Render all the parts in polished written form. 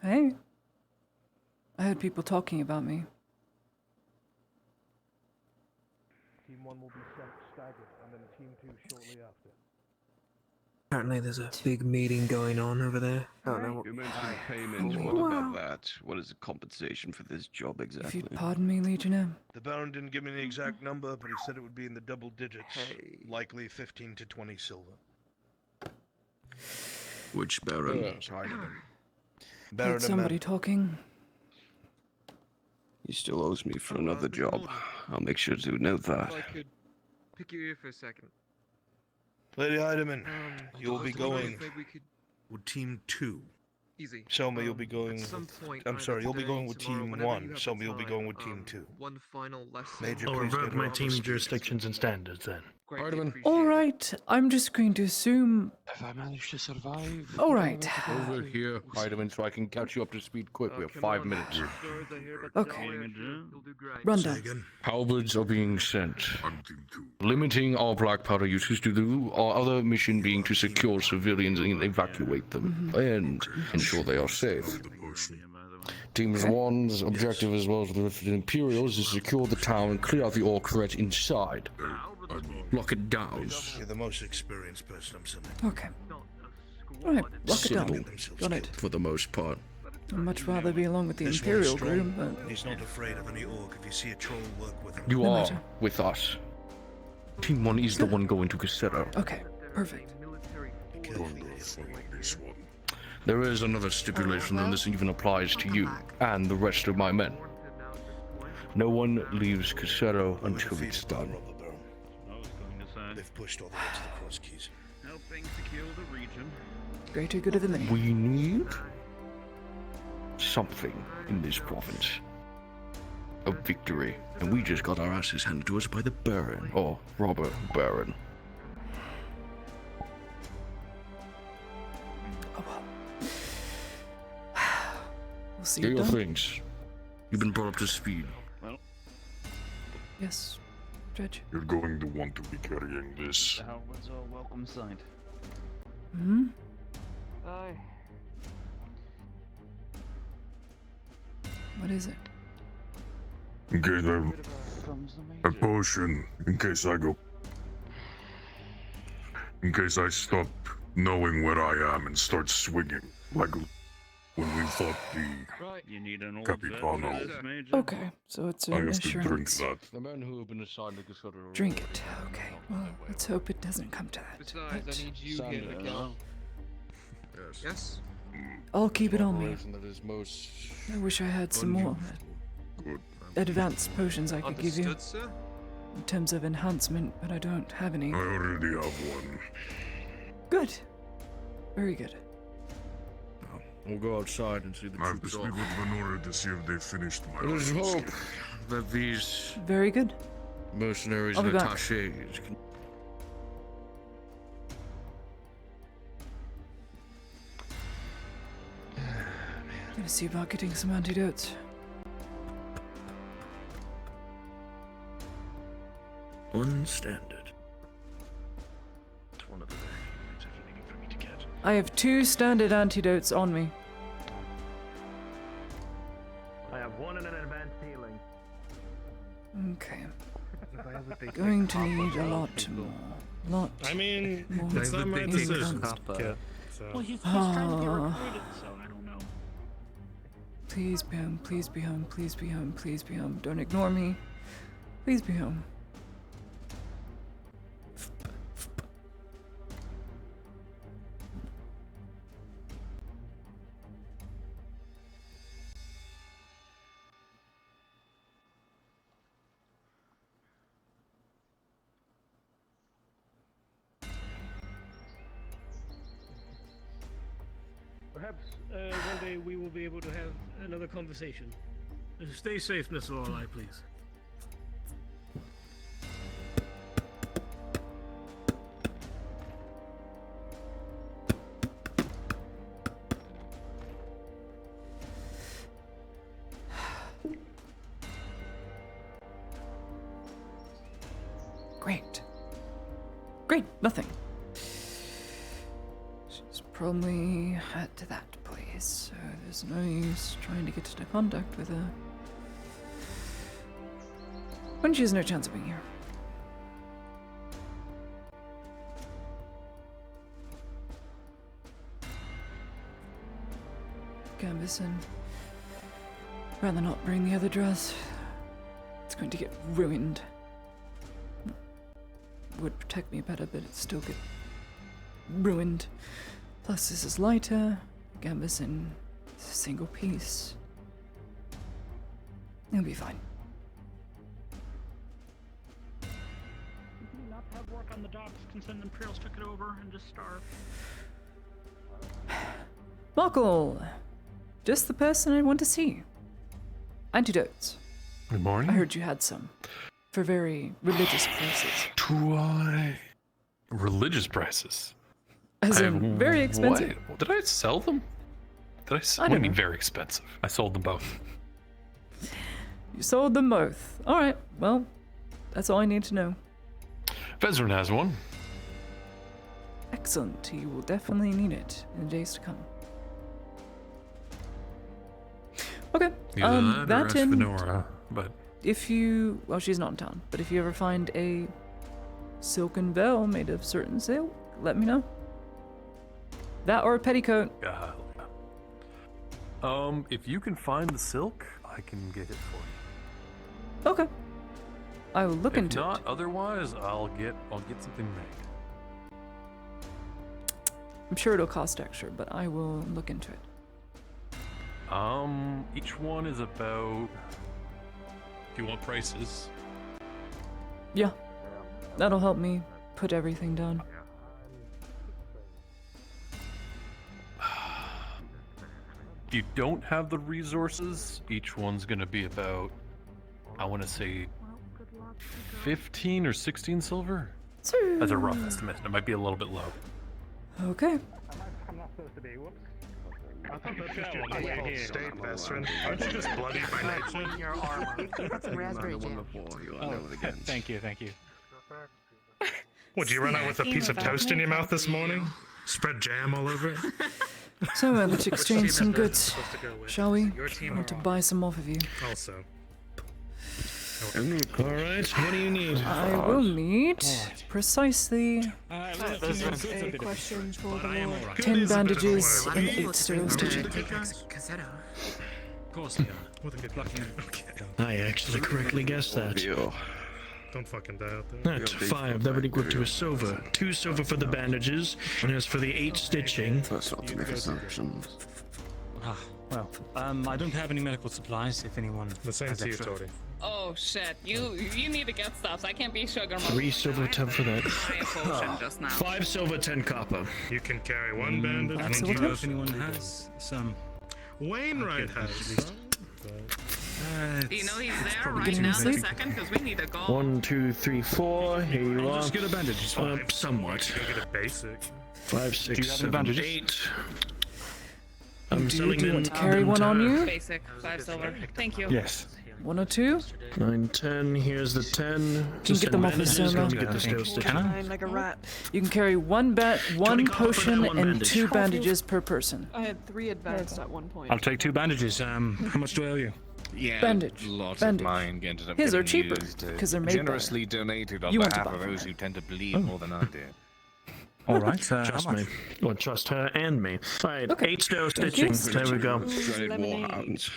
Hey. I heard people talking about me. Team 1 will be staggered, and then Team 2 shortly after. Apparently there's a big meeting going on over there. I don't know what... You mentioned payment. What about that? What is the compensation for this job exactly? If you'd pardon me, Legionnaire. The Baron didn't give me the exact number, but he said it would be in the double digits. Likely 15 to 20 silver. Which Baron? Baron Heard somebody talking. He still owes me for another job. I'll make sure to note that. If I could pick your ear for a second. Lady Heidemann, you'll be I was wondering going if maybe we could... with Team 2. Easy. Selma, you'll be going... At some point, I'm sorry, you'll be today, going with tomorrow, Team whenever 1. you have Selma, the you'll be time, going with Team 2. One final lesson. Major, I'll please revert get my her up to team speed. jurisdictions and standards then. Greatly appreciated. Alright, I'm just going to assume... Have I managed to survive? Alright. Over here, Heidemann, so I can catch you up to speed quick. We have Come 5 on. minutes. Stories I hear about the Okay. Delaware, you'll do great. Rundown. Halberds are being sent. Limiting our black powder uses to do our other mission being to secure civilians and evacuate them. And ensure they are safe. Teams 1's objective, as well as the Imperials, is to secure the town and clear out the orc threat inside. Lock it down. You're the most experienced person I'm sending. Okay. Alright, lock it Simple. down. Got it. For the most part. I'd much rather be along with the This Imperial one's strong. group, but... He's not afraid of any orc. If you see a troll, work with him. You No are matter. with us. Team 1 is the one going to Cassero. Okay, perfect. There is another stipulation, and this even applies to you and the rest of my men. No one leaves Cassero until it's done. They've pushed all the way to the cross keys. Helping secure the region. Greater good of the many. We need something in this province. A victory. And we just got our asses handed to us by the Baron, or Robert Baron. Oh well. We'll see Get it your done. things. You've been brought up to speed. Yes, Judge. You're going to want to be carrying this. The Halberds are welcome sight. Hmm? Aye. What is it? In case Comes a the major. potion, in case I go. In case I stop knowing where I am and start swinging, like when we fought the. Right. You need an old Capitano. vet for this, Major. Okay, so it's I an have to drink assurance. that. The men who have been assigned to Cassero. Drink it. Okay, well, let's hope it doesn't come to that. Besides, But I need you here, Sandra. Miguel. Yes. Yes? I'll keep it on me. Operation that is most I wish I had some more Good. advanced potions I could give you Understood, sir. in terms of enhancement, but I don't have any. I already have one. Good. Very good. We'll go outside and see the I have to troops speak off. with Venora to see if they finished my. Let us items. hope that these Very good. mercenaries I'll and be back. attaches can... Gonna see about getting some antidotes. Unstandard. It's one of the things that you're looking for me to get. I have 2 standard antidotes on me. I have one in an advanced healing. Okay. Going to need a lot more. Lot I mean, more. it's not my enhanced. decision. Kit, so. Well, he's trying to get Ah. recruited, so I don't know. Please be home, please be home, please be home, please be home. Don't ignore me. Please be home. Perhaps one day we will be able to have another conversation. Stay safe, Miss Lorelei, please. Great. Nothing. Just probably add to that, please. so there's no use trying to get into contact with her when she has no chance of being here. Gambison. Rather not bring the other dress. It's going to get ruined. Would protect me better, but it'd still get ruined. Plus, this is lighter. Gambison is a single piece. It'll be fine. Not have work on the docks, can send Imperials took it over and just starve. Markle! Just the person I want to see. Antidotes. Good morning. I heard you had some. For very religious prices. Religious prices? As in, very expensive. What? Did I sell them? Did I I don't what do you mean know. very expensive? I sold them both. You sold them both. Alright, well, that's all I need to know. Vezrin has one. Excellent. You will definitely need it in the days to come. Okay. Either that or and Espinora, but if you, well, she's not in town, but if you ever find a silken veil made of certain silk, let me know. That or a petticoat. If you can find the silk, I can get it for you. Okay. I will look into If not, it. otherwise, I'll get something made. I'm sure it'll cost extra, but I will look into it. Each one is about. If you want prices. Yeah. That'll help me put everything down. If you don't have the resources, each one's gonna be about, I want to say, 15 or 16 silver. As a rough estimate. It might be a little bit low. Okay. I'm not supposed to be. Whoops. I thought that's Just your just default state, Vestrin. Aren't you just bloody by nature? Your armor. Got some raspberry jam. Thank you, thank you. What, you run out with a piece of toast in your mouth this morning? Spread jam all over it? So, let's exchange some goods, Supposed to go with. shall we? Your team I want to are buy some off of you. also. Alright, what do you need? I will need precisely A question for the Lord. 10 bandages and 8 sterile stitches. Cassetto. Of course they are. With a good luck. I actually correctly guessed that. Don't fucking die out there. That's 5. That would equal to a silver. 2 silver for the bandages, and as for the 8 stitching, That's not to make assumptions. Well, I don't have any medical supplies if anyone. The same has to you, extra. Tori. Oh shit, you need to get stuff. I can't be sugar. 3 silver, 10 for that. Buy a potion just now. 5 silver, 10 copper. You can carry one bandage. I don't know if anyone has some. Wainwright has some. Do you know he's there right getting now sleep. this second? Because we need to go. 1, 2, 3, 4. Here you are. Just get a bandage. It's fine. Somewhat. You get a basic. 5, 6, Do you have 7, bandages? 8. I'm Do selling you them want to carry one on you? Basic 5 silver. Thank you. Yes. 1 or 2? 9, 10. Here's the 10. You can get them off the Bandages, server. let me get the sterile stitching. Can I? Like a rat. You can carry one copper for potion that one and bandage. 2 bandages per person. I had 3 advanced at one point. I'll take 2 bandages. How much do I owe you? Yeah, Bandage. lots Bandage. of mine ended up His are getting cheaper, used, 'cause they're made generously donated on You want to behalf buy of from those her. who tend to bleed more than I do. All right. Trust me. Well, trust her and me. Alright, Okay. 8 sterile Thank you. stitching. There we go. Dreaded lemonade. warhounds.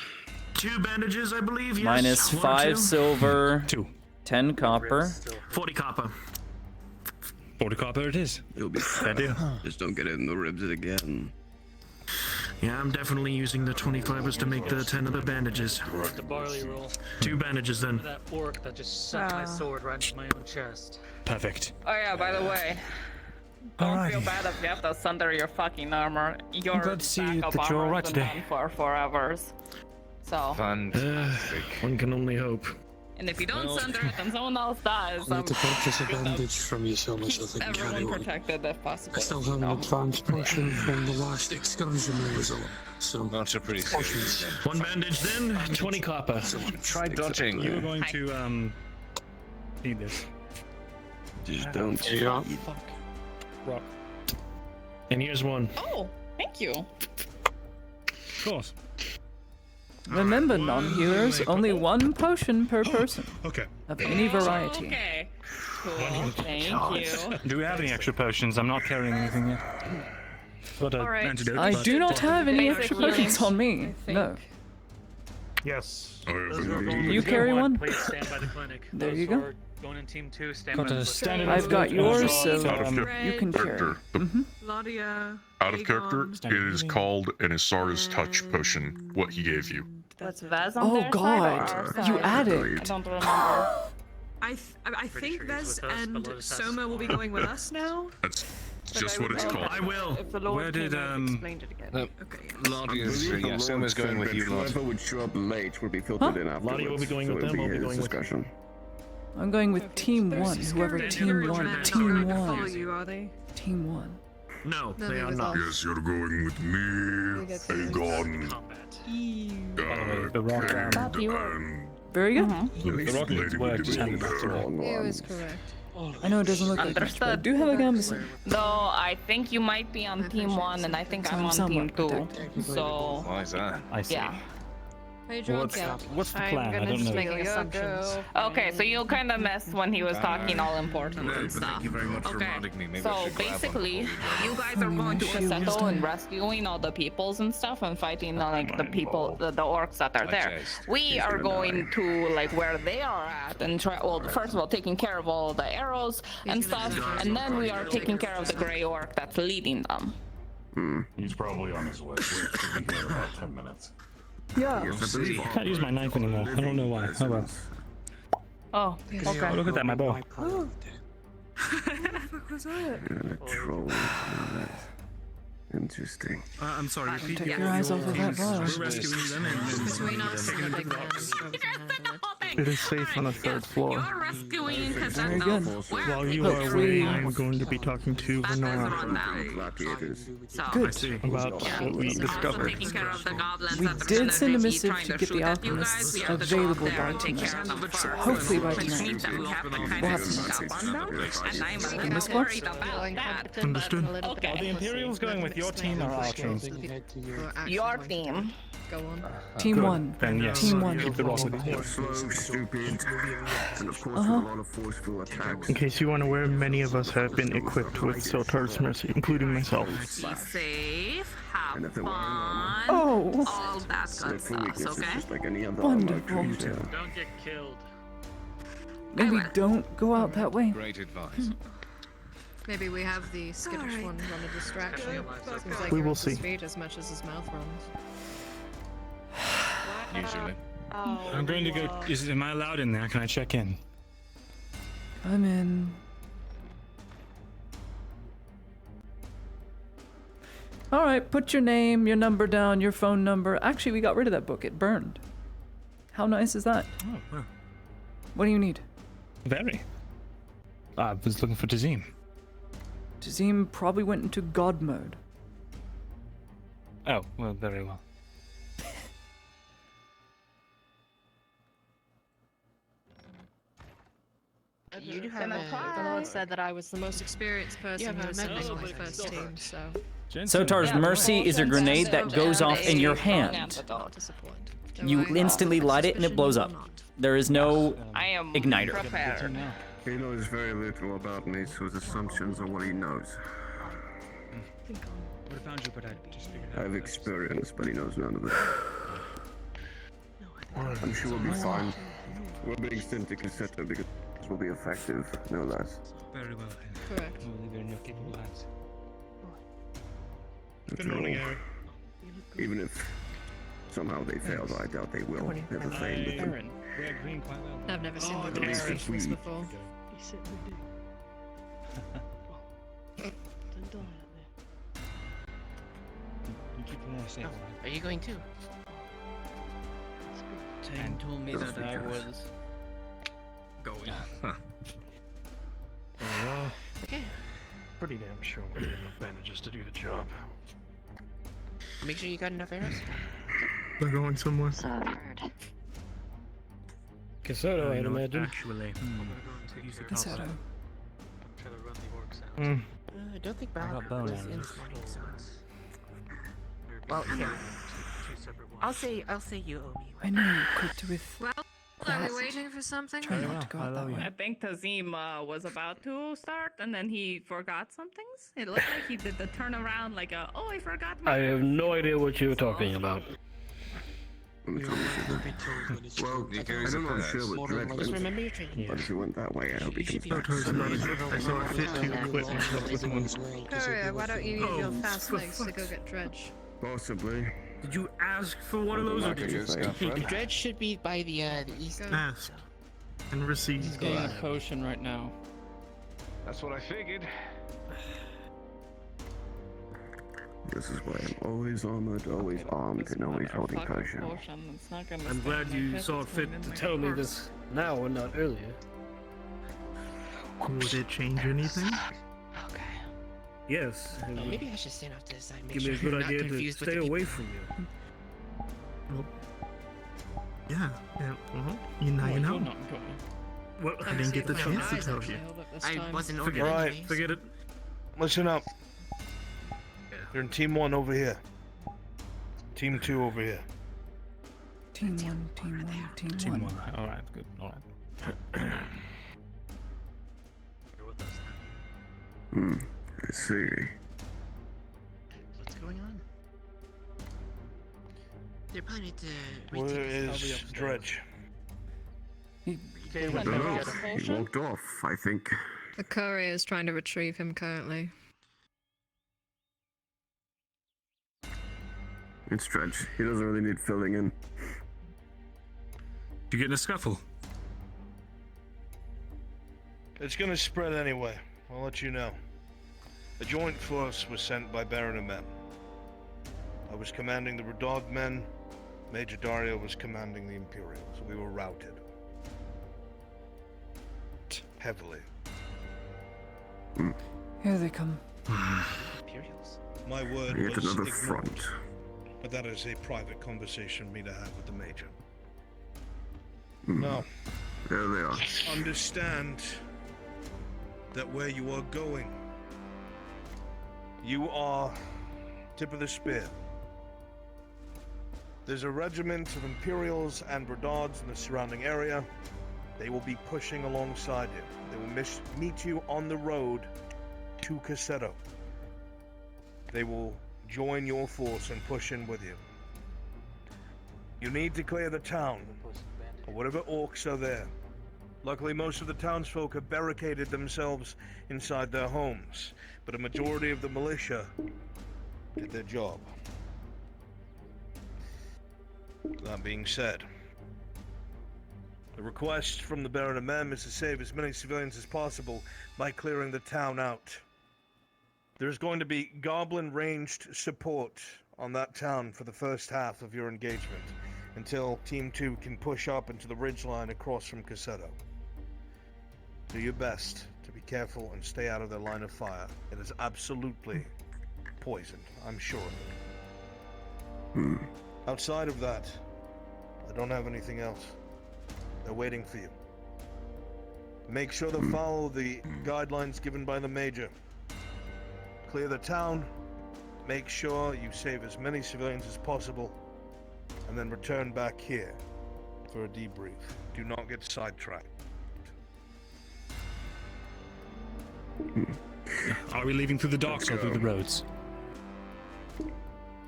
2 bandages, I believe, yes? Minus 1 or 5 2? silver, 2. 10 copper. 40 copper. 40 copper it is. You'll be Fair deal. Just don't get it in the ribs again. Yeah, I'm definitely using the 20 fibers to make the 10 of the bandages. The barley roll. 2 bandages then. That orc that just sunk my sword right into my own chest. Perfect. Oh yeah, by the way. Don't feel bad if you have to sunder your fucking armor. Your glad to see backup that you're all armor's right been today. done for hours. So, Fantastic. One can only hope. and if you don't sunder it, then someone else dies. I need to purchase a bandage from you so much Keep that I can carry everyone one. protected if possible. I still have an advanced potion from the last excursion result, so Not so pretty serious. 1 bandage then, 20 copper. Try dodging. You were going to need this. Just don't. yeah. Rock. And here's 1. Oh, thank you. Of course. Remember, non-healers, only one potion per person. Okay. Of any variety. Okay. Cool. Thank you. Do we have any extra potions? I'm not carrying anything yet. But Alright. antidote. I do not have any Basic extra healing, potions on me. I think. No. Yes. You carry one? Please stand by the clinic. There you Those who go. are going in team 2, stand Got by a the standard. I've got yours, so you can carry. Ladia. Out of character, it is called an Isara's Touch potion, what he gave you. Was Vaz on Oh their side or God, our you side? added. I don't remember. I think sure he's Vez with us, and below the Soma will be going with us now. That's just what it's called. I will. If the Lord Where did explained it again. No. Okay. Ladia's, yeah, Soma's going with you, Lord. Whoever would show up late will be filtered in afterwards. Lottie will be going with so them, it'll I'll be his going with discussion. I'm going with Team 1. Whoever Team 1. Team Follow 1. you, are they? Team 1. No, No, they they are was not. off. Yes, you're going with me, Aegon, The rock Kang, Bob, you were- and Very good. the The rock lady were with just the handed back to me. Wrong It one. was correct. I know it doesn't look like much, but I Understood. do have a gambeson. Though I think you might be on team 1 and I think I'm on team 2. So, Why is that? I see. yeah. How you doing, What's, Cal? what's the I'm plan? I gonna don't just know. make assumptions. Okay, so you kind of messed when he was talking all important No, and but stuff. thank you very much for Okay, reminding me. Maybe I so should grab one basically, before we you go. guys are going to settle and rescuing all the peoples and stuff and fighting like the people, the orcs that are there. We are going to like where they are at and try. Well, first of all, taking care of all the arrows and stuff, and then we are taking care of the gray orc that's leading them. He's probably on his way. We'll be here in about 10 minutes. Yeah. I can't use my knife anymore. I don't know why. Oh well. Oh, okay. Oh, look at that, my bow. Troll. Interesting. I'm sorry. Take your eyes off of that bar. We're rescuing them and Between us and the big man, Robert can handle it. It is safe on the third floor. You're rescuing Very good. While you are away, I'm going to be talking to Venora Gladiators. Good. about what we discovered. Taking care of the goblins We that are did send a busy missive trying to get shoot the at you guys. alchemists We have to go available up there by and take care of tonight. them So first. hopefully by Which tonight means that we have to kind we'll of have some sneak up on them, and I'm a Fingers little crossed. worried about that. Understood. Are the Okay, Imperials going with your team or our team? your team. Go on. Team Good. 1. Then yes. Team 1. Keep the rock with Slow, stupid, and of course with a lot of forceful attacks. In case you aren't aware, many of us have been equipped with Sotar's Mercy, including myself. Be safe, have And if they're fun, Oh. all that Their good full stuff, weakness is okay? just like any other Wonderful. armor creature. Don't get killed. Maybe don't go out that way. Great advice. Maybe we have the skittish one run a distraction. Seems like We you're will at his see. feet as much as his mouth runs. Usually. I'm going to go. Am I allowed in there? Can I check in? I'm in. All right, put your name, your number down, your phone number. Actually, we got rid of that book. It burned. How nice is that? Oh, well. What do you need? Very. I was looking for Tazim. Tazim probably went into God mode. Oh, well, very well. You have the Lord said that I was the most experienced person who was sending on my first team, so Sotar's Mercy is a grenade that goes off in your hand. not disappoint. You instantly light it and it blows up. There is no I am igniter. prepared. He knows very little about me, so his assumptions are what he knows. Would have found you, but I just figured I have experience, but he knows none of it. I'm sure we'll be fine. We're being sent to Cassetta because we'll be effective, no less. Very well. Correct. We'll leave it in your capable hands. Good morning, Eric. Even if somehow they fail, though I doubt they will. They have a flame with them. We're agreeing quite well. I've never seen the At least if demonstrations we- before. You keep them all safe, alright? Are you going too? Tane told me that I was going. Okay. Pretty damn sure we have enough bandages to do the job. Make sure you got enough arrows. They're going somewhere. Casoto, I'd imagine. Actually, Cassetta. Try to run the orcs out. Mm. I don't think got Balak bone was arrows. in. Well, here. I'll say you owe me. I know you cooked with. Well, are we waiting for something? Try not to go out that way. I think Tazim was about to start, and then he forgot some things. It looked like he did the turnaround, like oh, I forgot my. I have no idea what you're talking about. Well, I'm not sure what Dredge Just went, remember your training. but if he went that way, I hope he comes back. I saw it fit too quickly with one. Courier, why don't you use your fast legs to go get Dredge? Possibly. Did you ask for one of those, or did you? The Dredge should be by the east. Asked and received. He's getting a potion right now. That's what I figured. This is why I'm always armored, always armed, and always holding potion. I'm glad you saw it fit to Tell me this now and not earlier. Would it change anything? Okay. Yes. Maybe I should stand off to the side. Make Give sure me a good you're not idea to confused with stay the away people. from you. Well, yeah. You now you know. Well, I didn't get the chance to tell you. I wasn't Forget over All right, anyways. Forget it. Listen up. You're in Team 1 over here. Team 2 over here. Team 1, Team 1, Team 1. Team 1. Alright, good. Alright. I see. What's going on? They probably need to. Where is Dredge? He I don't know. He walked off, I think. The courier is trying to retrieve him currently. It's Dredge. He doesn't really need filling in. You get in a scuffle. It's gonna spread anyway. I'll let you know. A joint force was sent by Baron and men. I was commanding the Redog men. Major Dario was commanding the Imperials. We were routed. Heavily. Here they come. Imperials. My word Yet was another ignored. front. But that is a private conversation for me to have with the Major. Now, There they are. understand that where you are going, you are tip of the spear. There's a regiment of Imperials and Redards in the surrounding area. They will be pushing alongside you. They will meet you on the road to Cassetto. They will join your force and push in with you. You need to clear the town, or whatever orcs are there. Luckily, most of the townsfolk have barricaded themselves inside their homes, but a majority of the militia did their job. That being said, the request from the Baron of Mem is to save as many civilians as possible by clearing the town out. There's going to be goblin ranged support on that town for the first half of your engagement, until Team 2 can push up into the ridgeline across from Cassetto. Do your best to be careful and stay out of their line of fire. It is absolutely poisoned, I'm sure of it. Outside of that, I don't have anything else. They're waiting for you. Make sure to follow the guidelines given by the Major. Clear the town, make sure you save as many civilians as possible, and then return back here for a debrief. Do not get sidetracked. Are we leaving through the docks or through the roads?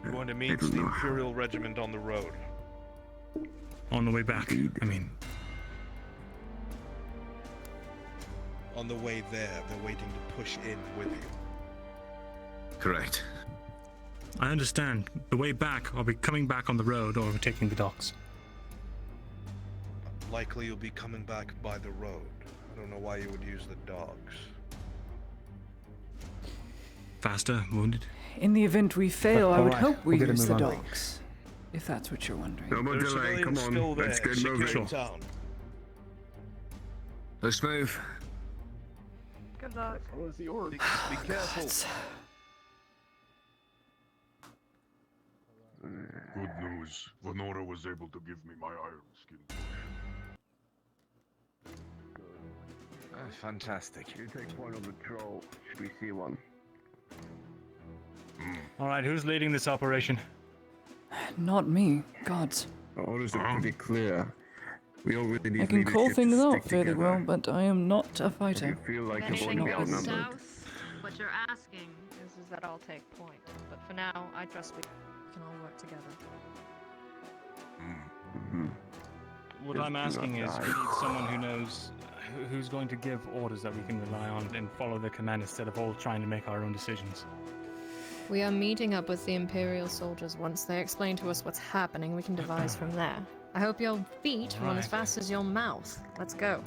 You're going to meet the Imperial Regiment on the road. On the way back, I mean. On the way there, they're waiting to push in with you. Correct. I understand. The way back, are we coming back on the road or are we taking the docks? Likely you'll be coming back by the road. I don't know why you would use the dogs. Faster, wounded? In the event we fail, I would Alright, hope we we'll get a use the move on. dogs. If that's what you're wondering. No more There's delay. Come civilians on. still Let's there, get moving. securing town. Let's move. Good luck. Where's the orc? Be careful. Good news. Venora was able to give me my iron skin potion. Fantastic. You take point on the troll. Should we see one? Alright, who's leading this operation? Not me. Gods. Orders are pretty clear. We all really need I can call leadership things to out stick fairly together. well, but I am not a If fighter. you feel like If you're anything being goes outnumbered, south, what you're asking is that I'll take point. But for now, I trust we can all work together. What Just I'm do asking not is, die. we need someone who knows who's going to give orders that we can rely on and follow their command instead of all trying to make our own decisions. We are meeting up with the Imperial soldiers. Once they explain to us what's happening, we can devise from there. I hope your feet run as Right. fast as your mouth. Let's go.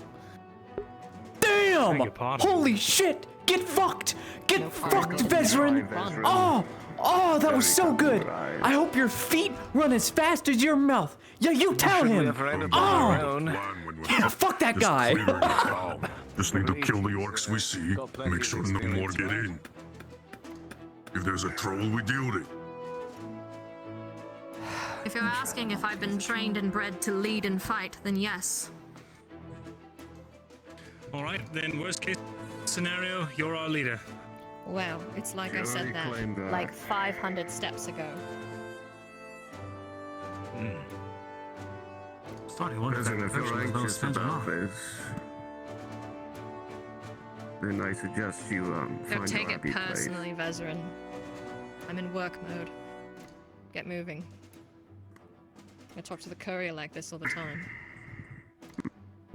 Damn! Beg your pardon. Holy shit! Get fucked! Get No fucked, pardon. Vezran! Vezran. Oh, that was so good! Right. I hope your feet run as fast as your mouth! Yeah, you tell Should we him! have read Oh! about our own? When we're Yeah, fuck that just guy! clearing the town. Just need to kill the orcs we see, make sure no more get in. If there's a troll, we deal with it. If you're asking if I've been trained and bred to lead and fight, then yes. Alright, then worst case scenario, you're our leader. Well, it's like I You said already that, claimed that. like 500 steps ago. Starting one Listen, if you're anxious about this, then I suggest you Don't find take a it happy place. personally, Vezran. I'm in work mode. Get moving. I talk to the courier like this all the time.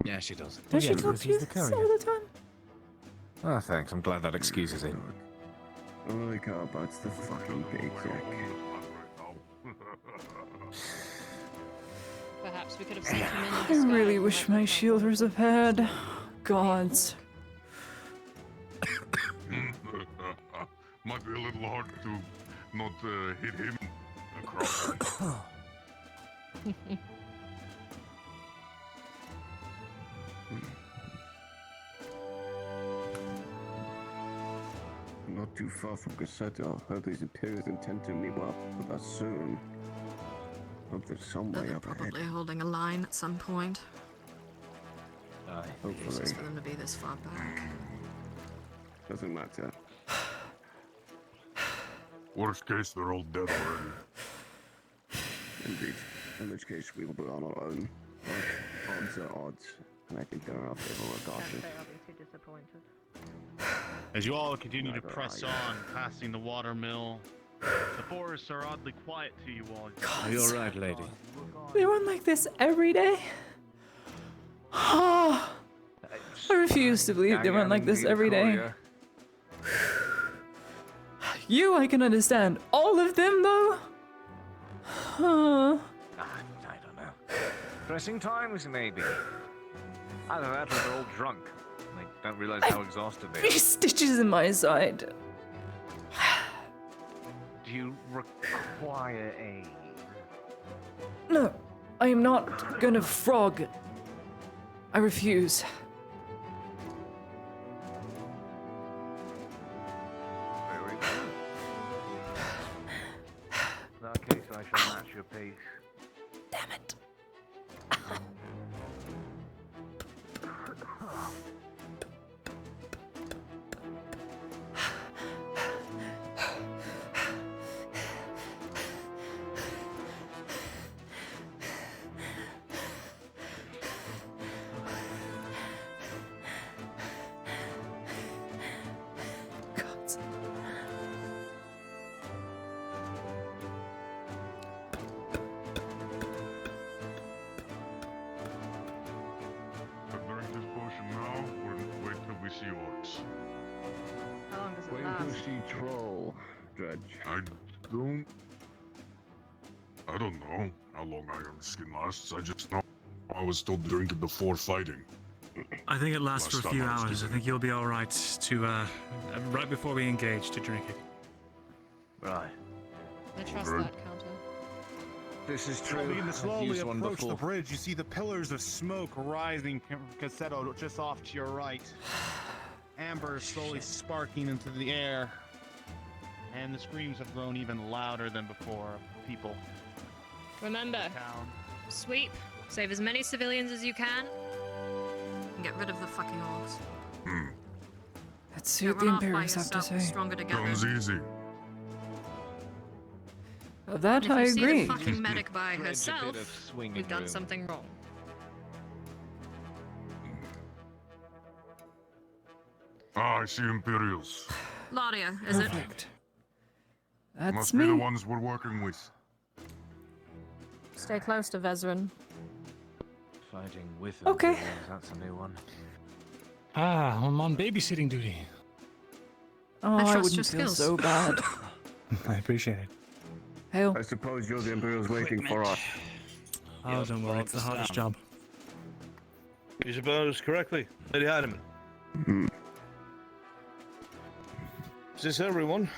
Yeah, she does. Does she Yeah, talk because to you he's the all courier. the time? Oh, thanks. I'm glad that excuses it. Holy cow, that's the fucking paycheck. Perhaps we could have sent him in I disguise really and wish let my him shielders have had. Gods. Might be a little hard to not hit him across. Not too far from Cassetto. Heard these Imperials intend to meet up with us soon. Hope there's some way They're up ahead. probably holding a line at some point. Hopefully. Useless for them to be this far back. Doesn't matter. Worst case, they're all dead already. Indeed. In which case, we will be on our own. But odds are odds. And I think they're our favor regardless. I'll be too disappointed. As you all continue to Neither press are on, passing the watermill, the forests are oddly quiet to you all. Are you alright, lady? They run like this every day? I refuse to believe they run like this every day. You, I can understand. All of them, though? I don't know. Pressing times, maybe. Either that or they're all drunk. They don't realize how exhausted they are. Three stitches in my side. Do you require aid? No, I am not gonna frog. I refuse. Very good. In that case, I shall match your pace. Damn it. Gods. But drink this potion now, or wait till we see orcs? How long does it When last? to see troll, Dredge. I don't know how long Iron Skin lasts. I just know I was still drinking before fighting. I think it lasts for a Last few time I was hours. I doing think you'll be alright to, right before we engage, to drink it. Right. I trust Right. that counter. This is true. As you I've slowly used one approach the before. bridge, you see the pillars of smoke rising from Cassetto just off to your right. Amber is slowly sparking into the air, and the screams have grown even louder than before of people Remember, in town. sweep, save as many civilians as you can, and get rid of the fucking orcs. Let's see what Don't the run off by Imperials have to yourself, we're say. stronger together. Sounds easy. That If I you see agree. the fucking medic by Dredge a bit herself, of swinging we've done room. something wrong. I see Imperials. Laudia, is it? Perfect. That's Must me. be the ones we're working with. Stay close to Vezran. Fighting with Okay. Imperials, that's a new one. Ah, I'm on babysitting duty. Oh, I I trust wouldn't your feel skills. so bad. I appreciate it. Hail. I suppose you're the Imperials waiting for us. Oh, don't worry, it's the hardest job. You suppose correctly, Lady Heidemann. Is this everyone?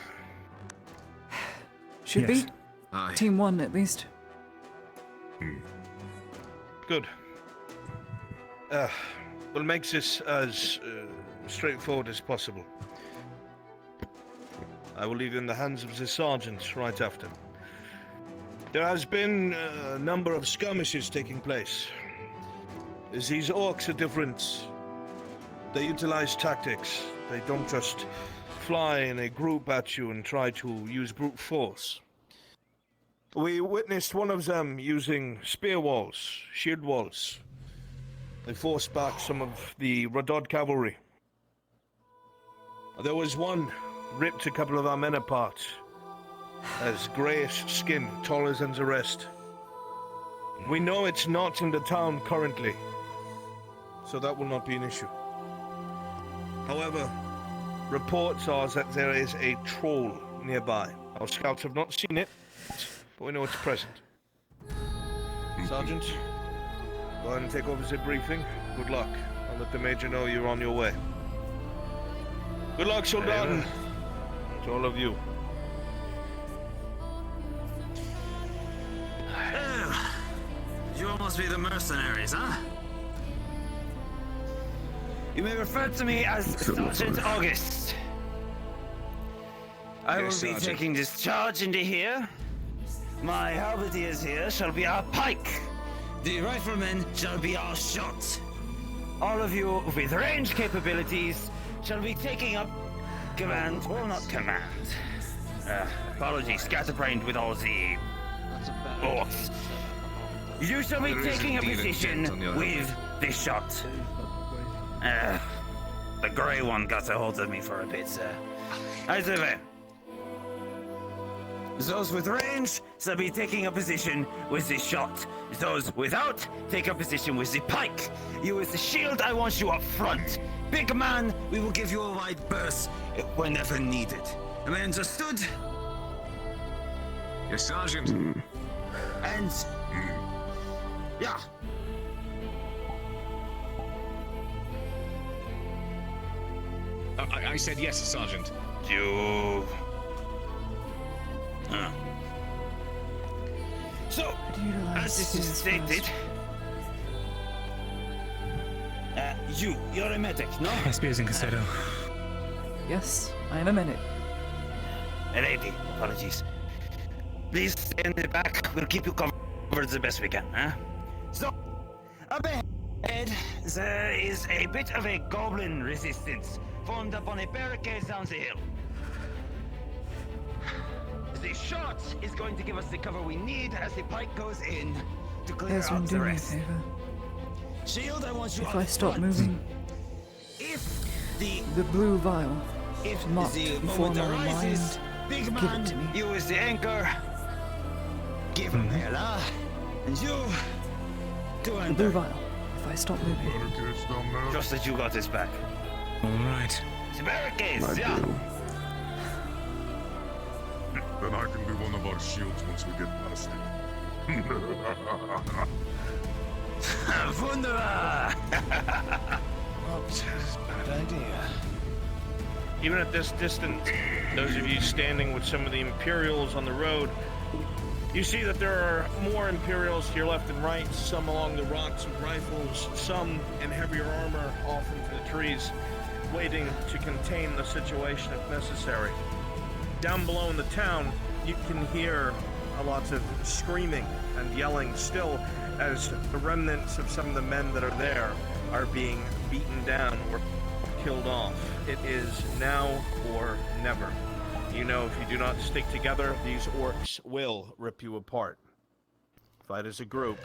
Should Yes. be. Aye. Team 1 at least. Good. We'll make this as straightforward as possible. I will leave you in the hands of the sergeant right after. There has been a number of skirmishes taking place. These orcs are different. They utilize tactics. They don't just fly in a group at you and try to use brute force. We witnessed one of them using spear walls, shield walls. They forced back some of the Radod cavalry. There was one ripped a couple of our men apart, as greyish skin, taller than the rest. We know it's not in the town currently, so that will not be an issue. However, reports are that there is a troll nearby. Our scouts have not seen it, but we know it's present. Sergeant, go ahead and take over the briefing. Good luck. I'll let the Major know you're on your way. Good luck, Soldaten. To all of you. You all must be the mercenaries, huh? You may refer to me as Sergeant August. I will be taking this charge into here. My halberdiers here shall be our pike. The riflemen shall be our shot. All of you with range capabilities shall be taking up command, well, not command. Apologies, scatterbrained with all the orcs. You shall be taking a position with this shot. The grey one got a hold of me for a bit, sir. Either way. Those with range shall be taking a position with the shot. Those without, take a position with the pike. You with the shield, I want you up front. Big man, we will give you a wide berth whenever needed. Am I understood? Yes, Sergeant. And... yeah. I said yes, Sergeant. You... So, as this is stated... you're a medic, no? Spears and Cassetto. Yes, I am a medic. Lady, apologies. Please stay in the back. We'll keep you covered the best we can, huh? So, up ahead, there is a bit of a goblin resistance formed up on a barricade down the hill. The shot is going to give us the cover we need as the pike goes in to clear Ezra, out the do me a rest. favor. Shield, I want you If up I stop front. moving, If the blue vial If marked the before moment my arises, mind, big give man, it to me. you is the anchor. Give him hell, huh? And you, to The under. blue vial. If I stop moving. Trust that you got this back. All right. The barricades, I yeah. do. Then I can be one of our shields once we get past it. Wunderbar! Not a bad idea. Even at this distance, those of you standing with some of the Imperials on the road, you see that there are more Imperials to your left and right, some along the rocks with rifles, some in heavier armor off into the trees, waiting to contain the situation if necessary. Down below in the town, you can hear a lot of screaming and yelling still as the remnants of some of the men that are there are being beaten down or killed off. It is now or never. You know, if you do not stick together, these orcs will rip you apart. Fight as a group,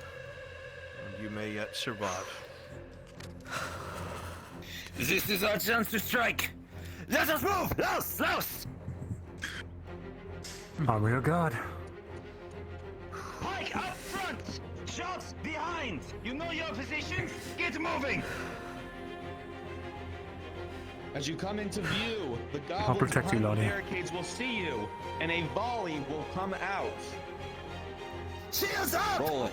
and you may yet survive. This is our chance to strike. Let us move! Louse! Army of God. Pike up front! Shots behind! You know your position? Get moving! As you come into view, the I'll goblins protect you, behind the Lottie. barricades will see you, and a volley will come out. Shields up! Roll it.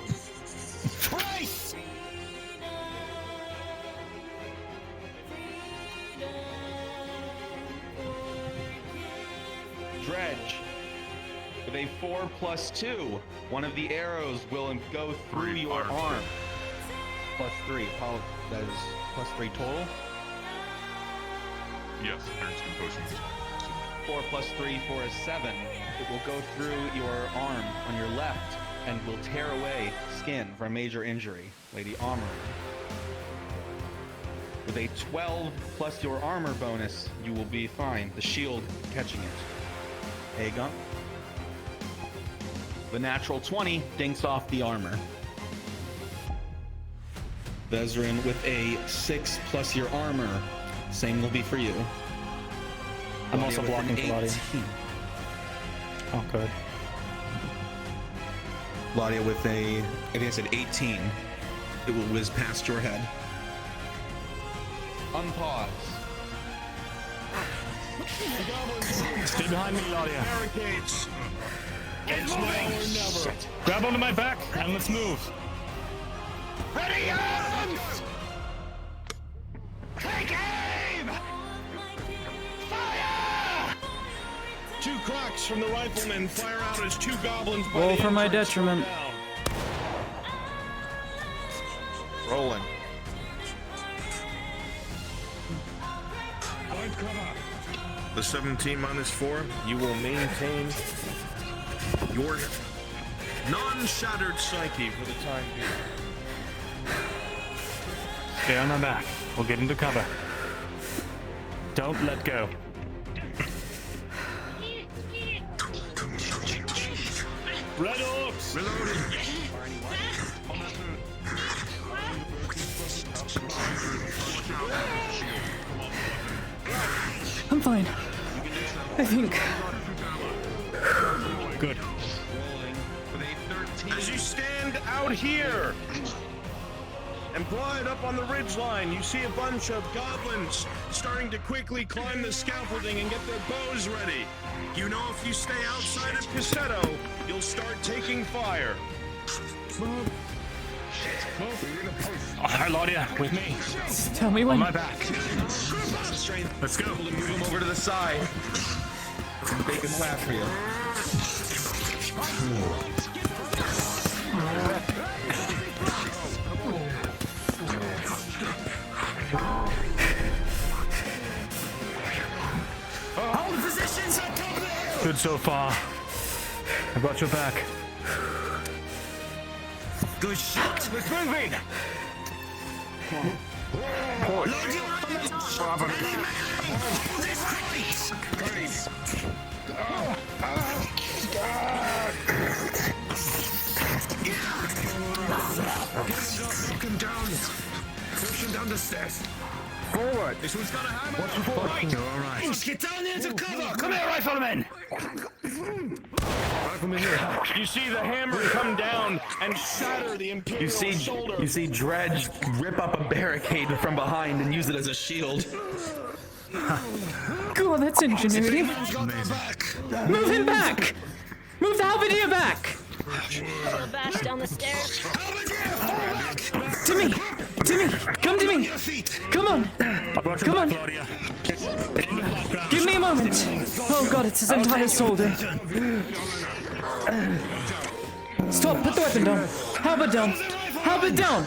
Twice! Dredge. With a 4+2, one of the arrows will go through your arm. +3. That is +3 total. Yes, turns and potions. 4 + 3 for a 7. It will go through your arm on your left and will tear away skin for a major injury. Lady Armor. With a 12 plus your armor bonus, you will be fine. The shield catching it. Aegon. The natural 20 dinks off the armor. Vezrin with a 6 plus your armor. Same will be for you. I'm also blocking for Claudia. Oh, good. Claudia with a, I think I said 18. It will whiz past your head. Unpause. Stay behind me, Claudia. Barricades. It's now or never. Grab onto my back and let's move. Ready, arms! Take aim! Fire! 2 cracks from the riflemen fire out as 2 goblins by Roll the for my entrance go detriment. down. Rolling. The 17 minus 4, you will maintain your non-shattered psyche for the time being. Stay on my back. We'll get into cover. Don't let go. Red Orcs! Reloading! I'm fine. I think. Good. As you stand out here and glide up on the ridgeline, you see a bunch of goblins starting to quickly climb the scaffolding and get their bows ready. You know if you stay outside of Cassetto, you'll start taking fire. Oh, hi, Claudia. With me. Tell me On when. my back. Let's go. Move them over to the side. Make a path for you. Hold positions at top of the hill! Good so far. I got your back. Good shot! Let's move in! Load your armor! This place! Knock him down. Push him down the stairs. Forward! This one's got a hammer. Watch your forward! Right. You're all right. Let's get down into cover! Come here, riflemen! Rifleman here. You see the hammer come down and shatter the Imperial shoulder. You see Dredge rip up a barricade from behind and use it as a shield. God, that's ingenuity. Move him back! Move the halberdier back! Bash down the stairs. To me! To me! Come to me! Come on! Come on! Give me a moment! Oh god, it's his entire shoulder. Stop! Put the weapon down! Halberd down! Halberd down!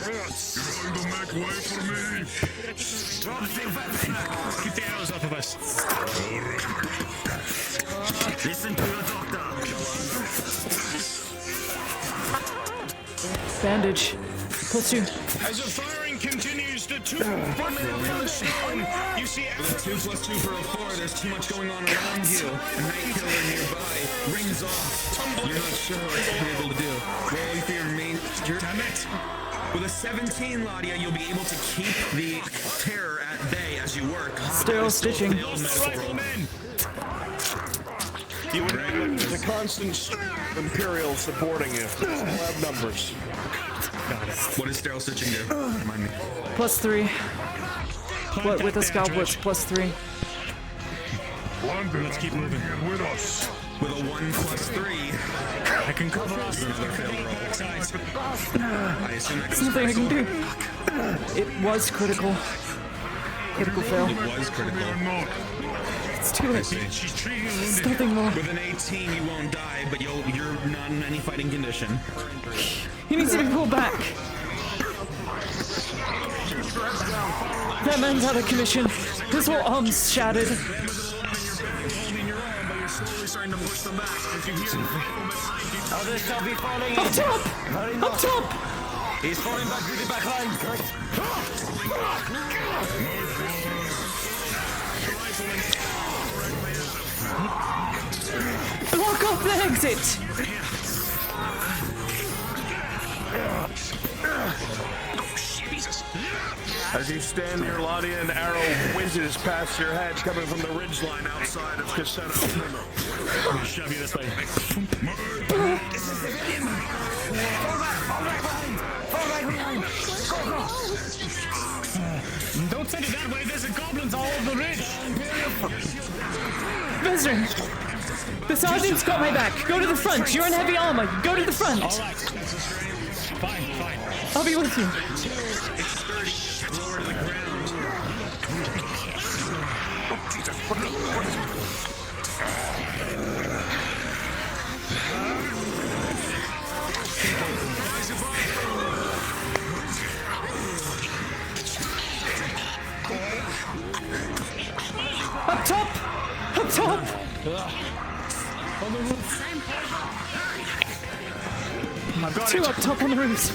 Keep the arrows off of us. Listen to your doctor. Bandage. +2. As the firing continues to 2 You see, with 2 plus 2 for a 4, there's too much going on around you. A night killer nearby rings off. You're not sure what you're able to do. Rolling for your main. Damn it! With a 17, Ladia, you'll be able to keep the terror at bay as you work. Sterile stitching. You would know there's a constant Imperial supporting you. We'll have numbers. Got it. What does sterile stitching do? Remind me. +3. What with a scalpel, it's +3. Let's keep moving. With us. With a 1 plus 3, I can cover us. Another failed roll. I assume that There's goes nothing I can do. It was critical. Critical fail. It was critical. It's too late. It's nothing more. With an 18, you won't die, but you're not in any fighting condition. He needs to be pulled back. That man's out of commission. His whole arm's shattered. Others shall be falling in. Up top! Up top! He's falling back to the back line. Block off the exit! As you stand near Ladia, an arrow whizzes past your head, coming from the ridgeline outside of Cassetto. I'll shove you this way. This is civilian. Fall back behind. Don't send it that way. There's goblins all over the ridge. Visitor! The sergeant's got my back. Go to the front. You're in heavy armor. Go to the front. All right. Fine. I'll be with you. Up top! Up top! On the roof. Two up top on the roofs.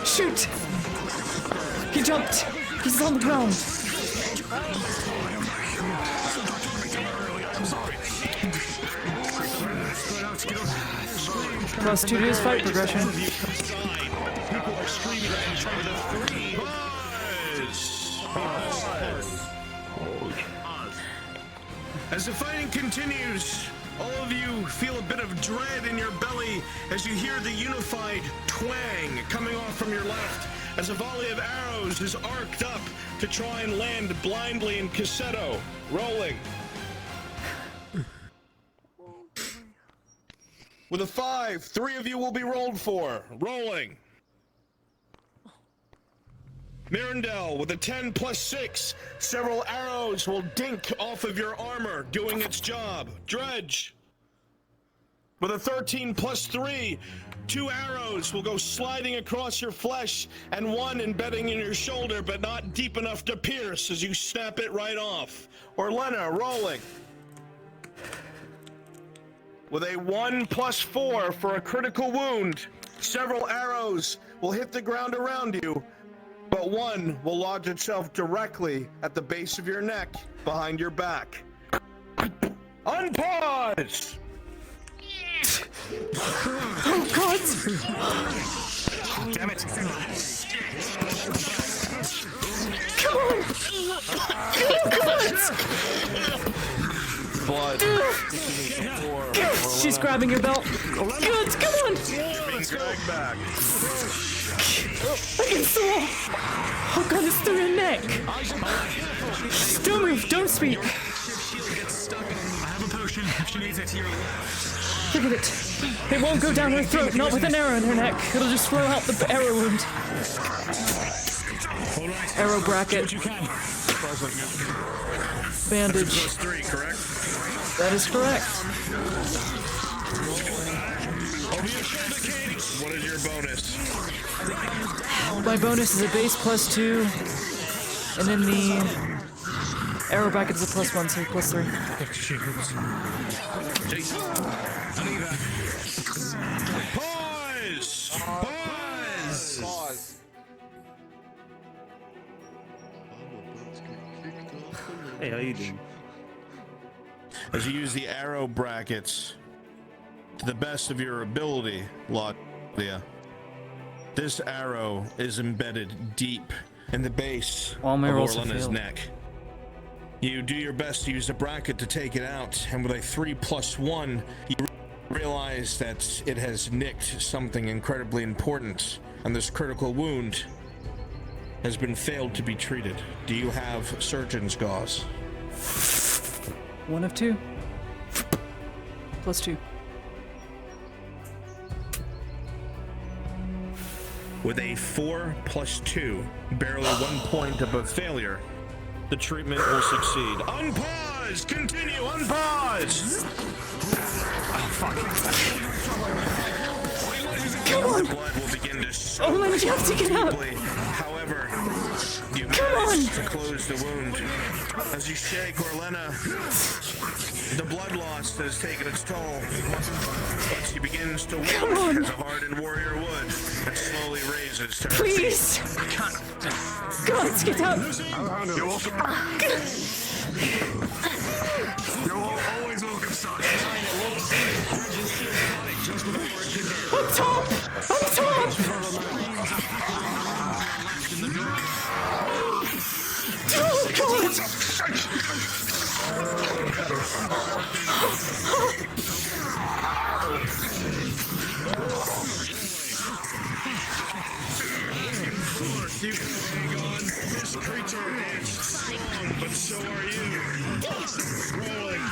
Shoot! He jumped. He's on the ground. +2 to his fight progression. As the fighting continues, all of you feel a bit of dread in your belly as you hear the unified twang coming off from your left as a volley of arrows is arced up to try and land blindly in Cassetto. Rolling. With a 5, 3 of you will be rolled for. Rolling. Mirandel with a 10 plus 6. Several arrows will dink off of your armor, doing its job. Dredge. With a 13 plus 3. 2 arrows will go sliding across your flesh, and 1 embedding in your shoulder, but not deep enough to pierce as you snap it right off. Orlena, rolling. With a 1 plus 4 for a critical wound, several arrows will hit the ground around you, but 1 will lodge itself directly at the base of your neck, behind your back. Unpause! Oh God! Damn it! Come on! Blood. Good. She's grabbing your belt. Good, come on! Being dragged back. Against the wall! Oh God, it's through your neck! Don't move, don't speak! I have a potion if she needs it. Look at it. It won't go down her throat, not with an arrow in her neck. It'll just flow out the arrow wound. Arrow bracket. Bandage. Plus 3, correct? That is correct. What is your bonus? My bonus is a base +2, and then the arrow bracket is a +1, so +3. Pause! Pause! Hey, how you doing? As you use the arrow brackets to the best of your ability, Latvia, this arrow is embedded deep in the base All my of rolls have Orlena's failed. neck. You do your best to use the bracket to take it out, and with a 3+1, you realize that it has nicked something incredibly important, and this critical wound has been failed to be treated. Do you have surgeon's gauze? 1 of 2. +2. With a 4+2, barely 1 point above failure, the treatment will succeed. Unpause! Continue! Unpause! Oh, fuck. Come on! The blood will begin to soak Oh, man, you have to get up! deeply. However, you Come manage on! to close the wound. As you shake Orlena, the blood loss has taken its toll. But she begins to Come wake on! as a hardened warrior would, and slowly raises to her Please! feet. God, get up! You're always welcome, son. Up top! Up top! Oh, God! You can hang on. This creature is strong, but so are you. Rolling.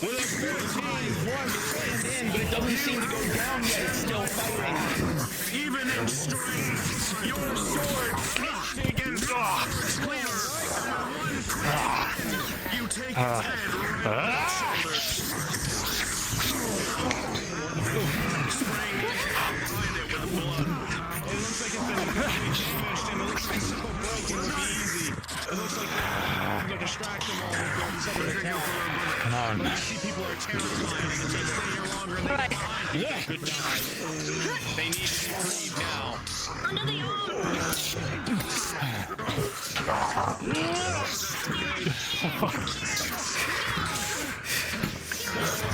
With a 14, one slammed in, but it doesn't seem to go down yet. It's still fighting. Even in strength, your sword slips against clear. You take its head right on the shoulders. It looks like it's been completely damaged, and it looks like it's so broken it would be easy. It looks like you distract them all with these other accounts. Come on. But you see people are terrified, and if they stay here longer and they die, they could die. They need to be freed now. Under the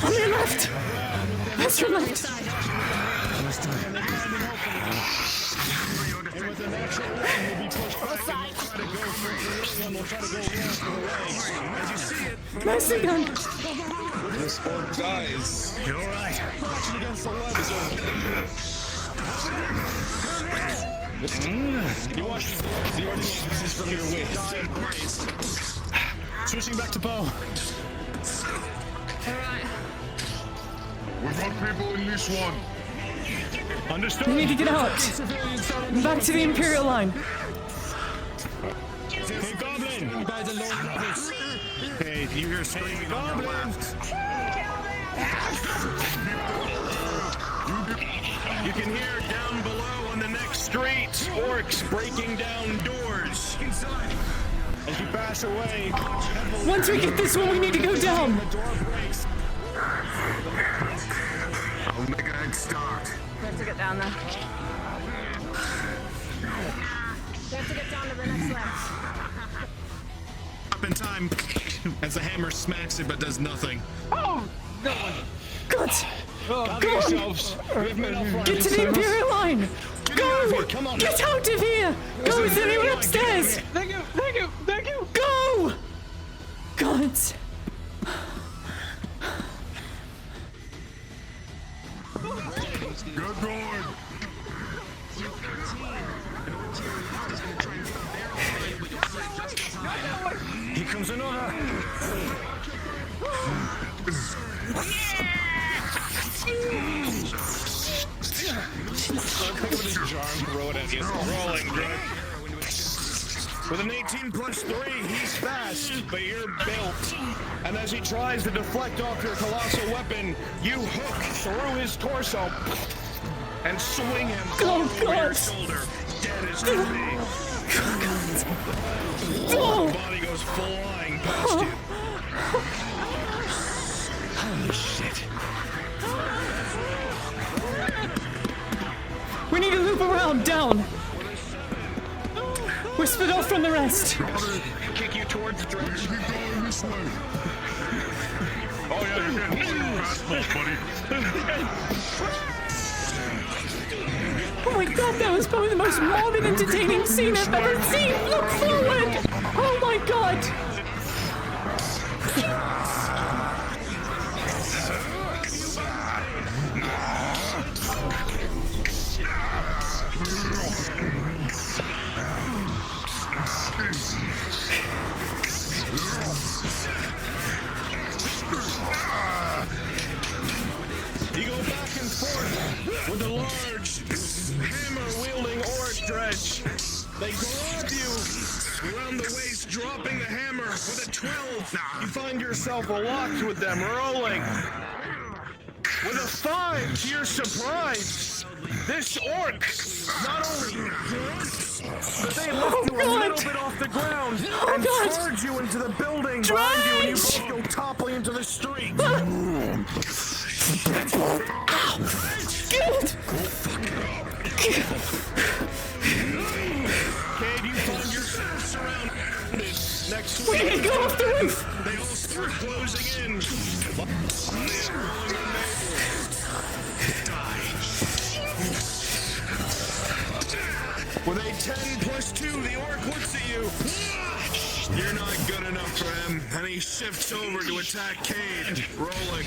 On your left! That's your left! Nicely done! This orc dies. You're alright. You watch the ordinances from your waist. Switching back to bow. We've got people in this one. Understood. We need to get out! Back to the Imperial line! Hey, Goblin! Hey, you hear screaming on your left. You can hear down below on the next street orcs breaking down doors. As you pass away, Once we get this one, we need to go down! I'll make a head start. We have to get down there. We have to get down to the next left. up in time as the hammer smacks it but does nothing. Oh! God! Go yourselves! Get to the Imperial line! Go! Come on! Get out of here! Go! Is anyone upstairs? Thank you! Thank you! Thank you! Go! God! Good going. Here comes another. With an 18+3, he's fast, but you're built. And as he tries to deflect off your colossal weapon, you hook through his torso and swing him over your shoulder, dead as can be. Oh. The body goes flying past you. Holy shit. We need to loop around, down! We're split off from the rest. Kick you towards the direction. Keep going this way. Oh yeah, you're getting fastballs, buddy. Oh my god, that was probably the most morbid, entertaining scene I've ever seen! Look forward! Oh my god! You go back and forth with the large hammer-wielding orc dredge. They grab you around the waist, dropping the hammer with a 12. You find yourself locked with them, rolling. With a 5, to your surprise, this orc not only hits, but they lift you a little bit off the ground and charge you into the building behind you, and you both go toppling into the street. Cade, you find yourself surrounded next to We can go off the roof! They all start closing in. With a 10+2, the orc looks at you. You're not good enough for him, and he shifts over to attack Cade, rolling.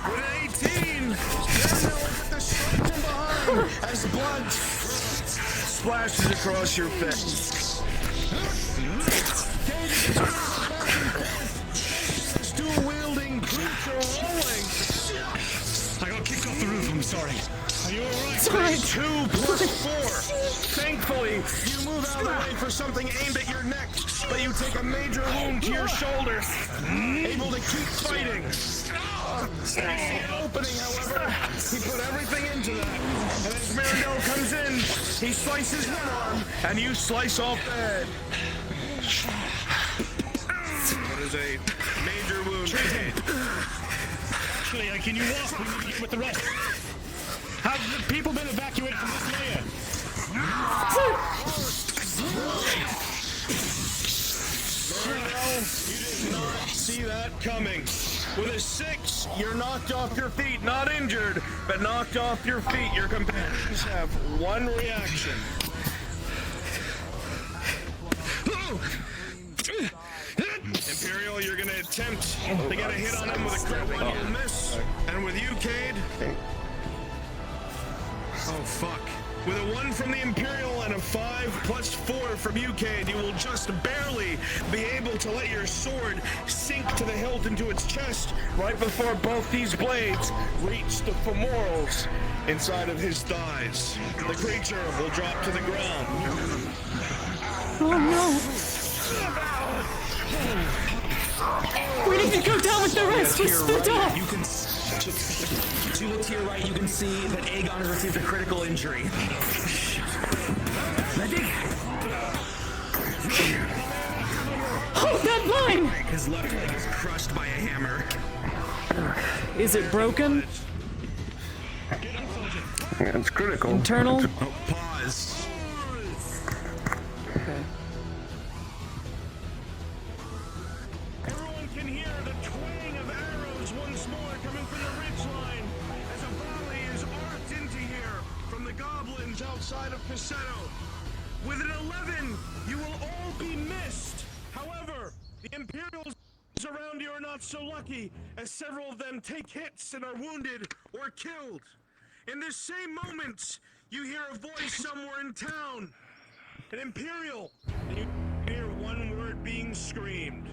With an 18, Daredevil with the strike from behind as blood splashes across your face. Cade is this dual-wielding creature rolling. I got kicked off the roof, I'm sorry. Are you alright? Sorry. 2+4. Thankfully, you move out of the way for something aimed at your neck, but you take a major wound to your shoulder. Able to keep fighting. You see an opening, however. He put everything into that. And as Mirandel comes in, he slices one arm, and you slice off the head. That is a major wound. Actually, can you walk? We need to get with the rest. Have the people been evacuated from this layer? You did not see that coming. With a 6, you're knocked off your feet. Not injured, but knocked off your feet. Your companions have one reaction. Imperial, you're going to attempt to get a hit on him with a crit one. You'll miss. And with you, Cade. Oh, fuck. With a 1 from the Imperial and a 5+4 from you, Cade, you will just barely be able to let your sword sink to the hilt into its chest right before both these blades reach the femorals inside of his thighs. The creature will drop to the ground. Oh no! We need to go down with the rest! We're split off! You can to look to your right, you can see that Aegon has received a critical injury. Hold that line! His left leg is crushed by a hammer. Is it broken? It's critical. Internal? Oh, pause. Okay. Everyone can hear the twang of arrows once more coming from the ridgeline as a volley is arced into here from the goblins outside of Cassetto. With an 11, you will all be missed. However, the Imperials around you are not so lucky, as several of them take hits and are wounded or killed. In this same moment, you hear a voice somewhere in town. An Imperial. And you hear one word being screamed.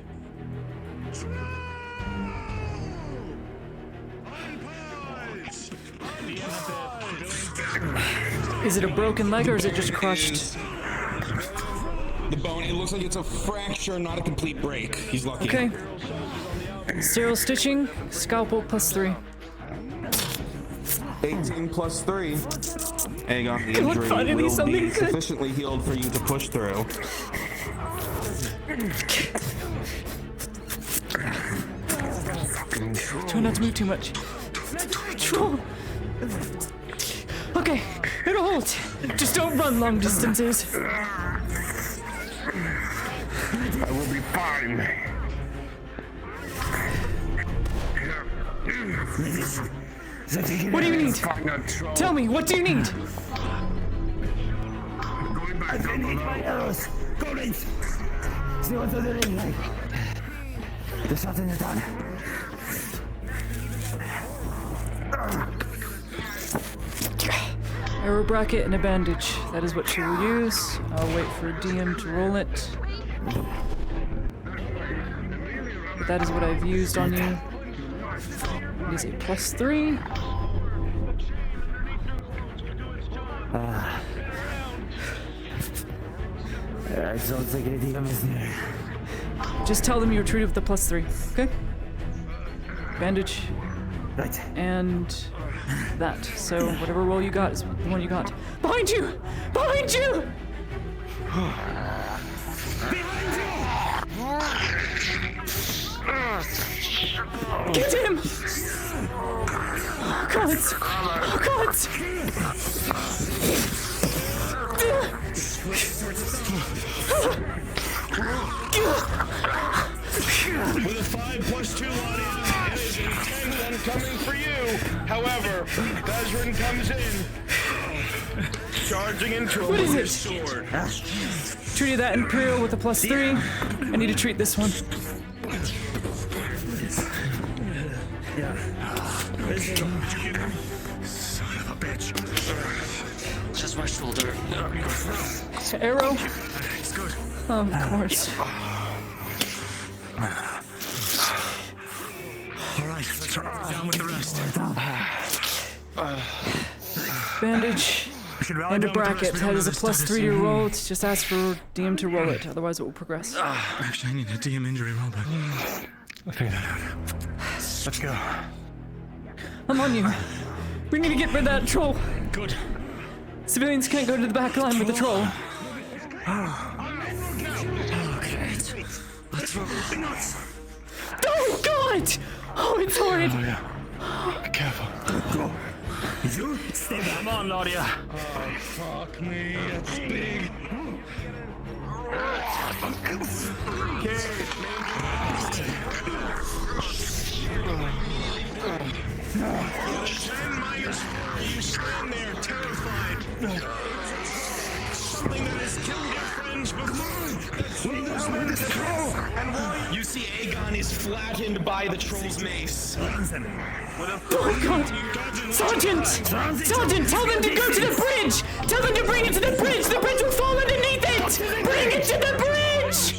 Is it a broken leg or is it just crushed? The bone, it looks like it's a fracture, not a complete break. He's lucky. Okay. Sterile stitching, scalpel +3. 18+3. Aegon, the God, injury finally will something be good. sufficiently healed for you to push through. Try not to move too much. Okay. It'll hold. Just don't run long distances. I will be fine. What do you need? Tell me, what do you need? I need my arrows. Go in. See what they're doing like. The shot in the gun. Arrow bracket and a bandage. That is what she will use. I'll wait for a DM to roll it. But that is what I've used on you. It is a +3. I don't think any DM is near. Just tell them you're treated with the +3, okay? Bandage. Right. And that. So whatever roll you got is the one you got. Behind you! Behind you! Get him! Oh God! Oh God! With a 5+2 on it, it is an 10-1 coming for you. However, Bezrin comes in, charging into him What is with it? his sword. Treated that Imperial with a +3. I need to treat this one. Yeah. Son of a bitch. Just my shoulder. Arrow? It's good. Of course. Alright, let's down with the rest. Bandage and a bracket. That is a +3 to your roll. It's just ask for DM to roll it, otherwise it will progress. Actually, I need a DM injury rollback. I'll figure that out. Let's go. I'm on you. We need to get rid of that troll. Good. Civilians can't go to the back line with the troll. Okay. Let's roll. Oh God! Oh, it's horrid. Oh, yeah. Be careful. Go. You stay back. Come on, Nadia. Oh, fuck me. That's big. You stand there terrified. Something that has killed your friends before. You see Aegon is flattened by the troll's mace. Oh God! Sergeant! Sergeant, tell them to go to the bridge! Tell them to bring it to the bridge! The bridge will fall underneath it! Bring it to the bridge!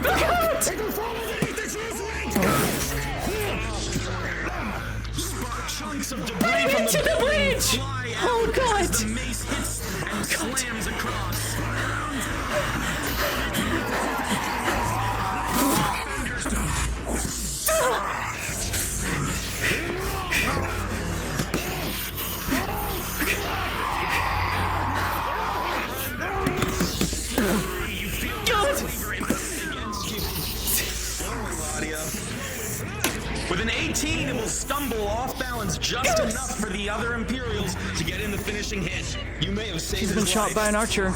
Look out! Chunks of debris Bring from it to the bridge! fly out Oh God! as the mace hits and slams across. With an 18, it will stumble off balance just enough for the other Imperials to get in the finishing hit. You may have saved She's his been shot life. by an archer.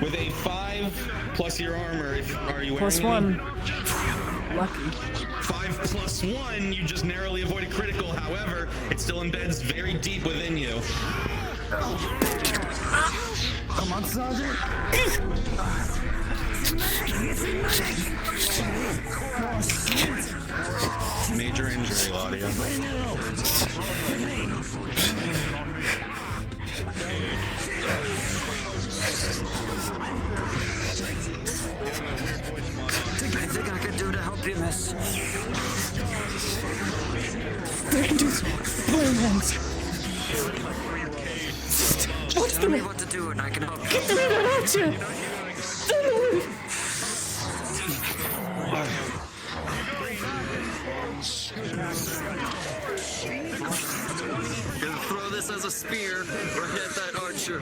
With a 5 plus your armor, are you +1. wearing Lucky. 5 plus 1, you just narrowly avoid a critical. However, it still embeds very deep within you. Come on, Sergeant. Major injury, Claudia. Anything I can do to help you, miss? They can do blowing hands. What's Tell me what to do and I can help you. Get the red archer! Gonna throw this as a spear or hit that archer.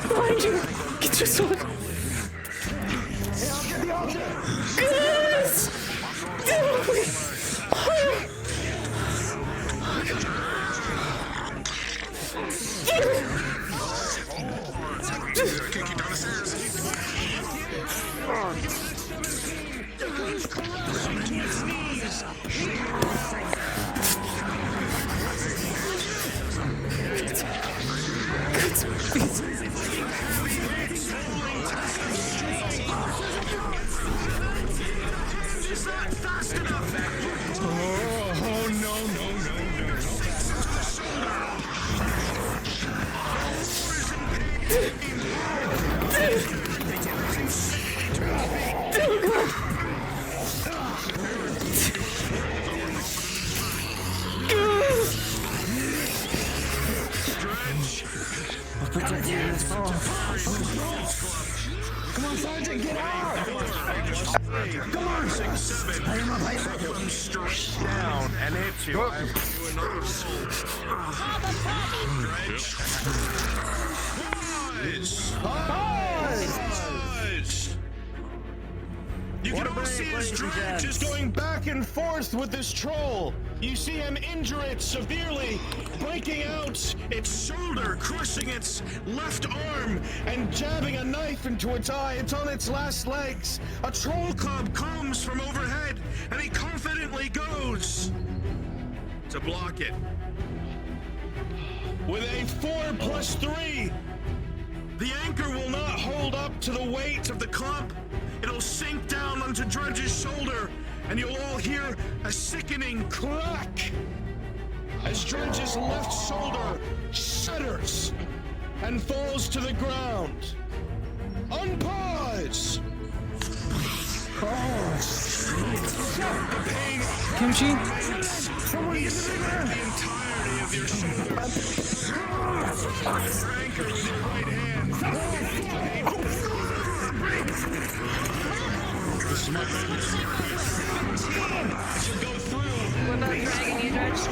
Behind Get your sword. Yes! Come on, Sergeant, get out! Come on! 6, 7. Come straight down and hit you. Pause! You can all see his dredge is going back and forth with this troll. You see him injure it severely, breaking out its shoulder, crushing its left arm, and jabbing a knife into its eye. It's on its last legs. A troll club comes from overhead, and he confidently goes to block it. With a 4+3, the anchor will not hold up to the weight of the club. It'll sink down onto Dredge's shoulder, and you'll all hear a sickening crack as Dredge's left shoulder shudders and falls to the ground. Unpause! Kimchi? Someone get the entirety of your shoulder. Anchor with your right hand. This is my go through. What about dragging you, Dredge?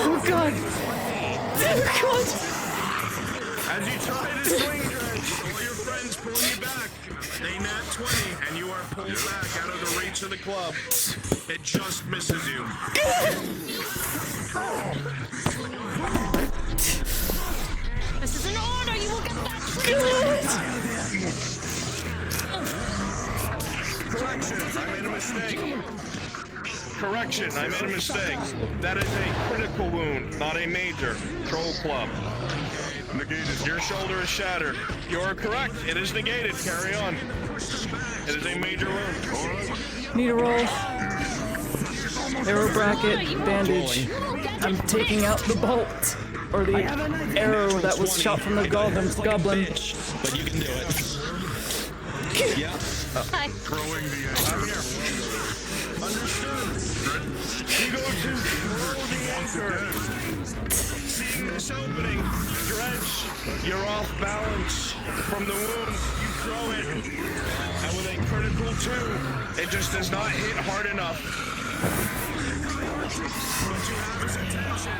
Oh god! Oh god! As you try to swing, Dredge, all your friends pull you back. They nat 20, and you are pulled back out of the reach of the club. It just misses you. This is an order. You will get that. Correction, I made a mistake. That is a critical wound, not a major. Troll club. Negated. Your shoulder is shattered. You are correct. It is negated. Carry on. It is a major wound. Need a roll. Arrow bracket, bandage. I'm taking out the bolt. Or the arrow that was shot from the goblin. But you can do it. Yeah. Hi. Throwing the I'm here. Understood. You go to throw the anchor. Seeing this opening, Dredge, you're off balance from the wound. You throw it, and with a critical 2, it just does not hit hard enough. But you have his attention,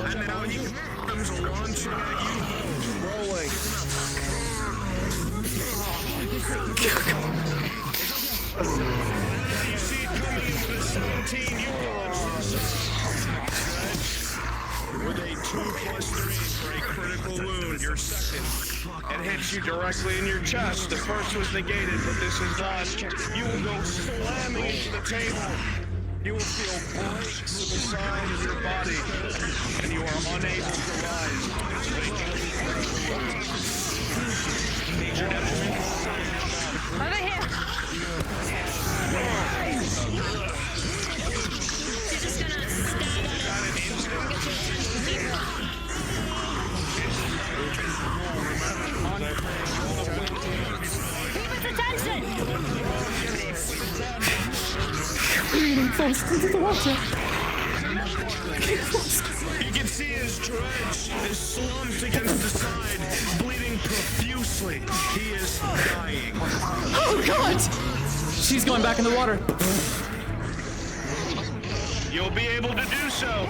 and now he comes launching at you, rolling. You see it coming in with a 17, you launch with a 2+3 for a critical wound. Your second, it hits you directly in your chest. The first was negated, but this is not. You will go slamming into the table. You will feel breaks to the side of your body, and you are unable to rise. Major detriment. Over here. She's just gonna stab at it. Get your Keep its attention! Getting forced into the water. You can see his dredge is slumped against the side, bleeding profusely. He is dying. Oh god! She's going back in the water. You'll be able to do so.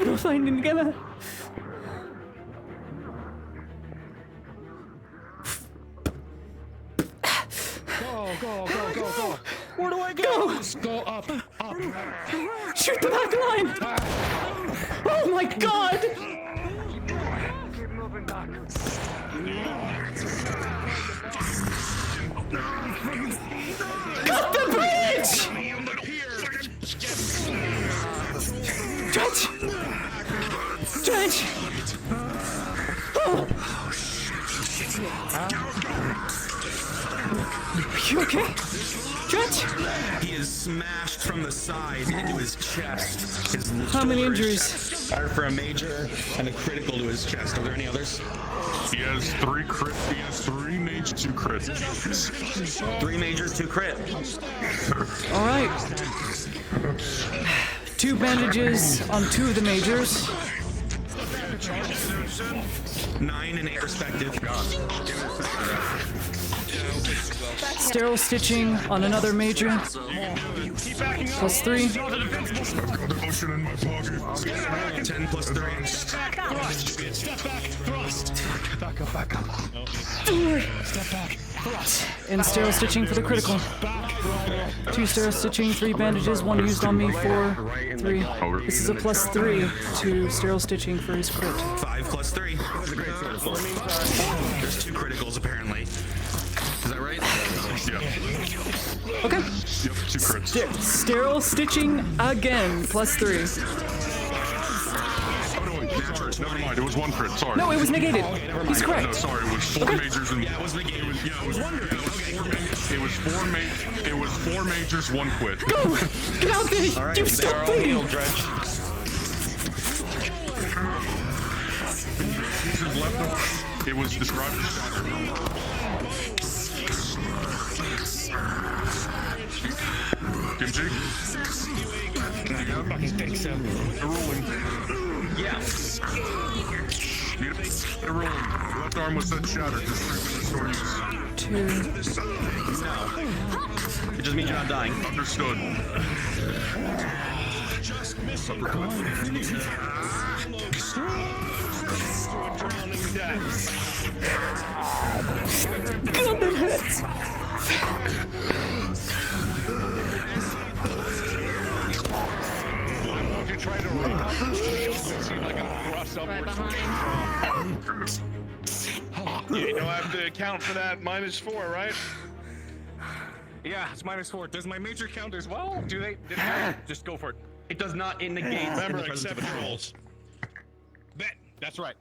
We're finding together. Go. Where do I go? Go up. Shoot the back line! Oh my god! Keep moving back. Cut the bridge! Stretch! Oh. You okay? Stretch? He is smashed from the side into his chest. How many injuries? Are for a major and a critical to his chest. Are there any others? He has 3 crit. He has 3 major, 2 crit. 3 majors, 2 crit. All right. 2 bandages on 2 of the majors. 9 and 8 respective. Sterile stitching on another major. +3. 10 plus 3. Step back, thrust. Back up. Step back, thrust. And sterile stitching for the critical. 2 sterile stitching, 3 bandages, 1 used on me, 4, 3. This is a +3 to sterile stitching for his crit. 5 plus 3. There's 2 criticals apparently. Is that right? Yeah. Okay. Yep, 2 crits. Sterile stitching again, +3. Never mind, it was 1 crit, sorry. No, it was negated. He's correct. No, sorry, it was 4 majors and... Yeah, it was negated. I was wondering. It was 4 majors, 1 quit. Go! Get out there! Right, You stop bleeding! It was described as... Kimchi? I fucking think so. They're rolling. Yeah. They're rolling. Left arm was then shattered. Just restore 2. No. It just means you're not dying. Understood. Just missing. God, that hurts! you try to run up, it seemed like a thrust upwards. Right behind. You know I have to account for that -4, right? Yeah, it's -4. Does my major count as well? Do they? Just go for it. It does not negate. Remember, in the presence accept of a troll. rolls. Bet. That's right.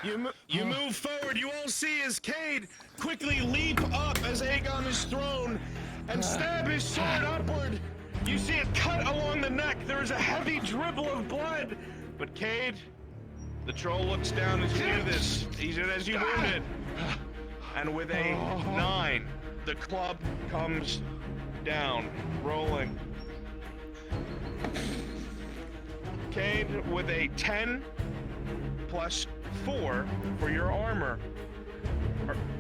You move forward. You all see as Cade quickly leap up as Aegon is thrown and stab his sword upward. You see it cut along the neck. There is a heavy dribble of blood. But Cade, the troll looks down as you do this. As you wound it. And with a 9, the club comes down, rolling. Cade with a 10 plus 4 for your armor.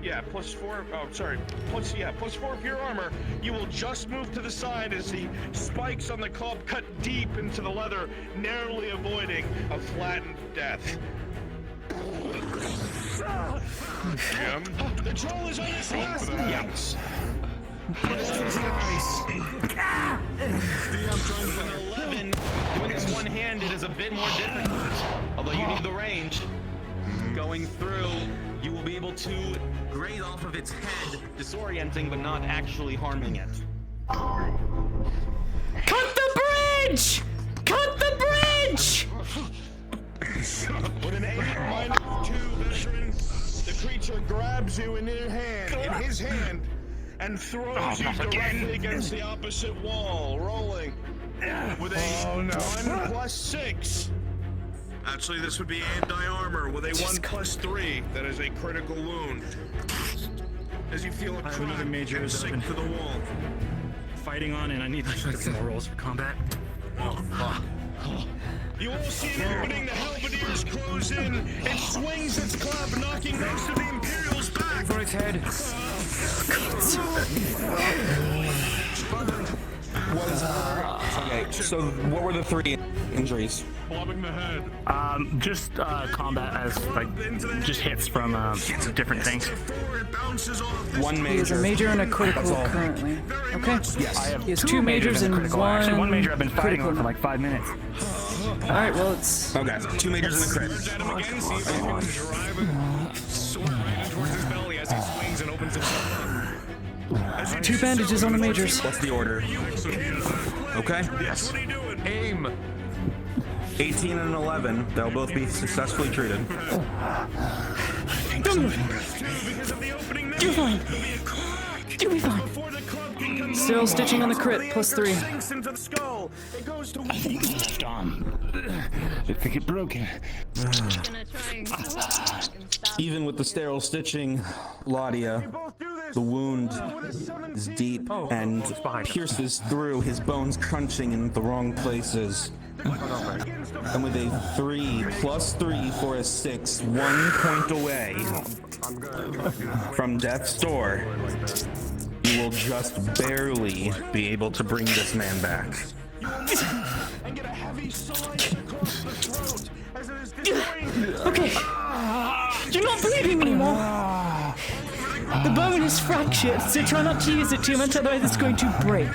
+4. Oh, sorry. +4 for your armor. You will just move to the side as the spikes on the club cut deep into the leather, narrowly avoiding a flattened death. Jim? The troll is on his last legs. With an 11, doing this one-handed is a bit more difficult. Although you need the range. Going through, you will be able to graze off of its head, disorienting but not actually harming it. Cut the bridge! Cut the bridge! With an 8 -2 veteran, the creature grabs you in his hand, and throws you directly against the opposite wall, rolling with a 1 plus 6. Actually, this would be anti-armor with a 1 plus 3. That is a critical wound. As you feel a crack and sink to the wall. fighting on, and I need like some more rolls for combat. Oh, fuck. You all see an opening, the halberdiers close in. It swings its club, knocking most of the Imperials back. For its head. Okay, so what were the 3 injuries? Clubbing the head. Just combat as like just hits from different things. One major. He has a major and a critical That's all. currently. Okay. Yes. I have He has 2 majors and critical. one. Actually, one major I've been fighting critical. for like 5 minutes. All right. Well, it's Okay, 2 majors and a crit. Towards his belly as he swings and opens himself up. 2 bandages on the majors. What's the order? Okay. Yes. Aim. 18 and 11. They'll both be successfully treated. You're fine. You'll be fine. Still stitching on the crit, plus 3. Left arm. I think it broke. Even with the sterile stitching, Laudia, the wound is deep and pierces through, his bones crunching in the wrong places. And with a 3 plus 3 for a 6, 1 point away from death's door, you will just barely be able to bring this man back. Okay. You're not bleeding anymore. The bone is fractured, so try not to use it too much, otherwise it's going to break.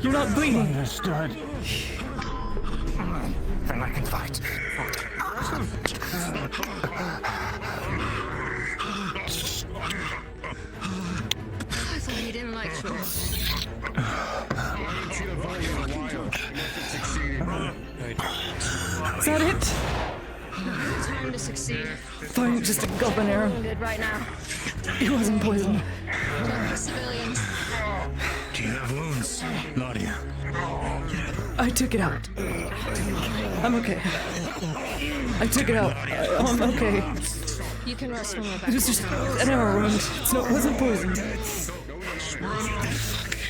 You're not bleeding. Understood. Then I can fight. I thought he didn't like shorts. Is that it? Time to succeed. Fine, just a goblin arrow. Wounded right now. He wasn't poisoned. Check civilians. Do you have wounds, Laudia? I took it out. I'm okay. I took it out. I'm okay. You can rest when we're back. It was just an arrow wound. It wasn't poisoned. It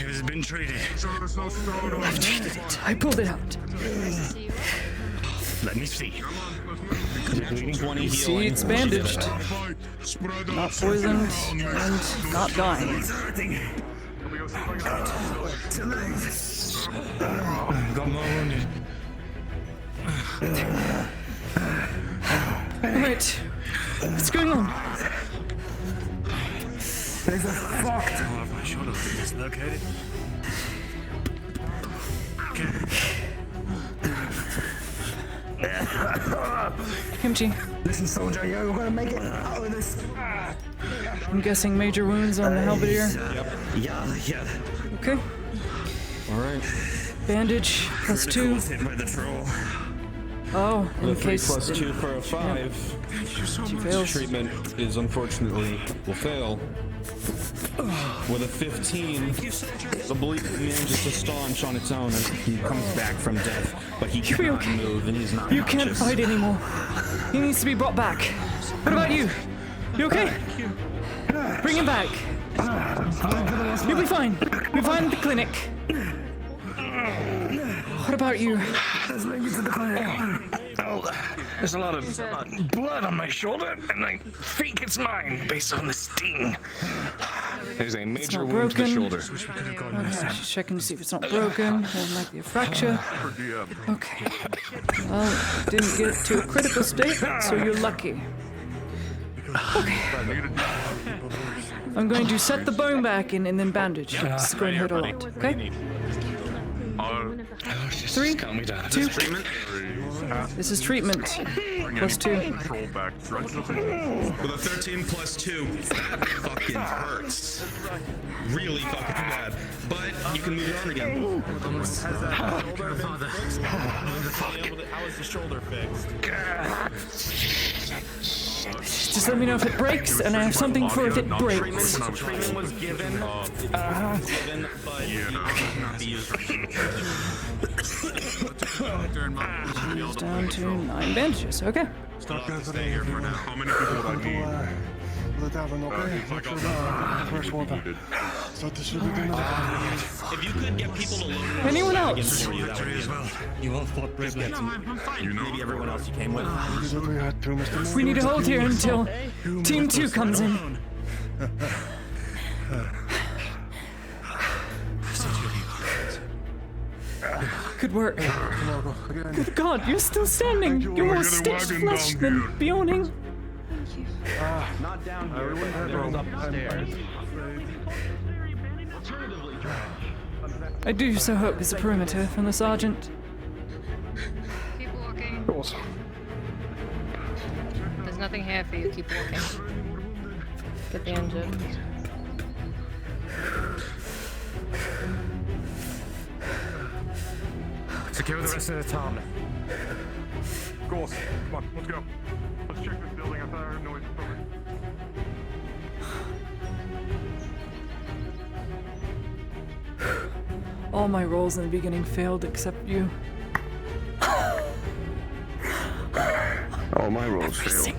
has been treated. I've treated it. I pulled it out. Let me see. 20 See, it's bandaged. Not poisoned and not dying. Got more wounded. Alright. What's going on? There's a fucked. My shoulder is dislocated. Kimchi. Listen, soldier, you're gonna make it out of this. I'm guessing major wounds on the halberdier. Yeah. Okay. Alright. Bandage, plus 2. Was hit by the troll. Oh, in The 3 case... plus 2 for a 5. She fails. Treatment is unfortunately will fail. With a 15, the bleed manages to staunch on its own as he comes back from death, but he cannot move and he's not You can't conscious. fight anymore. He needs to be brought back. What about you? You okay? Bring him back. You'll be fine. You'll be fine at the clinic. What about you? Let's make it to the clinic. Oh, there's a lot of blood on my shoulder, and I think it's mine based on the sting. There's a It's major not wound to the broken. shoulder. Okay, she's checking to see if it's not broken. There might be a fracture. Okay. Well, didn't get to a critical state, so you're lucky. Okay. I'm going to set the bone back in and then bandage. It's going to hurt a lot, okay? 3, 2. This is treatment. Plus 2. With a 13 plus 2, that fucking hurts. Really fucking bad. But you can move your arm again. How is the shoulder fixed? Just let me know if it breaks, and I have something for if it breaks. Treatment was given, but not be used. He's down to 9 bandages. Okay. Stay here for now. How many people would I need? the tavern, okay? Make sure to fresh water. Start distributing the If you could get people to load more Anyone wagons else? for you, that would be well. You all fought bravely. I'm fine. Maybe everyone else you came with. We need to hold here until Team 2 comes in. Good work. Good God, you're still standing. You're more stitched flesh than Bioning. Not down here, but there's upstairs. I do so hope it's a perimeter from the sergeant. Keep walking. Of course. There's nothing here for you. Keep walking. Get the injured. Secure the rest of the town. Of course. Come on, let's go. Let's check this building. I thought I heard noise. All my rolls in the beginning failed except you. All my rolls failed.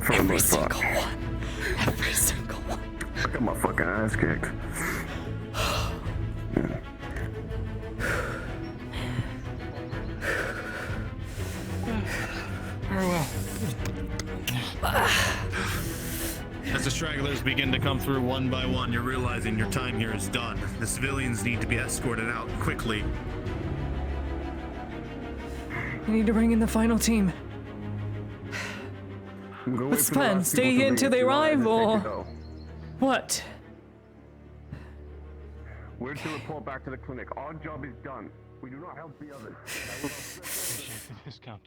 For the most part. Every single one. I got my fucking ass kicked. Very well. As the stragglers begin to come through one by one, you're realizing your time here is done. The civilians need to be escorted out quickly. We need to bring in the final team. What's the plan? Stay here until they arrive, or what? We're to report back to the clinic. Our job is done. We do not help the others. Discount.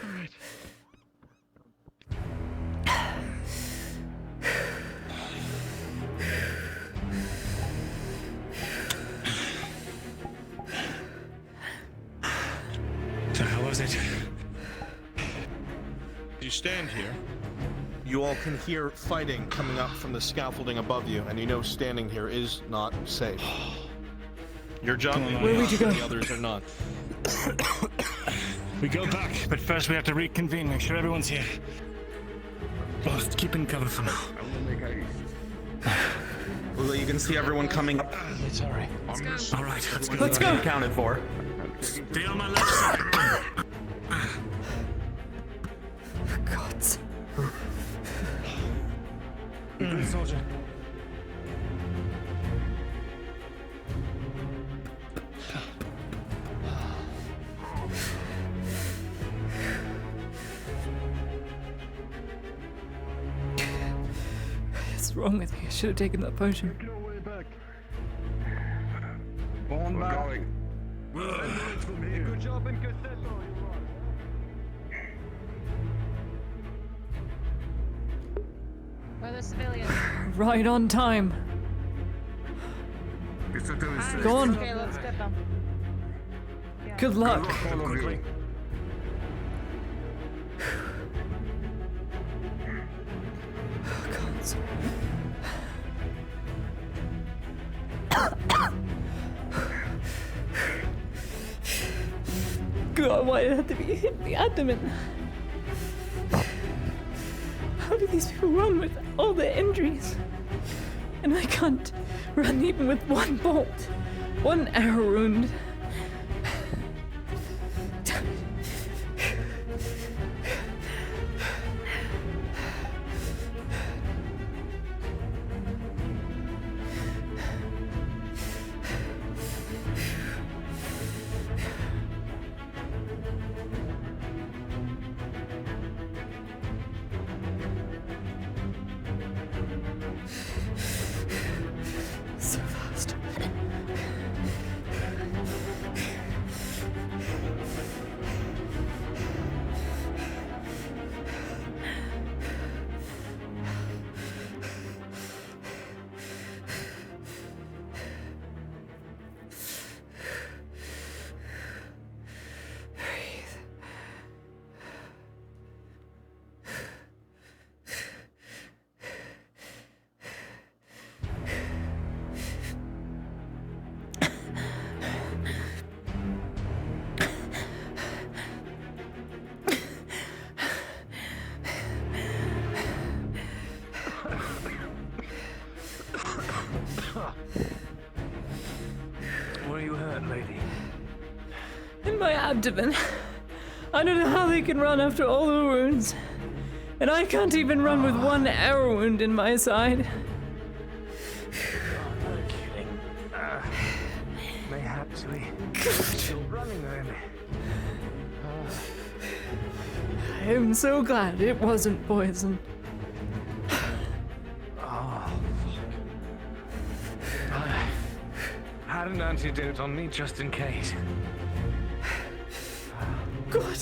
Alright. So how was it? You stand here. You all can hear fighting coming up from the scaffolding above you, and you know standing here is not safe. Your job Where would you go? the others are not. We go back, but first we have to reconvene, make sure everyone's here. Boss, keep in cover for now. Well, you can see everyone coming up. It's alright. Alright, let's go. Let's go. Accounted for. Stay on my left side. Gods. Good soldier. What's wrong with me? I should have taken that potion. Born back. Good job in Cassetto. Where are the civilians? Right on time. Go on. Okay, let's get them. Good luck. Quickly. God, why did it have to be hit in the abdomen? How do these people run with all their injuries? And I can't run even with one bolt, one arrow wound. So fast. lady? In my abdomen. I don't know how they can run after all the wounds. And I can't even run with one arrow wound in my side. Mayhaps we're still running then. I am so glad it wasn't poison. Oh, fuck. I had an antidote on me just in case. God.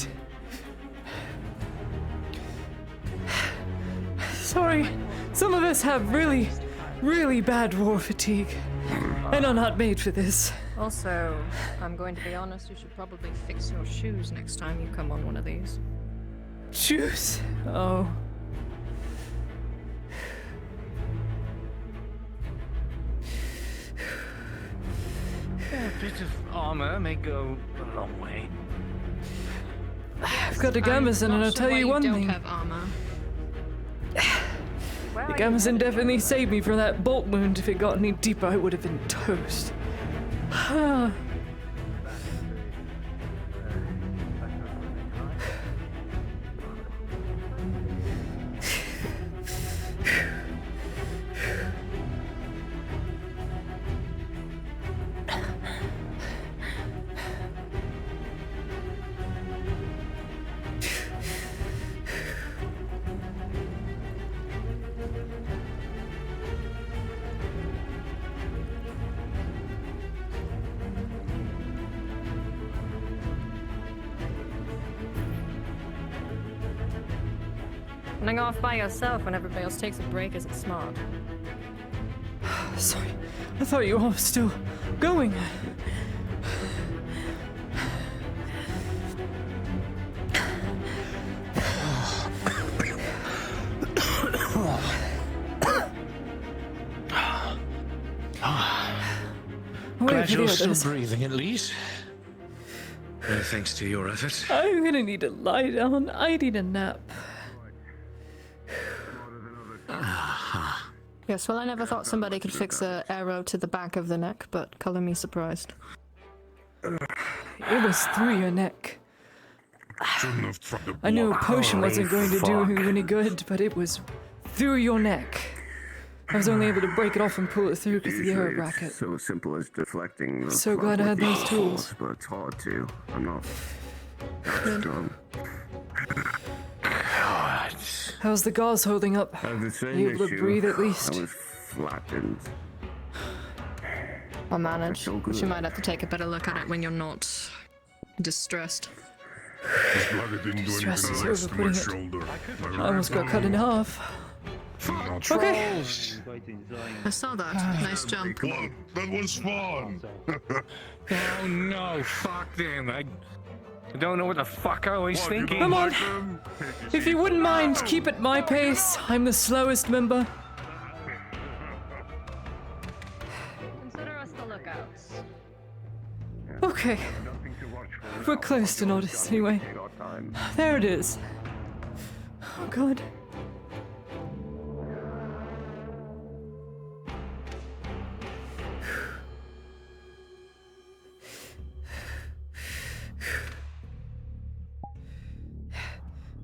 Sorry, some of us have really, really bad war fatigue, and are not made for this. Also, I'm going to be honest, you should probably fix your shoes next time you come on one of these. Shoes? Oh. A bit of armor may go a long way. I've got a gamazin, and I'll tell you one thing. Have armor. The gamazin definitely saved me from that bolt wound. If it got any deeper, I would have been toast. Running off by yourself when everybody else takes a break isn't smart. Sorry, I thought you all were still going. Glad you're still breathing, at least. Thanks to your effort. I'm gonna need to lie down. I need a nap. Yes, well, I never thought somebody could fix an arrow to the back of the neck, but color me surprised. It was through your neck. Shouldn't have tried to I knew a block potion her. wasn't going to do you any good, but it was through your neck. I was only able to break it off and pull it through because of the arrow bracket. It's so simple as deflecting. The So glad I had those tools. But it's hard to. I'm not that strong. How's the gauze holding up? I have the same You able to issue. breathe at least? I was flattened. I'll manage. But you might have to take a better look at it when you're not distressed. Just glad it didn't do Stress anything is less to my overputting shoulder. I almost got cut in half. Okay. I saw that. Nice jump. Look, that was fun. Oh no, fuck them. I don't know what the fuck I was thinking. Come on. If you wouldn't mind, keep at my pace. I'm the slowest member. Consider us the lookouts. Okay. We're close to notice anyway. There it is. Oh god.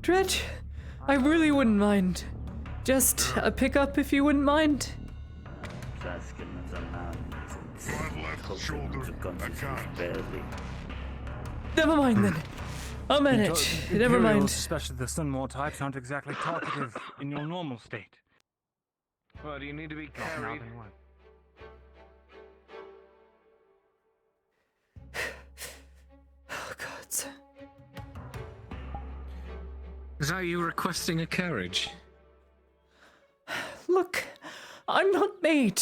Dredge, I really wouldn't mind. Just a pickup if you wouldn't mind. Never mind then. I'll manage. Never mind. Especially the Sunmore types aren't exactly talkative in your normal state. Well, do you need to be carried? Oh god. Is that you requesting a carriage? Look, I'm not made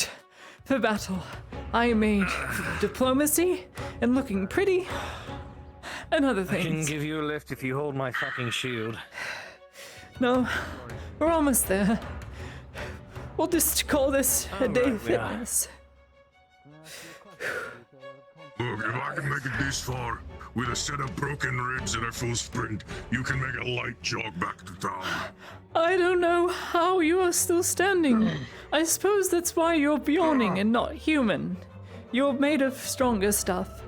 for battle. I am made for diplomacy and looking pretty and other I can things. give you a lift if you hold my fucking shield. No, we're almost there. We'll just call this a day of we are. fitness. Look, if I can make it this far with a set of broken ribs and a full sprint, you can make a light jog back to town. I don't know how you are still standing. I suppose that's why you're yawning and not human. You're made of stronger stuff.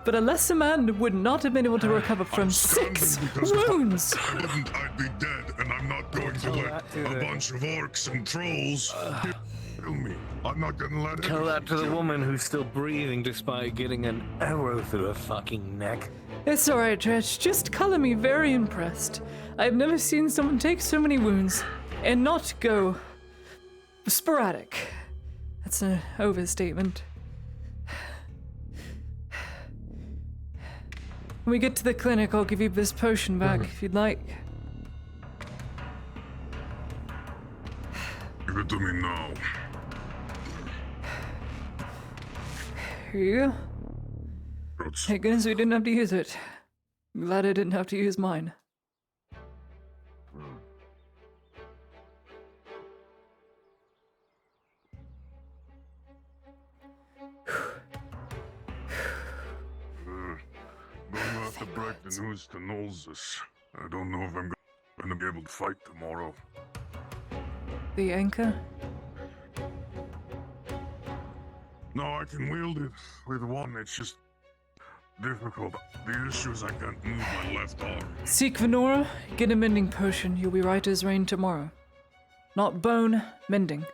But a lesser man would not have been able to recover from 6 wounds. I wouldn't, I'd be dead, and I'm not going to let a bunch of orcs and trolls kill me. I'm not gonna let Tell that to the kill me. woman who's still breathing despite getting an arrow through her fucking neck. It's alright, Dredge. Just color me very impressed. I've never seen someone take so many wounds and not go sporadic. That's an overstatement. When we get to the clinic, I'll give you this potion back if you'd like. Give it to me now. Here you go. Thank goodness we didn't have to use it. I'm glad I didn't have to use mine. Gonna have to break the news to Nolzus. I don't know if I'm gonna be able to fight tomorrow. The anchor? No, I can wield it with one. It's just difficult. The issue is I can't move my left arm. Seek Venora, get a mending potion. You'll be right as rain tomorrow. Not bone, mending.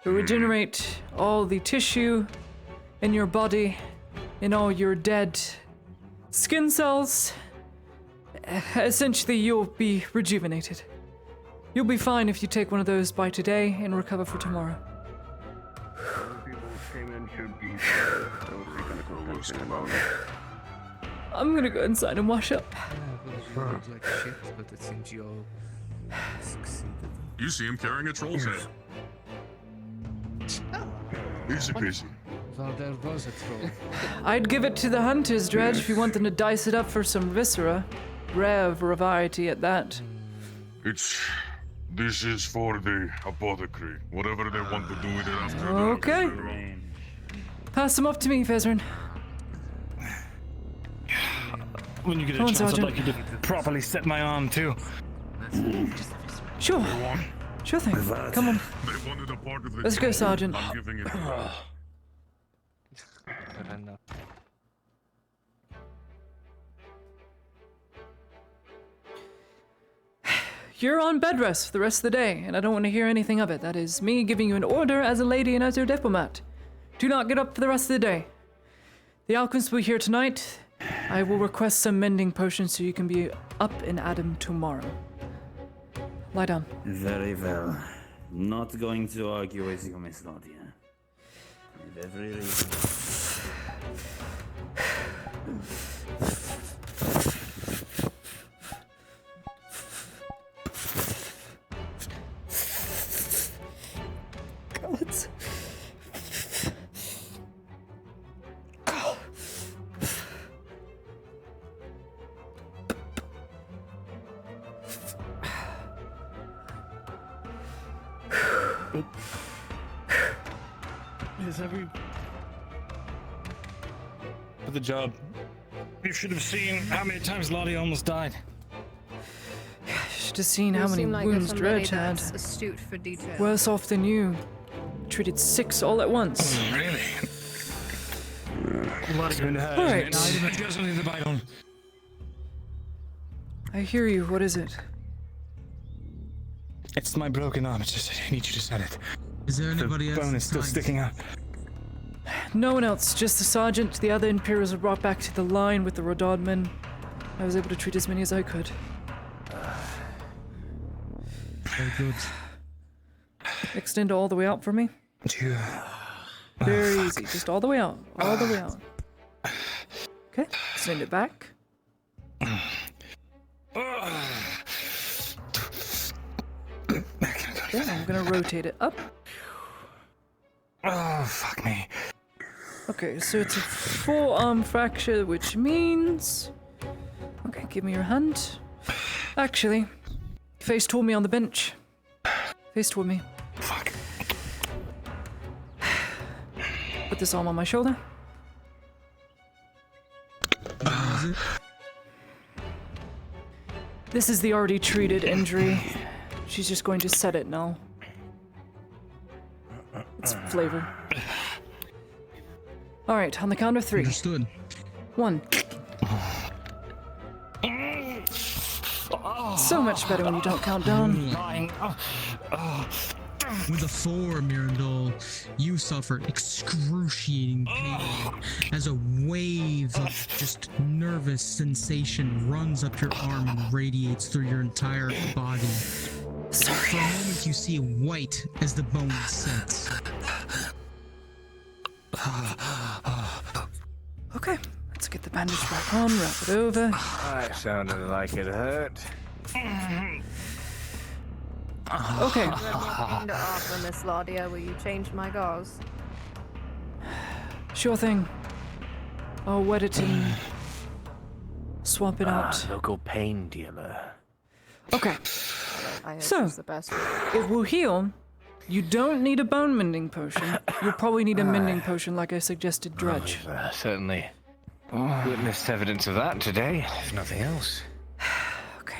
It'll regenerate all the tissue in your body, in all your dead skin cells. Essentially, you'll be rejuvenated. You'll be fine if you take one of those by today and recover for tomorrow. I'm gonna go inside and wash up. You look like shit, but it seems you all succeeded. You see him carrying a troll's head. Easy peasy. Well, there was a troll. I'd give it to the hunters, Dredge, if you want them to dice it up for some viscera. Rare variety at that. This is for the apothecary. Whatever they want to do with it after. Okay. Pass them up to me, Vezrin. When you get a Come on, chance, I'd Sergeant. like you to properly set my arm too. Sure. Sure thing. Come on. They wanted a part of the Let's go, troll. Sergeant. I'm giving it. You're on bed rest for the rest of the day, and I don't want to hear anything of it. That is me giving you an order as a lady and as your diplomat. Do not get up for the rest of the day. The alchemist will be here tonight. I will request some mending potions so you can be up and at him tomorrow. Lie down. Very well. Not going to argue with you, Miss Nadia. I have every reason. God. Is every... For the job. You should have seen how many times Lottie almost died. Should have seen how You many seem like wounds somebody Dredge had. that's astute for detail. Worse off than you. Treated 6 all at once. Really? Lottie's been had. All right. She doesn't need the bite on. I hear you. What is it? It's my broken arm. It's just I need you to set it. Is there anybody else? The bone is still sticking out. No one else, just the sergeant. The other Imperials were brought back to the line with the Rododmen. I was able to treat as many as I could. Very good. Extend all the way out for me. Very easy. Just all the way out. All the way out. Okay. Extend it back. Okay, I'm gonna rotate it up. Oh, fuck me. Okay, so it's a forearm fracture, which means... Okay, give me your hand. Actually, face toward me on the bench. Face toward me. Fuck. Put this arm on my shoulder. This is the already treated injury. She's just going to set it now. It's flavor. Alright, on the count of 3. Understood. 1. So much better when you don't count down. With a 4, Mirandol, you suffer excruciating pain as a wave of just nervous sensation runs up your arm and radiates through your entire body. Sorry. For a moment, you see white as the bone sets. Okay, let's get the bandage back on, wrap it over. That sounded like it hurt. Okay. You have anything to offer, Miss Laudia? Will you change my gauze? Sure thing. I'll wet it and swap it out. Local pain dealer. Okay. I hope So, it's the best. it will heal. You don't need a bone mending potion. You'll probably need a mending potion like I suggested, Dredge. Certainly witnessed evidence of that today, if nothing else. Okay.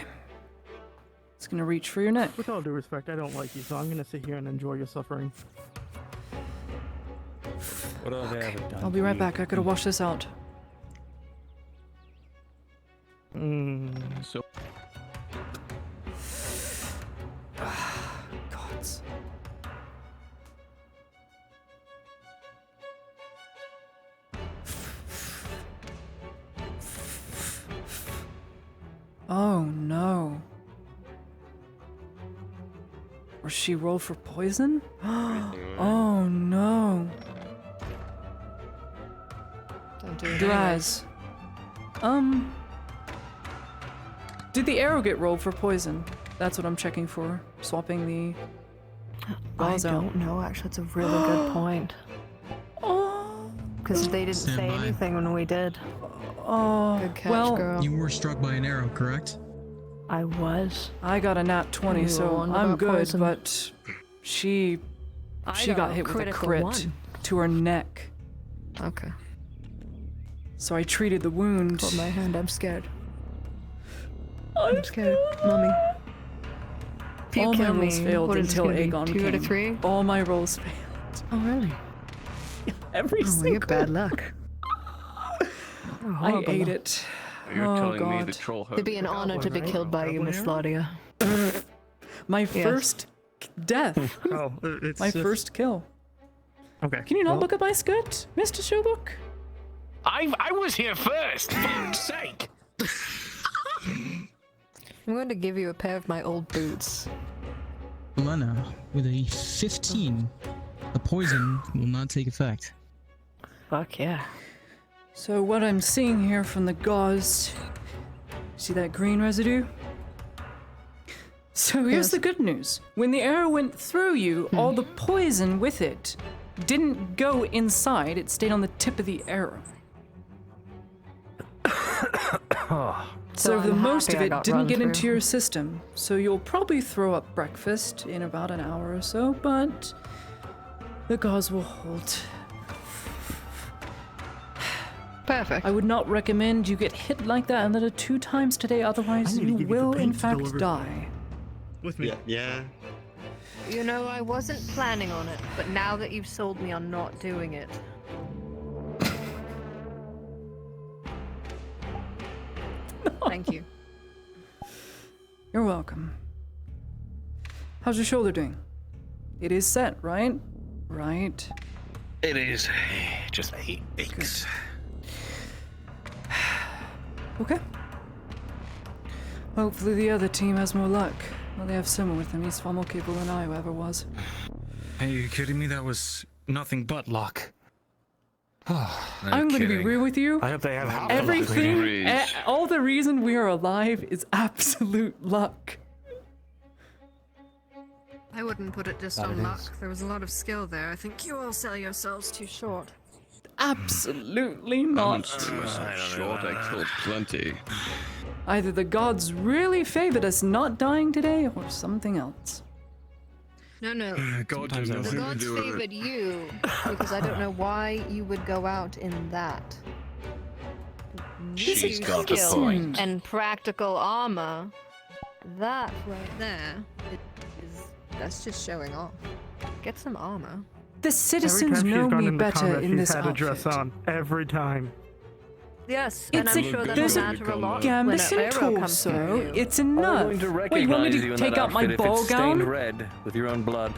It's gonna reach for your neck. With all due respect, I don't like you, so I'm gonna sit here and enjoy your suffering. What have I ever done? I'll be right back. I gotta wash this out. So Gods. Oh no. Or she rolled for poison? Oh no. Don't do it. Draz. Did the arrow get rolled for poison? That's what I'm checking for. Swapping the I balls out. don't know, actually, it's a really good point. Because they didn't Stand say by. anything when we did. Oh, Good catch, well, girl. You were struck by an arrow, correct? I was. I got a nat 20, You so rolled I'm about good, poison. but she got hit with a critical crit one. to her neck. Okay. So I treated the wound. Hold my hand, I'm scared. I'm scared, mommy. If you All my kill me, rolls failed what is this until gonna be, Aegon 2 came. out of 3? All my rolls failed. Oh, really? Every Oh, single you have bad luck. I ate it. You're Oh, telling me God. the troll It'd be an honor to be killed by you, Miss Laudia. My first death. Oh, it's My first kill. Okay. Can you not look at my skirt, Mr. Showbook? I was here first, for fuck's sake. I'm going to give you a pair of my old boots. Lena, with a 15, the poison will not take effect. Fuck yeah. So what I'm seeing here from the gauze, see that green residue? So here's Yes. the good news. When the arrow went through you, all the poison with it didn't go inside, it stayed on the tip of the arrow. So the I'm most of happy I it got didn't run get into through. your system. So you'll probably throw up breakfast in about an hour or so, but the gauze will hold. Perfect. I would not recommend you get hit like that another 2 times today, otherwise I need to you give you the will in paint fact delivered. die. With me. Yeah. You know, I wasn't planning on it, but now that you've sold me on not doing it. Thank you. You're welcome. How's your shoulder doing? It is set, right? Right. It is just aches. Okay. Hopefully the other team has more luck. Well, they have someone with them. He's far more capable than I ever was. Are you kidding me? That was nothing but luck. I'm going to be real with you. I hope they have half the luck we Everything, do. all the reason we are alive is absolute luck. I wouldn't put it just That on it luck. is. There was a lot of skill there. I think you all sell yourselves too short. Absolutely I'm not. not selling myself short. I killed plenty. Either the gods really favored us not dying today, or something else. No, no. God, The gods favored you because I don't know why you would go out in that. She's Use got a skill point. and practical armor. That right there that's just showing off. Get some armor. The citizens know me better in this had a outfit. dress on every time. Yes, and It's I'm a, sure there's that'll a matter a lot gambus when and an arrow comes from torso. you. It's I'm enough. going to What, you want me recognize to you in take that out my outfit if ball it's stained gown? red with your own blood.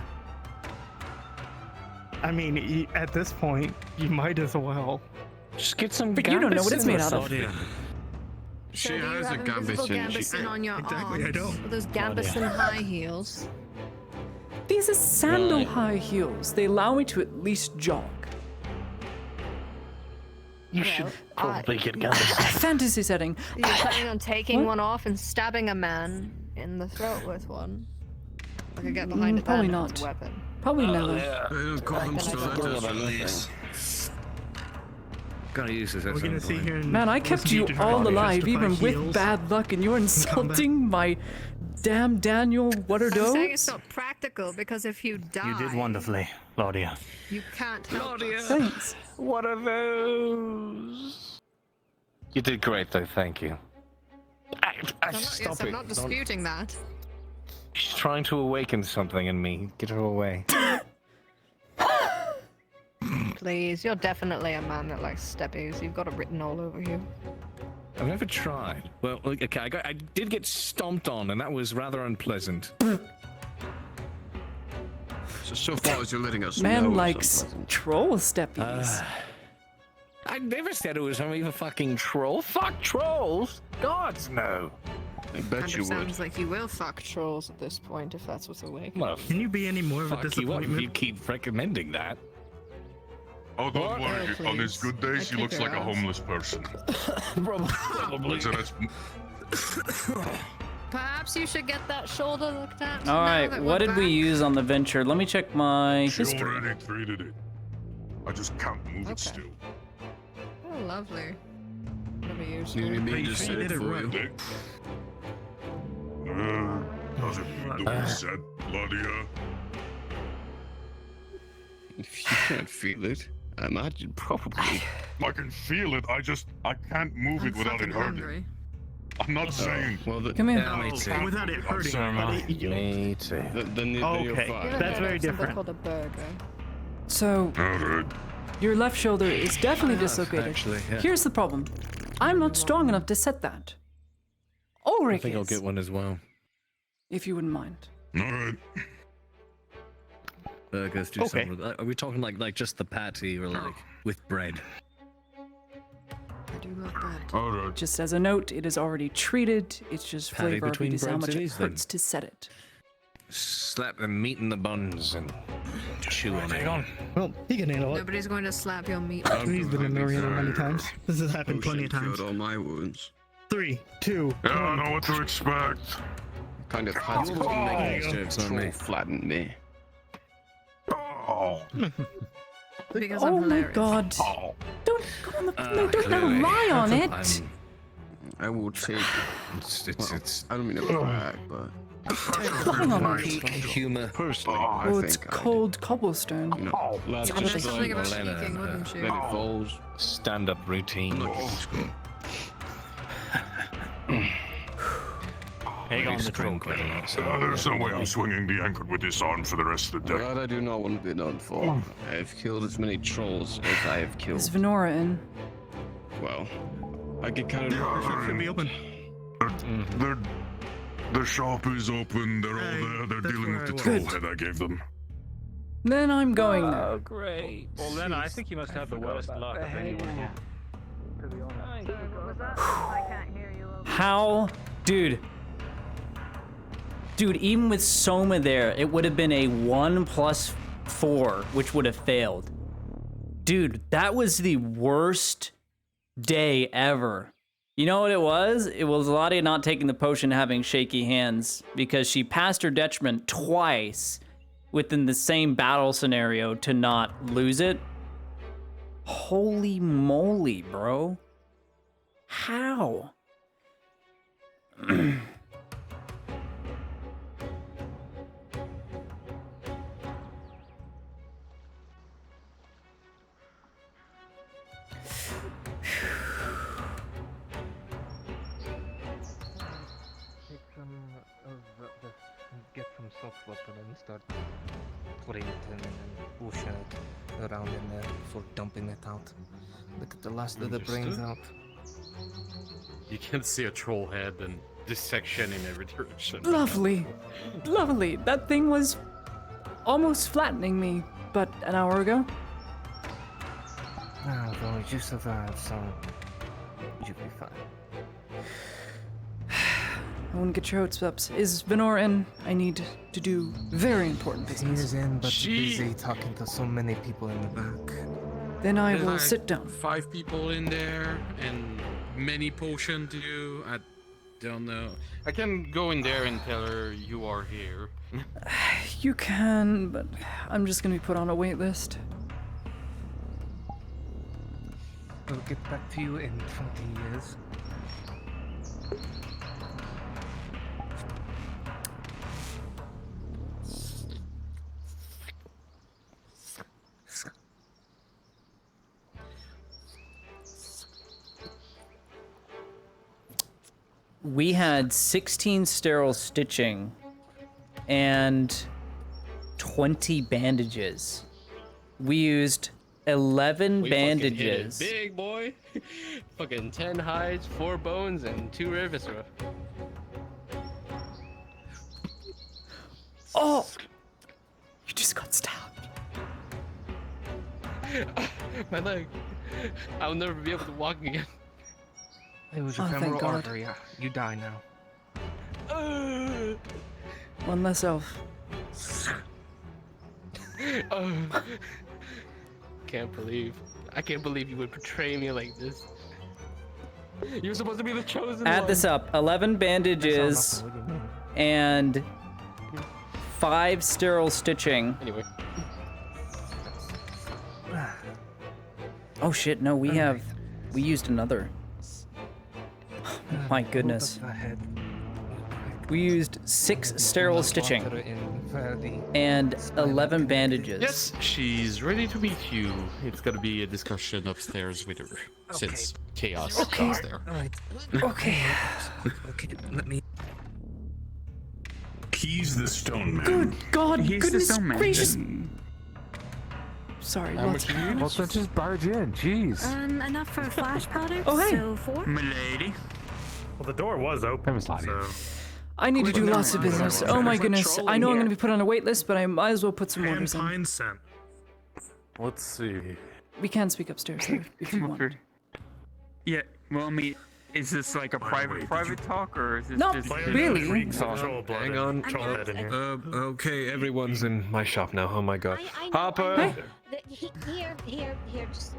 I mean, at this point, you might as well. Just get some. But you don't know what it's made out of. So do you have invisible gambeson on your Exactly, I arms? don't. With those gambeson high heels. These are sandal high heels. They allow me to at least jog. You should probably get gambeson. Fantasy setting. You're planning on taking What? one off and stabbing a man in the throat with one? I could get behind it Probably then not. as a weapon. Probably never. Gotta use this. We're gonna sit here and Man, I kept you all alive, even with bad luck, and you're insulting my damn Daniel. What are I'm saying those? it's not practical because if you die, You did wonderfully, Claudia. you can't help us. Thanks. What are those? You did great, though. Thank you. Stop I'm it. not disputing that. She's trying to awaken something in me. Get her away. Please, you're definitely a man that likes steppies. You've got it written all over you. I've never tried. Well, okay, I did get stomped on, and that was rather unpleasant. So far as you're letting us Man know, likes troll steppies. I never said it was only a fucking troll. Fuck trolls! Gods, no. I bet Kind you of would. sounds like you will fuck trolls at this point if that's what's awake. Well, Can you be any more of a fuck you up if disappointment? you keep recommending that. Oh, don't What? worry. Oh, On his please. good days, I he looks kick like her a ass. homeless person. Probably. So that's Perhaps you should get that shoulder looked at. All now right, that what we're did we back. use on the venture? Let me check my she history. already treated it. I just can't move it still. Oh, lovely. Never used You it. need me But to you say did it it for right. you. Does it mean the said, Claudia? If you can't feel it, I imagine probably. I can feel it. I can't move it without it hurting. Hungry. I'm not saying. Well, Come here. Yeah, me too. Without it hurting. Me too. Then you're Okay, fine. that's very Something different. called a burger. So, Alright. your left shoulder is definitely dislocated. actually, yeah. Here's the problem. I'm not strong enough to set that. Ulrich I think I'll is, get one as well. if you wouldn't mind. Alright. Burgers do Okay. something. Are we talking like just the patty or like with bread? I do love that. Alright. Just as a note, it is already treated. It's just Patty flavor between because how breads much it it is, then. hurts to set it. Slap the meat in the buns and chew on it. Well, he can handle it. Nobody's going to slap your meat. He's been in the arena many times. This has happened plenty of times. Cured all my wounds. 3, 2, Yeah, I know what to expect. Kind of had to make these jokes on me. Flatten me. Oh. Because Oh I'm my hilarious. god. Oh. Don't go on the no, don't clearly. lie on it. I will take. It's I don't mean to brag, but Hang on. humor. personally, I Oh, think it's I cold cobblestone. do. You know, lads, You'd know just something about Lena, speaking, wouldn't you? let it falls. Stand-up routine. Look at school. Hang on the Strong drink. quite a lot, so There's no way I'm swinging the anchor with this arm for the rest of the day. That I do not want to be known for. I have killed as many trolls as I have killed. Is Venora in? Well, I get kind of. Should be open. The shop is open. They're all there. They're that's dealing where with the I troll was. head I gave them. Then I'm going now. Oh, great. Well, then I think you must have the worst luck of anyone here. To be honest. I can't hear you. How? Dude, even with Soma there, it would have been a 1+4, which would have failed. Dude, that was the worst day ever. You know what it was? It was Lottie not taking the potion, having shaky hands, because she passed her detriment twice within the same battle scenario to not lose it. Holy moly, bro. How? Get some soft weapon and start putting it in and pushing it around in there before dumping it out. Look at the last of the brains out. You can see a troll head and dissection in every direction. Lovely. Lovely. That thing was almost flattening me, but an hour ago. Ah, well, you survived, so you'll be fine. I wouldn't get your hopes up. Is Venor in? I need to do very important business. He's in, but busy talking to so many people in the back. Then I There's will like sit down. 5 people in there and many potion to do. I don't know. I can go in there and tell her you are here. You can, but I'm just gonna be put on a wait list. We'll get back to you in 20 years. We had 16 sterile stitching and 20 bandages. We used 11 We bandages. fucking hit it big boy. Fucking 10 hides, 4 bones, and 2 rare viscera. Oh! You just got stabbed. My leg. I'll never be able to walk again. It was your Oh, thank femoral God. artery. You die now. One less elf. I can't believe you would betray me like this. You're supposed to be the chosen Add one. this up. 11 bandages and 5 sterile stitching. Anyway. Oh shit, no, we used another. My goodness. We used 6 sterile stitching and 11 bandages. Yes, she's ready to meet you. It's gonna be a discussion upstairs with her, since chaos Okay. is there. Okay. Okay, let me. He's the stone man. Good God, He's the goodness stone man. gracious. Sorry, How what's much do you use? Well, let's just barge in. Jeez. Enough for a flash powder. Oh, hey. So 4. Milady. Well, the door was open, so... I need to do lots of business. Oh my goodness. I know I'm gonna be put on a wait list, but I might as well put some orders in. Pine scent. Let's see. We can speak upstairs though, if you want. Yeah, well, I mean, is this like a private talk, or is this Not just... really. Hang on. Okay, everyone's in my shop now. Oh my god. Hopper! Here, just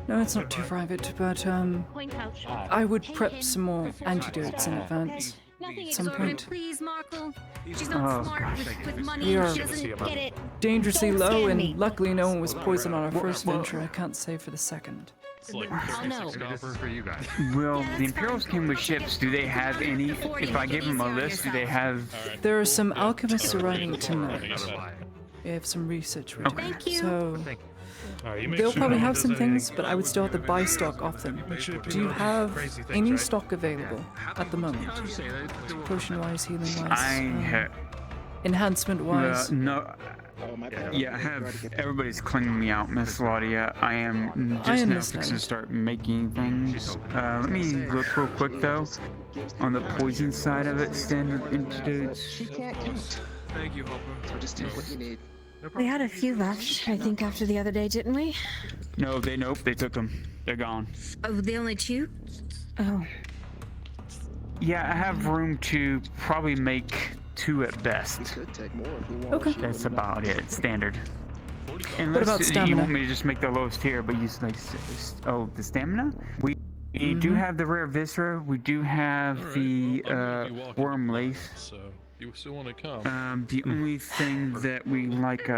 No, it's not too private, but point out. I would prep some more antidotes in advance. Nothing At some exorbitant, point. please, Markle. She's not Oh, smart gosh. with money. We and are she doesn't get it. dangerously Don't low, stand and me. luckily no one was poisoned on our first venture. I can't say for the second. I'll know. for you guys. Well, the Imperials came with ships. Do they have any? If I give them a list, do they have... There are some alchemists arriving tonight. We have some research we're doing. Thank you. So they'll probably have some things, but I would still have to buy stock off them. Do you have any stock available at the moment? Potion-wise, healing-wise, enhancement-wise? No. Yeah, I have... Everybody's cleaning me out, Miss Laudia. I am I just now understand. fixing to start making things. Let me look real quick, though. On the poison side of it, standard antidotes. Thank you, Hopper. Just take what you need. We had a few left, I think, after the other day, didn't we? Nope, they took them. They're gone. Oh, the only 2? Oh. Yeah, I have room to probably make 2 at best. Okay. That's about it, standard. What Unless about you stamina? want me to just make the lowest tier, but use like, the stamina? We do have the rare viscera. We do have the worm lace. So, you still want to come? The only thing that we like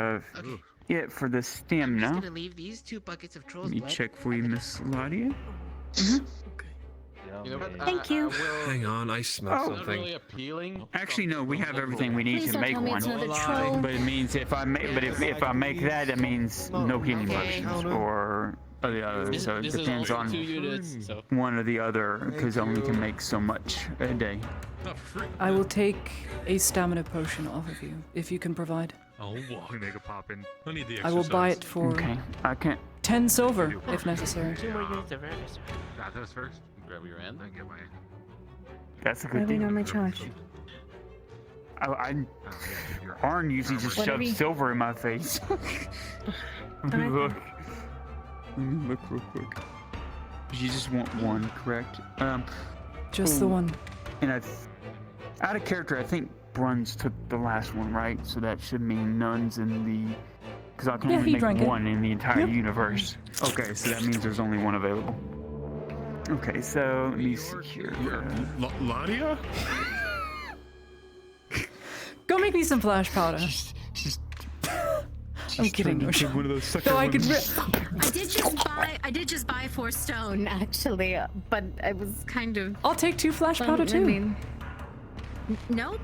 it for the stamina. I'm gonna leave these 2 buckets of trolls Let me blood. check for you, Miss Ladia. You know what? Thank you. Hang on, I smell Oh. something. Really appealing. Actually, no, we have everything we need Please to don't make tell me one. it's another troll. But it means if I make, if I make that, it means no healing Okay. potions or the other. This- So it this is depends only on 2 units, so. one or the other, because I only can make so much a day. I will take a stamina potion off of you, if you can provide. Oh, wow. We make a pop in. I need the I will buy it for Okay, I can't. 10 silver if necessary. Grab those first. Grab your end. I get my. That's a What good do we deal. normally charge? Arn usually just What do shoves we- silver in my face. Let me look. Let me look real quick. You just want one, correct? Just the one. And out of character, I think Bruns took the last one, right? So that should mean none's in the. Because I can Yeah, only he drank make it. one in the entire Yep. universe. Okay, so that means there's only one available. Okay, so let me see here. Ladia? Go make me some flash powder. I'm kidding. No, One of those no, I could. I did just buy 4 stone actually, but I was kind of. I'll take 2 flash powder I too. mean, nope.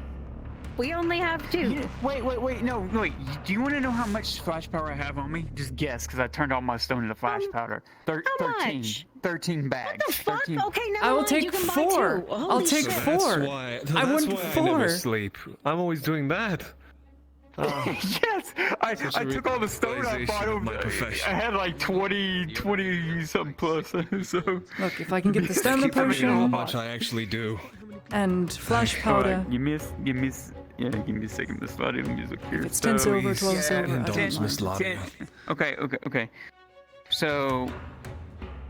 We only have 2. Wait, no, wait. Do you want to know how much flash power I have on me? Just guess, because I turned all my stone into flash powder. how 13. much? 13 bags. What the fuck? 13. Okay, never I will mind. take You can 4. buy 2. I'll Holy take shit. 4. That's I want why 4. I never sleep. I'm always doing that. Yes, I took all the stone I bought over. My profession. I had like 20 something plus. So Look, if I can get the stamina Keep track of how potion much I actually do. and flash Alright, powder, you miss. Yeah, give me a second, Miss Lottie. Let me look here. it's 10 silver, 12 Yeah, silver. I don't 10, Miss mind. Lottie. 10. Okay. So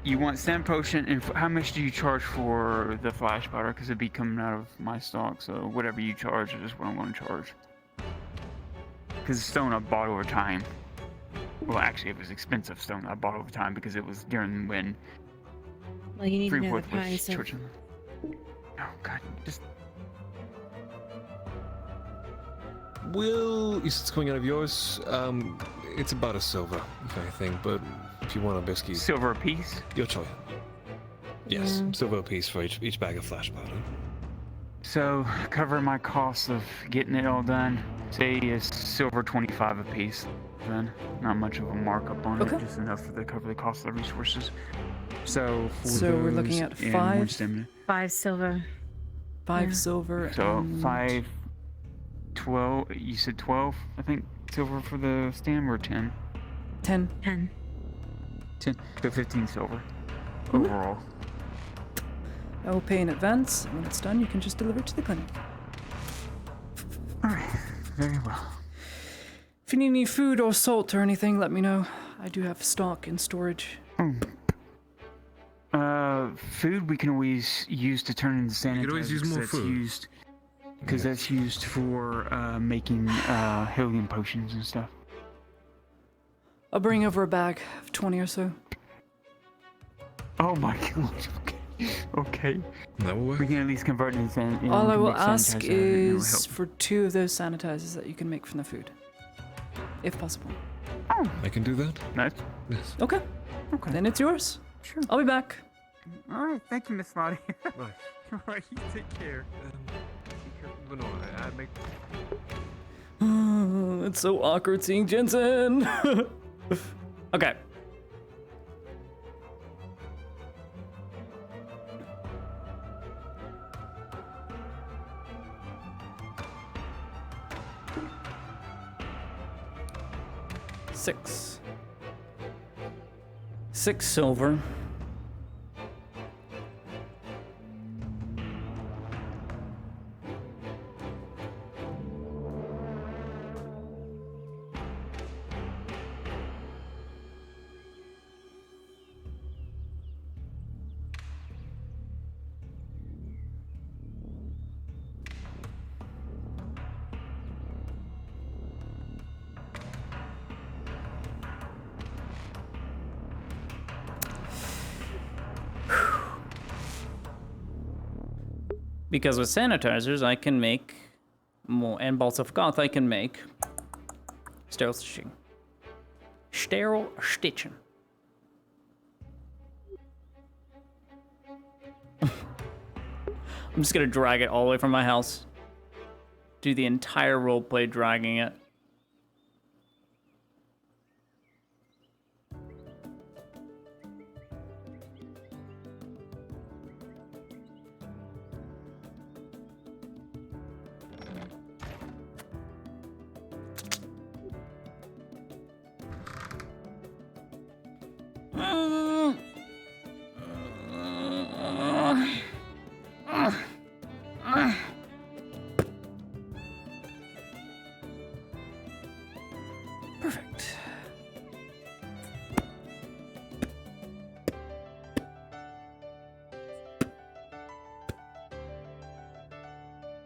you want stamina potion, and how much do you charge for the flash powder? Because it'd be coming out of my stock. So whatever you charge is what I'm going to charge. Because the stone I bought over time. Well, actually, it was expensive stone I bought over time because it was during when Well, you need to know the Freewood was price of. charging. Oh God, just Will, it's coming out of yours. It's about a silver, if anything. But if you want a biscuit, silver a piece. your choice. Yes, silver a piece for each bag of flash powder. So cover my costs of getting it all done. Say it's silver 25 a piece. Then not much of a markup on Okay. it, just enough to cover the cost of the resources. So So we're looking those at and 5? one stamina. 5 silver. 5 Yeah. silver. So and 5, 12. You said 12, I think, silver for the stamina, or 10. 10. 10. 10. So 15 silver Mm-hmm. overall. I will pay in advance. When it's done, you can just deliver it to the clinic. All right, very well. If you need any food or salt or anything, let me know. I do have stock in storage. Food we can always use to turn into sanitizer. You could always use more food. Because that's used for making healing potions and stuff. I'll bring over a bag of 20 or so. Oh my god. Okay. That will work. We can at least convert it into All I will make ask sanitizer and it'll is help. for 2 of those sanitizers that you can make from the food. If possible. I can do that. Nice. Yes. Okay. Then it's yours. Sure. I'll be back. All right. Thank you, Miss Lottie. Right. All right. You take care. But no, I make. It's so awkward seeing Jensen. Okay. Six silver. Because with sanitizers, I can make more, and balls of goth, I can make sterile stitching. Sterile stitching. I'm just gonna drag it all the way from my house. Do the entire roleplay dragging it.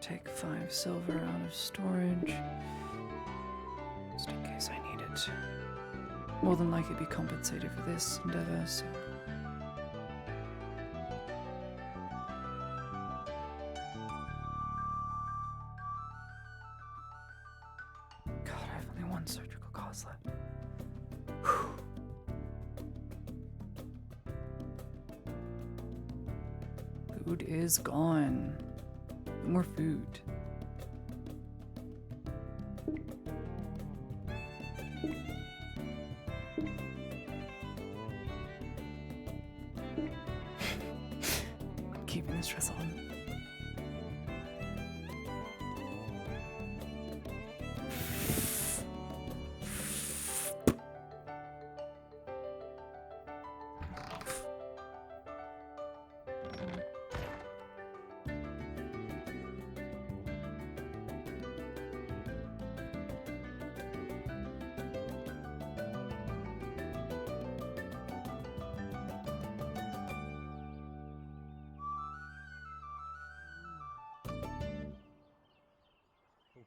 take 5 silver out of storage. Just in case I need it. More than likely be compensated for this endeavor, so. God, I have only 1 surgical cause left. Food is gone. No more food. I'm keeping this dress on.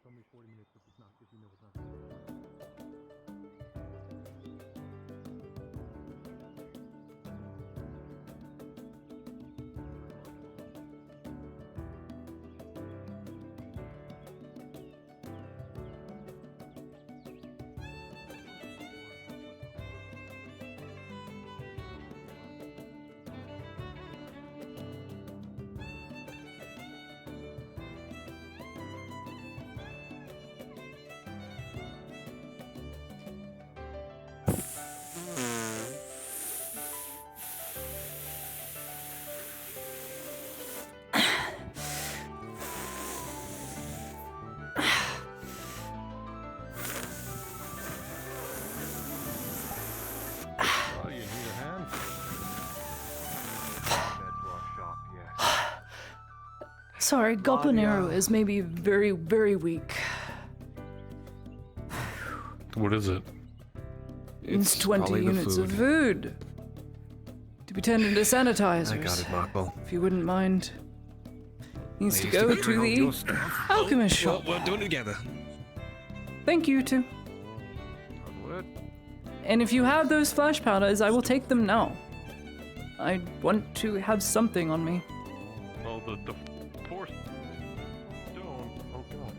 Tell me 40 minutes if it's not, if you know it's not. Sorry, Goblin Arrow is maybe very, very weak. What is it? It's 20 units of food. To be turned into sanitizers. I got it, Markle. If you wouldn't mind. Needs to go to the alchemist shop. We're doing it together. Thank you, too. And if you have those flash powders, I will take them now. I want to have something on me. Oh, the poor stone. Oh god.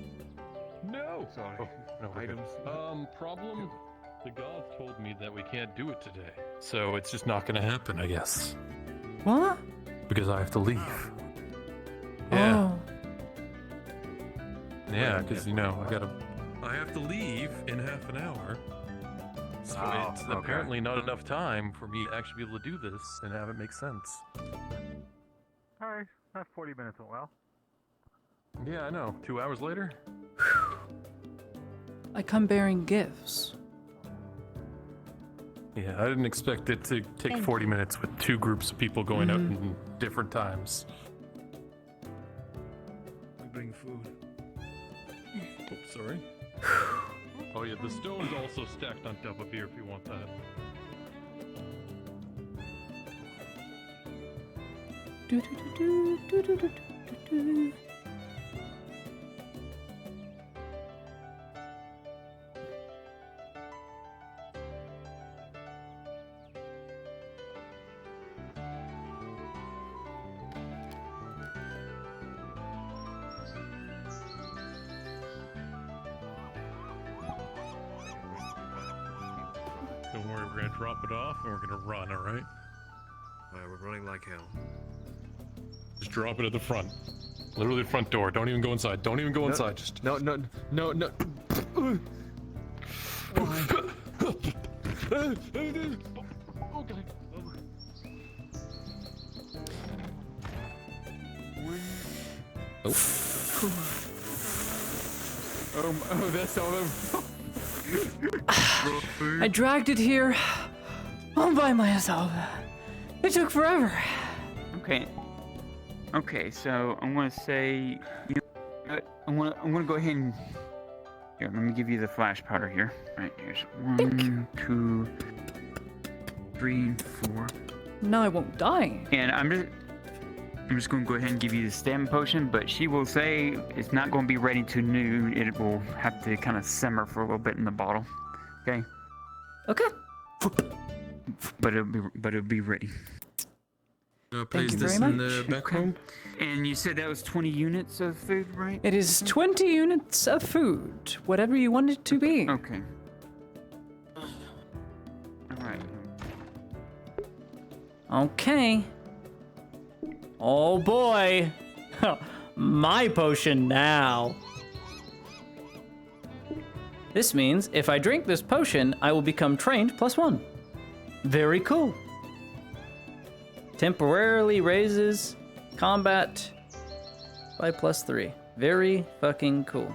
No! Sorry. Oh, no items. Problem? The gods told me that we can't do it today. So it's just not gonna happen, I guess. What? Because I have to leave. Yeah. Oh. Yeah, because, you know, I have to leave in half an hour. So it's apparently not enough time for me to actually be able to do this and have it make sense. Alright, that 40 minutes went well. Yeah, I know. 2 hours later? I come bearing gifts. Yeah, I didn't expect it to take 40 minutes with 2 groups of people going out in different times. We bring food. Oops, sorry. Oh yeah, the stone's also stacked on top of here if you want that. Don't worry, we're gonna drop it off and we're gonna run, alright? Alright, we're running like hell. Just drop it at the front. Literally the front door. Don't even go inside. Don't even go inside. Just No. Oh god. Oh, that's all of I dragged it here all by myself. It took forever. Okay, so I'm gonna say, you know, I'm gonna go ahead and here. Let me give you the flash powder here. Right, here's 1, 2, 3, and 4. Now I won't die. And I'm just I'm just going to go ahead and give you the stamina potion, but she will say it's not going to be ready to noon. It will have to kind of simmer for a little bit in the bottle. Okay. Okay. But it'll be ready. Thank you very much. in the back room. And you said that was 20 units of food, right? It is 20 units of food, whatever you want it to be. Okay. All right. Okay. Oh boy. My potion now. This means if I drink this potion, I will become trained +1. Very cool. Temporarily raises combat by +3. Very fucking cool.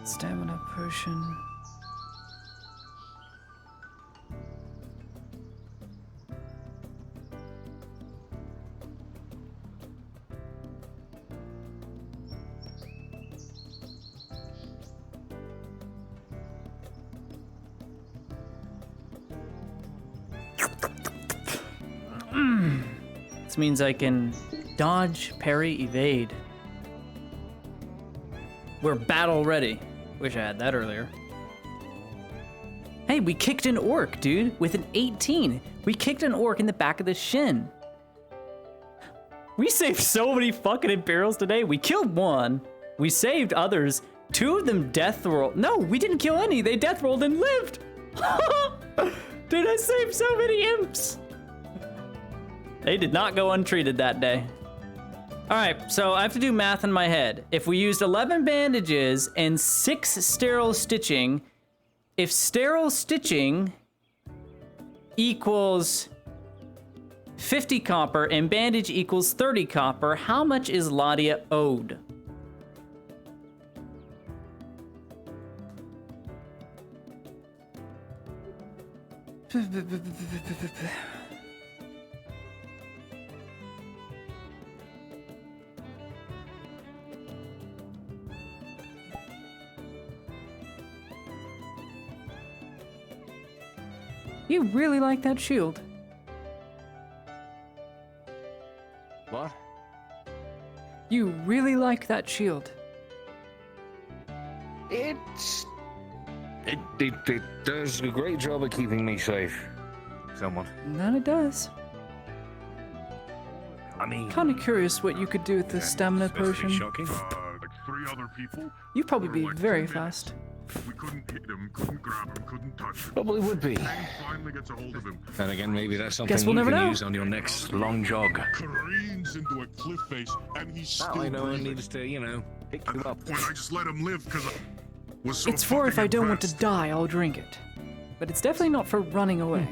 Stamina potion. This means I can dodge, parry, evade. We're battle ready. Wish I had that earlier. Hey, we kicked an orc, dude, with an 18. We kicked an orc in the back of the shin. We saved so many fucking Imperials today. We killed one. We saved others. 2 of them death rolled. No, we didn't kill any. They death rolled and lived. Dude, I saved so many imps. They did not go untreated that day. All right, so I have to do math in my head. If we used 11 bandages and 6 sterile stitching, if sterile stitching equals 50 copper and bandage equals 30 copper, how much is Ladia owed? You really like that shield. What? You really like that shield. It does a great job of keeping me safe. Someone. That it does. I mean, Kind of curious what you could do with the stamina potion. Like 3 other people. You'd probably be very fast. We couldn't hit him, couldn't grab him, couldn't touch him. Probably would be. Finally gets a hold of him. Then again, maybe that's something Guess we'll you never can know. use on your next long jog. Careens into a cliff face, and he's still Well, I know one breathing. needs to, pick you up. Why I just let him live because I was so It's for if fucking I don't want to impressed. die, I'll drink it. But it's definitely not for running away.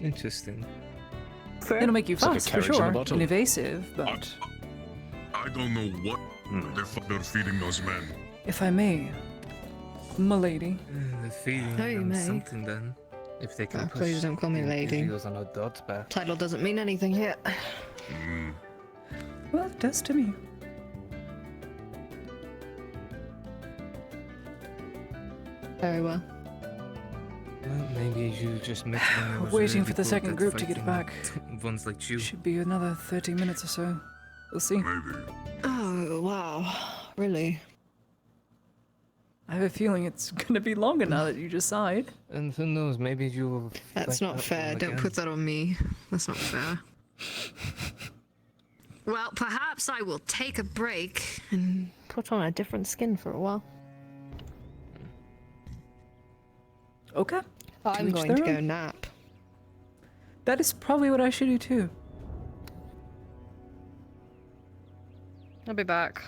Interesting. It'll make you It's like a fast, for carrot in a sure, bottle. and evasive, but I don't know what they're feeding those men. if I may, milady. They're feeding Oh, you them may. something then. If they can Oh, push please don't call me the lady. individuals on a dot path. Title doesn't mean anything here. Well, it does to me. Very well. Well, maybe you just met one. Waiting for the second group to get back. Ones like you. Should be another 30 minutes or so. We'll see. Oh, wow. Really? I have a feeling it's gonna be longer now that you decide. And who knows, maybe you will. That's find not that fair. one Don't again. put that on me. That's not fair. Well, perhaps I will take a break and put on a different skin for a while. Okay. I'm each going their to go own. nap. That is probably what I should do too. I'll be back.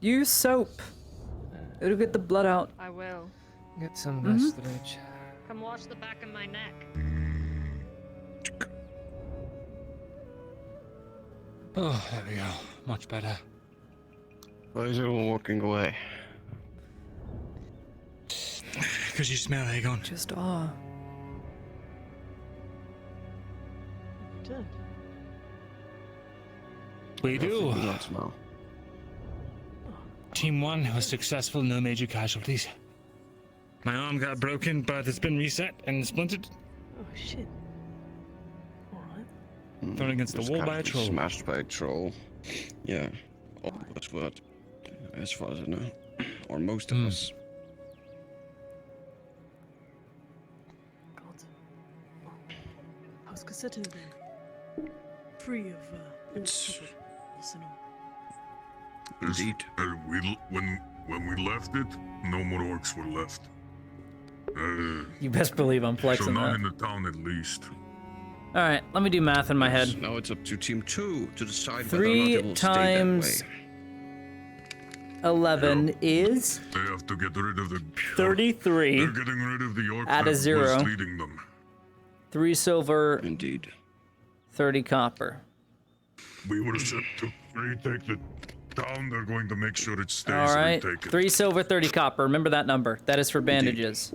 Use soap. It'll get the blood out. I will. Get some Mhm. rest, Rich. Come wash the back of my neck. Oh, there we go. Much better. Why is everyone walking away? Because you smell Aegon. Just awe. returned. We do. Not now. Team 1 was successful, no major casualties. My arm got broken, but it's been reset and splintered. Oh shit. Alright. Thrown against the Was wall by a casually troll. Smashed by a troll. Yeah. All of us were, as far as I know. Or most of us. God. How's Cassetta then? Free of all trouble, arsenal. Indeed. When we left it, no more orcs were left. You best believe I'm So flexing not that. in the town at least. All right, let me do math in my head. Now it's up to Team 2 to decide whether or not 3 it will stay that times way. 11 is They have to get rid of the 33. They're getting rid of the orc Add that a 0. was leading them. 3 silver. Indeed. 30 copper. We were set to retake the town. They're going to make sure it stays All right, retaken. 3 silver, 30 copper. Remember that number. That is for bandages.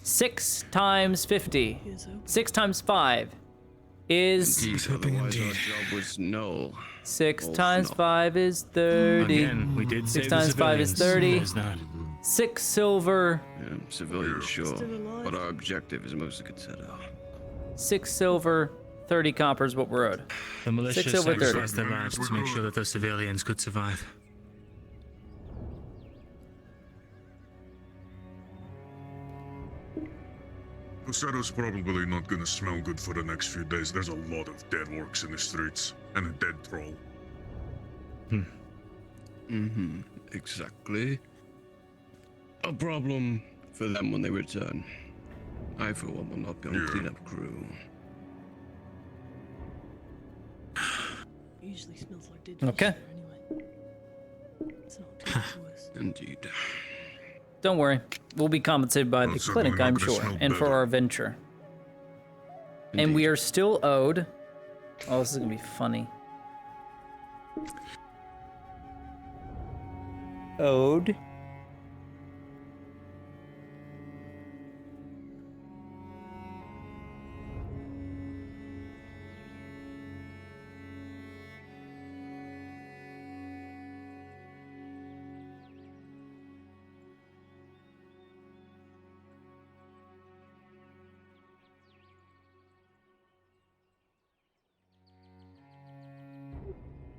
6 times 50. 6 times 5 is... Indeed, otherwise our job was null. 6 All times null. 5 is 30. Again, we did 6 save the times 5 is 30. civilians. There's not. 6 silver. Yeah, civilians, sure. But our objective is mostly Cassetta. 6 silver, 30 copper is what we're owed. The militia 6 silver, 30. sacrificed their lives to make sure that the civilians could survive. Cassetto's probably not gonna smell good for the next few days. There's a lot of dead orcs in the streets. And a dead troll. Exactly. A problem for them when they return. I, for one, will not be on cleanup crew. Usually smells like dead Okay. fish there anyway. It's not too much worse. Indeed. Don't worry. We'll be compensated by the certainly clinic, not I'm gonna sure. smell And for better. our venture. And we are still owed... Oh, this is going to be funny. Owed...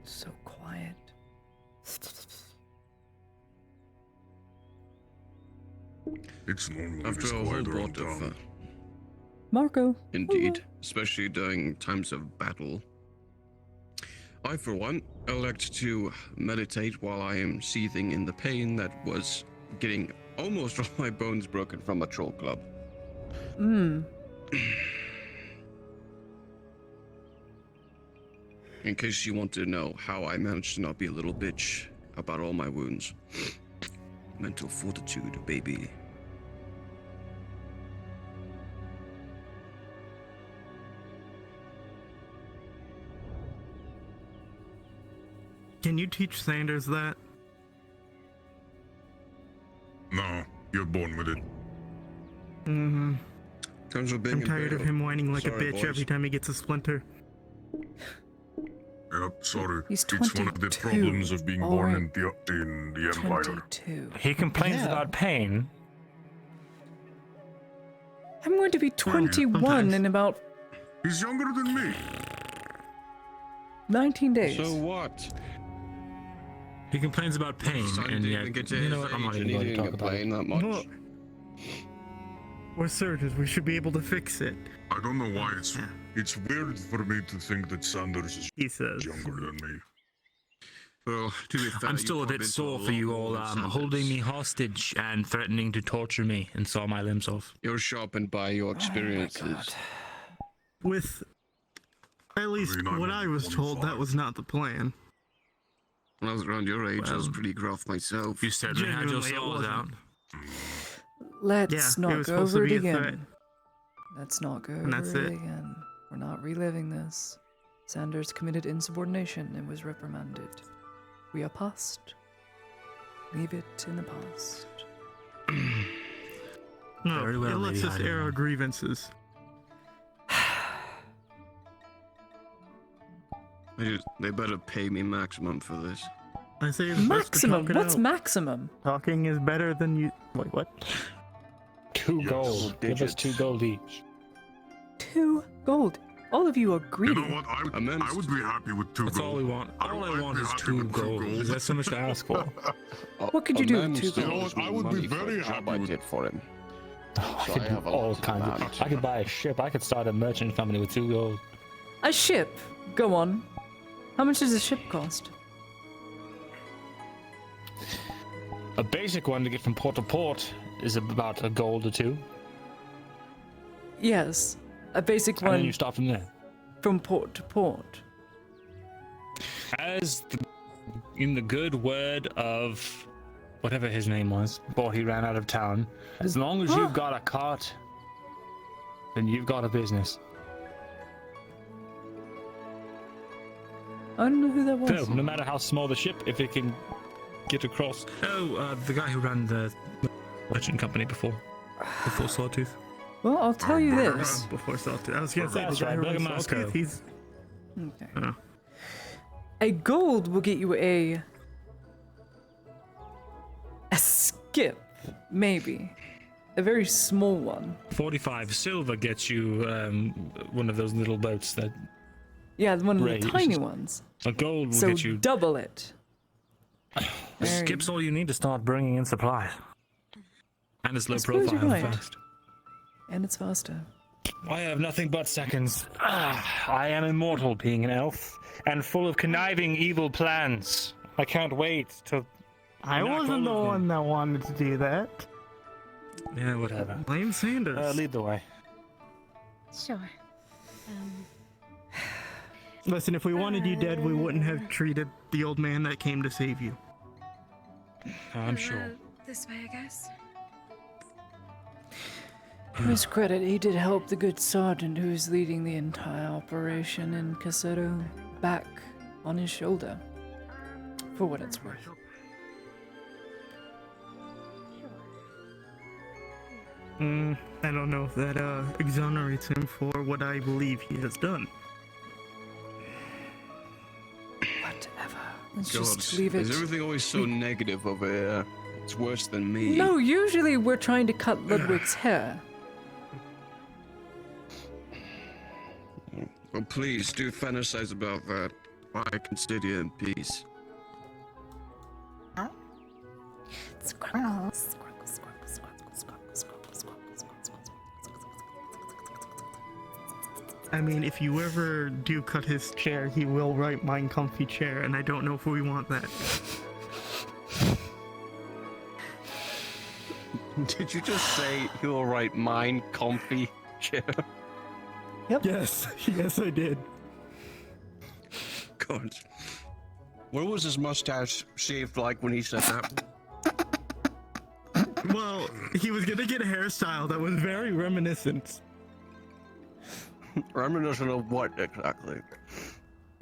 So quiet. It's normal. After a whole lot of... Marco. Indeed. Especially during times of battle. I, for one, elect to meditate while I am seething in the pain that was getting almost all my bones broken from a troll club. Hmm. In case you want to know how I managed to not be a little bitch about all my wounds. Mental fortitude, baby. Can you teach Sanders that? No, you're born with it. Mm-hmm. Comes with being I'm tired of imperial. him whining like a Sorry, bitch boys. every time he gets a splinter. Yep, sorry. He's It's one of the 22. problems of being born Alright. in the Empire. 22. He complains Yeah. about pain. I'm going to be 21 sometimes. in about He's younger than me. 19 days. So what? He complains about pain, Son and didn't yet, even get to you his know what? I'm not age even and going he to didn't talk about it. complain that much. Well, we're certain we should be able to fix it. I don't know why it's weird for me to think that Sanders is He says. younger than me. Well, to be fair, I'm still a you've bit been sore through for a you lot all more than holding Sanders. me hostage and threatening to torture me and saw my limbs off. You're sharpened by your experiences. With at least what I was told, that was not the plan. When I was around your age, I was Well, pretty gruff myself. You certainly had your Genuinely, it saws out. wasn't. Let's Yeah, it not was go supposed to over it be a threat. again. Let's not go And over that's it it. again. We're not reliving this. Sanders committed insubordination and was reprimanded. We are past. Leave it in the past. No, Very well, it lets Lady us Hyde. air our grievances. They better pay me maximum for this. I say it's best to Maximum? talk it What's out. maximum? Talking is better than you. Wait, what? 2 gold. Give us 2 gold each. 2 gold. All of you are greedy. You know what? I would be happy with 2 That's gold. all we want. All I want is 2 gold. Is that so much to ask for? What could you do with 2 You know gold? what? I would be very happy I with did for him. I So could I do have a all lot of kinds of. demand. I could buy a ship. I could start a merchant company with 2 gold. A ship. Go on. How much does a ship cost? A basic one to get from port to port is about 1 gold or 2. Yes. A basic And one then you start from there. from port to port. In the good word of whatever his name was, before he ran out of town, as long as you've got a cart, then you've got a business. I don't know who that was. So, no matter how small the ship, if it can get across. Oh, the guy who ran the merchant company before Sawtooth. Well, I'll tell you this. Before Sawtooth. I was gonna say, That's the guy right, who runs Bergamasco. Sawtooth, he's... Okay. A gold will get you a skip, maybe. A very small one. 45 silver gets you one of those little boats that. Yeah, one of the raise. tiny ones. A gold will So get you. double it. A skip's all you need to start bringing in supplies. And it's low I suppose profile you're and right. fast. And it's faster. I have nothing but seconds. I am immortal, being an elf, and full of conniving evil plans. I can't wait to. I enact wasn't the all of one that wanted to do that. them. Yeah, whatever. Blame Sanders. Lead the way. Sure. Listen, if we wanted you dead, we wouldn't have treated the old man that came to save you. I'm sure. This way, I guess. To his credit, he did help the good sergeant who was leading the entire operation in Cassetto back on his shoulder. For what it's worth. I don't know if that exonerates him for what I believe he has done. Whatever. Let's God, just leave it. is everything always so negative over here? It's worse than me. No, usually we're trying to cut Ludwig's hair. Well, please do fantasize about that. I can sit here in peace. I mean, if you ever do cut his chair, he will write mine comfy chair, and I don't know if we want that. Did you just say he'll write mine comfy chair? Yep. Yes, yes, I did. God. What was his mustache shaved like when he said that? Well, he was gonna get a hairstyle that was very reminiscent. Reminiscent of what exactly?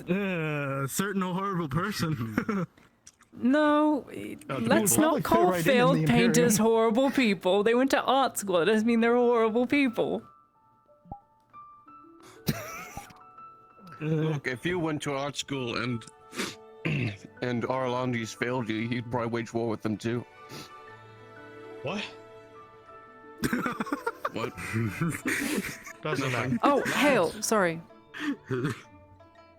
Certain horrible person. No, let's not call failed painters horrible people. They went to art school. That doesn't mean they're horrible people. Look, if you went to art school and Arlandis failed you, you'd probably wage war with them too. What? What? Doesn't matter. Oh, Hale, sorry.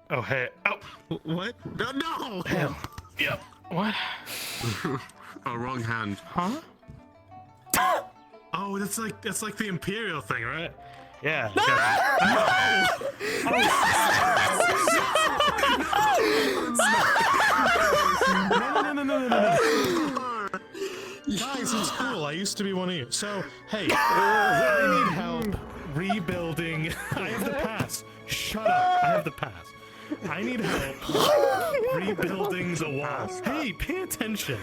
Oh, hey. Oh, what? No! Hell. Yep. What? Oh, wrong hand. Huh? Oh, that's like the Imperial thing, right? Yeah. No. Guys, it's cool. I used to be one of you. So, hey, I need help rebuilding. I have the pass. Shut up. I have the pass. I need help rebuilding the wall. Hey, pay attention.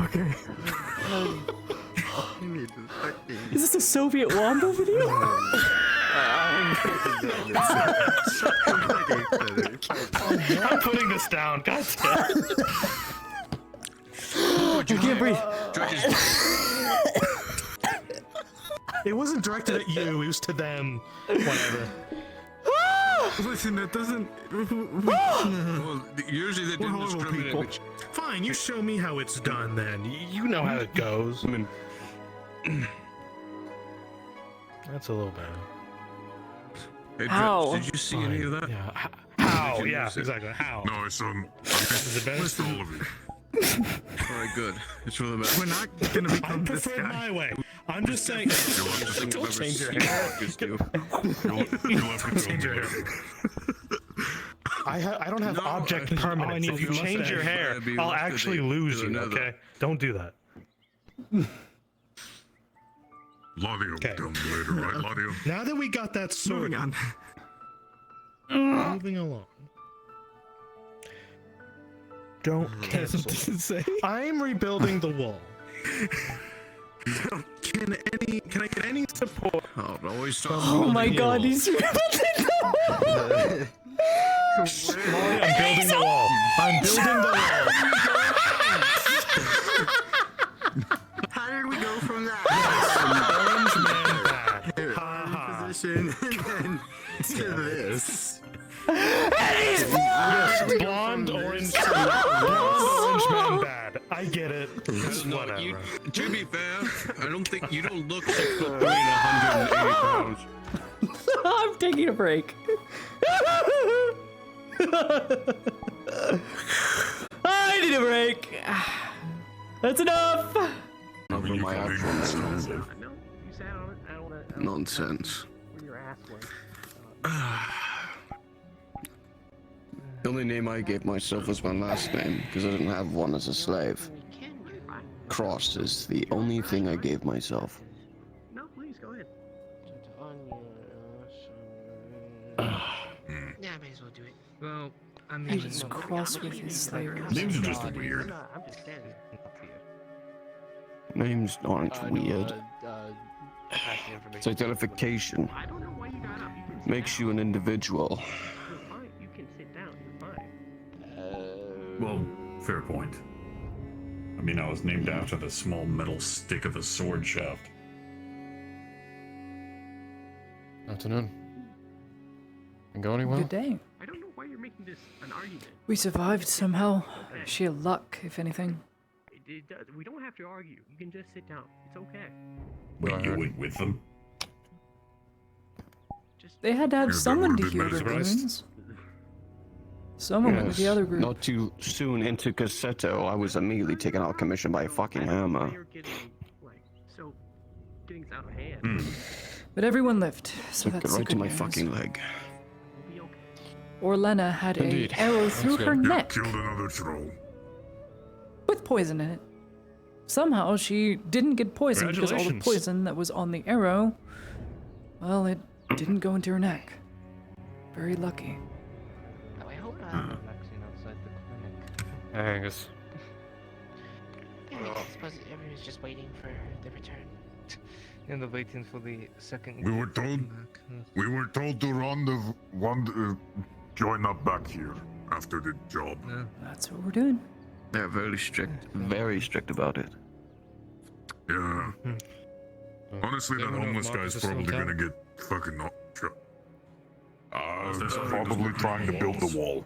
Okay. Is this a Soviet Wombo video? I'm putting this down. God damn. I can't breathe. It wasn't directed at you. It was to them. Whatever. Listen, that doesn't. Well, usually they We're do horrible discriminate. people. Which, Fine, you show me how it's done then. You know how it goes. I mean, That's a little better. hey, How? Did you see any of that? Yeah. How? Did you Yeah, notice it? exactly. How? No, it's Is it better? all of you. All right, good. It's for the best. We're not gonna I become this prefer it guy. my way. I'm just saying. Don't change your hair. You'll have to Change your hair. I don't have object permanence. If you change your hair, I'll actually lose you. Okay, don't do that. Ladio Okay. will tell me later, right, Ladio? Now that we got that sorted, Moving on. moving along. Don't cancel. I'm rebuilding the wall. Can I get any support? Oh, it always Oh my god, he's Molly, I'm building the wall. I'm building the wall. How did we go from that? Orange man bad. Ha ha. Position and then to this. Yes, blonde orange man bad. I get it. It's No, whatever. to be fair, I don't think you don't look 6'3" and 180 pounds. I'm taking a break. I need a break. That's enough. Over my actual name. No, you sat on it. I don't wanna. Nonsense. Where your ass was. The only name I gave myself was my last name because I didn't have one as a slave. Cross is the only thing I gave myself. No, please go ahead. Yeah, I may as well do it. Well, I He mean, was cross with his slayer. Names are just weird. I'm just saying. Names aren't weird. It's identification. I don't know why you got up. You can sit Makes down. you an individual. You're fine. You can sit down. You're fine. Well, fair point. I mean, I was named after the small metal stick of a sword shaft. Afternoon. And going well? Good day. I don't know why you're making this an argument. We survived somehow. Sheer luck, if anything. It does. We don't have to argue. You can just sit down. It's okay. Wait, you went with them? They had to have Yeah, that someone to would've been heal their nice. wounds. Someone went with the other group. Not too soon into Cassetto, I was immediately taken out of commission by a fucking hammer. You're getting so getting out of hand. But everyone lived, so Took it that's the right to good my news. fucking leg. Orlena had Indeed. an arrow through her You neck killed another troll. with poison in it. Somehow she didn't get poisoned because all the Congratulations. poison that was on the arrow, well, it didn't go into her neck. Very lucky. Oh, I hope Relaxing outside the clinic. Angus. Yeah, I suppose everyone's just waiting for the return. And they're waiting for the second. We were told. We were told to join up back here after the job. That's what we're doing. They're very strict about it. Yeah. Honestly, that Anyone know homeless if guy's Marcus is still probably in town? gonna get fucking probably trying to build the wall.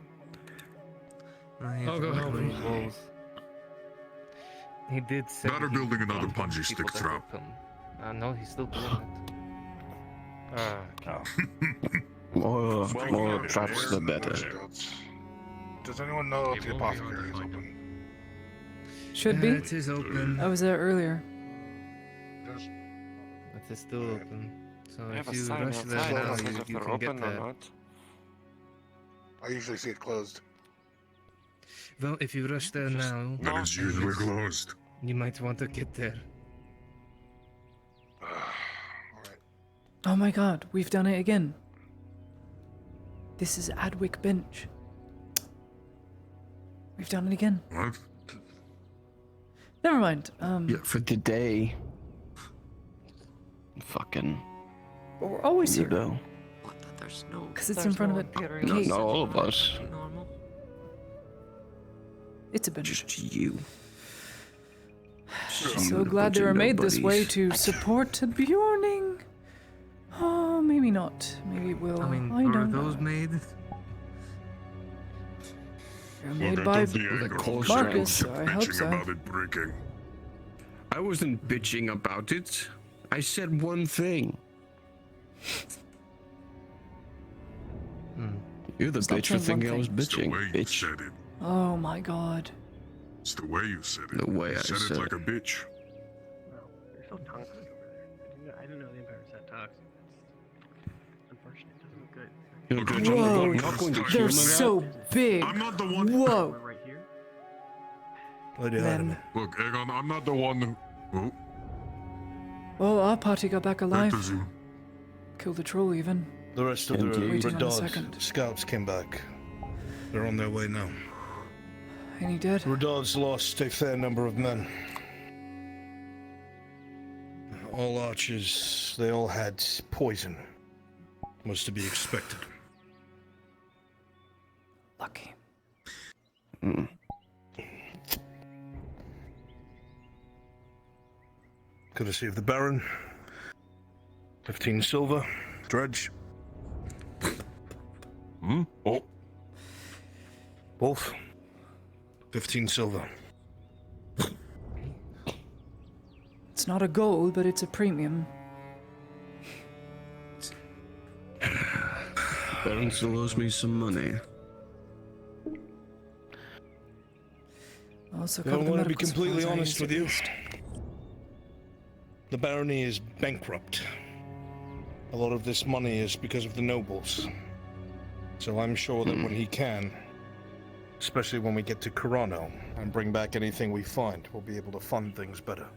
I'll go help him. He did say. Not her he building would another want punchy people stick to trap. help him. No, he's still doing it. More traps the better. Does anyone know if the apothecary is open? Should be. It is open. I was there earlier. It is still open. So I have if a you sign rush there outside now, that says you if can they're get open or there. not. I usually see it closed. Well, if you rush there now, That is usually closed. you might want to get there. Oh my god, we've done it again. This is Adwick Bench. We've done it again. What? Never mind. Yeah, for today. Fucking. But we're always here. weirdo. There's no. Because it's in front of a gate. Not all of us. Normal. It's a bench. Just you. So glad they were made this way to support Bjorning. Oh, maybe not. not? Maybe it will. I mean, I were don't those know. made? They're made by Marcus, so I hope so. About it breaking. I wasn't bitching about it. I said one thing. You're the Stop bitch for saying one thinking I was thing. bitching, It's the way you bitch. said it. Oh my god. It's the way you said it. The way you I said said it like it. a bitch. They're so toxic over there. I didn't know the Empire's that toxic. It's unfortunate. It doesn't look good. You're good. Whoa, I'm not going to they're humor so big. I'm not the one. Whoa. We're right here. Men. Look, Aegon, I'm not the one who. Oh, our party got back alive. Back to you. Killed the troll even. The rest of the Waiting on a Redod second. scouts came back. They're on their way now. Any dead? Redod's lost a fair number of men. All archers, they all had poison. Was to be expected. Lucky. Courtesy of the Baron. 15 silver. Dredge. Oh. Both. 15 silver. It's not a gold, but it's a premium. Baron still owes me some money. Also, I want to be completely honest with you. The barony is bankrupt. A lot of this money is because of the nobles. So I'm sure that when he can, especially when we get to Corano and bring back anything we find, we'll be able to fund things better.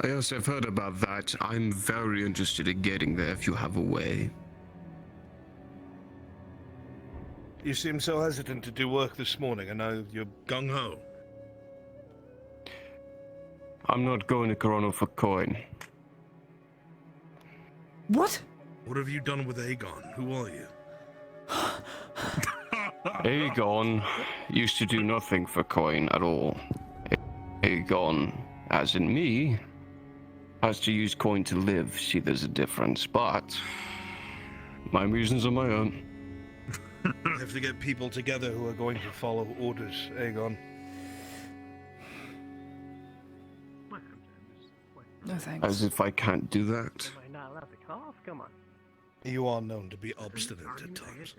Yes, I've heard about that. I'm very interested in getting there if you have a way. You seem so hesitant to do work this morning. I know you're gung-ho. I'm not going to Corona for coin. What? What have you done with Aegon? Who are you? Aegon used to do nothing for coin at all. Aegon, as in me, has to use coin to live. See, there's a difference, but my reasons are my own. We have to get people together who are going to follow orders, Aegon. No thanks. As if I can't do that. Am I not allowed to cough? Come on. You are known to be obstinate at times.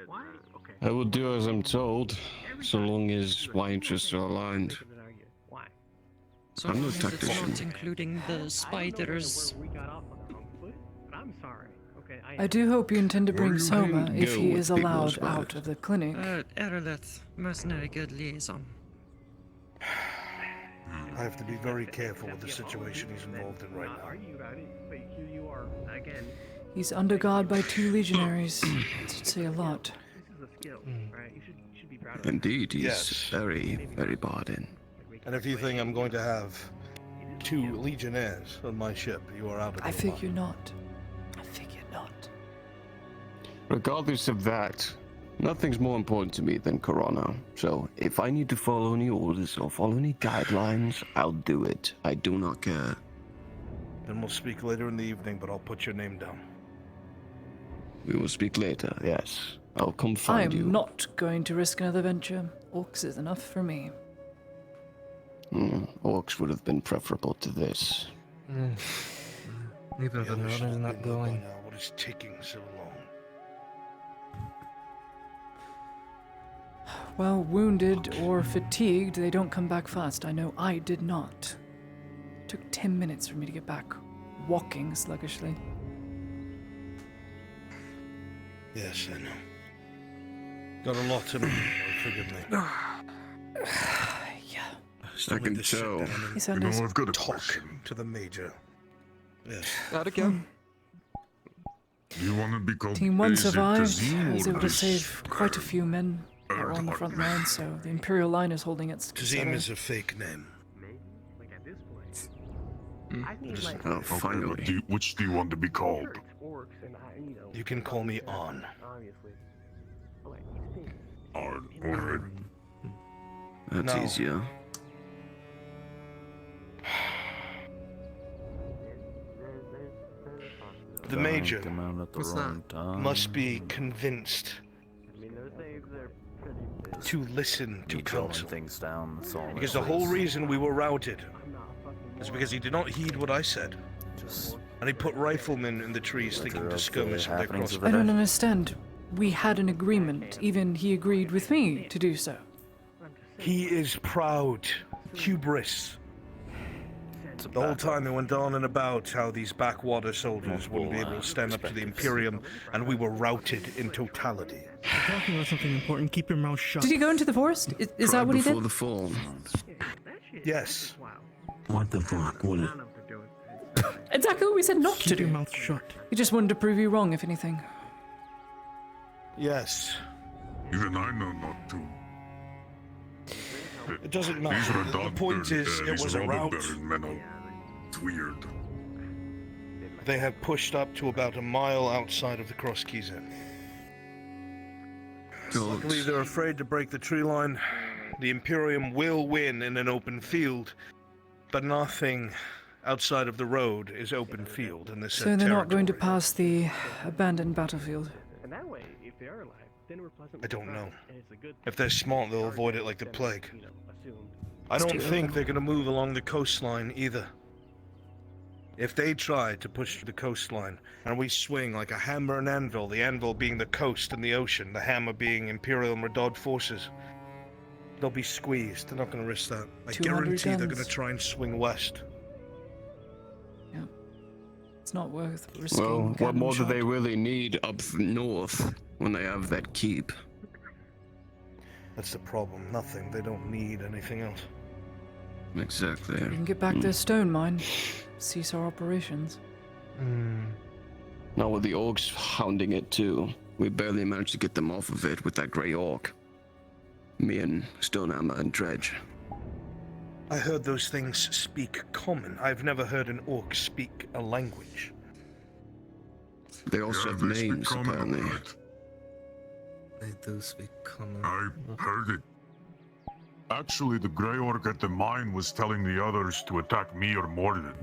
Why? Okay. I will do as I'm told, so long as my interests are aligned. Why? I'm no tactician. Not including the spiders. We got off on the wrong foot, but I'm sorry. Okay, I do hope you intend to bring Soma if he is allowed about out of the clinic. Erlet, mercenary good liaison. I have to be very careful with the situation he's involved in right now. Argue about it, but here you are again. He's under guard by 2 legionaries. That'd say a lot. This is a skill, right? You should be proud of Indeed, he's Yes. very, very bought in. And if you think I'm going to have 2 legionnaires on my ship, you are out of I your figure mind. not. I figure not. Regardless of that, nothing's more important to me than Corona. So if I need to follow any orders or follow any guidelines, I'll do it. I do not care. Then we'll speak later in the evening, but I'll put your name down. We will speak later, yes. I'll come I find you. am not going to risk another venture. Orcs is enough for me. Orcs would have been preferable to this. Even the others is not going. What is taking so long? Well, wounded or fatigued, they don't come back fast. I know I did not. It took 10 minutes for me to get back, walking sluggishly. Yes, I know. Got a lot to me. Forgive me. I can tell. Yes, I know. I've got a Talk to the major. Yes. That again? You want to be called Team 1 Is it survived. Kazim I was or able to this save quite a few men that were on the front line, so the Imperial line is holding its Kazim is a fake name. Like at this point, I need like Oh, finally. Which do you want to be called? orcs and You can call me On. obviously. Like, Alright. That's No. easier. The Major What's that? must be convinced to listen to counsel. Things down. That's all. Because the whole reason we were routed is because he did not heed what I said. And he put riflemen in the trees thinking to skirmish with their crossbows. I don't understand. We had an agreement. Even he agreed with me to do so. He is proud. Hubris. The whole time they went on and about how these backwater soldiers wouldn't be able to stand up to the Imperium, and we were routed in totality. You're talking about something important. Keep your mouth shut. Did he go into the forest? Is that what he did? Before the fall. Yes. What the fuck, Willie? Exactly what we said not to Keep do. your mouth shut. He just wanted to prove you wrong, if anything. Yes. Even I know not to. It doesn't matter. These are The dog point dirty is, it daddies, was a robber rout. baron men. It's weird. They had pushed up to about a mile outside of the Cross Keys Inn. Luckily, they're afraid to break the tree line. The Imperium will win in an open field, but nothing outside of the road is open field in this So they're not going to pass the abandoned battlefield. And that way, if they are alive, then we're pleasantly I don't know. surprised, and it's a good If they're smart, they'll avoid it like the plague. assumed. I don't think they're going to move along the coastline either. If they try to push through the coastline and we swing like a hammer and anvil, the anvil being the coast and the ocean, the hammer being Imperial and Radod forces, they'll be squeezed. They're not going to risk that. I 200 guarantee they're guns. going to try and swing west. Yeah. It's not worth risking. Well, what getting more do shot. they really need up north when they have that keep? That's the problem. Nothing. They don't need anything else. Exactly. We can get back their stone mine. Cease our operations. Now with the orcs hounding it too, we barely managed to get them off of it with that grey orc. Me and Stonehammer and Dredge. I heard those things speak common. I've never heard an orc speak a language. They also have they speak names, common, apparently. alright. They do speak common. I heard it. Actually, the Grey Orc at the mine was telling the others to attack me or Morden.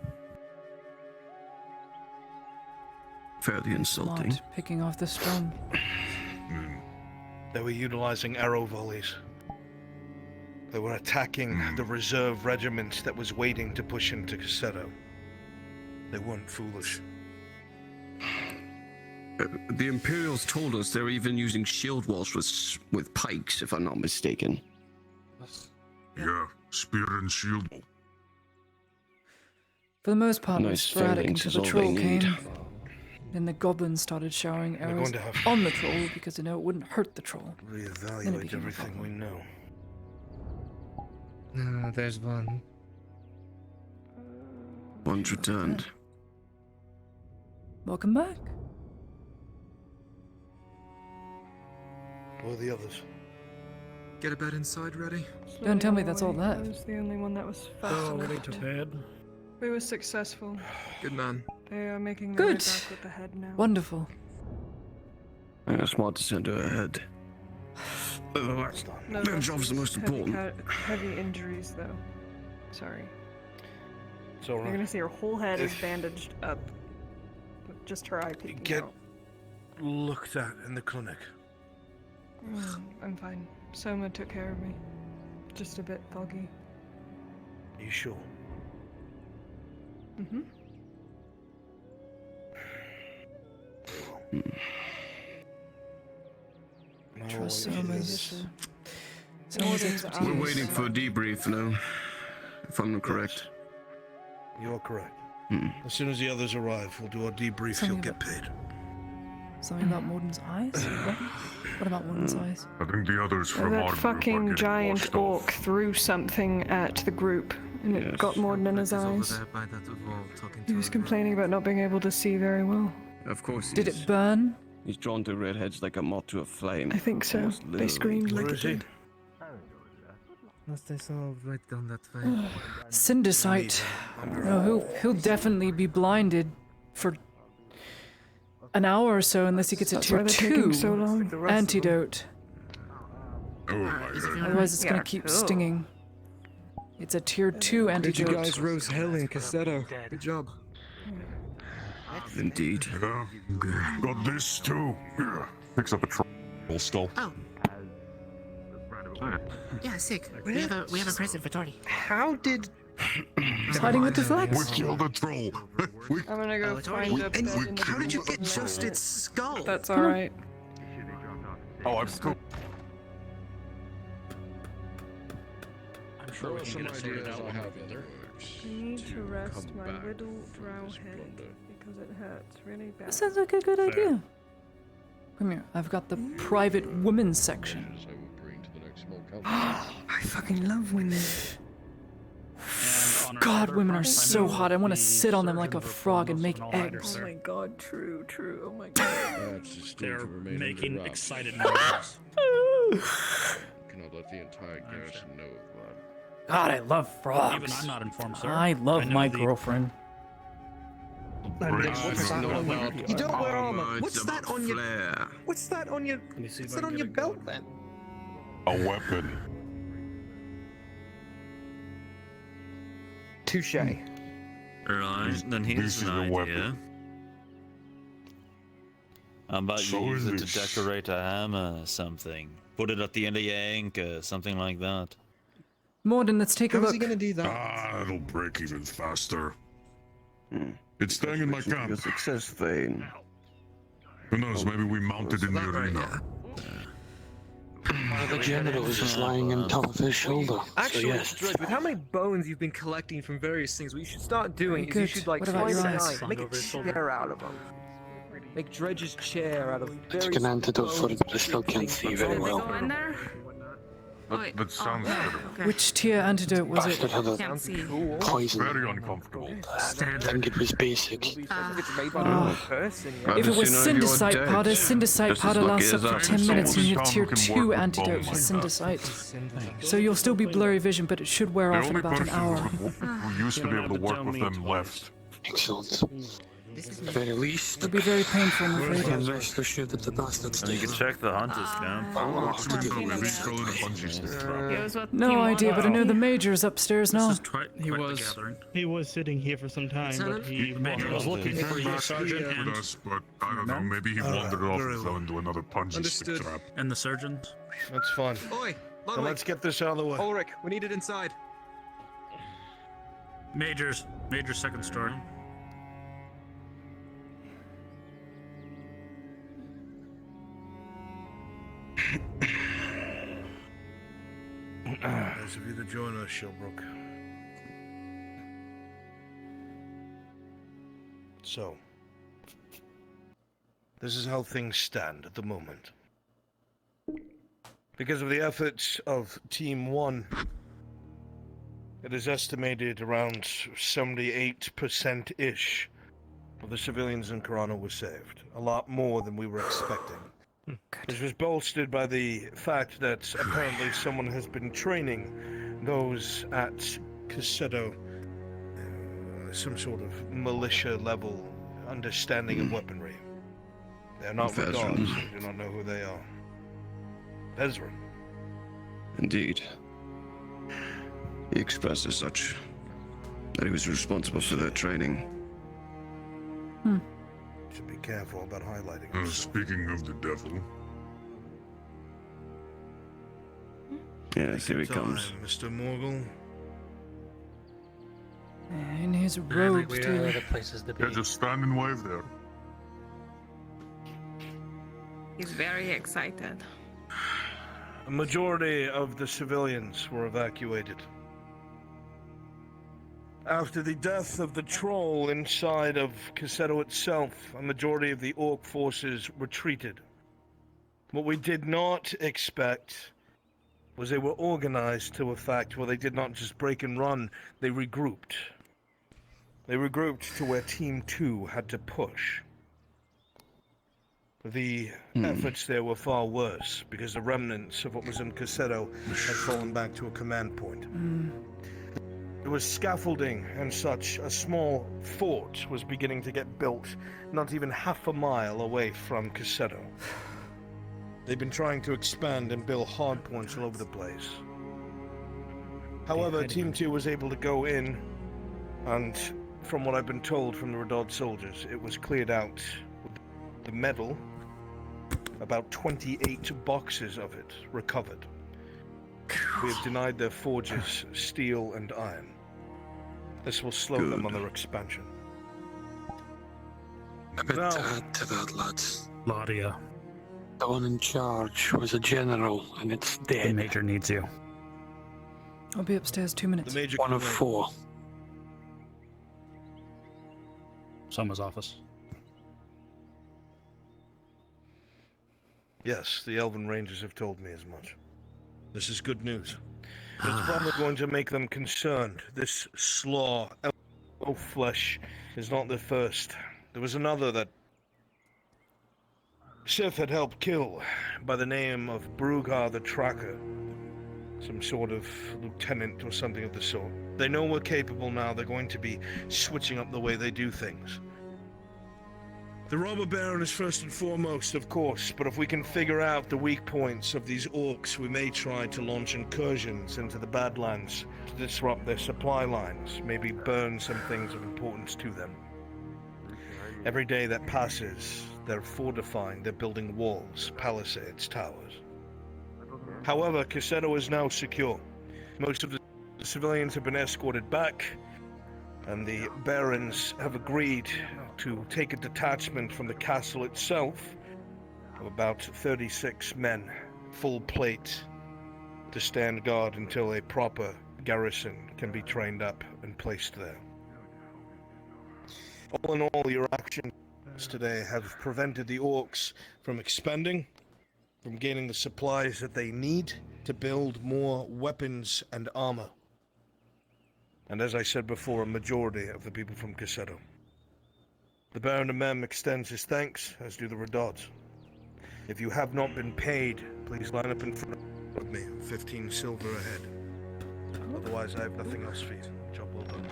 Fairly insulting. Smart, picking off the stone. They were utilizing arrow volleys. They were attacking the reserve regiment that was waiting to push into Caseto. They weren't foolish. The Imperials told us they're even using shield walls with pikes, if I'm not mistaken. Yeah, spear and shield. For the most part, it was Nice sporadic phalanx until is the all they troll need. came. Then the goblins started showering We're arrows going to have on the troll because they know it wouldn't hurt the troll. Then it Reevaluate became a everything we know. No, there's one. One's returned. Welcome back. Where are the others? Get a bed inside ready? Don't tell me that's all I left. was the only one that was fast Oh, enough way to bed. We were successful. Good man. They are making their way Good. back with the head now. Wonderful. Yeah, smart to send her ahead. No, Their job's the most important. Heavy injuries, though. Sorry. It's alright. You're gonna see her whole head is bandaged up. With just her eye peeking Get out. looked at in the clinic. I'm fine. Soma took care of me. Just a bit foggy. Are you sure? Mm-hmm. Trust No, Soma's. We're waiting for a debrief now, if I'm correct. You're correct. As soon as the others arrive, we'll do our debrief. You'll get paid. Something about Morden's eyes? What about Morden's eyes? I think the others from our That group are fucking getting giant washed orc off. threw something at the group, and it got Morden in his eyes. He was complaining about not being able to see very well. Of course. Did it burn? He's drawn to redheads like a moth to a flame. I think so. Almost They literally. screamed like Where it is he? did. Must all right down that way. Cindersight. No, he'll definitely be blinded for an hour or so unless he gets a That's tier why they're 2 taking so long. antidote. Oh my god. Otherwise, it's gonna keep stinging. It's a tier 2 Did you antidote. guys rose hell in Caseto? Good job. Indeed. Yeah. Got this too. Yeah. Picks up a troll skull. Oh. Yeah, sick. We have a present for Tori. How did... He's hiding with the flags. We killed a troll. I'm gonna go find a bed in the How did you get just its skull? That's alright. Oh, I'm still. I'm sure we can get it sorted out one way or the other. I need to rest my little drow head because it hurts really bad. That sounds like a good idea. Come here. I've got the private women's section. I fucking love women. God, women are so hot. I want to sit on them like a frog and make eggs. Oh my god, true. Oh my god. They're making excited noises. Cannot let the entire garrison know of that. God, I love frogs. Even I'm not informed, sir. I love my girlfriend. You don't wear armor. What's that on your? What's that on your? What's that on your belt then? A weapon. Touche. Right, then here's an idea. How about you use it to decorate a hammer or something? Put it at the end of your anchor, something like that. Morden, let's take a look. How's he gonna do that? Ah, it'll break even faster. It's staying in my camp. Success vein. Who knows, maybe we mount it in the arena. One of the generals is lying on top of his shoulder. Actually, so yes. Dredge, with how many bones you've been collecting from various things, what you should start doing is you Good. should like What about twice your a eyes? night make a chair out of them. Make Dredge's chair out of It's very an antidote for it, but I still can't see very well. Go in there? That sounds good. Which tier antidote was it? Bastard had a Can't see. poison. Very uncomfortable. I think it was basic. It's made by another person. If it was Syndicite powder lasts up to 10 minutes and you need tier 2 antidote for Syndicite. So you'll still be blurry vision, but it should wear The off in only about an person hour. who used to be able to work with them left. Excellent. At the very least, It'll be very painful, I'm I can afraid. rest assured that the bastards You can check the hunter's camp. No idea, but I know the major's upstairs now. He was sitting here for some time, but he was looking for you, Sergeant, with and us, but I don't know, maybe he wandered off and fell into another punji stick trap. the surgeons. That's fun. Oi, So let's get this out of the way. Ulrich, we need it inside. Major second story. Those of you that join us, Shilbrook. So, this is how things stand at the moment. Because of the efforts of Team 1, it is estimated around 78%-ish of the civilians in Corano were saved. A lot more than we were expecting. This was bolstered by the fact that apparently someone has been training those at Caseto, some sort of militia-level understanding of weaponry. They are not guards. We do not know who they are. Ezra. Indeed. He expressed as such that he was responsible for their training. Should be careful about highlighting. Speaking of the devil. Yes, here he comes. Mr. Morgul. In his robes, too. Yeah, just stand and wave there. He's very excited. A majority of the civilians were evacuated. After the death of the troll inside of Caseto itself, a majority of the Orc forces retreated. What we did not expect was they were organized to a fact where they did not just break and run, they regrouped. They regrouped to where Team 2 had to push. The efforts there were far worse, because the remnants of what was in Caseto had fallen back to a command point. There was scaffolding and such. A small fort was beginning to get built, not even half a mile away from Caseto. They've been trying to expand and build hardpoints all over the place. However, Team 2 was able to go in and from what I've been told from the Redod soldiers, it was cleared out with the metal, about 28 boxes of it recovered. We have denied their forges steel and iron. This will slow them on their expansion. A bit Now, to that, lads. Ladia, The one in charge was a general, and it's dead. the Major needs you. I'll be upstairs 2 minutes. the Major One can of wait. 4. Soma's office. Yes, the Elven Rangers have told me as much. This is good news. It's probably going to make them concerned. This slaw, elf flesh, is not the first. There was another that Sith had helped kill by the name of Brugar the Tracker. Some sort of lieutenant or something of the sort. They know we're capable now. They're going to be switching up the way they do things. The Robber Baron is first and foremost, of course, but if we can figure out the weak points of these orcs, we may try to launch incursions into the Badlands to disrupt their supply lines, maybe burn some things of importance to them. Every day that passes, they're fortifying, they're building walls, palisades, towers. However, Cassetto is now secure. Most of the civilians have been escorted back, and the barons have agreed to take a detachment from the castle itself of about 36 men, full plate, to stand guard until a proper garrison can be trained up and placed there. All in all, your actions today have prevented the orcs from expanding, from gaining the supplies that they need to build more weapons and armor. And as I said before, a majority of the people from Cassetto. The Baron of Mem extends his thanks, as do the Redods. If you have not been paid, please line up in front of me, 15 silver ahead. Otherwise, I have nothing else for you. Job well done.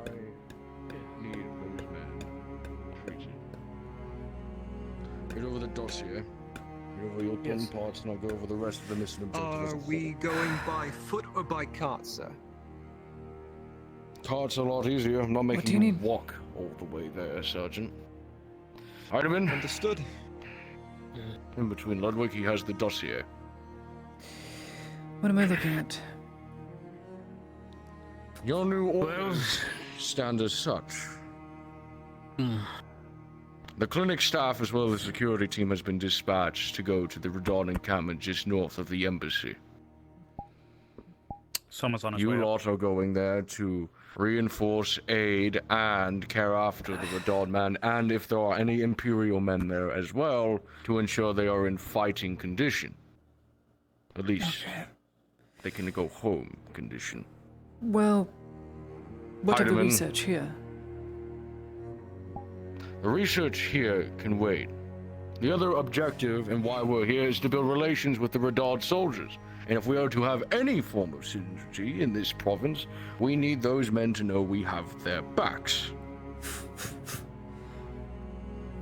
I need those men treated. Get over the dossier. Get over your gun parts, and I'll go over the rest of the mission objectives. Are we going by foot or by cart, sir? Cart's a lot easier. I'm not making do you need? walk all the way there, Sergeant. Heidemann? Understood. In between Ludwig, he has the dossier. What am I looking at? Your new orders stand as such. The clinic staff as well as the security team has been dispatched to go to the Radon encampment just north of the embassy. Soma's on his way You up. lot are going there to reinforce, aid, and care after the Radon men, and if there are any Imperial men there as well, to ensure they are in fighting condition. At least they can go home condition. Well, what of the Heidemann. research here? The research here can wait. The other objective and why we're here is to build relations with the Radod soldiers. And if we are to have any form of synergy in this province, we need those men to know we have their backs.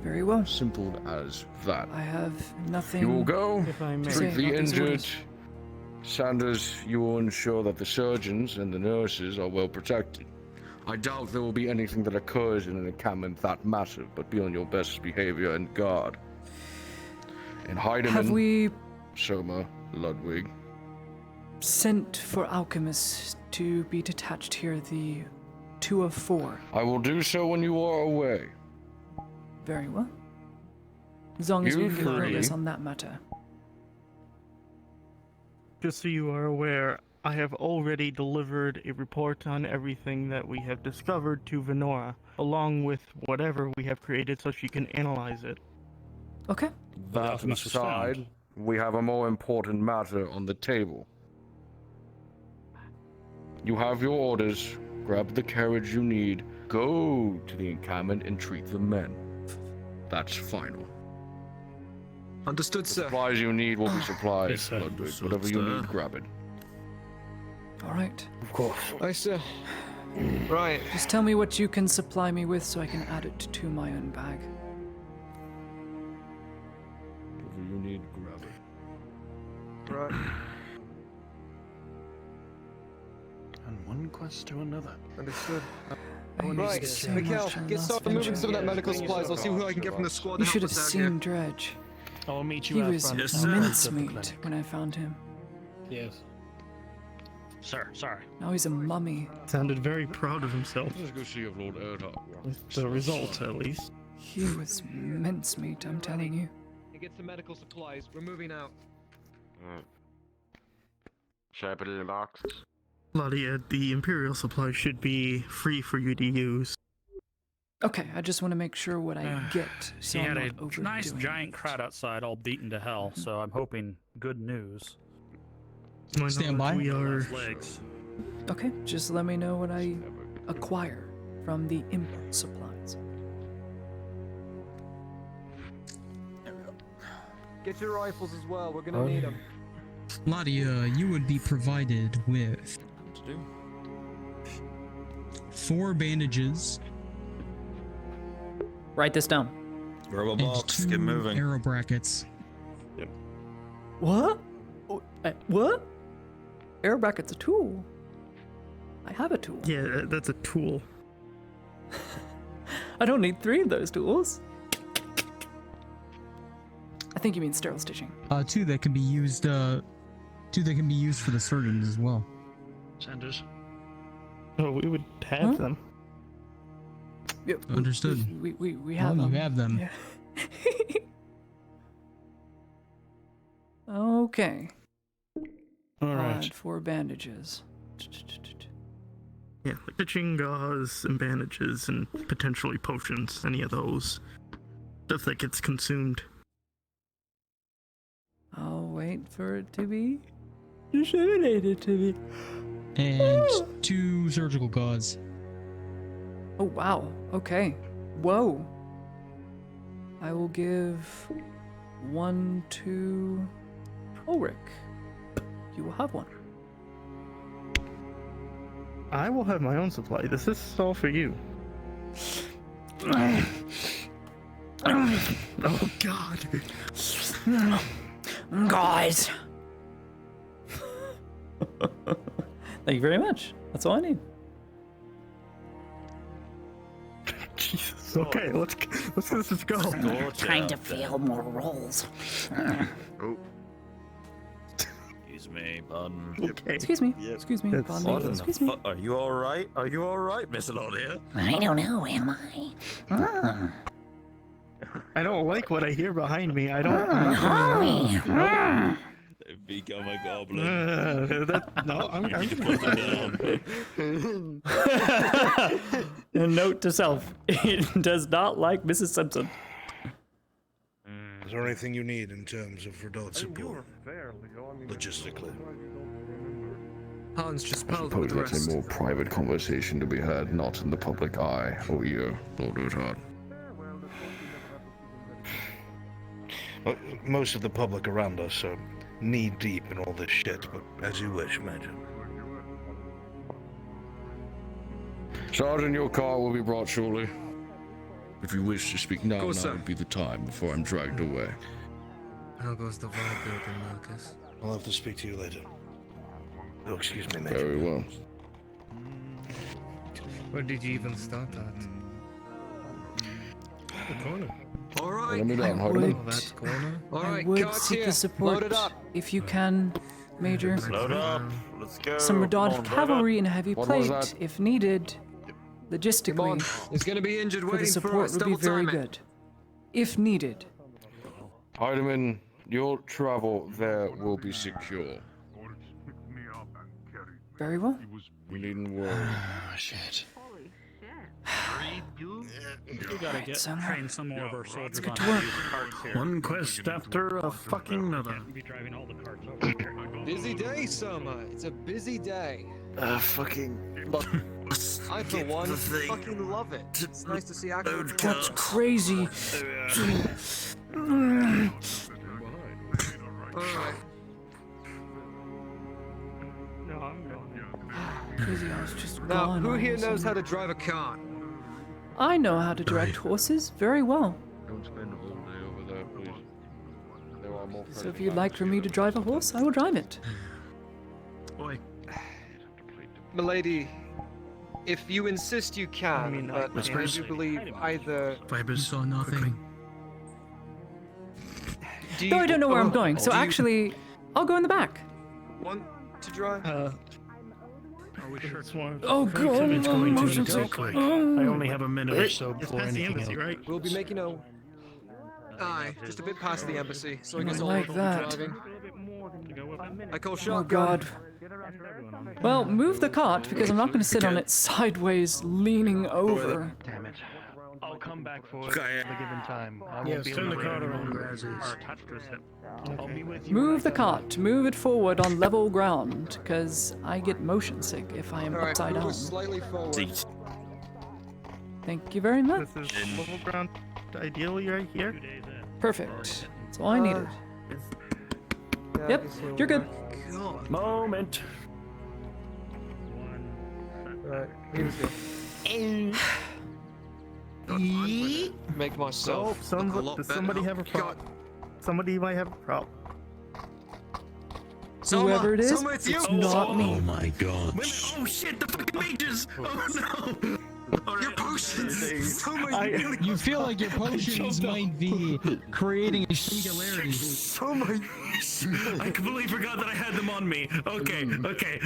Very well. Simple as that. I have nothing. You will go, if I may. treat Say the about these injured. orders. Sanders, you will ensure that the surgeons and the nurses are well protected. I doubt there will be anything that occurs in an encampment that massive, but be on your best behavior and guard. And Heidemann, Have we Soma, Ludwig, sent for alchemists to be detached here, the 2 of 4? I will do so when you are away. Very well. As long as we You can get progress three. on that matter. Just so you are aware, I have already delivered a report on everything that we have discovered to Venora, along with whatever we have created so she can analyze it. Okay. That alchemist was found. aside, we have a more important matter on the table. You have your orders. Grab the carriage you need. Go to the encampment and treat the men. That's final. Understood, The sir. supplies you need will be supplied, Yes, sir. Ludwig. Whatever you need, grab it. All right. Of course. Aye, sir. Right. Just tell me what you can supply me with so I can add it to my own bag. Whatever you need, grab it. quest to another. Understood. Right, so Mikhail, much on get last started moving venture. some of that medical supplies. I'll see who I can get from the squad to You help should have us out here. seen Dredge. I'll meet you He out was front. Yes, sir. mincemeat when I found him. Yes. Sir, sorry. Now he's a mummy. Sounded very proud of himself. Let's go see if Lord Erdhart. With the result, at least. He was mincemeat, I'm telling you. You get some medical supplies. We're moving out. Alright. Should I put it in a box? Ladia, the Imperial supply should be free for you to use. Okay, I just want to make sure what I get, so He I'm had not a nice overdoing giant crowd outside, all beaten to hell. So I'm hoping good news. To my Stand knowledge, by. We are. Legs. Okay, just let me know what I acquire from the impulse supplies. Get your rifles as well. We're gonna need them. Ladia, you would be provided with 4 bandages. Write this down. Grab a and box, 2 get moving. arrow brackets. What? What? Air bracket's a tool. I have a tool. Yeah, that's a tool. I don't need 3 of those tools. I think you mean sterile stitching. 2 that can be used. 2 that can be used for the surgeons as well. Sanders. Oh, we would have them. Yeah, Understood. We have Well, them. you have them. Yeah. Okay. All right. 4 bandages. Yeah, like stitching gauze and bandages and potentially potions. Any of those stuff that gets consumed. I'll wait for it to be disseminated to me. And 2 surgical gauze. Oh wow. Okay. Whoa. I will give 1 to Ulrich. You will have 1. I will have my own supply. This is all for you. Oh God. Guys. Thank you very much. That's all I need. Jesus. Okay, let's just go. Trying to fill more rolls. Oh. Excuse me, pardon. Okay. Excuse me. Excuse me. Pardon me. What in Excuse the me. fuck? Are you alright? Are you alright, Miss Ladia? I don't know, am I? I don't like what I hear behind me. I don't. They've become a goblin. I'm A note to self. It does not like Mrs. Simpson. Is there anything you need in terms of adult support? Logistically. Hans, just I pile them with suppose the that's rest. a more private conversation to be had, not in the public eye. Oh, yeah, Lord Erdhart. Well, most of the public around us are knee deep in all this shit, but as you wish, Major. Sergeant, your car will be brought shortly. If you wish to speak now, course, now sir. would be the time before I'm dragged away. How goes the vault building, Marcus? I'll have to speak to you later. Oh, excuse me, Major. Very well. Where did you even start at? The corner. All right. Let me down, I Hardeman. would, That corner? All I right, would carts seek here. the support Load it up. if you can, Major. Load up. Let's go. Some Come Radod on, cavalry and a heavy What was plate, that? if needed. Come on. Logistically, There's gonna be injured for the waiting for support us. would be Double very time it. good. If needed. Hardeman, your travel there will be secure. Very well. You needn't worry. Oh, shit. We gotta get train some more of our soldiers on how to use the carts here. One quest after a fucking another. We'll be driving all the carts over here. Busy day, Soma. It's a busy day. Fucking. I, for one, fucking love it. It's nice to see actual. That's crazy. Alright. No, I'm going. Crazy, I was just Now, gone. who here almost. knows how to drive a car? I know how to direct horses very well. Don't spend all day over there, please. There are more So if you'd like for me to drive a horse, I will drive it. Boy. Milady, If you insist, you can. But I do believe either. Fibers. Saw nothing. Though I don't know where I'm going, so actually, I'll go in the back. Want to drive? Oh god, It's going to motion be sick. quick. I only have a minute or so Just before past the anything embassy, else. right? We'll be making a. Aye, just a bit past the embassy, so I I guess I'll like be that. driving. I call Oh shotgun. god. Well, move the cart because I'm not going to sit on it sideways, leaning over. Damn it. I'll come back for it at a given time. I won't Yes, be turn the able card to around or as is. attached to his hip. I'll be with you. Move the cart, move it forward on level ground, because I get motion sick if I am Alright, upside move down. us slightly forward. Thank you very much. This is level ground, ideally right here. Perfect. That's all I needed. Yep, you're good. Moment. Right, here's it. Make myself look a lot Does better. somebody have a problem? Somebody might have a problem. Whoever it is, Soma, it's you. not me. Oh my god. Oh shit, the fucking mages! Oh no! Your potions! Soma, You feel like your potions might be creating a singularity. Soma, I completely forgot that I had them on me. Okay, okay.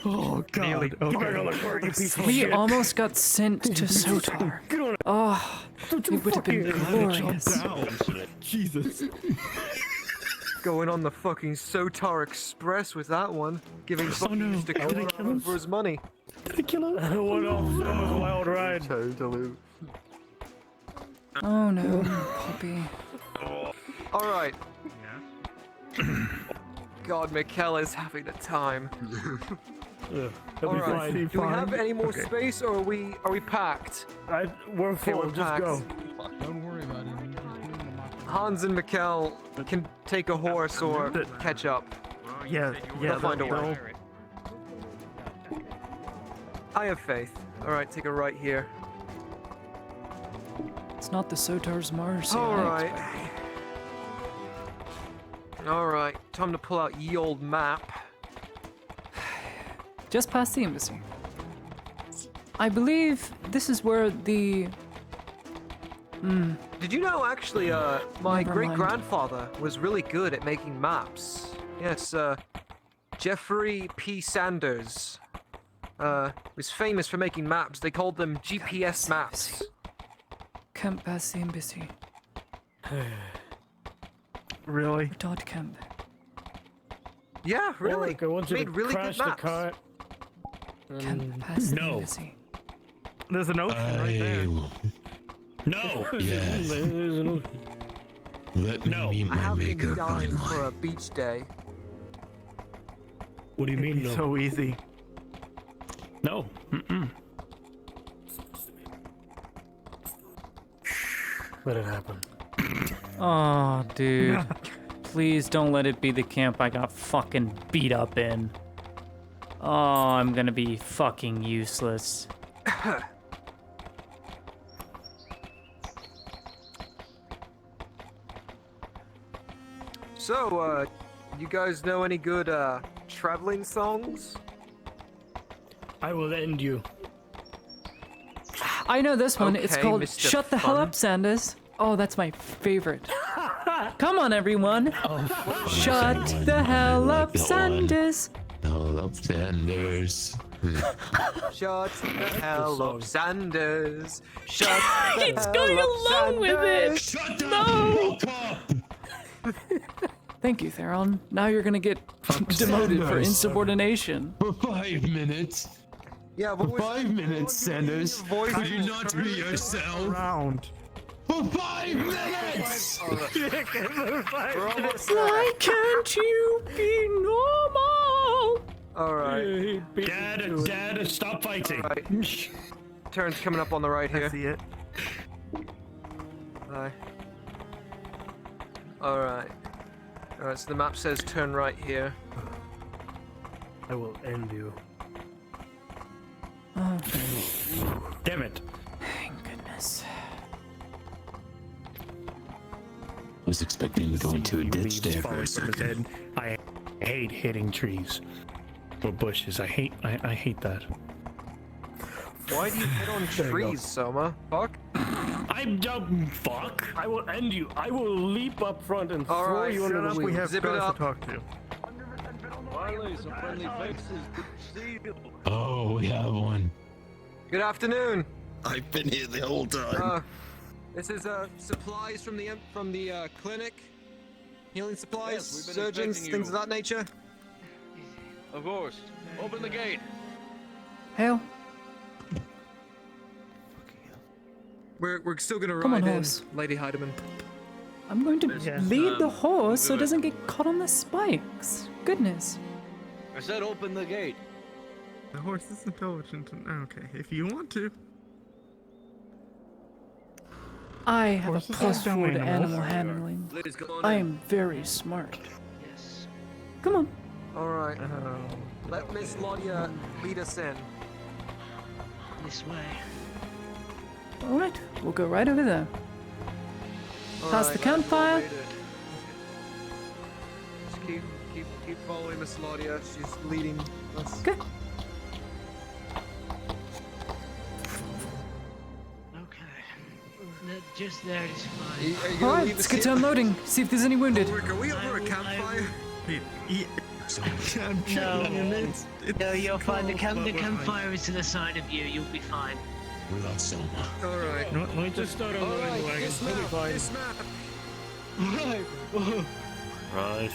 Oh god. Okay. We almost got sent to Sotar. Oh, it would have been glorious. Jesus. going on the fucking Sotar Express with that one, giving fucking to Colorado for his money. Did I kill him? What else? That was a wild ride. Totally. Oh no, puppy. Alright. God, Mikkel is having a time. Alright, do we have any more space, or are we packed? We're Okay, full, we're just packed. go. Don't worry about it. Hans and Mikkel can take a horse or catch up. Yeah, They'll find a way. I have faith. Alright, take a right here. It's not the Sotar's Mars. Alright. Alright, time to pull out ye old map. Just past the embassy. I believe this is where the... Did you know, actually, my Never great-grandfather was really good at making maps? Yes, Jeffrey P. Sanders. Was famous for making maps. They called them GPS maps. Camp past the embassy. Really? Todd Camp. Yeah, really. Look, I want you Made to really crash good the maps. cart. Camp past the No. embassy. There's an ocean right there. No. Yes. There's an ocean. Let me meet I my have maker been dying finally. for a beach day. What do you mean, no? So easy. No. Mm-mm. Let it happen. Oh, dude. Please don't let it be the camp I got fucking beat up in. Oh, I'm gonna be fucking useless. So, you guys know any good, traveling songs? I will end you. I know this one. It's Okay, called Mr. Shut the Hell Fun. Up, Sanders. Oh, that's my favorite. Come on, everyone. Shut the hell up, Sanders. Hell up, Sanders. Shut the hell up, Sanders. Shut the He's hell going up, along with it. Sanders. No. Thank you, Theron. Now you're gonna get demoted for Sanders. insubordination. For 5 minutes. Yeah, For 5 minutes, Sanders. Could you not be yourself? Round. For 5 minutes! Why can't you be normal? Alright. Dad, stop fighting. Alright. Turn's coming up on the right I here. see it. Aye. Alright. Alright, so the map says turn right here. I will end you. Oh, Damn it. thank goodness. I was expecting to go into a ditch Leaves there for falling a from his second. head. I hate hitting trees. or bushes. I hate that. Why do you hit on trees, Soma? Fuck. I don't fuck. I will end you. I will leap up front and All throw right, you under shut the up, wheels. we have Zip guys it to up. Talk to. Finally, some friendly faces. Oh, we have one. Good afternoon. I've been here the whole time. This is supplies from the clinic. Healing supplies, Yes, we've been surgeons, expecting things you. of that nature. Of course. Open the gate. Hail. We're still gonna Come on, ride in, horse. Lady Heidemann. I'm going to Yeah. lead the horse so it good. doesn't get caught on the spikes. Goodness. I said open the gate. The horse is intelligent. Okay, if you want to. I have a Horses plus are 4 to animals. animal handling. Liz, come on I in. am very smart. Yes. Come on. All right. Let Miss Lodia lead us in. This way. All right, we'll go right over there. Past the campfire. Just keep following Miss Lodia. She's leading us. Good. Just there is fine. Are you All gonna right, leave let's us get to here? unloading. See if there's any wounded. Are we over a campfire? No, you're fine. The campfire is to the side of you. You'll be fine. Without Selma. All right. No, let me just start on the wagon. We'll be fine. Dismount. Right. Right.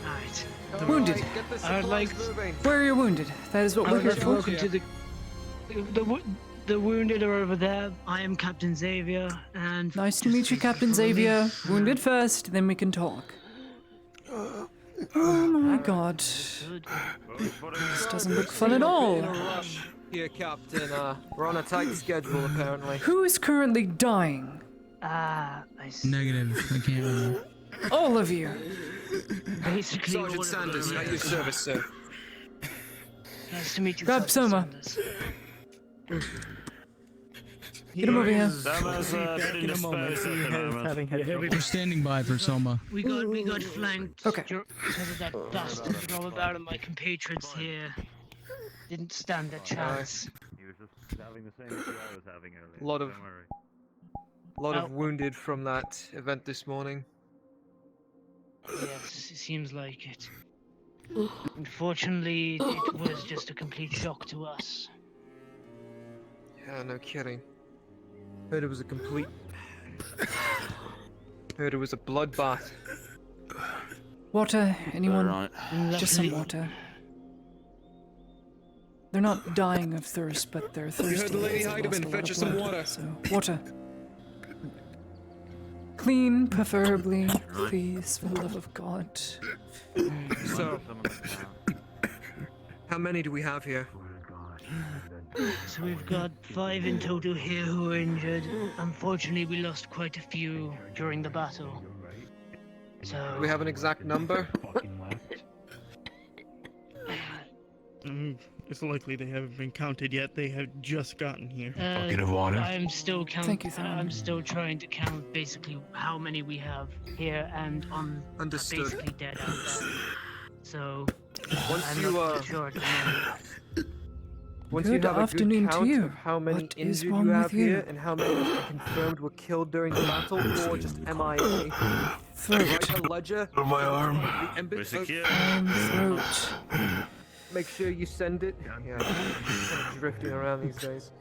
Alright. Wounded. Get the I would like- supplies moving. Where are you wounded? That is what I we're would here like to for. welcome to the wounded are over there. I am Captain Xavier, and Nice to meet you, Captain Xavier. Wounded first, then we can talk. Oh my god. This doesn't look fun at all. In a rush here, Captain. We're on a tight schedule, apparently. Who is currently dying? I see. Negative. I can't remember. All of you. Basically, all Sergeant of Sanders, them. at your service, sir. Nice to meet you, Grab Sergeant Soma. Sanders. Get him over here. Sama's getting disposed at the moment. We're standing by for Soma. We got flanked Okay. because of that bastard Robert and my compatriots here didn't stand a chance. He was just having the same issue I was having earlier. Lot of- Don't worry. A lot of wounded from that event this morning. Yes, it seems like it. Unfortunately, it was just a complete shock to us. Yeah, no kidding. Heard it was a complete. Heard it was a bloodbath. Water, anyone? Alright. Just some water. They're not dying of thirst, but they're thirsty. heard the Lady because they Heidemann, lost a lot fetch of us some blood. water. So, water. Clean, preferably, please, for the love of God. So, how many do we have here? So we've got 5 in total here who are injured. Unfortunately, we lost quite a few during the battle. Do So we have an exact number? It's likely they haven't been counted yet. They have just gotten here. Bucket of water. I'm still Thank you, Simon. I'm still trying to count basically how many we have here and on Understood. basically dead out there. So Once I'm you not sure at the moment. Once Good you have a afternoon good to count you. of how many What is injured wrong you with have you? here and how many are confirmed were killed during the battle or just MIA, write a ledger. On my arm. We're secure. Throat. Make sure you send it. Yeah, kind of drifting around these days.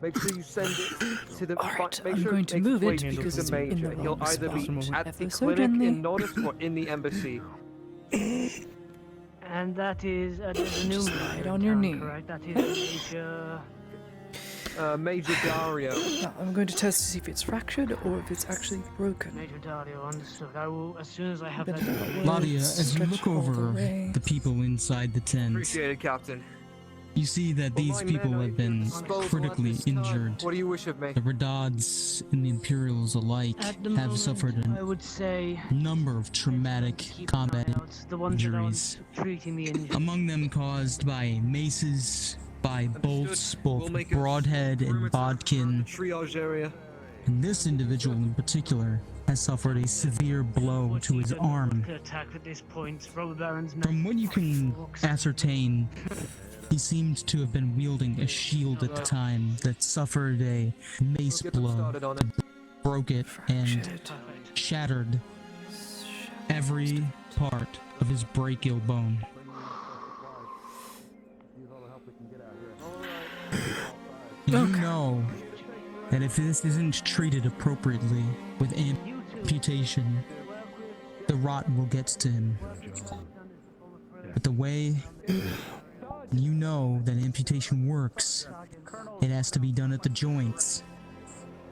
Make sure you send it to the. Alright, make I'm sure going to makes move it way to because the it's in major. the He'll wrong either be spot. at the Ever so clinic gently. in Nordis or in the embassy. And that is there's a new Just major lie in on your town, knee. correct? That is Major Dario. Now, I'm going to test to see if it's fractured or if it's actually broken. Major Dario. Understood. I will as soon as I have But that. that will Ladia, as you stretch look all the over way. the people inside the tent, Appreciate it, Captain. you see that Well, these my people men are have been disposable at critically this time. injured. What do you wish of me? The Redads and the Imperials alike At the have moment, suffered I a would say number of traumatic keep combat an eye out. The ones that injuries, aren't treating the injuries. among them caused by maces, by bolts, both We'll make a broadhead and bodkin. Triage area. And this individual in particular has suffered a severe blow to his arm. Attack at this point. Robber Baron's From what you can ascertain, he seemed to have been wielding a shield at the time that suffered a mace blow, broke it, and shattered every part of his brachial bone. You know that if this isn't treated appropriately with amputation, the rot will get to him. But the way you know that amputation works, it has to be done at the joints,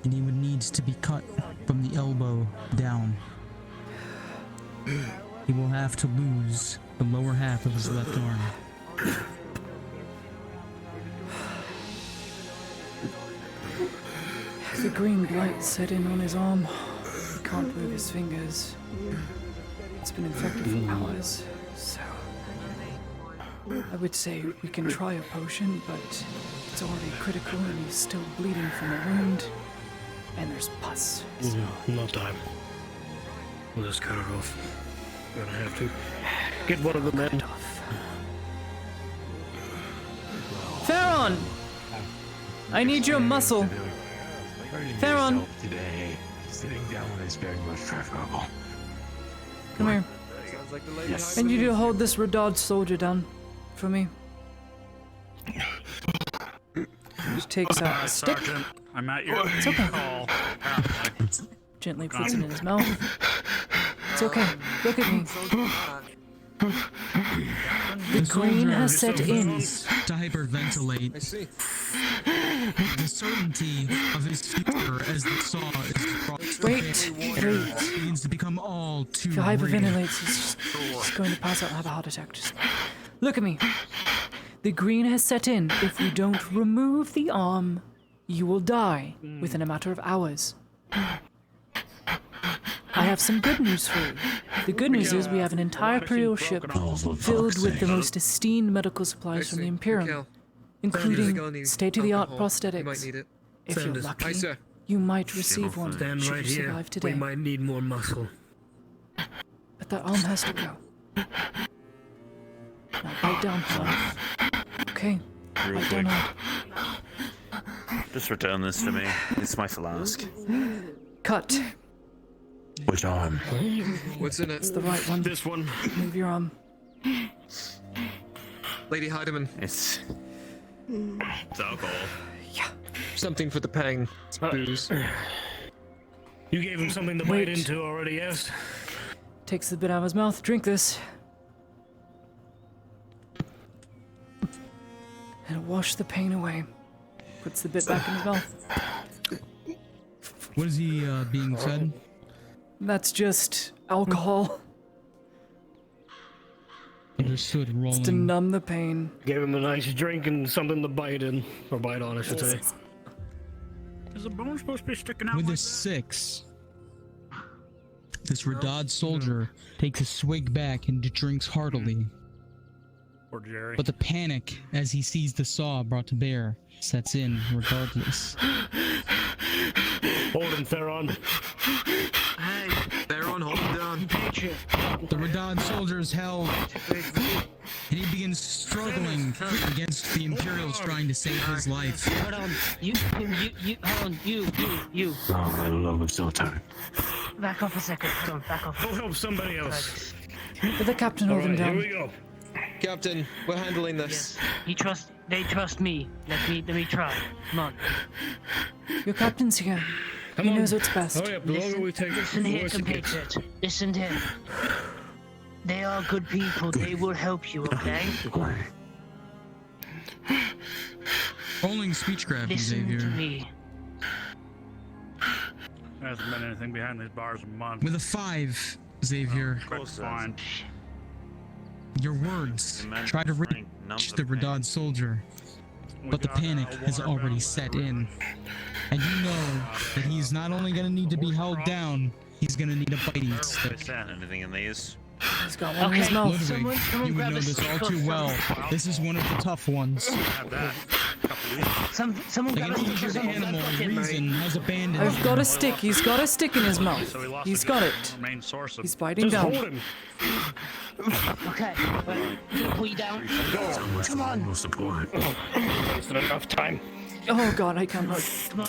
and he would need to be cut from the elbow down. He will have to lose the lower half of his left arm. The green blight set in on his arm. He can't move his fingers. It's been infected for hours, so I would say we can try a potion, but it's already critical and he's still bleeding from a wound, and there's pus. So. No time. We'll just cut it off. We're gonna have to get one of the men. Theron! I need your muscle. Theron! Today, sitting down is very much preferable. Come here. Sounds like the lady. Yes. I need you to hold this Radad soldier down for me. He takes out a stick. Sergeant, I'm at your It's okay. call. Gently puts it in his mouth. It's okay. Look at me. The green has set in. To hyperventilate. I see. The certainty of his future as the saw is brought Wait. begins to become all too If he real. hyperventilates, he's going to pass out and have a heart attack. Just look at me. The green has set in. If we don't remove the arm, you will die within a matter of hours. I have some good news for you. The good news is we have an entire Imperial ship filled with the most esteemed medical supplies from the Imperium, including state-of-the-art prosthetics. You might need it. If you're Sanders. lucky, Aye, sir. you might receive one Stand should right you here. survive today. We might need more muscle. But that arm has to go. Now bite down hard. Okay, Real bite down quick. hard. Just return this to me. It's my flask. Cut. Which arm? What's in it? It's the right one. This one. Move your arm. Lady Heidemann. It's alcohol. Something for the pain. It's booze. You gave him something to Wait. bite into already, yes? Takes the bit out of his mouth. Drink this. It'll wash the pain away. Puts the bit back in his mouth. What is he being fed? That's just alcohol. Understood. It's to Rolling. numb the pain. Gave him a nice drink and something to bite in. Or bite on, I should say. Is the bone supposed to be sticking out With like a 6, this Radad soldier takes a swig back and drinks heartily. Poor Jerry. But the panic as he sees the saw brought to bear sets in regardless. Hold him, Theron. Hey, Theron, hold him down. The Radad soldier is held, and he begins struggling against the Imperials trying to save his life. Hold on. Hold on. You. Oh, my love is so tired. Back off a second. Hold on, back off. Go help somebody else. But the captain hold him Alright, down. here we go. Captain, we're handling this. They trust me. Let me try. Come on. Your captain's here. Come He on. knows what's best. Hurry up, the longer we take, Listen the here, worse it gets. compatriot. Listen here. They are good people. They will help you, okay? Rolling speech grab, Listen to Xavier. me. There hasn't been anything behind these bars in months. With a 5, Xavier, That's fine. your words Imagine try to Frank numb reach the the Radad soldier, but the panic has already set in. And you know that he's not only going to need to be held down, he's going to need a biting stick. Is that anything in these? He's got one in his mouth. Ludwig, you would know this all too well. This is one of the tough ones. Have that. Cup Someone Like got an injured animal reason has abandoned I've got a him. stick. He's got a stick in his mouth. So we lost He's the got it. main source of He's biting down. Hold him. Okay, well, pull you down. Come on. What's the point? Wasted enough time. Oh god, I can't look. Come on.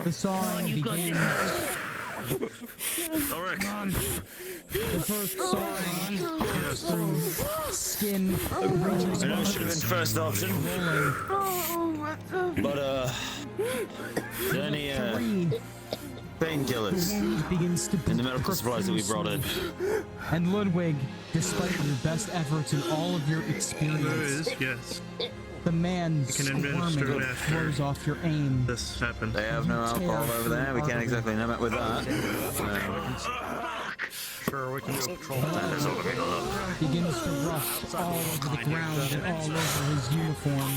The sawing You got begins. Ulrich. The first sawing through skin reaches I know it should have been first option. But, is there any, painkillers begins to in the medical supplies that we brought in? And Ludwig, despite your best efforts and all of your experience, Yes. the man's You can administer squirming it after throws off your aim. This happened. They have no alcohol over there. We can't exactly name it with that. Sure, we can do a patrol. Begins to rust all over the ground and all over his uniform.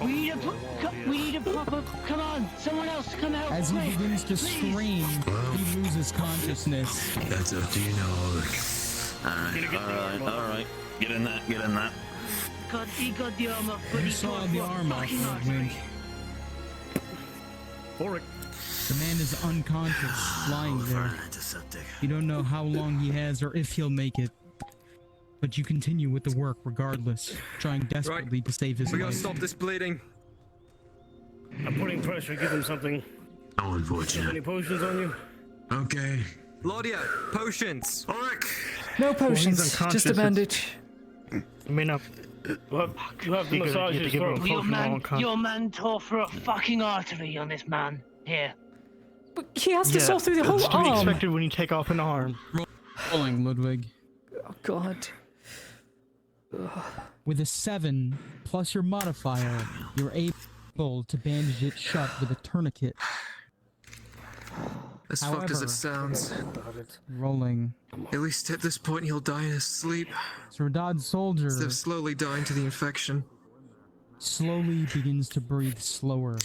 We need a proper. Come on, someone else, come help. As he quick, begins to please. scream, he loses consciousness. That's up to you now, Ulrich. Alright. Get in that. He got the arm off, but You he saw got the what arm off, fucking Ludwig. Ulrich. The man is unconscious, lying there. You don't know how long he has or if he'll make it. But you continue with the work regardless, trying desperately to save his We gotta life. stop this bleeding. I'm putting pressure. Give him something. How unfortunate. Any potions on you? Okay. Laudia, potions. Ulrich. No he's potions, unconscious, just a bandage. I mean, You have the massages give him for a Your potion while man, unconscious. your man tore for a fucking artery on this man. Here. But he has to saw through the whole That's to be arm. expected when you take off an arm. Rolling, Ludwig. Oh god. With a 7 plus your modifier, you're able to bandage it shut with a tourniquet. As fucked as it sounds. Rolling. At least at this point he'll die in his sleep. Serdad's soldier Instead of slowly dying to the infection. slowly begins to breathe slower.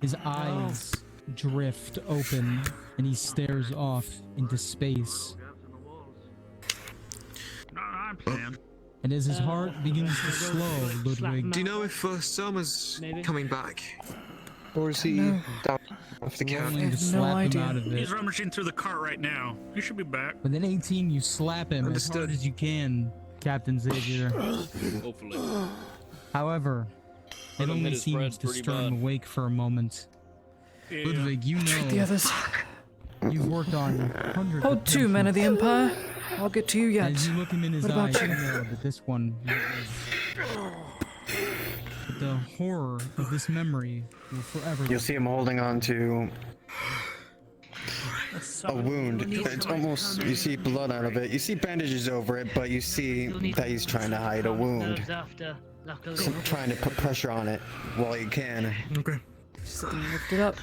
His eyes drift open and he stares off into space. And as his heart begins to slow, Ludwig. Do you know if Soma's coming back? Or is he down off the couch? Rolling to slap him out of it. He's rummaging through the cart right now. He should be back. With an 18, you slap him as hard as you can, Captain Xavier. Hopefully. However, it only his seems bread to pretty stir him bad. awake for a moment. Yeah. Ludwig, you Treat the know others. you've worked on hundreds Oh, of 2 men of the patients. Empire. I'll get to you yet. As you look him in his What eyes, about you you? know that this one will live. But the horror of this memory will forever You'll see him holding on to a wound. It's almost, you see blood out of it. You see bandages over it, but you see that he's trying to hide a wound. Nerves after, luckily. So trying to put pressure on it while he can. Okay. Just lift it up.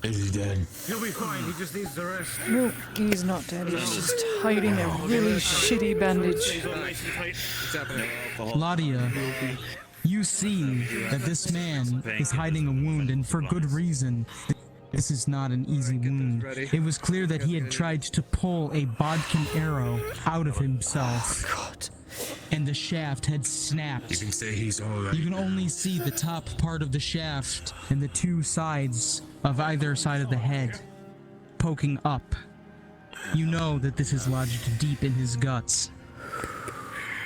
Is he dead? He'll be fine. He just needs the rest. No, he's not dead. He's just hiding a really shitty bandage. Stays all nice and tight. What's happening? Ladia, you see that this man is hiding a wound, and for good reason. This is not an easy wound. It was clear that he had tried to pull a bodkin arrow out of himself. God. And the shaft had snapped. You can say he's alright. You can only see the top part of the shaft and the 2 sides of either side of the head poking up. You know that this is lodged deep in his guts.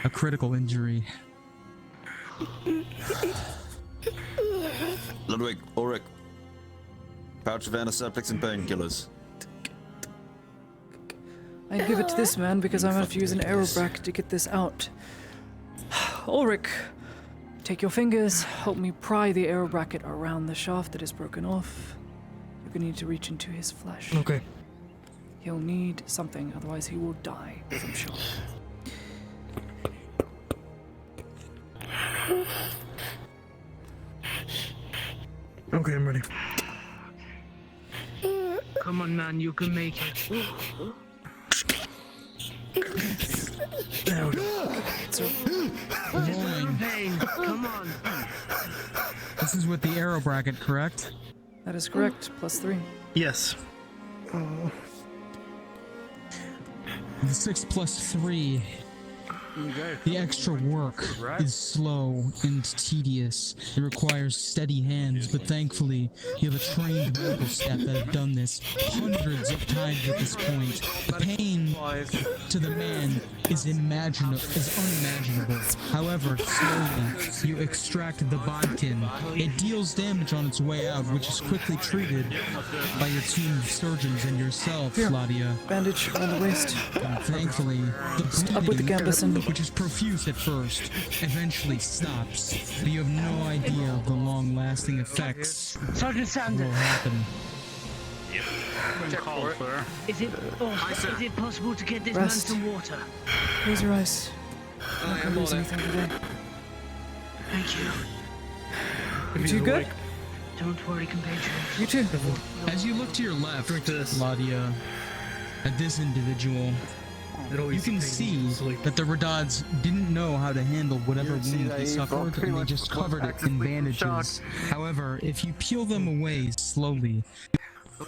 A critical injury. Ludwig, Ulrich. Pouch of antiseptics and painkillers. I'd give it to this man because I'm gonna have to use an aerobrack to get this out. Ulrich, take your fingers, help me pry the aerobracket around the shaft that is broken off. You're gonna need to reach into his flesh. Okay. He'll need something, otherwise he will die, I'm sure. Okay, I'm ready. Come on, man, you can make it. There we go. Rolling. Pain, come on. This is with the arrow bracket, correct? That is correct, +3. Yes. The 6 plus 3. The extra work is slow and tedious. It requires steady hands, but thankfully, you have a trained medical staff that have done this hundreds of times at this point. The pain to the man is unimaginable. However, slowly, you extract the bodkin. It deals damage on its way out, which is quickly treated by your team of surgeons and yourself, Claudia. Bandage around the waist. Thankfully, the Up with the gambus in. which is profuse at first, eventually stops. But you have no idea of the long-lasting effects Sergeant that Sanders. will happen. Is it possible to get this Rest. man some water? Close your eyes. I'm not gonna lose anything today. Thank you. You two good? Don't worry, compatriots. You too. As you look to your left, Claudia, at this individual, you can see that the Redods didn't know how to handle whatever wound he suffered, and they just covered it in bandages. However, if you peel them away slowly,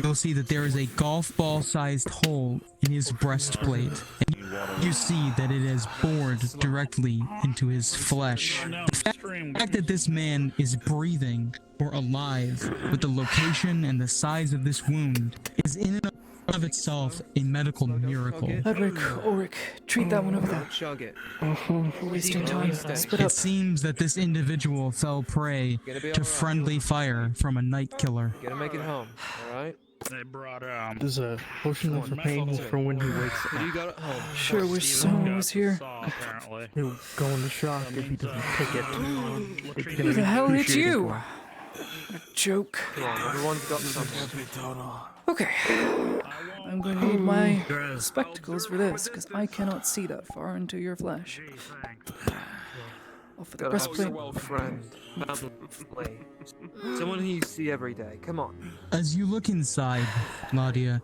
you'll see that there is a golf ball-sized hole in his breastplate, and you see that it has bored directly into his flesh. The fact that this man is breathing or alive, with the location and the size of this wound, is in and of itself a medical miracle. Edric, Ulrich, treat that one over there. Chug it. We're wasting time. Split It up. seems that this individual fell prey to friendly fire from a night killer. Gonna make it home, alright? They brought There's a potion for pain for when he wakes What do you up. got at home? Sure wish someone was here. apparently. He'll go into shock if he doesn't take it. Who the hell hit you? What a joke. Come on, everyone's got something. Okay. I'm going to need my spectacles for this, because I cannot see that far into your flesh. Off with the Gotta have breastplate. a friend, family, someone who you see every day. Come on. As you look inside, Claudia,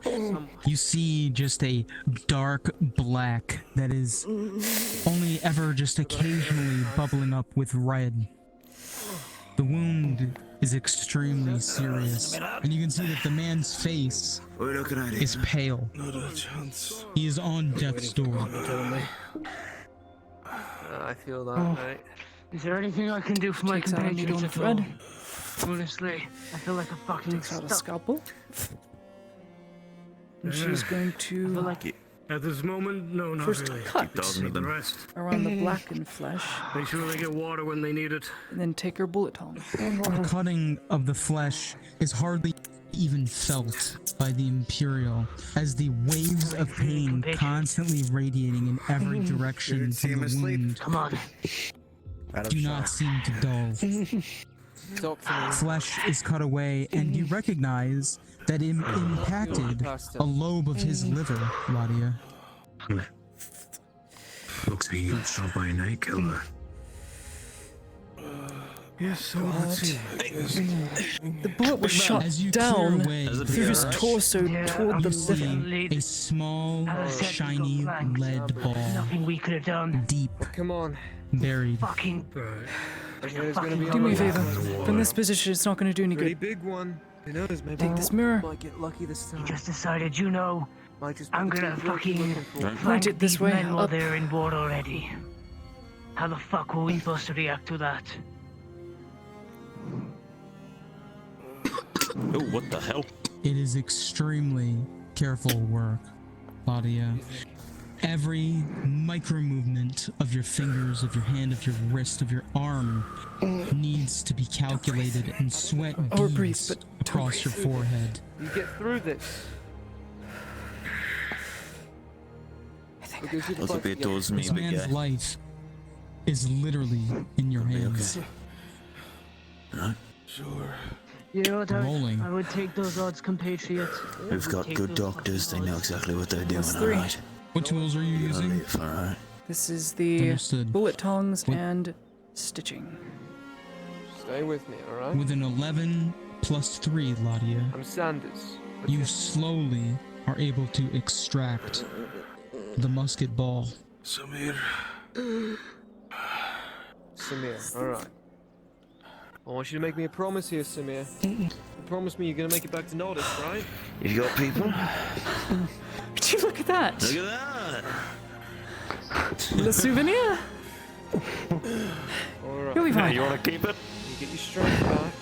you see just a dark black that is only ever just occasionally bubbling up with red. The wound is extremely serious, and you can see that the man's face is pale. He is on death's door. I feel that, right? Is there anything I can do for my Takes out a needle compatriots and at all? thread. Honestly, I feel like a fucking Takes out a stuck. scalpel. And she's going I feel to like At this moment, no, not first really. cut The rest. around the blackened flesh, Make sure they get water when they need it. and then take her bullet tongs. The cutting of the flesh is hardly even felt by the Imperial, as the waves of pain constantly radiating in every direction from the wound come on. do not seem to dull. Talk to me. Flesh is cut away, and you recognize that it impacted a lobe of his liver, Claudia. Looks like he got shot by a night killer. Yes, so let's see. The bullet was shot As you clear down away through his torso toward the you see liver. a small, shiny lead ball, Nothing we could have done. deep, Come on. buried. Fucking. It's gonna be Do me a alright. favor. From this position, it's not going to do any Pretty good. big one. Who knows? Maybe Take this mirror. might get lucky this time. You just decided, you know, Might just be I'm the gonna teamwork you're fucking looking for. Point flank it this these way, men while up. they're in board already. How the fuck were we supposed to react to that? Oh, what the hell? It is extremely careful work, Claudia. Every micro movement of your fingers, of your hand, of your wrist, of your arm needs to be calculated, and sweat Or breathe, beads but don't across your breathe. forehead. You get through this. Look a bit towards me, This big man's guy. life is literally in your hands. Right? You know what? Rolling. I would take those odds, compatriots. We've got Take good those doctors, they know exactly what they're doing, That's three. alright? What tools are you using? Alright. This is the Understood. bullet tongs What- and stitching. Stay with me, alright? With an 11 plus 3, Ladia, I'm Sanders. you slowly are able to extract the musket ball. Samir, alright. I want you to make me a promise here, Samir. You promise me you're gonna make it back to Nordis, right? You got people? Would you look at that? Look at that! that. The souvenir? You'll be fine. You want to keep it? You get your strength back.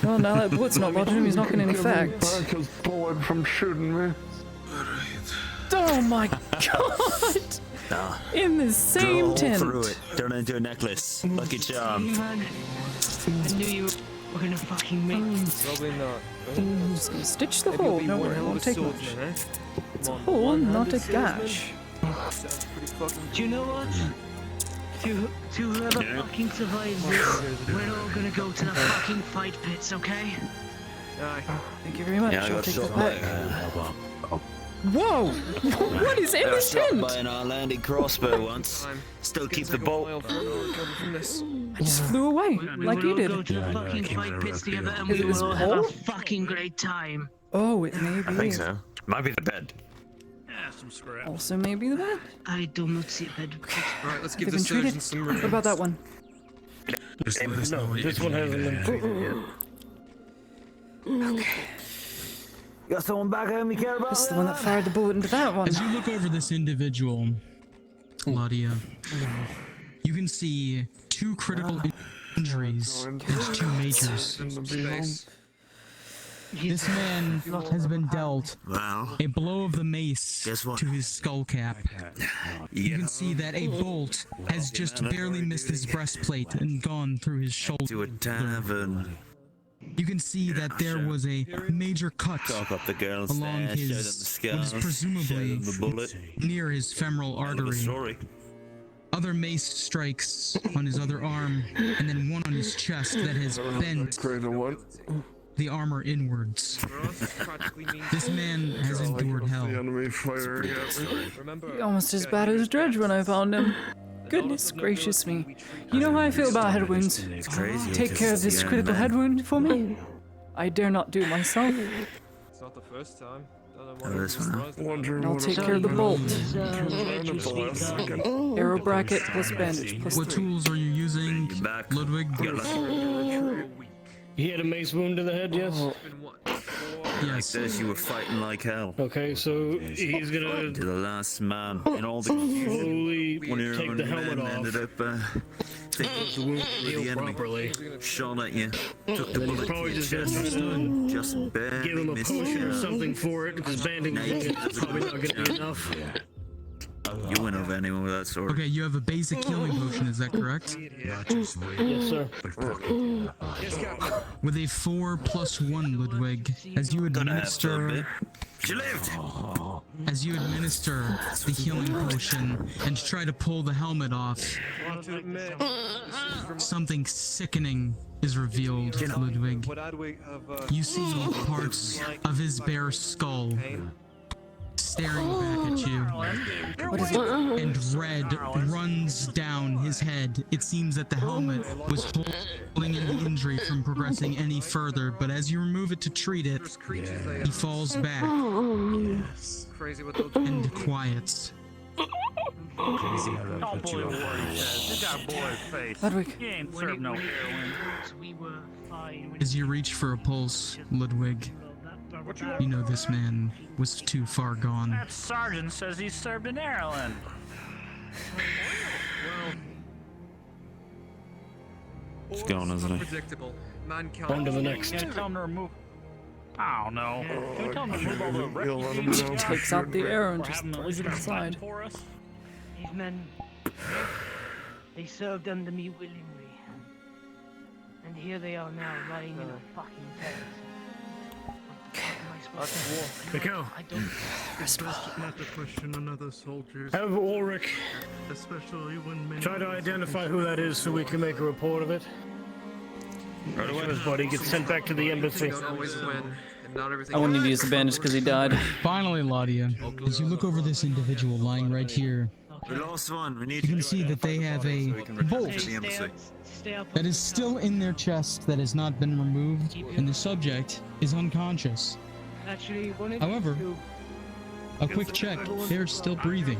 Well, now that bullet's not lodging him, he's not getting any effect. Back is bullet from shooting me. Oh my god! Nah. In the Drill a same hole tent. through it. Turn it into a necklace. Lucky charm. Man, I knew you were gonna fucking make me. Probably not. I'm just gonna stitch the Maybe you'll hole. be Don't one worry, it hell won't of a take much. swordsman, eh? It's a Come on, hole, not a one-handed gash. Sounds pretty fucking Do you know what? To whoever fucking survives this, we're all gonna go to the fucking fight pits, okay? Thank you very much. Yeah, I I'll got take shot that by, back. Whoa! What is in I got this shot tent? by an Icelandic crossbow once. Still keep the bolt. I just flew away, like you We'll all go did. to the fucking fight pits together and Is we it this will all have a hole? fucking great time. Oh, it may be. I think so. Might be the bed. Yeah, some scrap. Also, maybe the bed. I do not see a bed. Alright, let's They've give the been treated. surgeon some What about that one? No, this one hasn't been treated yet. Okay. Got someone back home you care about? This is the one that fired the bullet into that one. As you look over this individual, Ladia, you can see 2 critical injuries and 2 majors. This man has been dealt a blow of the mace to his skull cap. You can see that a bolt has just barely missed his breastplate and gone through his shoulder. To a tavern. You can see that there was a major cut Talk up the girls along there, show them the his, scars, what is show presumably them the bullet. near his femoral Hell of a artery. story. Other mace strikes on his other arm, and then one on his chest that has bent the armor inwards. This man has endured hell. Almost as bad as Dredge when I found him. Goodness gracious me. You know how I feel about head wounds. It's crazy. Take care of this critical head wound for me. I dare not do myself. It's not the first time. This one. I'll take care of the bolt. Arrow bracket plus bandage plus What 3. tools are you using, Ludwig? He had a mace wound to the head, yes? Yes. Says you were fighting like hell. Okay, so he's gonna To the last man in all the slowly one of your take own the helmet men off. ended up taking the wound for the enemy. Properly. Shot at you. Took the Then he's bullet to probably your just gonna chest. try to Just barely give him a missed potion or you. something for it, because bandaging is probably not gonna be enough. You went over anyone with that sword. Okay, you have a basic healing potion, is that correct? Yes, sir. With a 4+1, Ludwig, as you administer... She lived! As you administer the healing potion and try to pull the helmet off, something sickening is revealed, Ludwig. You see parts of his bare skull staring back at you. What is it? And red runs down his head. It seems that the helmet was holding in the injury from progressing any further, but as you remove it to treat it, he falls back and quiets. Ludwig. He ain't served no heroin. As you reach for a pulse, Ludwig, you know this man was too far gone. That sergeant says he served in Ireland. It's gone, isn't it? On to the next. Can you tell him to remove? I don't know. Can we tell him to remove all the refugees? Takes out the arrow and Or just have him at lays least it fight aside. for us? These men, they served under me willingly. And here they are now, lying in a fucking tent. Mikhail, I don't... It's best not to question another soldier's... have Ulrich Especially when many... try to identify who that is so we can make a report of it. Make sure his body gets sent back to the embassy. I wouldn't need to use the bandage because he died. Finally, Ladia, as you look over this individual lying right here, We lost one. We need you can see that they have a bolt that is still in their chest that has not been removed, and the subject is unconscious. Actually, However, a quick check, they're still breathing.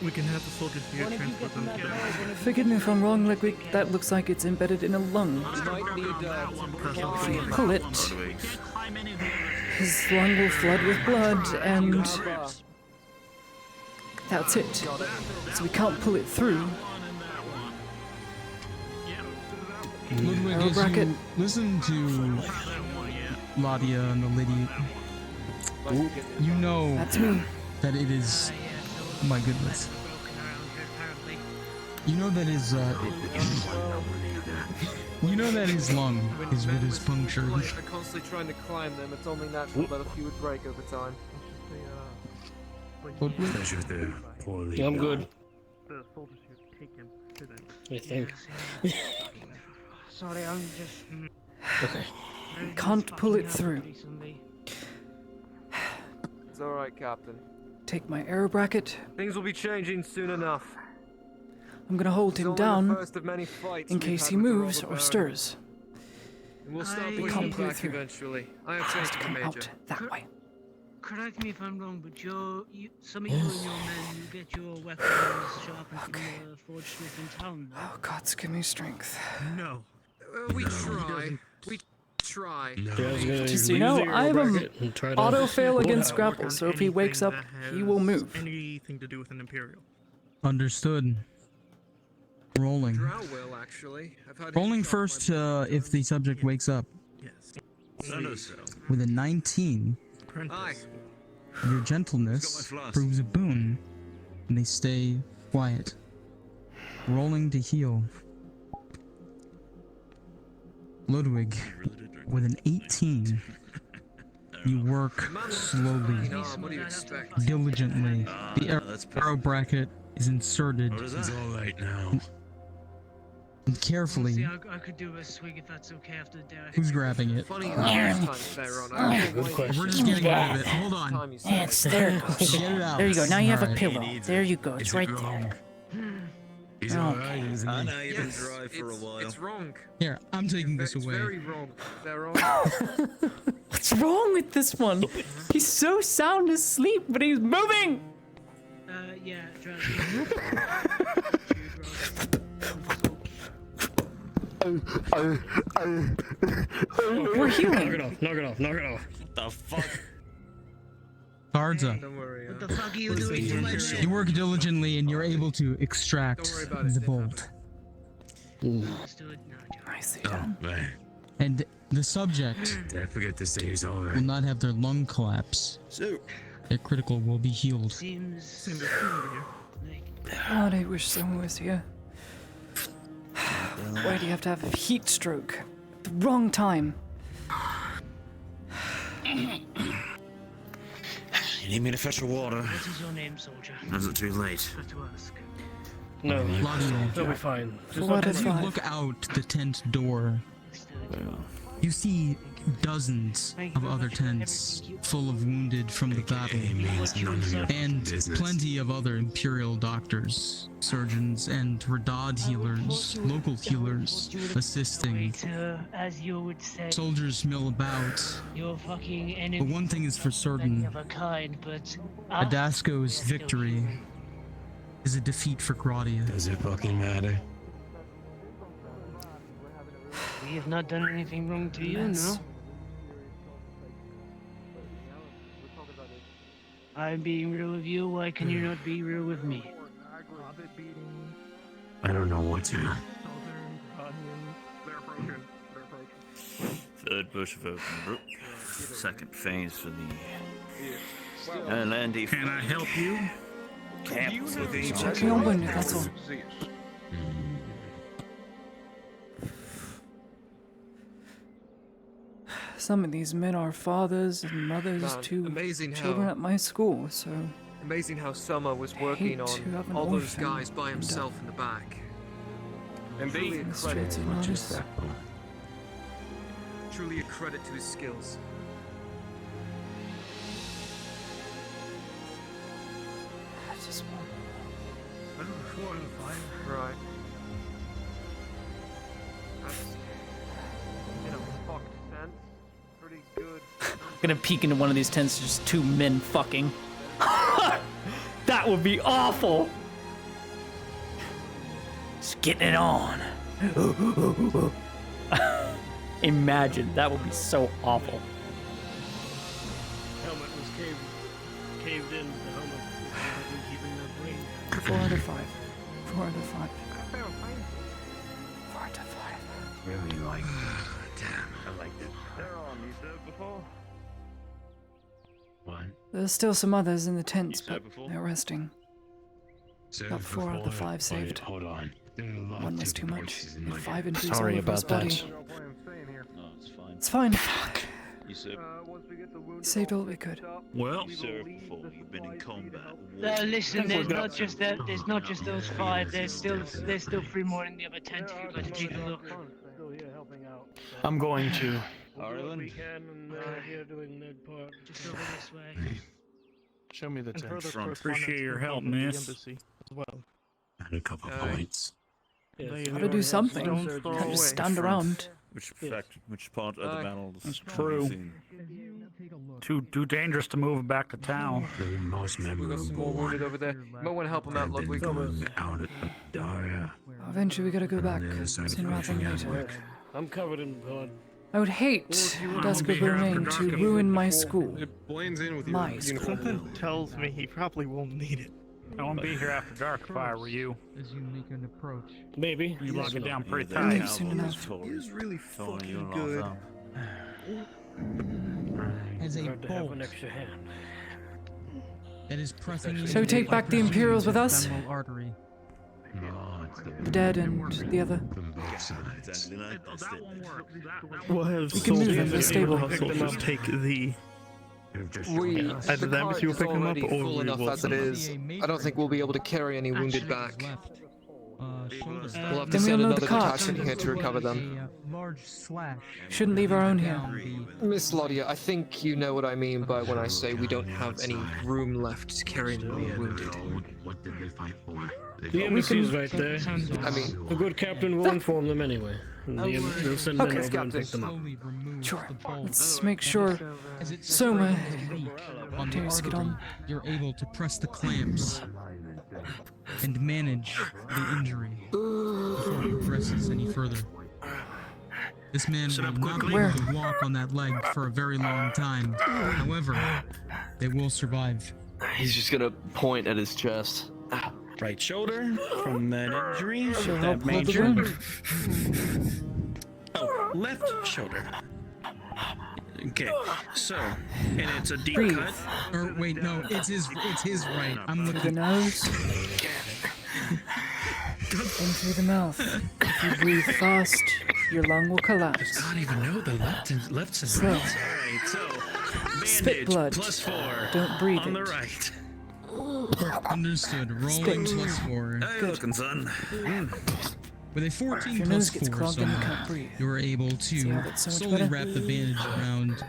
We can have the soldiers here transport them to... Forgive me if I'm wrong, Ludwig. That looks like it's embedded in a lung. If we pull it, his lung will flood with blood, and That's it. So we can't pull it through. Ludwig, Arrow as bracket. you listen to Ladia and the lady, you know That's me. that it is. Oh my goodness. You know that his you know that his lung is what is punctured. I'm constantly trying to climb them. It's only natural that a few would break over time. Pleasure there. Poorly Yeah, I'm done. good. The soldiers should take him to them. I think. Sorry, I'm just. Okay. Can't pull it through. It's alright, Captain. Take my arrow bracket. Things will be changing soon enough. I'm gonna hold It's him only the down first of many fights in we've case had he with the moves robber or baron. stirs. And we'll start I pushing can't him pull it back through. eventually. I have Has faith to in the come Major. out that way. Correct me if I'm wrong, but some of you and your men, you get your weapons sharpened from the forge smith in town, no? Oh, God's give me strength. No. We try. We try. Just so you know, I have him auto fail against grapple, so if he wakes up, he will move. Anything to do with an Imperial. Understood. Rolling. Drow will, actually. I've had Rolling first if the subject wakes up. Yes. With a 19, Aye. your gentleness proves a boon, and they stay quiet. Rolling to heal. Ludwig, with an 18, you work slowly, What do you expect? diligently. The arrow bracket is inserted It's alright now. and carefully. See, I could do a swig if that's okay after the day. Who's grabbing it? Funny enough, this time, Baron. I don't know why We're just getting out of it. Hold on. time you said Yes, it. there it goes. Get it out. There you go. Now you have a Alright. pillow. There you go. It's right there. He's alright, isn't he? I know you've been Yes, dry for a while. It's wrong. Here, I'm taking this It's away. very wrong. Baron. What's wrong with this one? He's so sound asleep, but he's moving. Yeah, try We're healing. Knock it off. Knock it off. Knock it off. The fuck? Guards up. Don't worry. What the fuck are you doing to my You work diligently and you're able to extract the bolt. Understood. No, Nicely Oh, done. man. And the subject Did I forget to say he's will alright? not have their lung collapse. So, Their critical will be healed. seems like God, I wish someone was here. Why do you have to have a heat stroke? At the wrong time. you need me to fetch your water? what is your name, soldier? Is it too late? Have to ask. No, Ladio, they'll be fine. Just What as if you I- look out the tent door, you see dozens of other tents full of wounded from the battle, and plenty of other Imperial doctors, surgeons, and Radad healers, local healers, assisting. As you would say, Soldiers mill about, you're fucking enemy. but one thing is for certain, of a kind, but Adasco's victory is a defeat for Gradia. Does it fucking matter? we have not done anything wrong to you, Yes. no? I'm being real with you. Why can you not be real with me? I don't know what to. Third bush of open brook. Second phase for the Landy. Can I help you? Camp. Check your wound, that's all. Some of these men are fathers and mothers Man, to amazing children how- at my school, so Amazing how Summer was hate working to on have an all those orphan guys by end up himself in the back. Indeed. Truly a in the credit. streets of Mars. Truly a credit to his skills. I just want Right. That's, in a fucked sense, pretty good. Gonna peek into one of these tents, just two men fucking. That would be awful. Just getting it on. Imagine, that would be so awful. Helmet was caved in. The helmet was keeping the 4 out of 5. 4 out of 5. 4 out of 5. Really like Damn, I liked it. Daron, you served before? what? There's still some others in the tents, You but said before? they're resting. Got 4 out of the 5 saved. Hold on. 1 was too much. He had 5 injuries all Sorry over his about body. that. No, it's fine. It's fine. You served. Saved all we could. Well, You served before. You've been in combat. Listen, there's not just that. There's not just those 5. There's still 3 more in the other tent. If you'd like to take a look. Still here helping out. I'm going to. Ireland? We can, and here doing that part. Just over this way. Show me the And tent. further Front. correspondence Appreciate your with help, the miss. embassy as well. And a couple points. Gotta do something. Can't just stand around. Which part of the battle? That's true. Too dangerous to move back to town. The most We got memorable some more wounded over there. You might want to help them out, and then Ludwig. going out at Daria. Eventually, we gotta go back. then started Sooner rather than pushing later. outward. I'm covered in blood. I would hate Dusker Booming to ruin my school. It blends in with My your school. uniform. Something tells me he probably won't need it. I won't be here after dark if I were you. As you make an approach. Maybe. You lock it down pretty Maybe tight. soon enough. He was really fucking good. good. As a Glad to have bolt an extra hand. that is pressing. Shall we take back the Imperials with us? femoral artery. No, it's The dead and the other. from both sides. That won't work. We'll have We can move them to the stable. pick them up, take the. We, Either the them cart if you is pick them up, already or full we enough will as it is. I don't think we'll be able to carry any wounded back. We'll have to Then we'll send load another the cart. detachment here to recover them. A large slash. Shouldn't leave our own here. Miss Lodia, I think you know what I mean by when I say we don't have any room left to carry any more wounded. What did they fight for? The embassy's right there. I mean, A good captain will inform them anyway. And they'll send men Okay, over and Captain. pick them up. Sure. Let's make sure Soma On the continues to get on. artery, you're able to press the clamps and manage the injury before it progresses any further. This man will not be able to walk on that leg for a very long time. However, they will survive. He's just gonna point at his chest. Right shoulder from that injury. She'll That help hold the major. wound. Oh, left shoulder. Okay, so, and it's a deep Breathe. cut. Or wait, no, it's his right. I'm Through the looking. nose. In through the mouth. If you breathe fast, your lung will collapse. I don't even know the lefts and Slow. rights. Alright, so Spit bandage blood. +4 Don't breathe on the it. right. Understood. Rolling Spit. +4. How you looking, son? With a 14 If your nose plus gets 4 clogged, then you somehow, can't breathe. you are able See how to that's so much slowly better? wrap the bandage around,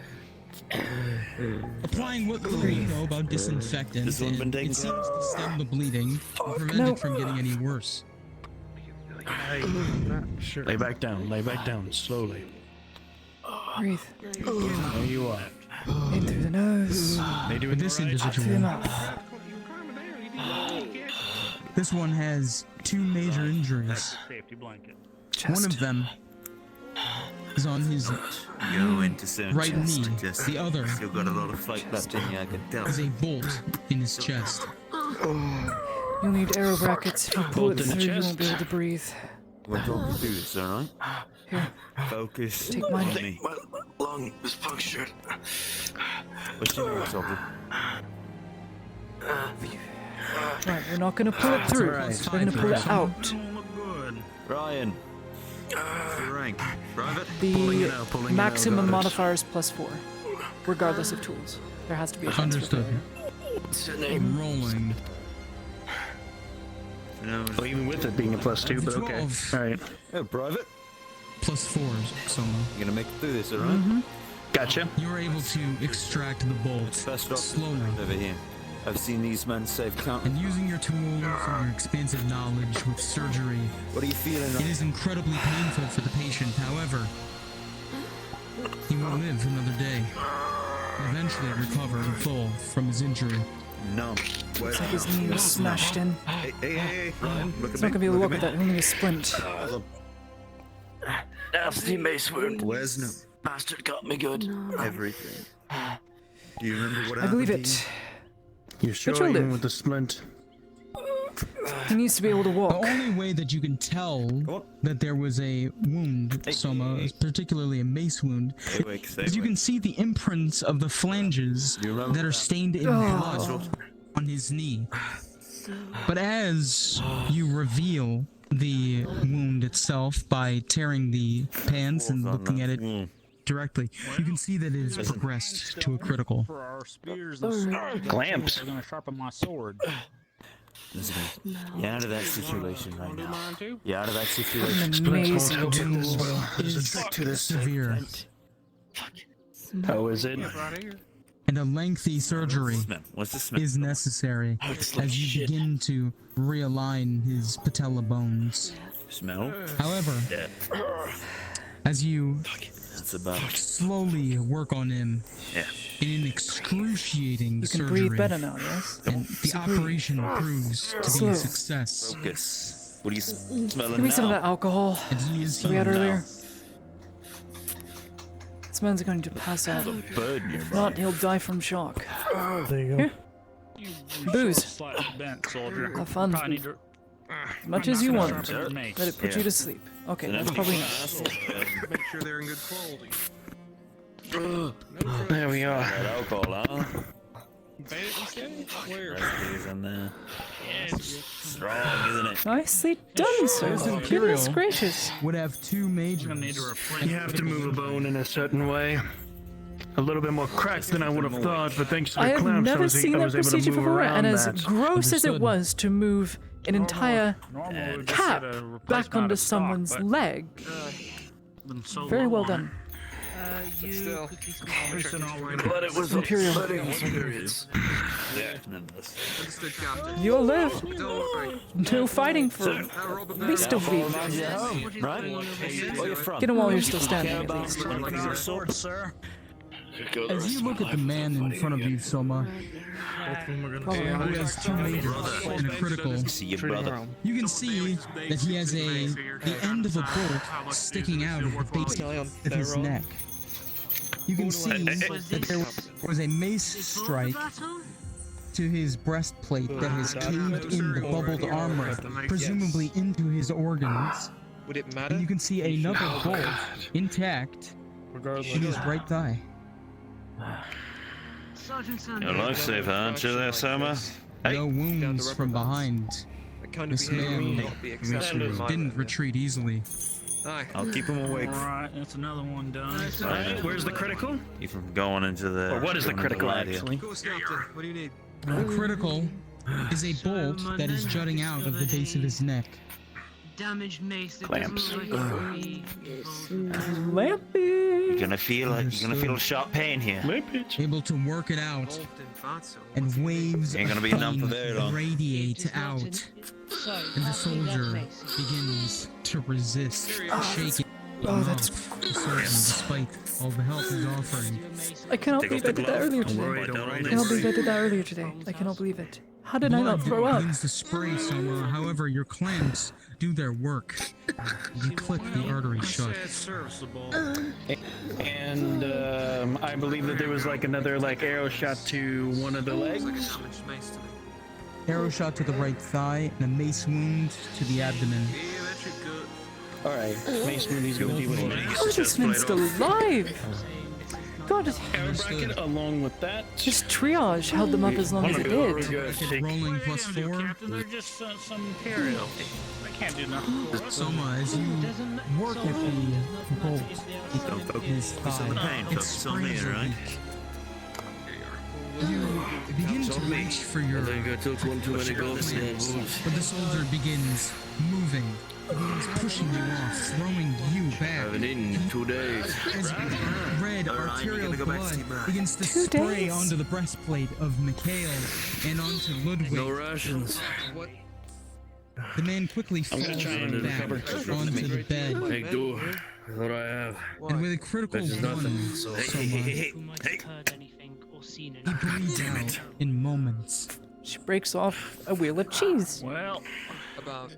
applying what little you know about disinfectant. This one's been and taken it seems to stem the bleeding and prevent Nope. it from getting any worse. Sure. Lay back down, slowly. Breathe. There you are. In through the nose. They do With it this right. Through the individual, mouth. this one has 2 major injuries. Safety blanket. One of Chest. them is on his Go into soon. right knee. Just The other still got a lot of fight left in you, I can tell. is a bolt in his chest. You'll need arrow brackets. If you pull Bolt it in the through, you chest. won't be able to breathe. We're talking through this, alright? Here, Focus take mine. on me. My lung is punctured. What's your name, soldier? Right, we're not gonna pull it through. alright. We're gonna pull it out. Don't look good. Ryan. Rank. Private? The Pulling it out, maximum got it. modifier is +4, regardless of tools. There has to be a chance for Understood. failure. What's your name? Rolling. Well, even with it being a +2, but okay. 12. Alright. Oh, private? +4, Soma. You're gonna make it through this, alright? Mm-hmm. Gotcha. You're able to extract the bolt Best of slowly. over here. I've seen these men save count. And using your tools and your expansive knowledge with surgery, What are you feeling? it is incredibly painful for the patient. However, he will live another day and eventually recover in full from his injury. No. Looks like his knee was smashed in. Hey, Ryan, look He's at not me. gonna be able to Look walk at with me. that, only a splint. Nasty mace wound. Where's no? Bastard got me good. Everything. Do you remember what I happened believe to it. You But sure you'll even live. with the splint? He needs to be able to walk. The only way that you can tell that there was a wound, Soma, particularly a mace wound, is you can see the imprints of the flanges that are stained in blood on his knee. But as you reveal the wound itself by tearing the pants and looking at it directly, you can see that it has progressed to a critical. For our spears and Clamps. I'm gonna sharpen my sword. You're out of that situation right now. You're out of that situation. An amazing tool. It is severe. How is it? And a lengthy surgery is necessary as you begin to realign his patella bones. Smell? However, as you about slowly work on him in an excruciating You can surgery, breathe better now, yes? and the operation proves to be Slow. a success. Focus. What are you smelling Give me some of now? that alcohol And he is that we had healed. earlier. This man's going to pass out. Bird in your If not, he'll die from shock. There you go. Booze. Slightly bent, soldier. Have fun. Probably need to- As much as you want. Sharpen your mace. Let it put you to sleep. Okay, that's probably not. Make sure they're in good quality. There we are. That alcohol, huh? Where? Recipes in there. Strong, isn't it? Nicely done, sir. This Goodness Imperial gracious. would have two majors. You have to move a bone in a certain way. A little bit more cracked than I would have thought, but thanks to I the have clamps, never seen I that was able to procedure move before, around and as that. gross as it Understood. was to move an entire Normal, cap just replacement back out onto of stock, someone's but leg. been so Very well long on done. You quickly But it was Imperial. upsetting experience. You'll live. Don't worry. No fighting for at least a week. Right? Where you from? Get him while you're still standing, at least. Our sword, sir. As you look at the man in front of you, Soma, who has two majors and a critical, See your brother. you can see that he has the end of a bolt sticking out of the base of his neck. You can see that there was a mace strike to his breastplate that has caved in the bubbled armor, presumably into his organs. Would it matter? And you can see another bolt intact in his right thigh. Sergeant You're Sanders. life saver, aren't you there, Soma? Hey. No wounds from behind. That kind of This behavior will man not be acceptable in my didn't retreat easily. Aye. I'll keep him awake. Alright, that's another one done. Right. Where's the critical? Keep from going into the. Or what is the going into critical, light here. actually? Go, Captain. What do you need? The critical is a bolt that is jutting out of the base of his neck. Damaged mace that Clamps. doesn't look like me. Lampy. You're gonna feel sharp pain here. Able to work it out, and waves Ain't gonna of be numb for pain very long. radiate out, and the soldier begins to resist, shaking that's off the surgeon despite all the help he's offering. I cannot believe I did that earlier Don't worry, today. don't I worry. cannot believe I did that earlier today. I cannot believe it. How did I not Blood throw up? begins to spray somewhere. However, your clamps do their work. You clip the artery shut. It's serviceable. And I believe that there was like another arrow shot to one of the legs. Arrow shot to the right thigh and a mace wound to the abdomen. All right, mace movies go deal with it. How is this man still alive? God, Arrow bracket along with that. just triage held them up as long as it did. Rolling plus What are you gonna do, 4. Captain? They're just some Imperial. I can't do nothing for us. Soma, as you work at the bolt, his thigh, it sprays a leak. You begin to reach for your but the soldier begins moving. Begins pushing you off, throwing you back. Haven't eaten in 2 days. As red arterial blood begins to 2 spray days? onto the breastplate of Mikhail and onto Ludwig. No rations. The man quickly falls back onto the bed, Make do with what I have. and with a critical This is nothing. one, So, Soma, Who might have heard anything or seen he anything. bleeds out in moments. She breaks off a wheel of cheese. Well, About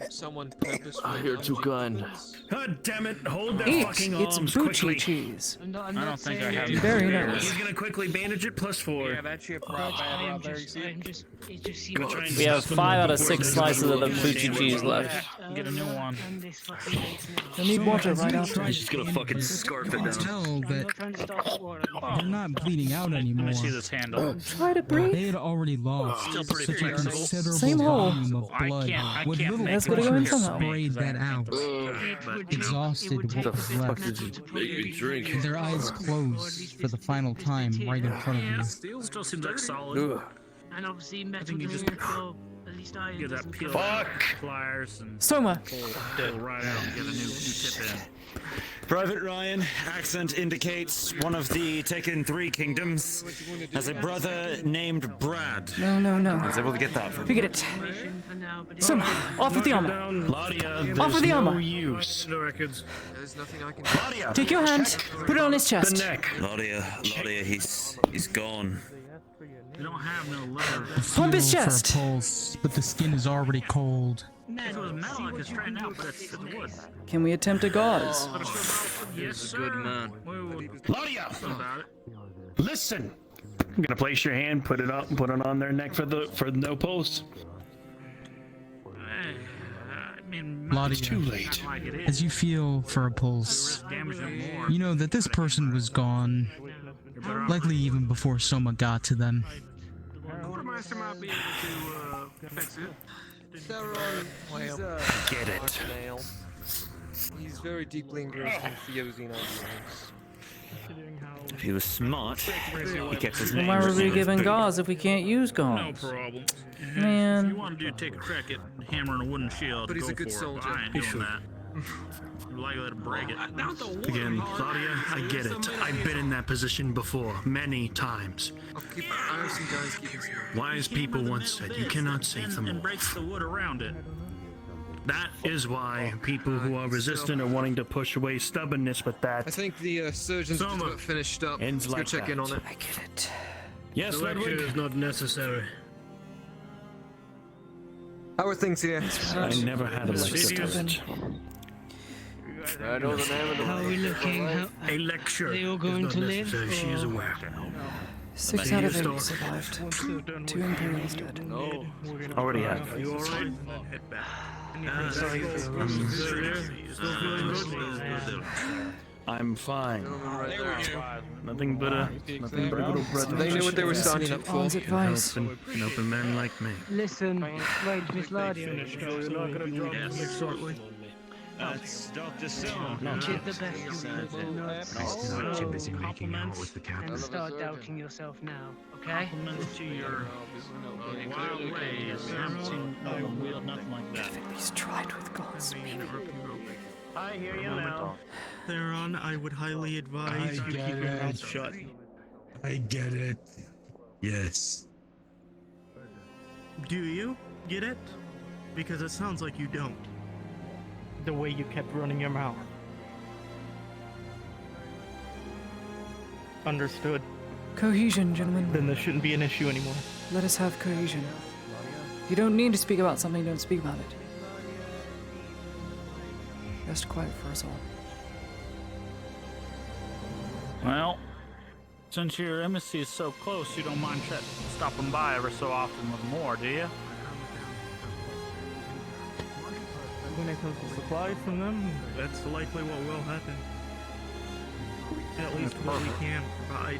Someone purposefully. You're too kind. God damn it! Hold that Eat. fucking It's arms Bucci quickly. cheese. I'm I don't think I have. Very nice. He's gonna quickly bandage it +4. Yeah, that's your problem. It just seems Gonna try and We have stuff him 5 out of before 6 he slices of the goes Bucci down. cheese left. Get a new one. I need water right after. He's just gonna fucking scarf it down. Tell that they're not bleeding out anymore. Let me see this handle. Try to breathe. They had already lost Still pretty such a flexible. considerable Same hole. volume of blood. I What can't little make That's gonna go in somehow. sprayed that out. Exhausted, what was left. Drink. Their eyes closed for the final time right in front of you. Still seems like solid. And obviously metal think you doesn't just go, at least iron Get that doesn't peel. go. Pliers and Soma. pull right out and get a new tip in. Private Ryan, accent indicates one of the Taken 3 kingdoms has a brother named Brad. No, no, I no. was able to get that from We get it. Soma, off with the armor. Claudia, Off with the armor. use. The records. There's nothing I can. Claudia! Take your hand. Put it on his The chest. neck. Claudia, he's gone. We don't have no leather. Pump his Feel for a chest. pulse, but the skin is already cold. If it was metal, I could straighten out, but it's wood. Can we attempt a gauze? Yes, sir. Good man. Claudia, About it. listen. I'm gonna place your hand, put it up, put it on their neck for no pulse. I mean, Claudia, It's too late. like it is. as you feel for a pulse, Damaging more. you know that this person was gone, likely even before Soma got to them. Quartermaster might be able to fix it. He's, Get it. he's very deeply engrossed in Theosine ideals. If he was smart, he kept his Well, name. why were we written given in gauze if we can't use No gauze? problem. If you Man. want to take a crack at hammering a wooden shield, But he's go a good for soldier. It, but I ain't doing that. You're likely to break it. Again, Claudia, I get it. I've been in that position before, many times. I have some guys keeping some. Wise people once said you cannot save them and all. breaks the wood around it. That is why people who are resistant are wanting to push away stubbornness with I that. think the surgeons just got finished up. Ends Let's go like check in that. on it. I get it. Yes, The lecture Ludwig? is not necessary. How are things here? I never had a lecture. I know the name of the How are we looking? How, A lecture are they all is going not to live? necessary. She is or- aware. 6 out of 8 survived. 2 Imperials dead. No. Already have. You alright? I'm fine. Nothing but a little brother. They knew what they were signing up for. On's advice. Helping men like me. Listen, wait, Miss Ladia. Shortly. That's Dr. Stone. Did the best you could. And start doubting yourself now, okay? Compliments to your wild ways. I haven't seen no one wield nothing like that. He's tried with gauze. I hear you now. Theron, I would highly advise you keep your mouth shut. I get it. Yes. Do you get it? Because it sounds like you don't. The way you kept running your mouth. Understood. Cohesion, gentlemen. Then there shouldn't be an issue anymore. Let us have cohesion. You don't need to speak about something, don't speak about it. Best quiet for us all. Well, since your embassy is so close, you don't mind stopping by ever so often with more, do you? When it comes to supplies from them, that's likely what will happen. At least what we can provide.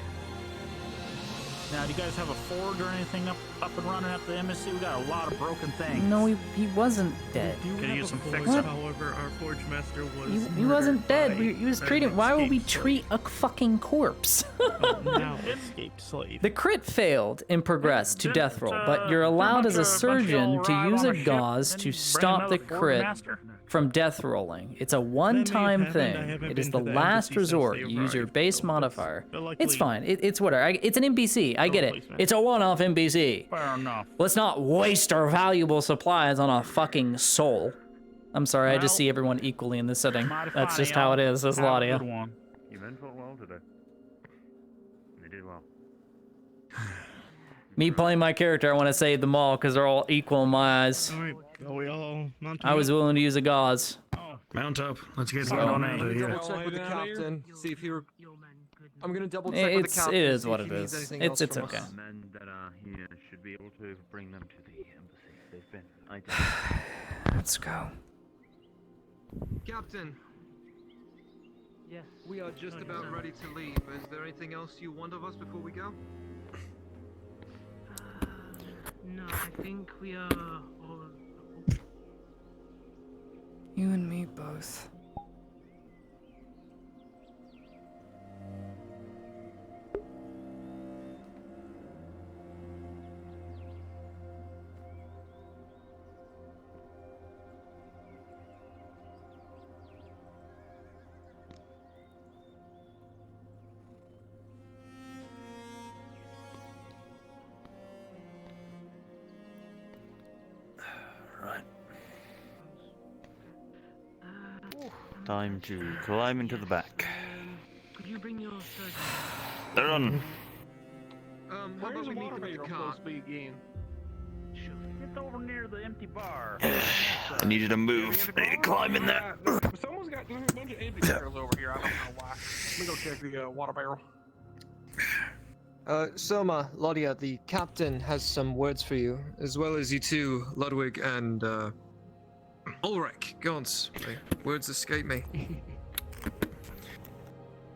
Now, do you guys have a forge or anything up and running at the embassy? We got a lot of broken things. No, he wasn't dead. Could use some fix What? up. However, our forge master was. He wasn't dead. He was treating. Why would we escaped treat a fucking corpse? Now escaped slave. The crit failed in progress to death roll, but you're allowed as a surgeon to use a gauze to stop the crit from death rolling. It's a one-time thing. It is the last resort. You use your base modifier. It's fine. It's whatever. It's an NPC. I get it. It's a one-off NPC. Fair enough. Let's not waste our valuable supplies on a fucking soul. I'm sorry, I just see everyone equally in this setting. That's just how it is, as Ladia. You men fought well today. You did well. Me playing my character, I want to save them all because they're all equal in my eyes. Alright, Are we all mounted I was up? willing to use a gauze. Mount up. Let's get So- on I'm out gonna of here. double check with the captain, see if you're. I'm gonna double check with the It captain. is see what if it he needs is. anything else It's from okay. us. Men that are here should be able to bring them to the embassy. They've been identified. Let's go. Captain. Yes. We are just about ready to leave. Is there anything else you want of us before we go? No, I think we are all. You and me both. Right. Time to climb into the back. Could you bring your surgeon? They're on. How about we meet them at the car? Get over near the empty bar. I need you to move. I need to climb in there. Someone's got there's a bunch of empty barrels over here. I don't know why. Let me go check the water barrel. Soma, Lodia, the captain has some words for you, as well as you two, Ludwig and Ulrich. Gons. Words escape me.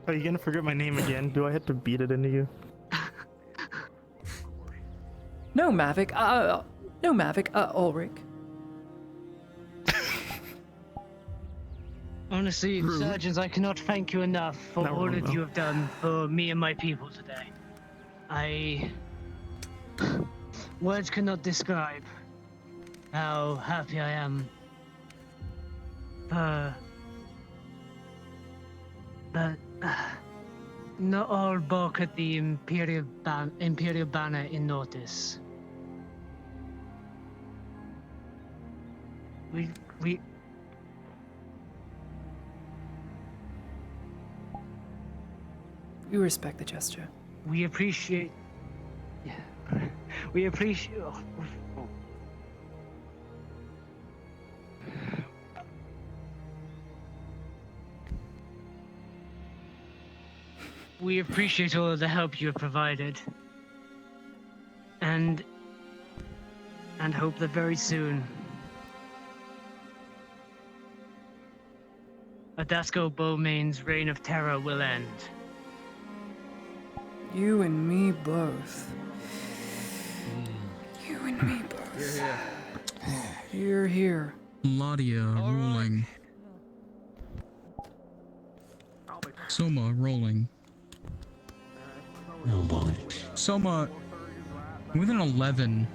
Are you gonna forget my name again? Do I have to beat it into you? No, Mavic. No, Mavic. Ulrich. Honestly, surgeons, I cannot thank you enough for No, all no. that you have done for me and my people today. Words cannot describe how happy I am. But not all balk at the Imperial banner in notice. We We respect the gesture. We appreciate. Yeah. We appreciate. We appreciate all of the help you have provided. And hope that very soon Adasco Bowmane's reign of terror will end. You and me both. You and me both. Here, here. Ladia rolling. Soma rolling. Oh boy. Soma, with an 11,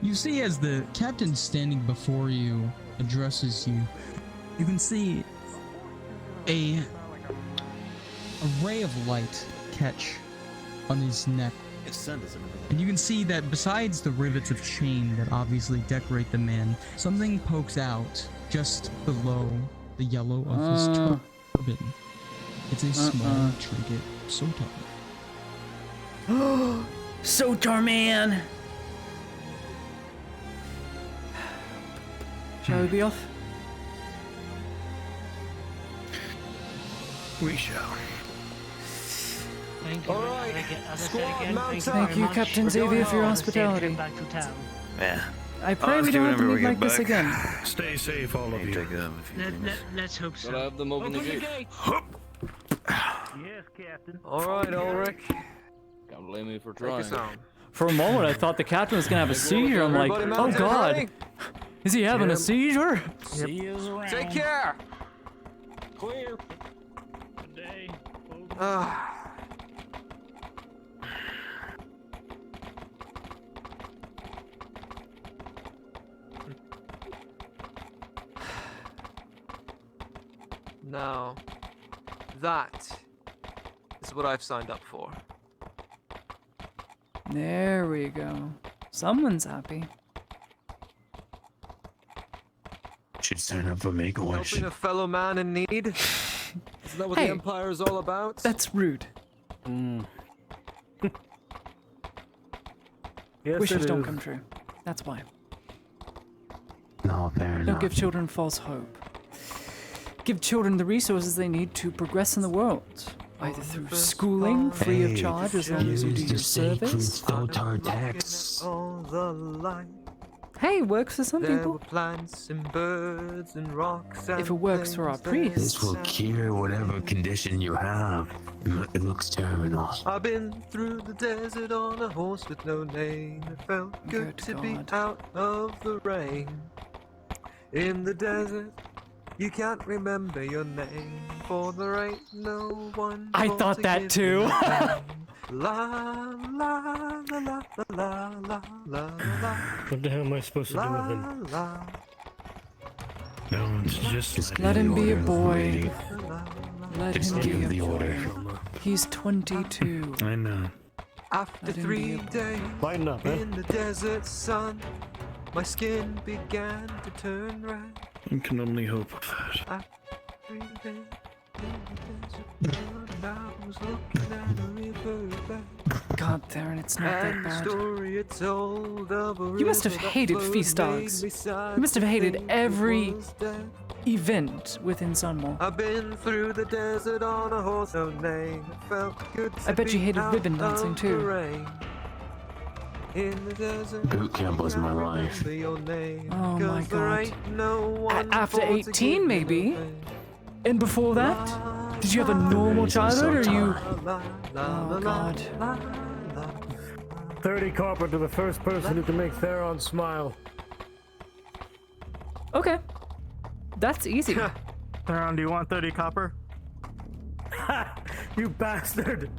you see as the captain standing before you addresses you, you can see a ray of light catch on his neck. And you can see that besides the rivets of chain that obviously decorate the man, something pokes out just below the yellow of his turban. It's a small trinket, Sotar. Sotar man! Shall we be off? We shall. Thank you. All right, As I squad, said again, mount thank up. you Thank very you, much. Captain We're Xavier, going for your home. Safe trip hospitality. back to town. Yeah. I pray we don't have to meet like this again. Stay safe, all of you. Let's hope so. Gotta have them open the gate. Yes, Captain. All right, Ulrich. Can't blame me for Take us trying. home. For a moment, I thought the captain was gonna have a seizure. I'm like, Everybody oh mounted, god, ready? is he having a seizure? See you around. Take care. Clear. Good day. Now, that is what I've signed up for. There we go. Someone's happy. Should sign up for Make-A-Wish. Helping a fellow man in need. Isn't that what Hey. the Empire is all about? That's rude. Yes, Wishes it don't is. come true. That's why. No, Oh, fair Don't enough. give children false hope. Give children the resources they need to progress in the world. Either through schooling, free of charge, as long as you do your service. Hey, works for some There people. were plants and birds and rocks and If it works for our priests. This will cure whatever condition you have. It looks terminal. I've been through the desert on a horse with no name. It felt good to be out of the rain. In the desert, you can't remember your name, for there ain't no one. I for thought to that give too. you a La la la la la la la la. What the hell am I supposed to do with him? La, No, it's just Let him be a boy. Let Just him give be the a order. boy. He's 22. I know. After Let him be 3 a boy. days Lighten up, in the desert sun, my skin began to turn red. I can only hope of that. After 3 days in the desert sun, I was looking at a riverbed. God, Theron, it's not that And the bad. story it told of a You must have river that hated flowed feast made dogs. me sad You must have to hated think it every was dead. event within Sunwall. I've been through the desert on a horse, no name. It felt good to I bet you be hated out ribbon dancing of too. the rain. In the desert, Boot camp was my life. remember your name, Oh my 'cause there God. ain't no one After for to 18, give maybe? you pain. And before that? Did you have a normal childhood, or you... La, Oh la, God. la, la. 30 copper to the first person who can make Theron smile. Okay. That's easy. Theron, do you want 30 copper? You bastard!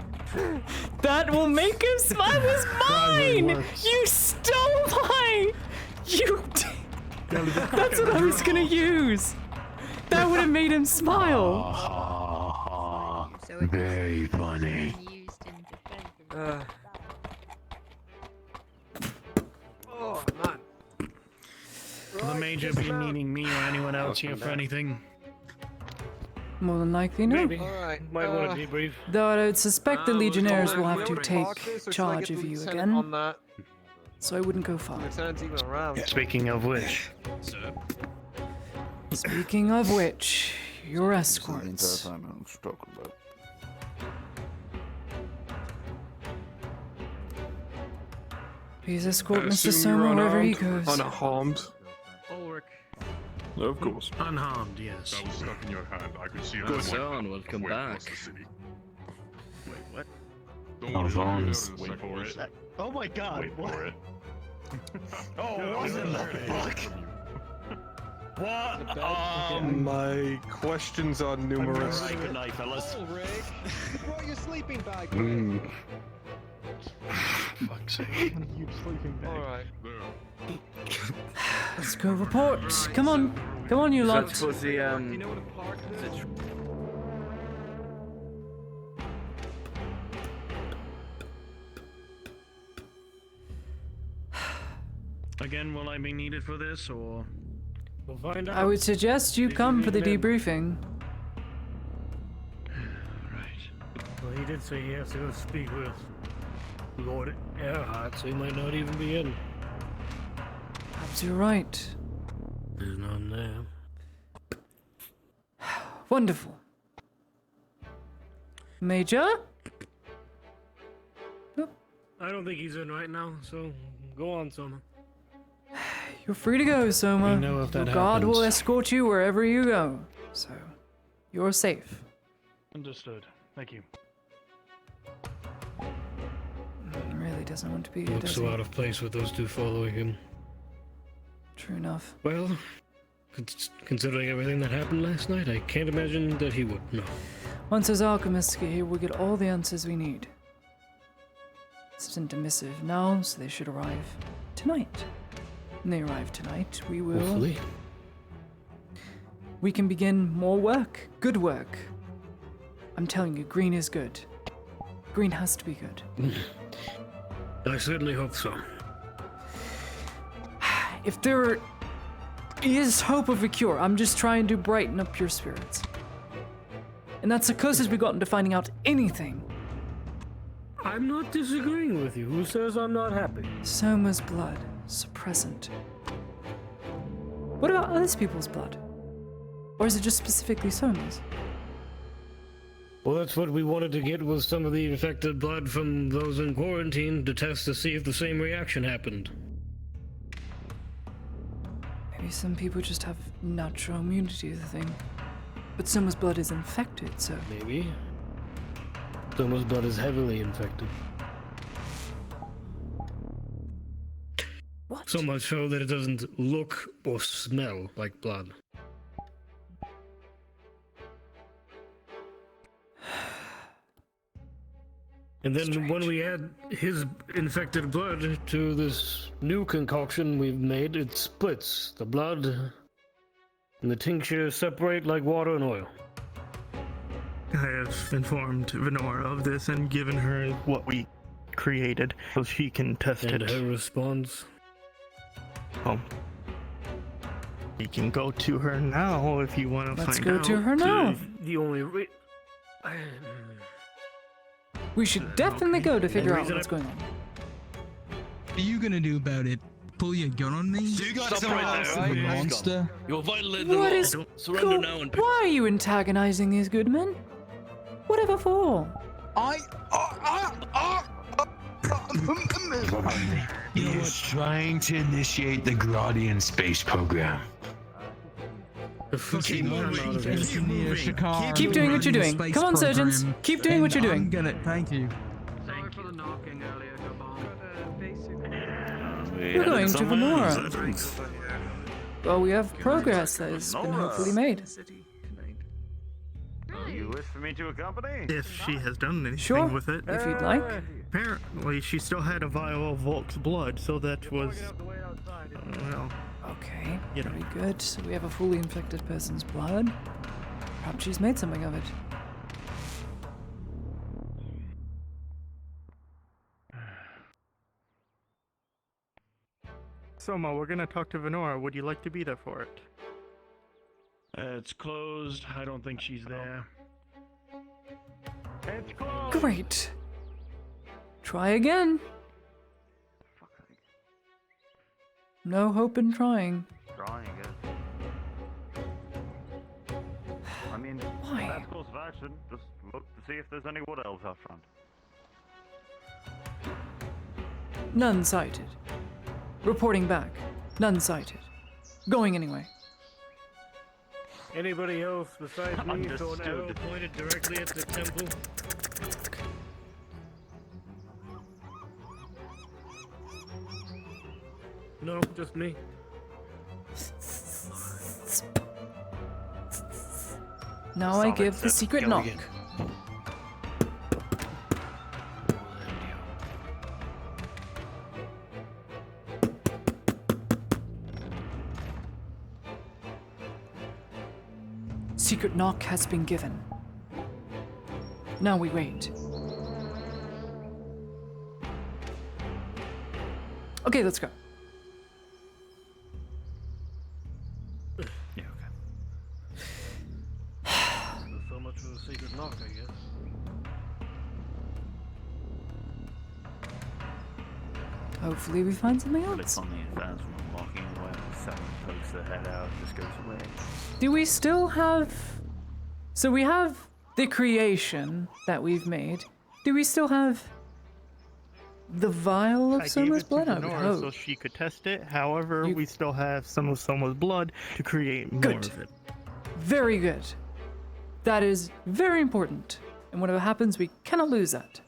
That will make him smile. It was mine. You stole mine. You. That's what I was gonna use. That would have made him smile. Very funny. Oh, man. Will the major be needing me or anyone else here for anything? More than likely, no. Maybe. Might want to debrief. Though I would suspect the Legionnaires will have to Talk take this, or should I charge get of the you lieutenant again, on that? so I wouldn't go far. Lieutenant's even around. Speaking of which, Speaking of which, your escorts. Please escort Mr. Soma wherever he goes. Unharmed. Ulrich. Of course. Unharmed, yes. That was stuck in your hand. I could see Good that. son, welcome back. Wait, what? Don't Oh, worry, Vons. I'll be there in a second. Oh my god, Wait what? for it. Oh, what in the fuck? What? My questions are numerous. Alright, good night, fellas. Oh, Rick, you brought your sleeping bag. Fuck's sake. Huge sleeping bag. Alright. Let's go report. Come on. Come on, you lot. That's was the You know what a park is? Again, will I be needed for this, or? We'll find out. I would suggest you come for the debriefing. Well, he did say he has to go speak with Lord Earhart, so he might not even be in. Perhaps you're right. There's none there. Wonderful. Major? I don't think he's in right now, so go on, Soma. You're free to go, Soma. We know if that Your guard will happens. escort you wherever you go. So, you're safe. Understood. Thank you. He really doesn't want to be He here, looks does so he? out of place with those two following him. True enough. Well, considering everything that happened last night, I can't imagine that he would. No. Once those alchemists get here, we'll get all the answers we need. Sent a missive now, so they should arrive tonight. When they arrive tonight, we will... Hopefully. We can begin more work. Good work. I'm telling you, green is good. Green has to be good. I certainly hope so. If there is hope of a cure, I'm just trying to brighten up your spirits. And that's the closest we've gotten to finding out anything. I'm not disagreeing with you. Who says I'm not happy? Soma's blood, suppressant. What about other people's blood? Or is it just specifically Soma's? Well, that's what we wanted to get, was some of the infected blood from those in quarantine to test to see if the same reaction happened. Maybe some people just have natural immunity to the thing. But Soma's blood is infected, so... Maybe. Soma's blood is heavily infected. What? So much so that it doesn't look or smell like blood. And then when we add his infected blood to this new concoction we've made, it splits. The blood and the tincture separate like water and oil. I have informed Venora of this and given her what we created so she can test And it. her response? Oh. You can go to her now if you want to Let's find out. go to her now. The only We should definitely go to figure out what's going on. What are you gonna do about it? Pull your gun on me? You got Stop right there, you monster. You're violating the What law. is... Surrender now and Why are you antagonizing these good men? Whatever for? He is trying to initiate the Gradian space program. Keep doing what you're doing. Come on, surgeons. Keep doing what you're doing. I'm gonna... Thank you. Sorry for the knocking earlier, We're going to Venora. Well, we have progress that has been hopefully made. You wish for me to accompany? If she has done anything Sure, with it. if you'd like. Apparently, she still had a vial of Volk's blood, so that was... well... Okay, You know. very good. So we have a fully infected person's blood. Perhaps she's made something of it. Soma, we're gonna talk to Venora. Would you like to be there for it? It's closed. I don't think she's there. It's closed. Great. Try again. No hope in trying. Trying it. I mean, Why? best course of action, just look to see if there's any wood elves out front. None sighted. Reporting back. None sighted. Going anyway. Anybody else besides me saw an arrow Understood. pointed directly at the temple? No, just me. Now I give the secret knock. Secret knock has been given. Now we wait. Okay, let's go. Yeah, okay. So much for the secret knock, I guess. Hopefully we find something But else. it's on the advance from walking away, someone pokes their head out, just goes away. Do we still have... So we have the creation that we've made. Do we still have the vial of I gave Soma's it to blood? I would Venora so hope. she could test it. However, we still have some of Soma's blood to create more Good. of it. Very good. That is very important. And whatever happens, we cannot lose that.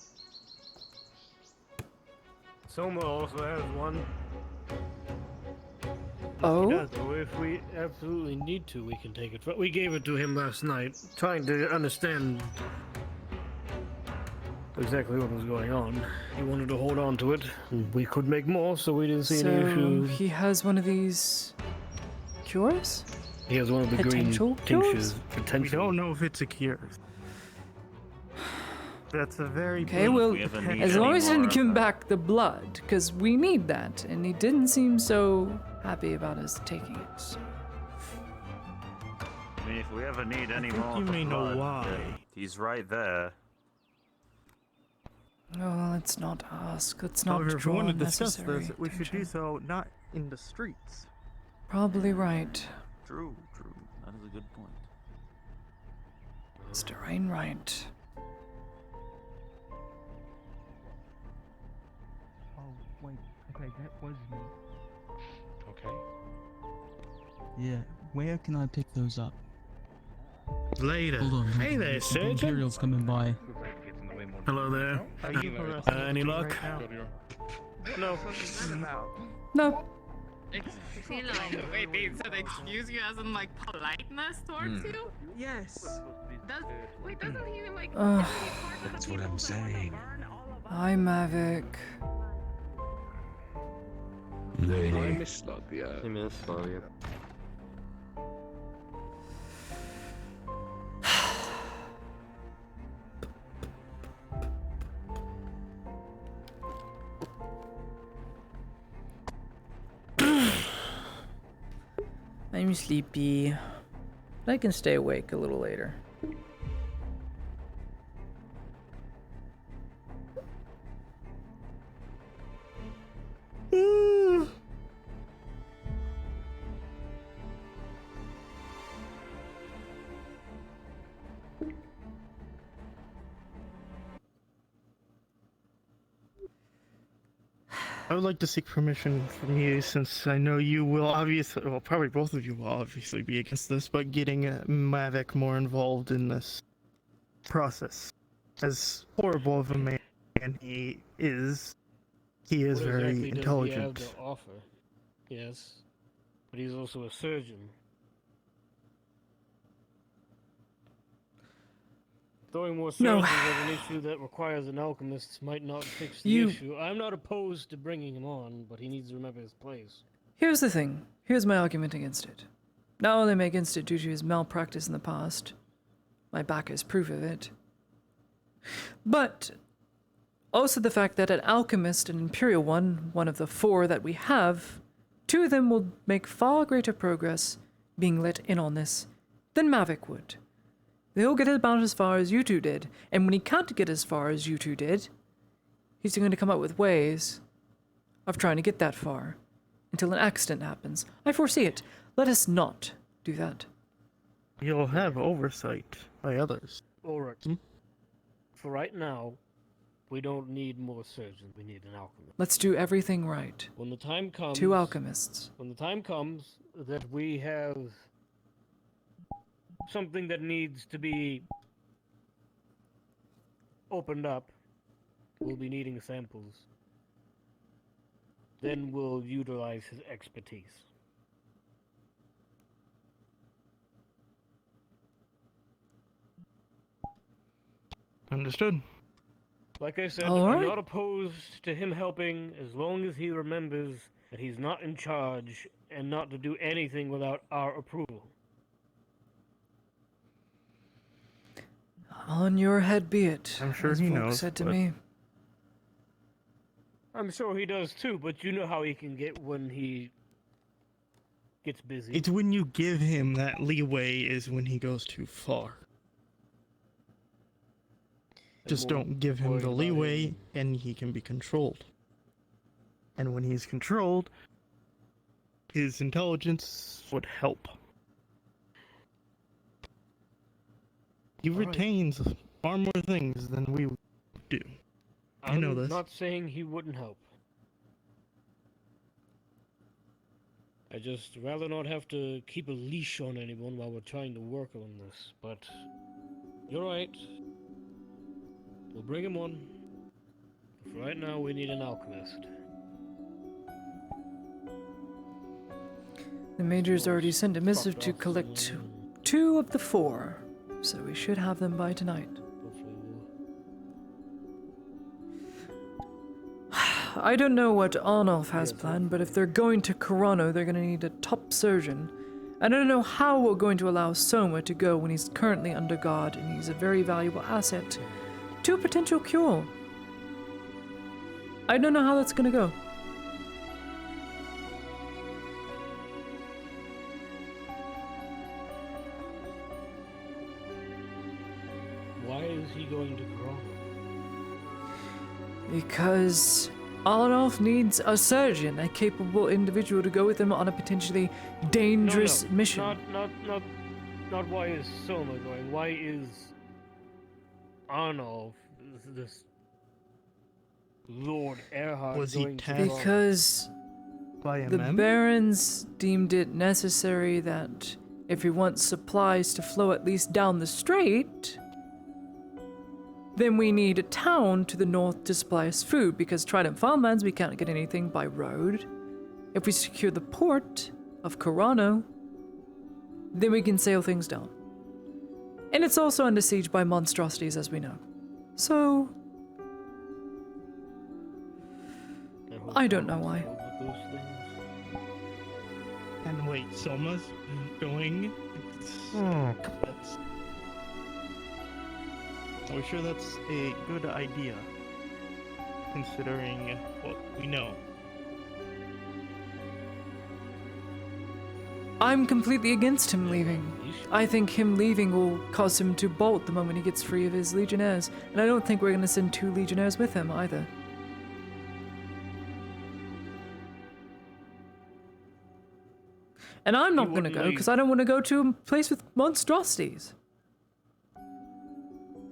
Soma also has one. Oh? So if we absolutely need to, we can take it. But we gave it to him last night, trying to understand exactly what was going on. He wanted to hold on to it. And we could make more, so we didn't see any So issue. he has one of these cures? He has one of the green Potential tinctures. We Potential. don't know if it's a cure. That's a very Okay, big well, potential. as long as he didn't give back the blood, because we need that, and he didn't seem so happy about us taking it. So. I mean, if we ever need any think more you of the may know blood, why. he's right there. Oh, let's not ask. Let's not However, if we draw want to discuss unnecessary this, we should do attention. so not in the streets. Probably right. True, true. That is a good point. Mr. Wainwright. Oh, wait. Okay, that was me. Okay. Yeah, where can I pick those up? Later. Hold on. Hey there, the surgeon. Imperial's coming by. Hello there. Are you harassing Any me luck? right now? No. No. Excuse wait, they said excuse you as in like politeness towards you? Yes. Doesn't he like That's what I'm saying. Hi, Mavic. Lady. I miss Slavia. I miss Slavia. I'm sleepy. I can stay awake a little later. I would like to seek permission from you, since I know you will obviously, well, probably both of you will obviously be against this, but getting Mavic more involved in this process. As horrible of a man he is What very exactly does he intelligent. have to offer? Yes, but he's also a surgeon. Throwing more No. surgeons at an issue that requires an alchemist might not fix the You- issue. I'm not opposed to bringing him on, but he needs to remember his place. Here's the thing. Here's my argument against it. Not only am I against it due to his malpractice in the past, my back is proof of it, but also the fact that an alchemist, an Imperial one of the 4 that we have, 2 of them will make far greater progress being let in on this than Mavic would. He'll get about as far as you two did, and when he can't get as far as you two did, he's going to come up with ways of trying to get that far until an accident happens. I foresee it. Let us not do that. You'll have oversight by others. Ulrich, for right now, we don't need more surgeons. We need an alchemist. Let's do everything right. When the time comes... 2 alchemists. When the time comes that we have something that needs to be opened up, we'll be needing samples. Then we'll utilize his expertise. Understood. Like I said, All I'm right. not opposed to him helping as long as he remembers that he's not in charge and not to do anything without our approval. On your head be it. I'm sure as he folk knows, said to but- me. I'm sure he does too, but you know how he can get when he gets busy. It's when you give him that leeway is when he goes too far. Just more don't give him worried the about leeway him. and he can be controlled. And when he's controlled, his intelligence would help. He All right. retains far more things than we do. I know this. I'm not saying he wouldn't help. I just rather not have to keep a leash on anyone while we're trying to work on this, but you're right. We'll bring him on. For right now, we need an alchemist. The Major's already sent a missive to collect 2 of the 4, so we should have them by tonight. I don't know what Arnulf has planned, but if they're going to Corano, they're going to need a top surgeon. I don't know how we're going to allow Soma to go when he's currently under guard and he's a very valuable asset to a potential cure. I don't know how that's going to go. Why is he going to Corona? Because Alanov needs a surgeon, a capable individual to go with him on a potentially dangerous mission. Not why is Soma going? Why is Arnolf, this Lord Erhard, Was he going to tasked Because by a the mem? barons deemed it necessary that if he wants supplies to flow at least down the strait, then we need a town to the north to supply us food, because Trident Farmlands, we can't get anything by road. If we secure the port of Carano, then we can sail things down. And it's also under siege by monstrosities, as we know. So, I don't know why. And wait, Soma's going? That's... Are we sure that's a good idea, considering what we know? I'm completely against him leaving. I think him leaving will cause him to bolt the moment he gets free of his legionnaires, and I don't think we're going to send 2 legionnaires with him either. And I'm not going to go because I don't want to go to a place with monstrosities.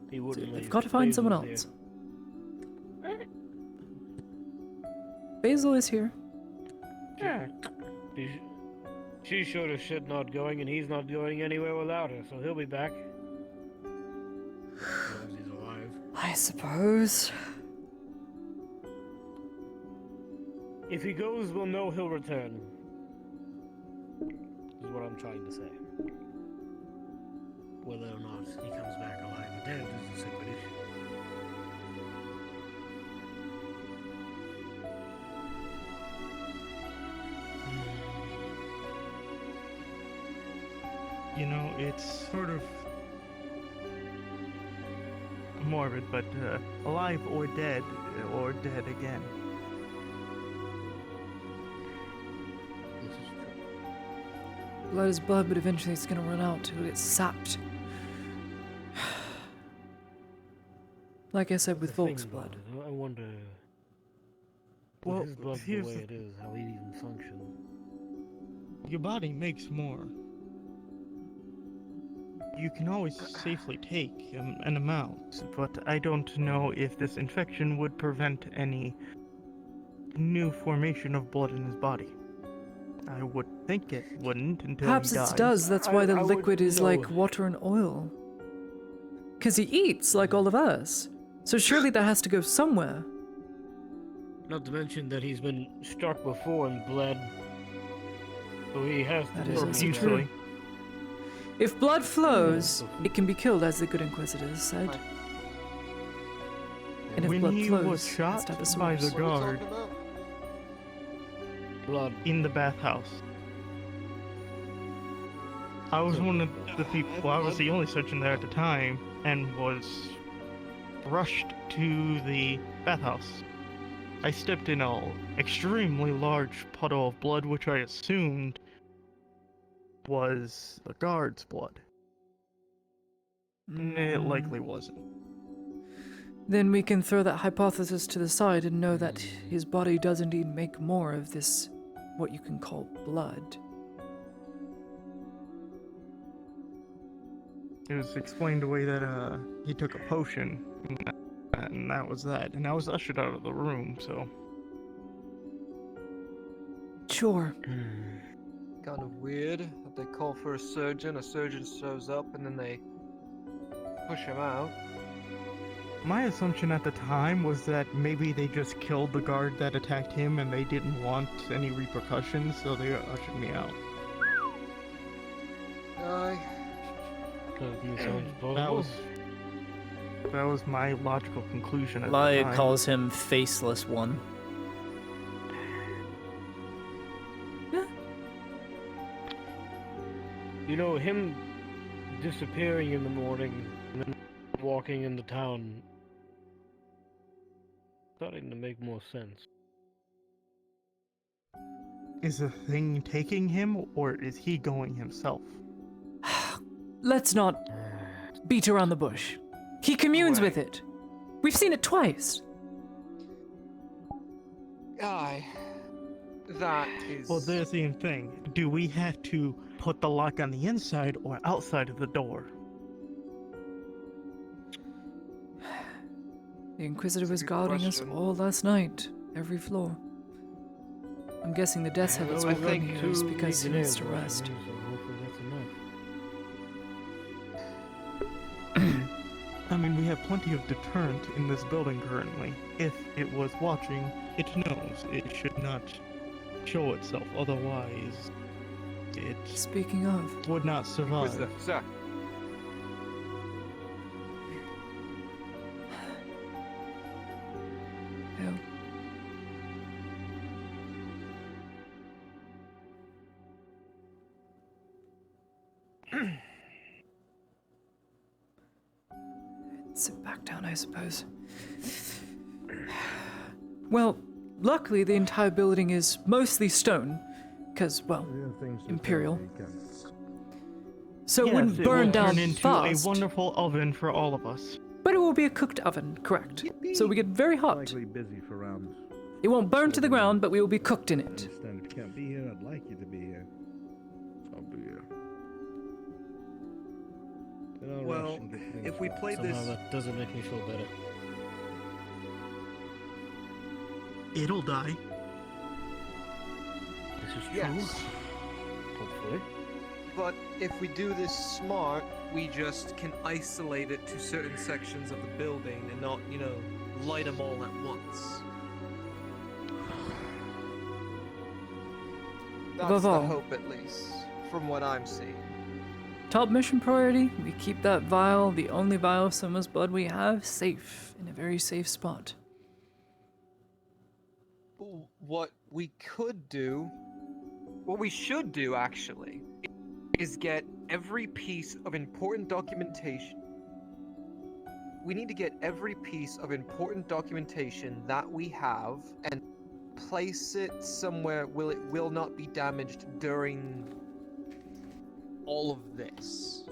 They've got to find someone else. Basil is here. Yeah. She's sure as shit not going, and he's not going anywhere without her, so he'll be back. As long as he's alive. I suppose. If he goes, we'll know he'll return. Is what I'm trying to say. Whether or not he comes back alive or dead is a separate issue. You know, it's sort of morbid, but alive or dead again. This is true. Blood is blood, but eventually it's going to run out. It'll get sapped. Like I said with Volk's blood. I wonder. Well, with his blood the here's way the- it is, how he'd even function. Your body makes more. You can always safely take an amount, but I don't know if this infection would prevent any new formation of blood in his body. I would think it wouldn't until Perhaps he it dies. does. That's why the I would liquid is know. like water and oil. Because he eats like all of us. So surely that has to go somewhere. Not to mention that he's been struck before and bled. So he has to That be is also used true. If blood flows, it can be killed, as the good Inquisitors said. And if When blood he flows, was it shot has to have a by the source. guard blood in the bathhouse, I was one of the people. I was the only surgeon there at the time, and was rushed to the bathhouse. I stepped in an extremely large puddle of blood, which I assumed was the guard's blood. It likely wasn't. Then we can throw that hypothesis to the side and know that his body does indeed make more of this, what you can call blood. It was explained away that he took a potion, and that was that. And I was ushered out of the room, so. Sure. Kind of weird that they call for a surgeon shows up, and then they push him out. My assumption at the time was that maybe they just killed the guard that attacked him and they didn't want any repercussions, so they ushered me out. That was my logical conclusion at the Laia time. calls him Faceless One. You know, him disappearing in the morning and then walking into town starting to make more sense. Is the thing taking him, or is he going himself? Let's not beat around the bush. He communes with it. We've seen it twice. Aye. That is... Well, there's the thing. Do we have to put the lock on the inside or outside of the door? The Inquisitor was guarding us all last night, every floor. I'm guessing the death habits we run here is because he needs to rest. Hopefully that's enough. I mean, we have plenty of deterrent in this building currently. If it was watching, it knows it should not show itself. Otherwise, it Speaking of, would not survive. Inquisitor, sir. Who? Sit back down, I suppose. Well, luckily the entire building is mostly stone, because, well, Imperial. So it wouldn't burn down turn into fast. a wonderful oven for all of us. But it will be a cooked oven, correct? So we get very hot. Likely busy for rounds. It won't burn to the ground, but we will be cooked in it. Understand if you can't be here, I'd like you to be here. I'll be here. Then I'll rush Well, and get things if we started. play Somehow this, that doesn't make me feel better. it'll die. This is true. Yes. Hopefully. But if we do this smart, we just can isolate it to certain sections of the building and not, you know, light them all at once. That's Above the all, hope, at least, from what I'm seeing. top mission priority, we keep that vial, the only vial of Summer's blood we have, safe, in a very safe spot. What we could do, what we should do actually, is get every piece of important documentation. We need to get every piece of important documentation that we have and place it somewhere where it will not be damaged during all of this.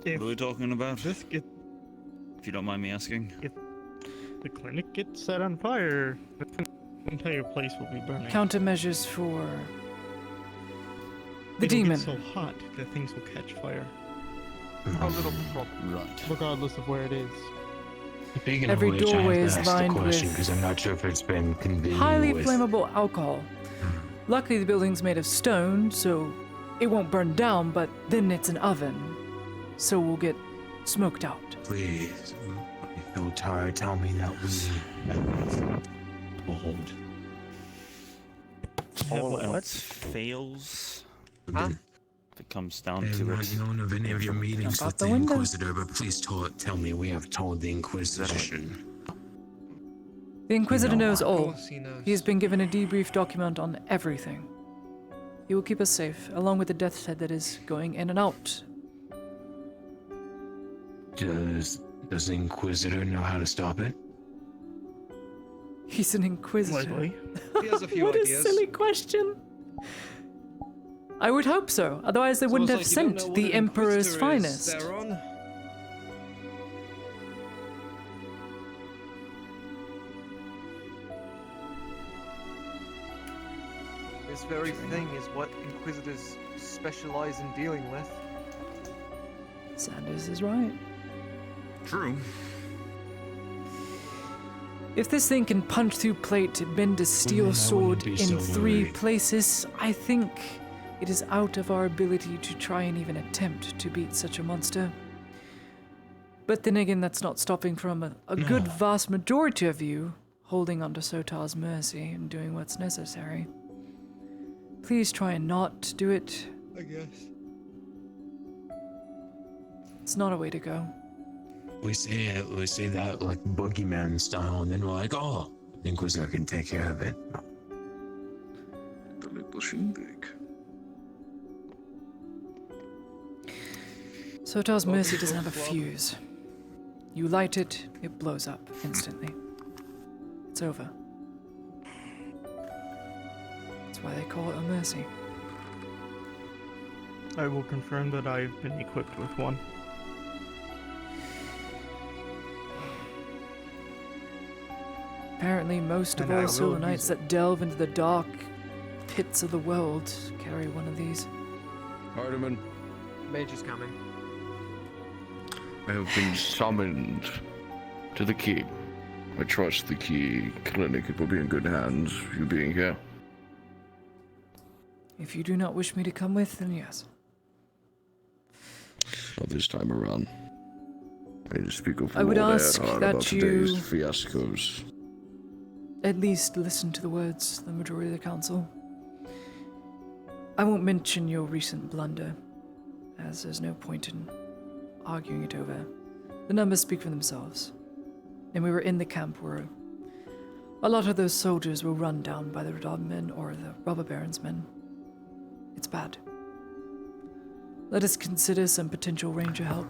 What are we talking about? This get, If you don't mind me asking. if the clinic gets set on fire, the entire place will be burning. Countermeasures for the It'll demon. get so hot that things will catch fire. A little problem. Right. Regardless of where it is. Speaking Every of which, I doorway have is to ask the lined question with because I'm not sure if it's been convened highly with. flammable alcohol. Luckily, the building's made of stone, so it won't burn down, but then it's an oven, so we'll get smoked out. Please, Iltar, tell me that we hold. All what? else fails. Huh? If it comes down I have to not it. known of any of your meetings Jump out with the the window. Inquisitor, but please tell me we have told the Inquisition. The Inquisitor knows Of all. course he knows. He has been given a debrief document on everything. He will keep us safe, along with the death's head that is going in and out. Does the Inquisitor know how to stop it? He's an Inquisitor. Likely. He has a few What ideas. a silly question. I would hope so, otherwise they wouldn't have sent the Emperor's finest. This very thing is what Inquisitors specialize in dealing with. Sanders is right. True. If this thing can punch through plate, bend a steel I wouldn't sword be in so 3 worried. places, I think it is out of our ability to try and even attempt to beat such a monster. But then again, that's not stopping from a good vast majority of you holding onto Sotar's mercy and doing what's necessary. Please try and not do it. I guess. It's not a way to go. We say that like boogeyman style, and then we're like, oh, the Inquisitor can take care of it. The little shindig. Sotar's mercy doesn't have a fuse. You light it, it blows up instantly. It's over. That's why they call it a mercy. I will confirm that I've been equipped with one. Apparently, most of And I all will silver use knights it. that delve into the dark pits of the world carry one of these. Hardiman, Mage is coming. I have been summoned to the key. I trust the key clinic will be in good hands, you being here. If you do not wish me to come with, then yes. Not this time around. I need to speak with I would Lord ask Erhard that about today's you- fiascos. At least listen to the words of the majority of the council. I won't mention your recent blunder, as there's no point in arguing it over. The numbers speak for themselves. And we were in the camp where a lot of those soldiers were run down by the Radab men or the Robber Baron's men. It's bad. Let us consider some potential ranger help.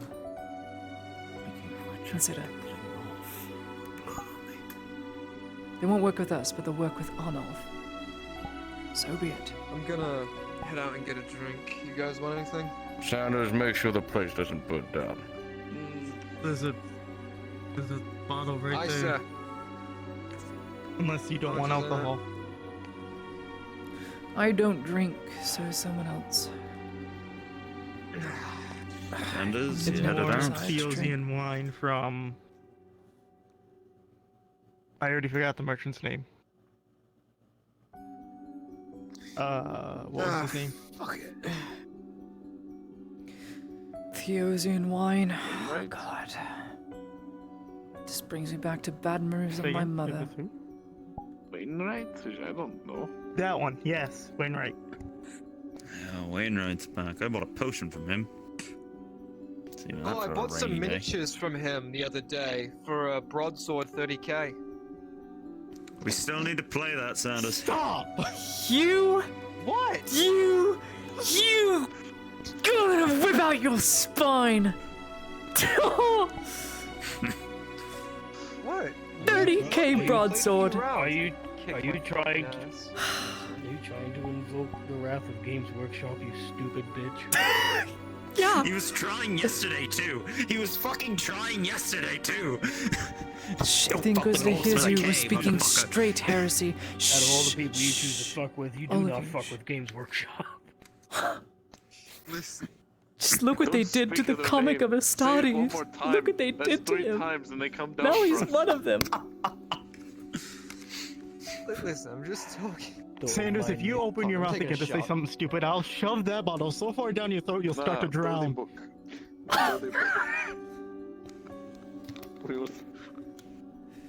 Consider. They won't work with us, but they'll work with Arnulf. So be it. I'm gonna head out and get a drink. You guys want anything? Sanders, make sure the place doesn't burn down. There's a bottle right Aye, there. sir. Unless you don't How want much is that? alcohol. I don't drink, so someone else. Sanders, It's you headed more out. Theosian wine from. I already forgot the merchant's name. What was his name? Fuck it. Theosian wine. Oh, God. This brings me back to bad memories of Say my again? mother. It was who? Wainwright? I don't know. That one, yes, Wainwright. Yeah, Wainwright's back. I bought a potion from him. Saving that Oh, I for a bought some rainy day. miniatures from him the other day for a broadsword 30k. We still need to play that, Sanders. Stop! You? What? You gonna whip out your spine! What? 30k broadsword! Are you Kick trying? my fucking ass. Are you trying to invoke the wrath of Games Workshop, you stupid bitch? Yeah! He was trying yesterday, too. He was fucking trying yesterday, too. Shit, Inquisitor hears you were speaking straight heresy. Out of all the people you choose to fuck with, you do All of not you. fuck with Games Workshop. Listen. Just look what they did to the comic of Astartes. Look what they did to him. Times and they come down Now he's for us. one of them. Listen, I'm just talking. Sanders, if you open your I'm mouth taking again a to say shot. something stupid, I'll shove that bottle so far down your throat you'll start to drown. Book. Throw the book.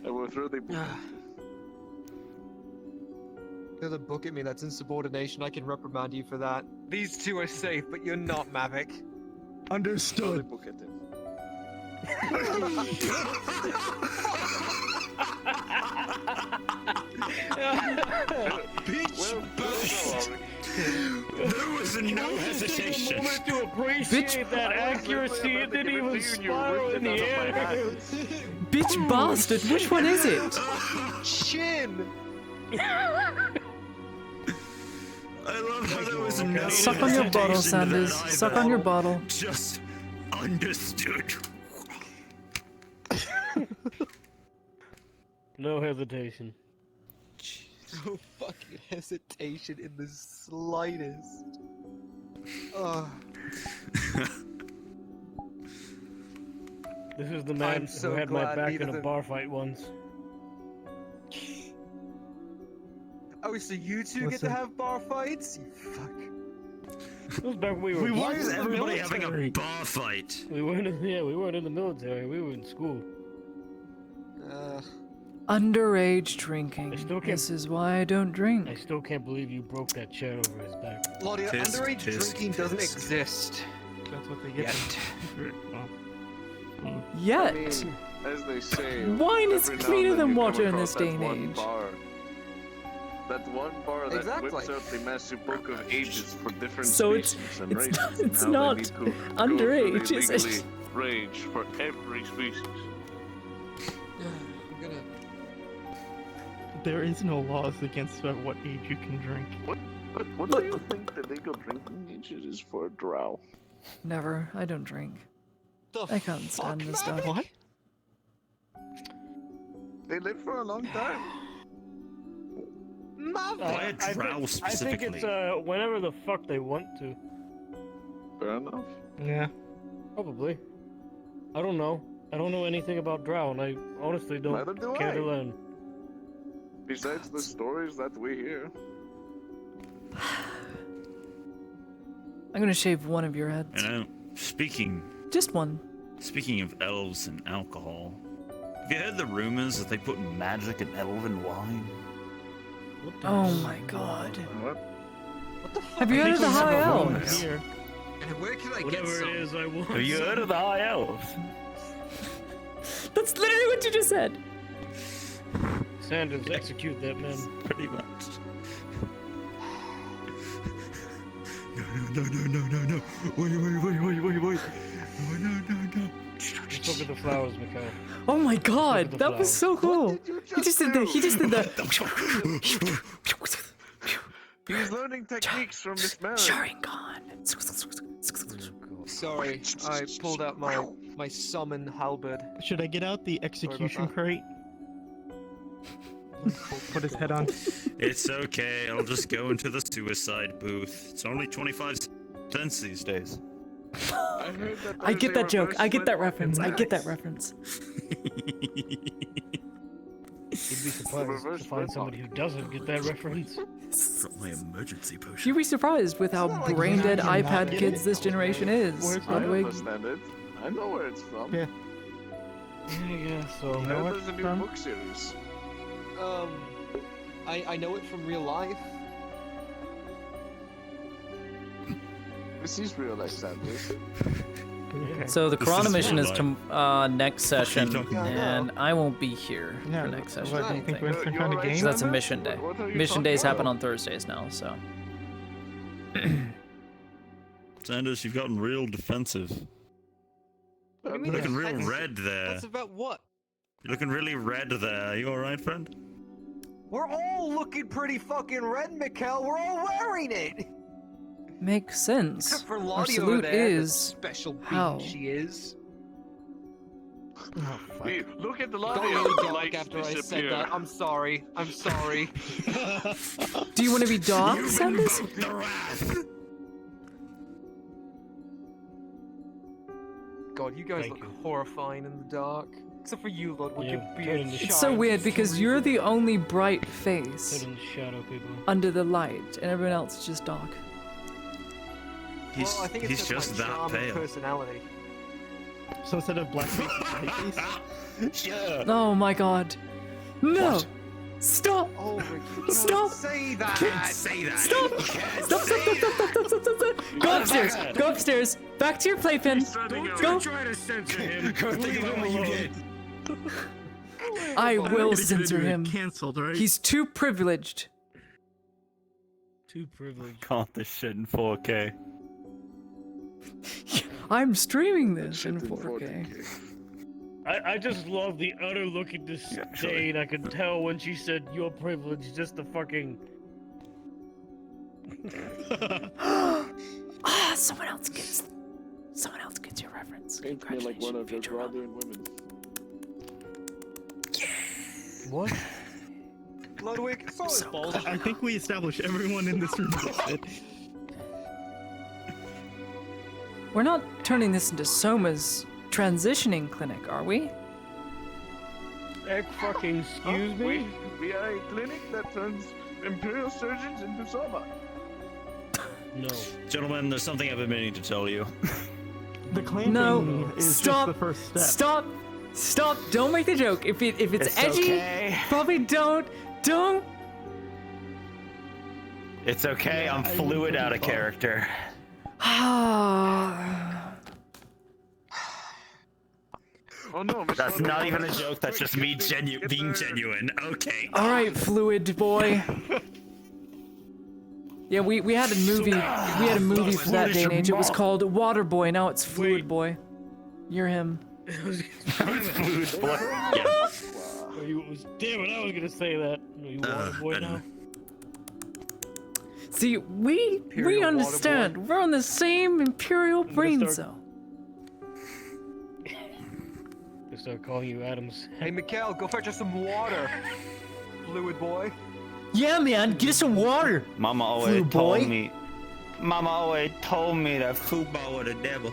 I will throw the book. Throw the book at me, that's insubordination. I can reprimand you for that. These two are safe, but you're not, Mavic. Throw the Understood. book at him. There was no hesitation. To appreciate that accuracy, and then he was spiral in the air. Bitch bastard, which one is it? Chin! I love how there was no Suck on your bottle, hesitation to Sanders. that Suck either. on your bottle. Just understood. No hesitation. No fucking hesitation in the slightest. Ugh. This is the man I'm so who had my glad back neither in a of- bar fight once. Oh, so you two get Listen. to have bar fights? You fuck. This was back when we were. We Why weren't is in the everybody having a military. bar fight? We weren't in, we weren't in the military. We were in school. Underage drinking. I still can't- This is why I don't drink. I still can't believe you broke that chair over his back. Claudia, Tisk, underage tisk, drinking doesn't tisk. exist. That's what they get. Yet. Well, Yet. I mean, as they say, Wine is every now cleaner and then than you come water in across this day that and one age. bar. That one bar that Exactly. whips out the massive book of ages for different So it's- species and it's races. not- and it's how they not need to go underage, through is the it? legally rage for every species. I'm gonna. there is no laws against at what age you can drink. What do you think the legal drinking age is for a drow? Never. I don't drink. The I can't stand this stuff. What? They live for a long time. Why a drow I specifically? think it's whenever the fuck they want to. Fair enough. Yeah. Probably. I don't know. I don't know anything about drow, and I honestly don't Neither do care I. to learn. Besides the stories that we hear. I'm gonna shave one of your heads. You know, speaking Just one. speaking of elves and alcohol, have you heard the rumors that they put magic in elven wine? Oh my god. What? Have you heard of the High Elves? Elves? Here. And where can I get Whatever some? it is, I want. Have you heard of the High Elves? That's literally what you just said. Sanders, execute that man. Pretty much. No. Wait. Oh, no. Just look at the flowers, Mikhail. Oh my god, the that was so cool. He just did the. He's learning techniques from this man. Sharingan. Sorry, I pulled out my summon halberd. Should I get out the execution crate? Put his head on. It's okay. I'll just go into the suicide booth. It's only 25 cents these days. I heard that I get that joke. I get that reference. reference. You'd be surprised to find somebody who doesn't get that reference. From my emergency potion. You'd be surprised with how brain dead iPad kids this generation is. I Ludwig. understand it. I know where it's from. Yeah. Yeah, so. I heard there's a new book series. I know it from real life. This is real life, Sanders. So the This Corona is mission is real to next session, talking about? and I won't be here Yeah, for next session. what, I do you don't think think. Winston found a game? So that's a mission day. What are you Mission talking days happen about? on Thursdays now, so. Sanders, you've gotten real defensive. You're looking real red there. That's about what? You're looking really red there. Are you alright, friend? We're all looking pretty fucking red, Mikkel. We're all wearing it. Makes sense. Except for Our Lottie over salute there, the is special being how. she is. Oh, fuck. Hey, look at the Got lobby. really dark Lights after I said disappear. that. I'm sorry. I'm sorry. Do you want to be dog, Sanders? The wrath. God, you guys look horrifying in the dark. Except for you, Lord, with your beard. It's so weird because you're the only bright face Turn in the shadow, people. under the light, and everyone else is just dark. Well, I think it's He's just my that charm and pale. personality. So instead of blackface, it's whiteface? Yeah. Oh my god. No! What? Stop! Oh, Rick, you can't Stop! say that! Can't say that. Stop! You can't Stop! say Stop! Go upstairs! Go upstairs! Back to your playpen! Go! Try to censor him. Think about what you did. I will censor him. Cancelled, right? He's too privileged. Too privileged. Caught this shit in 4K. I'm streaming this in 4K. I just love the utter look of disdain. I could tell when she said you're privileged, just the fucking. Someone else gets your reference. Paints me like one of your Rodian women. What? Ludwig, it's all his fault. I think we established everyone in this room gets it. We're not turning this into Soma's transitioning clinic, are we? Fucking excuse me? We are a clinic that turns Imperial surgeons into Soma. No. Gentlemen, there's something I've been meaning to tell you. The clamping No, is stop! just the first step. Stop! Don't make the joke. If it's edgy, okay. probably don't. It's okay, I'm fluid out of character. Oh no, That's not even a joke, that's just me being genuine. Okay. All right, fluid boy. Yeah, we had a movie. We had a movie for that day and age. It was called Water Boy. Now it's Fluid Boy. You're him. Fluid boy. Yeah. Damn it! I was gonna say that. Are you water boy now? See, we Imperial understand. We're on the same Imperial brain start- cell. They start calling you Adams. Hey, Mikhail, go fetch us some water. Fluid boy. Yeah, man, get some water. Mama always told me. Mama always told me that football was the devil.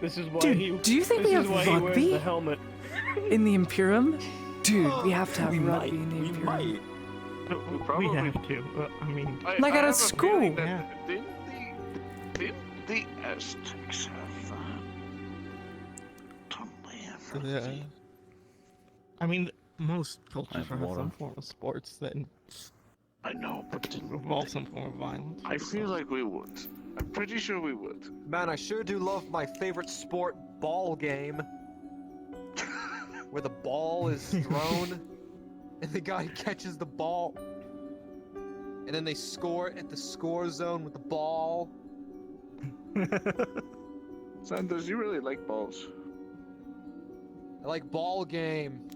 This is why Dude, do you think we have rugby the helmet. in the Imperium? Dude, we have to have rugby might. in the We Imperium. might. We have to. I mean, Like at a school. Yeah. Didn't the Aztecs have Yeah. I mean, most cultures have have water. some form of sports that I know, but involve some form of violence. I feel like we would. I'm pretty sure we would. Man, I sure do love my favorite sport, ball game. Where the ball is thrown, and the guy catches the ball. And then they score at the score zone with the ball. Sanders, you really like balls. I like ball game.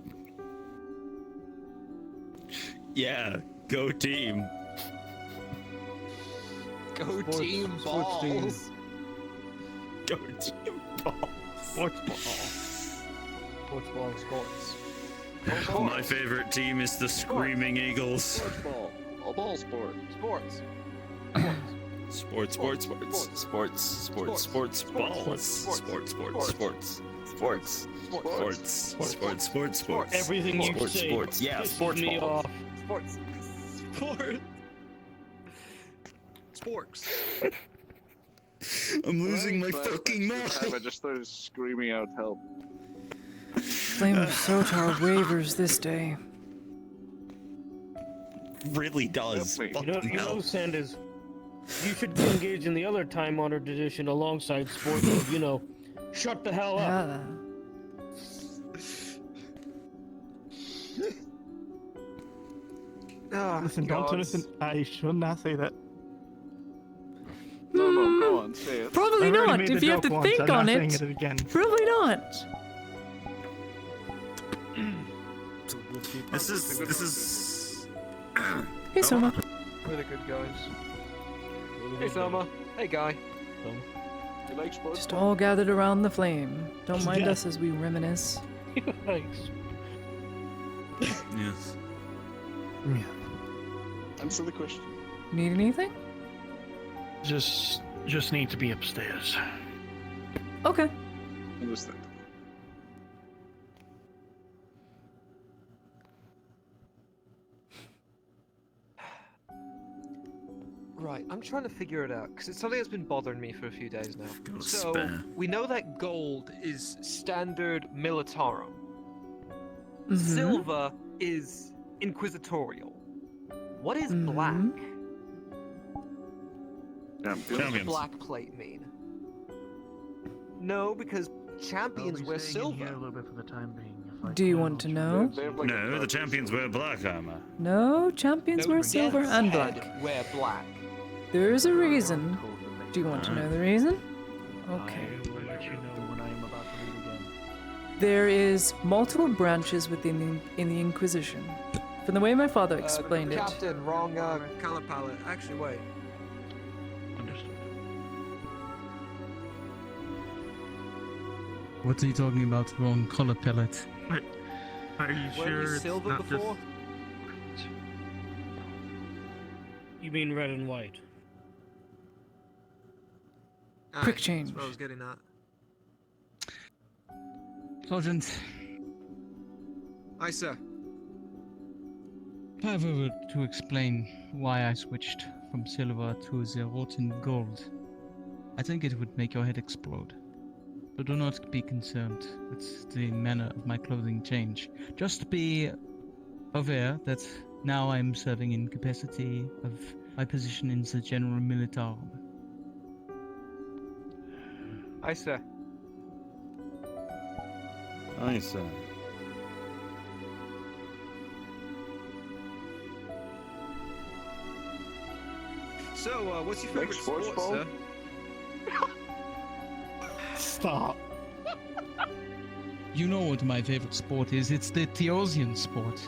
Yeah, go team. Go Sports- team sports balls. team. Go team ball. Sports ball. Sports ball, sports. My favorite team is the Screaming Eagles. Sports ball. A ball sport. Sports. Sports, sports, sports, sports, sports, sports, balls, sports, sports, sports, sports, sports, sports, sports, Everything you sports, say sports, yeah, pisses sports me balls. off. Sports. Sports. Sporks. I'm losing my But fucking at the time, I mind. just started screaming out help. Flame of Sotar wavers this day. Really does. Help me. Fucking You know, hell. Sanders, you should engage in the other time-honored tradition alongside sports of, shut the hell up. Yeah. Oh, Listen, don't listen. I should not say that. No, go on, say it. Probably I've already not, made if the you have joke to once, think I'm not on saying it. it again. Probably not. This is. Hey, Soma. We're the good guys. Hey, Selma. Hey, Guy. You like sports? Just all gathered around the flame. Don't mind Yeah. us as we reminisce. Thanks. Yes. Answer the question. Need anything? Just need to be upstairs. Okay. Understand. Right, I'm trying to figure it out, because it's something that's been bothering me for a few days now. got a So, spare. we know that gold is standard militarum. Mhm. Silver is inquisitorial. What is Mhm. black? Champions. What does Champions. black plate mean? No, because champions wear silver. Here a little bit for the time being. If I Do you can. want to know? They have like a No, the dark champions wear black armor. No, champions No, wear silver Death's and Head black. wear black. There's a reason. Do you want to know the reason? I Okay. will let you know when I am about to read again. There is multiple branches within in the Inquisition. From the way my father explained it, Captain, wrong color palette. Actually, wait. Understood. What are you talking about? Wrong color palette. Are you Weren't sure you it's silver not before? You mean red and white? Quick That's change. what I was getting at. Sergeant, Aye, sir. if I were to explain why I switched from silver to the rotten gold, I think it would make your head explode. So do not be concerned with the manner of my clothing change. Just be aware that now I'm serving in capacity of my position in the General Militarum. Aye, sir. Nice. So, what's your Like favorite sports sport, ball? sir? Stop. You know what my favorite sport is. It's the Theosian sport.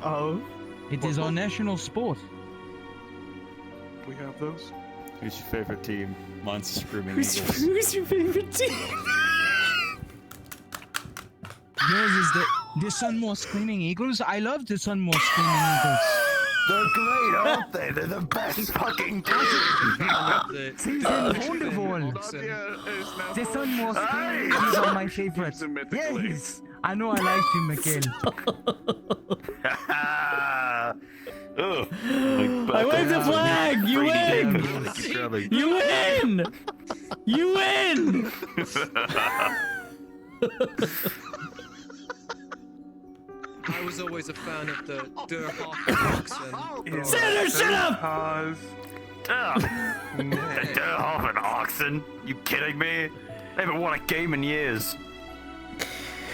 Oh. It is our national sport. We have those. Who's your favorite team? Mine's the Screaming Who's Eagles. your favorite team? Yours is the Sunmore Screaming Eagles? I love the Sunmore Screaming Eagles. They're great, aren't they? They're the best fucking team. Sie sind wundervoll. The Sunmore Screaming Eagles are my favorite. Yes, I know I like you, Mikhail. I wave the flag! You win! You win! You win! I was always a fan of the Der Hoffen. Senator, shut up! Der Hoffen oxen? You kidding me? They haven't won a game in years.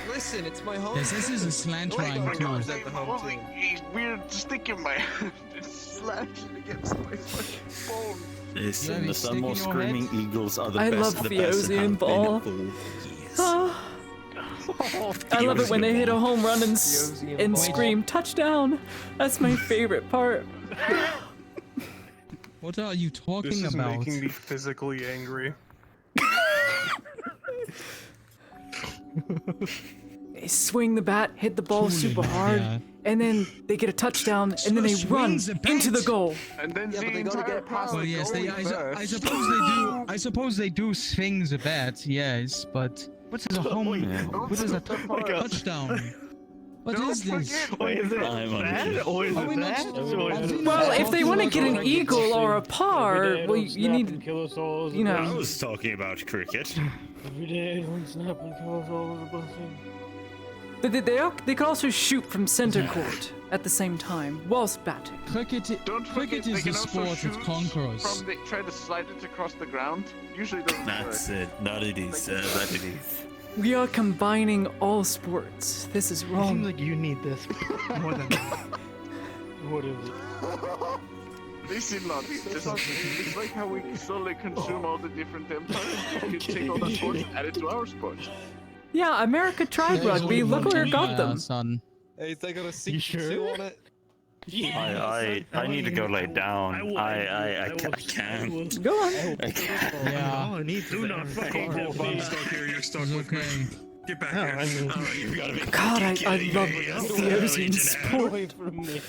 Listen, it's my home. Yes, this is a slant rhyme too. He's weird sticking my hand and slashing against my fucking bone. Listen, the Sunmore Screaming Eagles are the I best love of the best. Theozy and Ball. I love it when they hit a home run and scream touchdown. That's my favorite part. What are you talking This is about? making me physically angry. They swing the bat, hit the ball super hard, yeah. and then they get a touchdown, and then they run into the goal. And then Yeah, but they gotta get past Well, the yes, goalie I first. suppose they do. I suppose they do swing the bat, yes, but what is a home? What is a touchdown? What is this? Is it bad or is it that? Well, if they want to get an eagle or a par, well, you need, you I know. was talking about cricket. Every day, don't snap and kill us all is a blessing. They could also shoot from center court at the same time whilst batting. Cricket is the sport of conquerors. Try to slide it across the ground. Usually doesn't That's work. it. Not it is. That it is. We are combining all sports. This is It wrong. seems like you need this more than What is it? They seem not. It's like how we slowly consume all the different empires. We can take all the sports and add it to our sports. Yeah, America tried rugby. Look where it got them. Son. Hey, they got a 62 on it. I need to go lay down. I can't. Go on. Yeah. Oh, I need to. Do not fucking be stuck here. You're stuck with me. Get back here. You gotta be God, I love Theozy and sport. Away from me.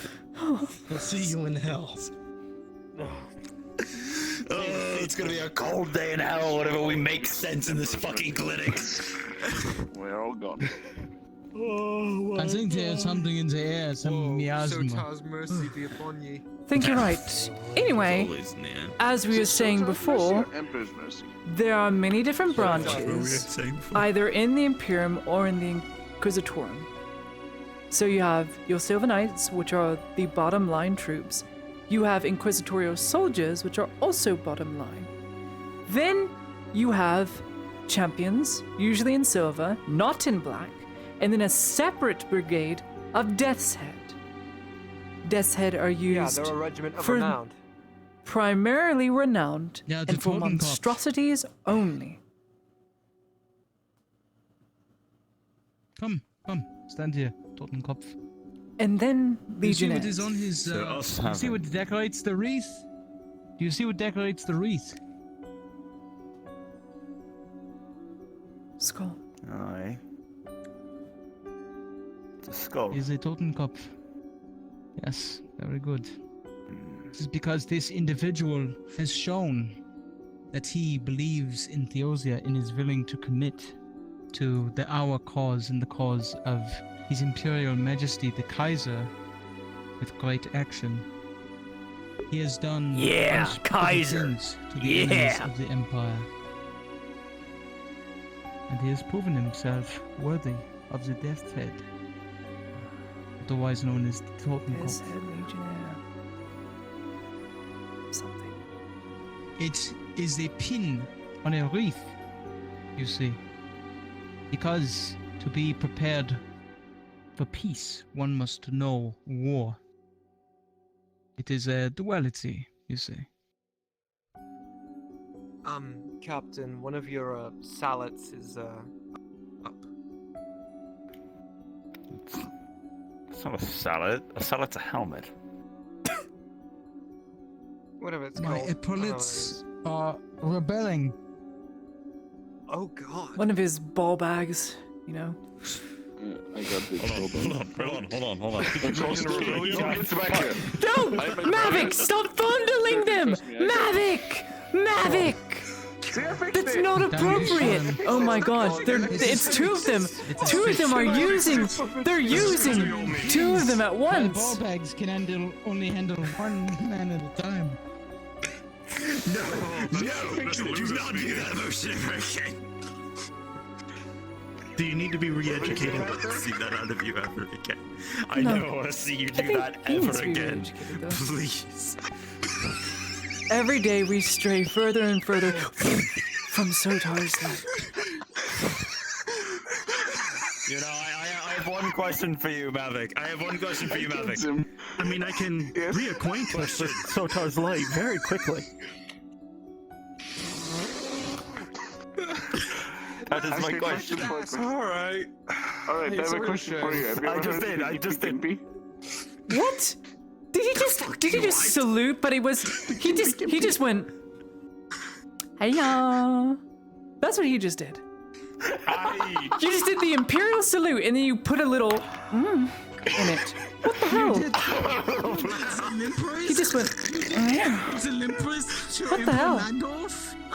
We'll see you in hell. Oh, it's gonna be a cold day in hell whenever we make sense in this fucking clinic. We're all gone. I think there's something in the air, some miasma. Sota's mercy be upon ye. I think you're right. Anyway, as we were saying before, Emperor's mercy. there are many different branches, either in the Imperium or in the Inquisitorium. So you have your Silver Knights, which are the bottom line troops. You have Inquisitorial soldiers, which are also bottom line. Then you have champions, usually in silver, not in black, and then a separate brigade of Death's Head. Death's Head are Yeah, used they're a regiment of for renowned. primarily renowned Yeah, the and for Totenkopf. monstrosities only. Come, stand here, Totenkopf. And then You see what is legionnaires. on his? So us You see having- what decorates the wreath? Do you see what decorates the wreath? Skull. Aye. It's a skull. Is a Totenkopf. Yes, very good. This is because this individual has shown that he believes in Theosia and is willing to commit to our cause and the cause of His Imperial Majesty the Kaiser with great action. He has done Yeah, unspeakable Kaiser. things to the enemies Yeah. of the Empire. And he has proven himself worthy of the Death's Head, otherwise known as the Death's Totenkopf. Head Legionnaire. Something. It is a pin on a wreath, you see. Because to be prepared for peace, one must know war. It is a duality, you see. Captain, one of your salads is up. It's not a salad. A salad's a helmet. Whatever it's My called. epaulets rebelling. Oh God. One of his ball bags, you know. I got this. Hold on. No, Mavic, stop fondling them! Mavic! That's not appropriate! Oh my god, it's two of them! Two of them are using! They're using two of them at once! Ball bags can only handle one man at a time. No, do not do that motion ever again. Do you need to be re-educated? I don't want to see that out of you ever again. I don't want to see you do that ever again. Please. Every day we stray further and further from Sotar's life. You know, I have one question for you, Mavic. I mean, I can reacquaint us with Sotar's light very quickly. That is my question. Alright, I have a question for you. I just did. What? Did he just salute? But he just went. Hey-ya. That's what he just did. You just did the Imperial salute, and then you put a little in it. What the hell? He just went. What the hell?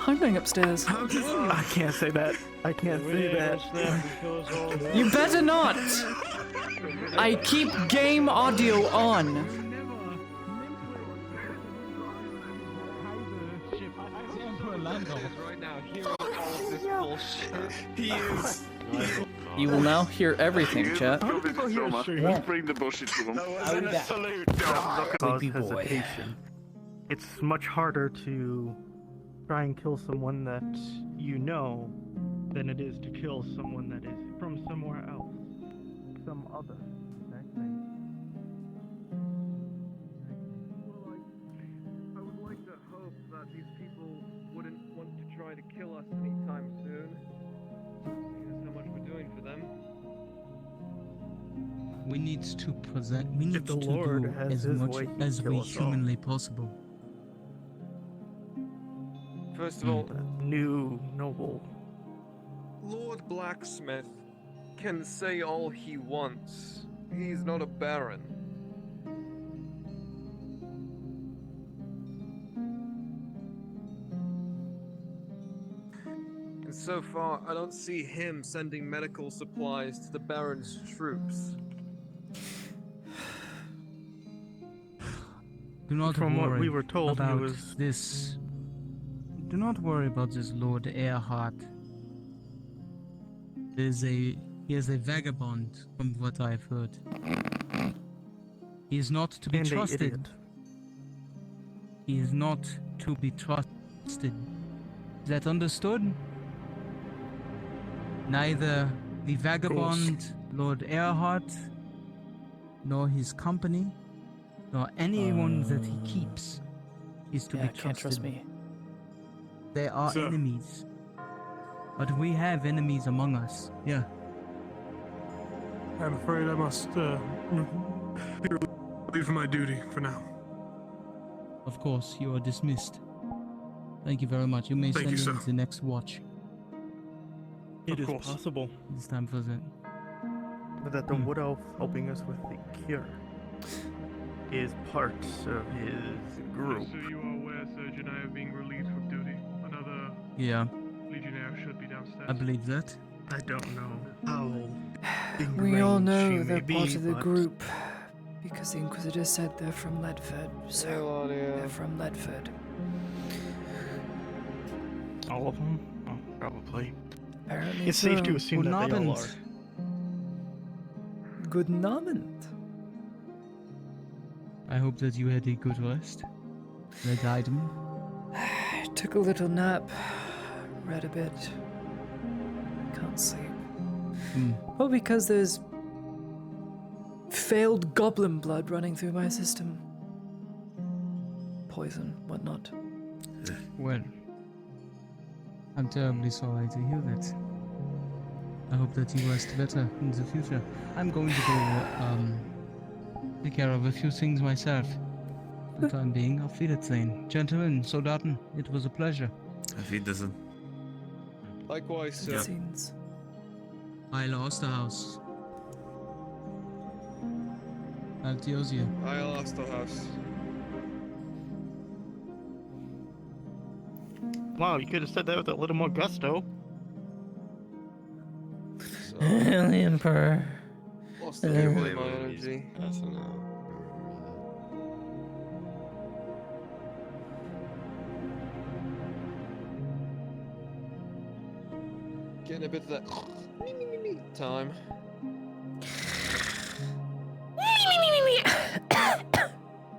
I'm going upstairs. I can't say that. I can't say that. You better not. I keep game audio on. You will now hear everything, chat. Let's bring the bullshit to him. Cause hesitation. It's much harder to try and kill someone that you know than it is to kill someone that is from somewhere else. Some other. I would like to hope that these people wouldn't want to try to kill us anytime soon. Seeing as how much we're doing for them. We need to present. We need to Lord do has as his much way, he as can we kill us all. humanly possible. First of all, new noble. Lord Blacksmith can say all he wants. He's not a baron. And so far, I don't see him sending medical supplies to the Baron's troops. Do not From worry what we were told, he about was- this. Do not worry about this Lord Earhart. He is a vagabond, from what I've heard. He is not to be And a trusted. idiot. He is not to be trusted. Is that understood? Neither the vagabond Lord Earhart, nor his company, nor anyone that he keeps is to be trusted. Can't trust me. They are Sir. enemies. But we have enemies among us. Yeah. I'm afraid I must leave my duty for now. Of course, you are dismissed. Thank you very much. You may Thank send you, in sir. the next watch. It is possible It's time for that. that the Wood Elf helping us with the cure is part of his group. So you are aware, Surgeon, I am being released from duty. Another Yeah, legionnaire should be downstairs. I believe that. I don't know how We all ingrained know she they're may part be, of the but group because the Inquisitor said they're from Ledford. So they're from Ledford. all of them? Oh, probably. Apparently It's safe to so. assume that they all are. Good Navant. I hope that you had a good rest. Red item. I took a little nap, read a bit. Can't sleep. Well, because there's failed goblin blood running through my system. Poison, whatnot. Well, I'm terribly sorry to hear that. I hope that you rest better in the future. I'm going to go take care of a few things myself. the time being, auf Wiedersehen. Gentlemen, Soldaten, it was a pleasure. Auf Wiedersehen. Likewise, sir. Cutscenes. Heil Osterhaus. Altiosia. I'll ask the house. Wow, you could have said that with a little more gusto. The Emperor. Lost a little bit of my energy. Getting a bit of that time.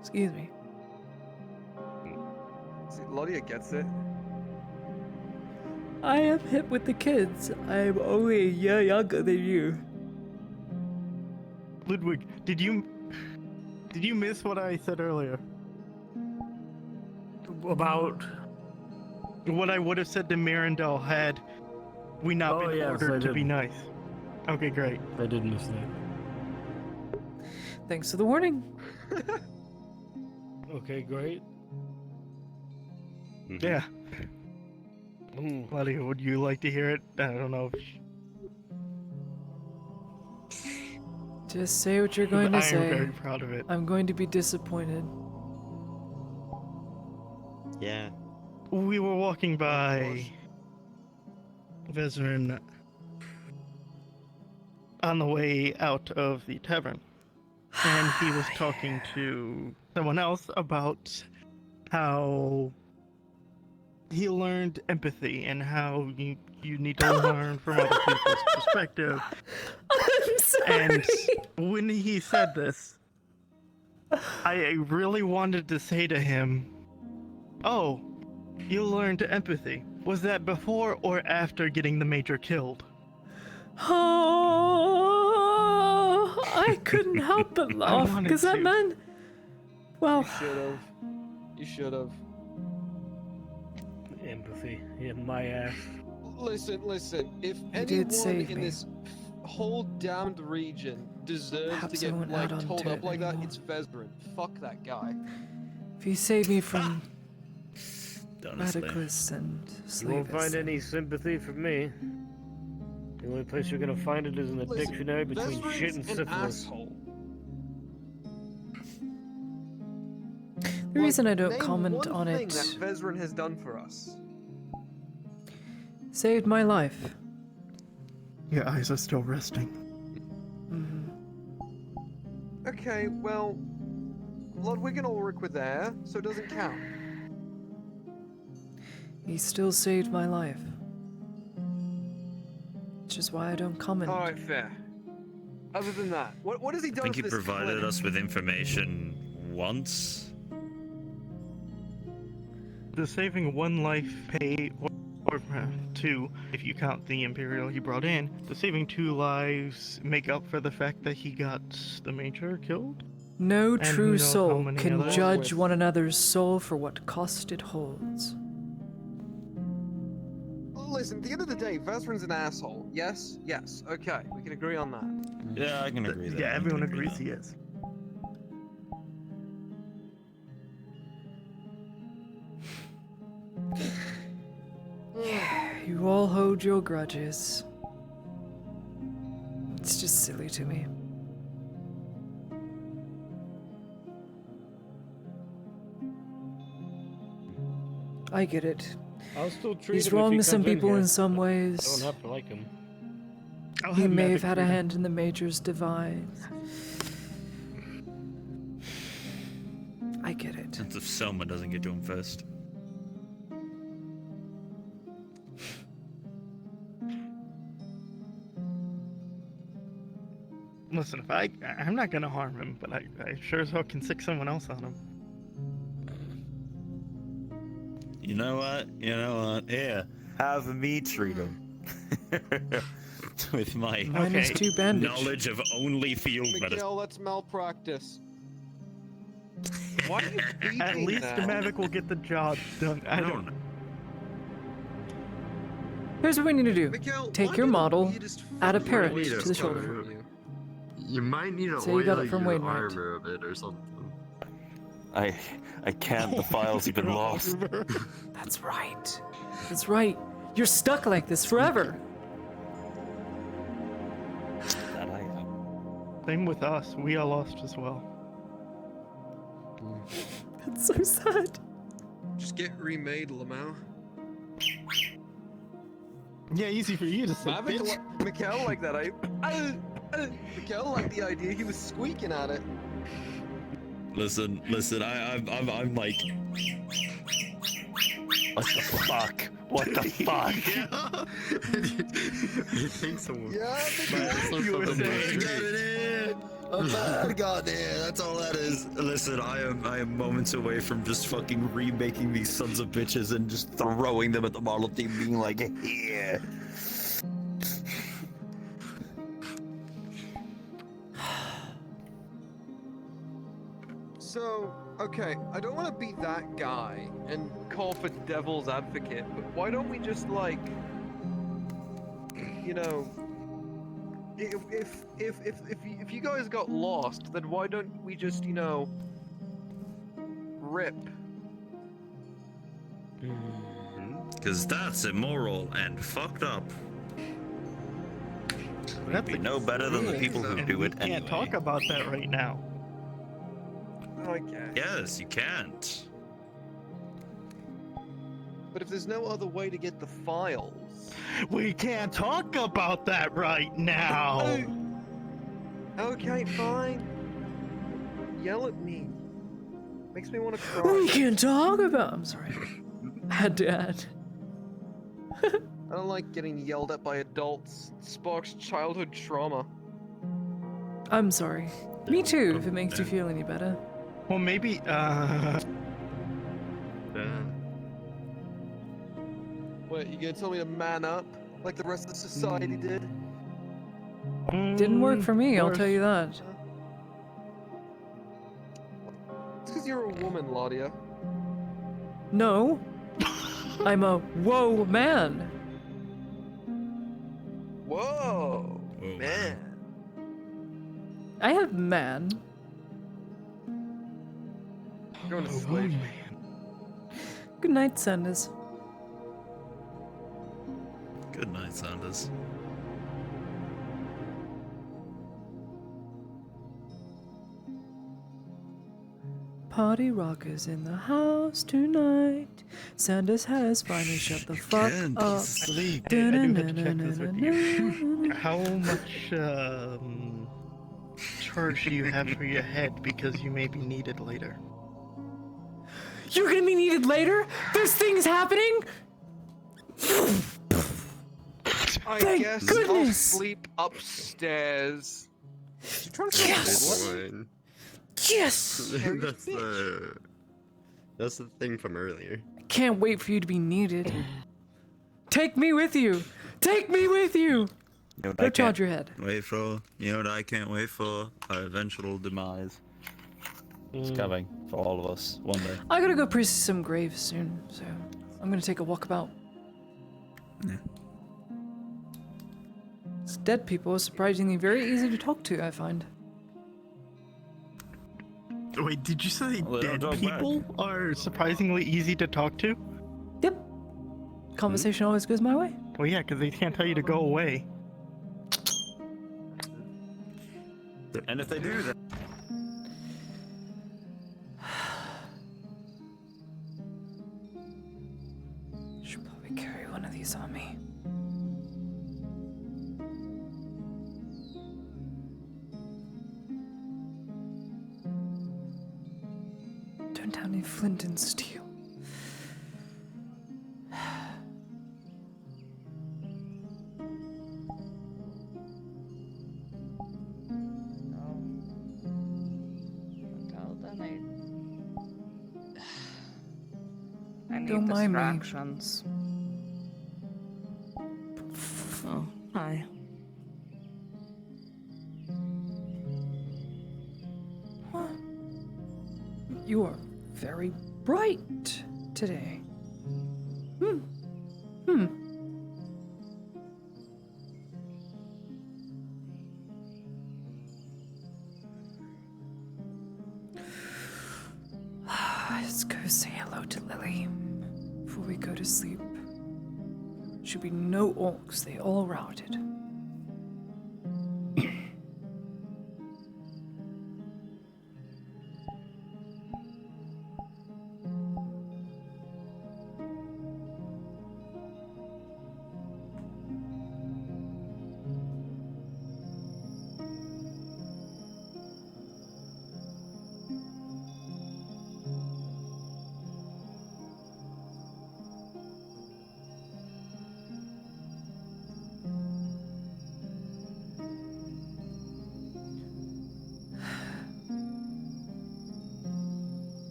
Excuse me. See, Lodia gets it. I am hip with the kids. I am only a year younger than you. Ludwig, did you miss what I said earlier? About what I would have said to Mirandel had we not been yes, ordered I to be did. nice. Okay, great. I did miss that. Thanks for the warning. Okay, great. Yeah. Claudia, would you like to hear it? I don't know. Just say what you're going to I say. am very proud of it. I'm going to be disappointed. Yeah. We were walking by Vezrin on the way out of the tavern, and he was talking to someone else about how he learned empathy and how you need to learn from other people's perspective. I'm sorry. And when he said this, I really wanted to say to him, "Oh, you learned empathy. Was that before or after getting the Major killed?" Oh, I couldn't help but laugh wanted because that to. man. Well, You should have. You should have. Empathy. Yeah, my ass. Listen. If You did anyone save in me. this whole damned region deserves Perhaps to I get won't like add on told to up it like that, anymore. it's Vezrin. Fuck that guy. if you save me from Honestly. radicalists and You won't find slavists, any sympathy from me. The only place you're gonna find it is in the Listen, dictionary between Vezrin's shit and an syphilis. asshole. the reason I don't Name comment one on thing it that Vezrin has done for us. saved my life. Your eyes are still resting. Okay, well, Ludwig and Ulrich were there, so it doesn't count. He still saved my life. Which is why I don't comment. All right, fair. Other than that, what has he I done think for he this provided clinic? us with information once. The saving one life pay, or two, if you count the Imperial he brought in, the saving 2 lives make up for the fact that he got the Major killed? No And who true knows how soul many can others? judge one another's soul for what cost it holds. Listen, at the end of the day, Vezrin's an asshole. Yes? Yes. Okay, we can agree on that. Yeah, I can agree. Yeah, everyone agrees he is. You all hold your grudges. It's just silly to me. I get it. I'll still treat He's him if wrong he to some comes in people here. in some I ways. don't have to like him. He may have had a hand in the Major's demise. I get it. Since if Selma doesn't get to him first. Listen, if I'm not gonna harm him, but I sure as hell can sick someone else on him. You know what? Here, have me treat him. With my Minus 2 bandage. knowledge of only field medicine. Miguel, that's malpractice. Why are you beeping At least now? the Mavic will get the job done. I don't know. Here's what we need to do. Miguel, Take why your did model, weirdest add a fucking parrot weirdest to the stuff shoulder. from you? You might need to So you got oil it from your Wainwright. armor a bit or something. I can't. The files have been lost. That's right. That's right. You're stuck like this forever. That I am. Same with us. We are lost as well. That's so sad. Just get remade, Lamau. Yeah, easy for you to say, bitch. Mikkel like that. Mikkel liked the idea. He was squeaking at it. Listen, I'm like. What the fuck? What the fuck? You think someone? Yeah, You were saying. I got it. That's all that is. Listen, I am moments away from just fucking remaking these sons of bitches and just throwing them at the model team, being like, yeah. So, okay, I don't want to be that guy and call for devil's advocate, but why don't we just like, you know, if you guys got lost, then why don't we just, you know, rip? Because that's immoral and fucked up. We'd be no better than the people who do it We can't talk about that right now. Okay. Yes, you can't. But if there's no other way to get the files, We can't talk about that right now. okay, fine. Yell at me. Makes me want to cry. We can talk about. I'm sorry. I had to add. I don't like getting yelled at by adults. It sparks childhood trauma. I'm sorry. Me too, if it makes you feel any better. Well, maybe, What, you gonna tell me to man up? Like the rest of society did? Didn't work for me, I'll tell you that. It's because you're a woman, Laudia. No. I'm a whoa man. Whoa, man. I have man. Going to sleep. Good night, Sanders. Good night, Sanders. Party rockers in the house tonight. Sanders has finally shut the fuck up. Sleep. I do have to check this with you. How much charge do you have for your head because you may be needed later? You're gonna be needed later? There's things happening? I Thank guess goodness. I'll sleep upstairs. Yes! Yes! That's the thing from earlier. Can't wait for you to be needed. Take me with you! Take me with you! You know what Go I charge can't your head. Wait for. You know what I can't wait for? Our eventual demise. It's coming for all of us one day. I gotta go priest some graves soon, so I'm gonna take a walkabout. Yeah. It's dead people are surprisingly very easy to talk to, I find. Wait, did you say Well, they dead don't talk back. people are surprisingly easy to talk to? Yep. Conversation always goes my way. Well, yeah, because they can't tell you to go away. And if they do that. Should probably carry one of these on me. Don't have any flint and steel. Until then, I need Don't mind me. distractions. Oh, hi. You are very bright today. go to sleep. Should be no orcs, they all routed.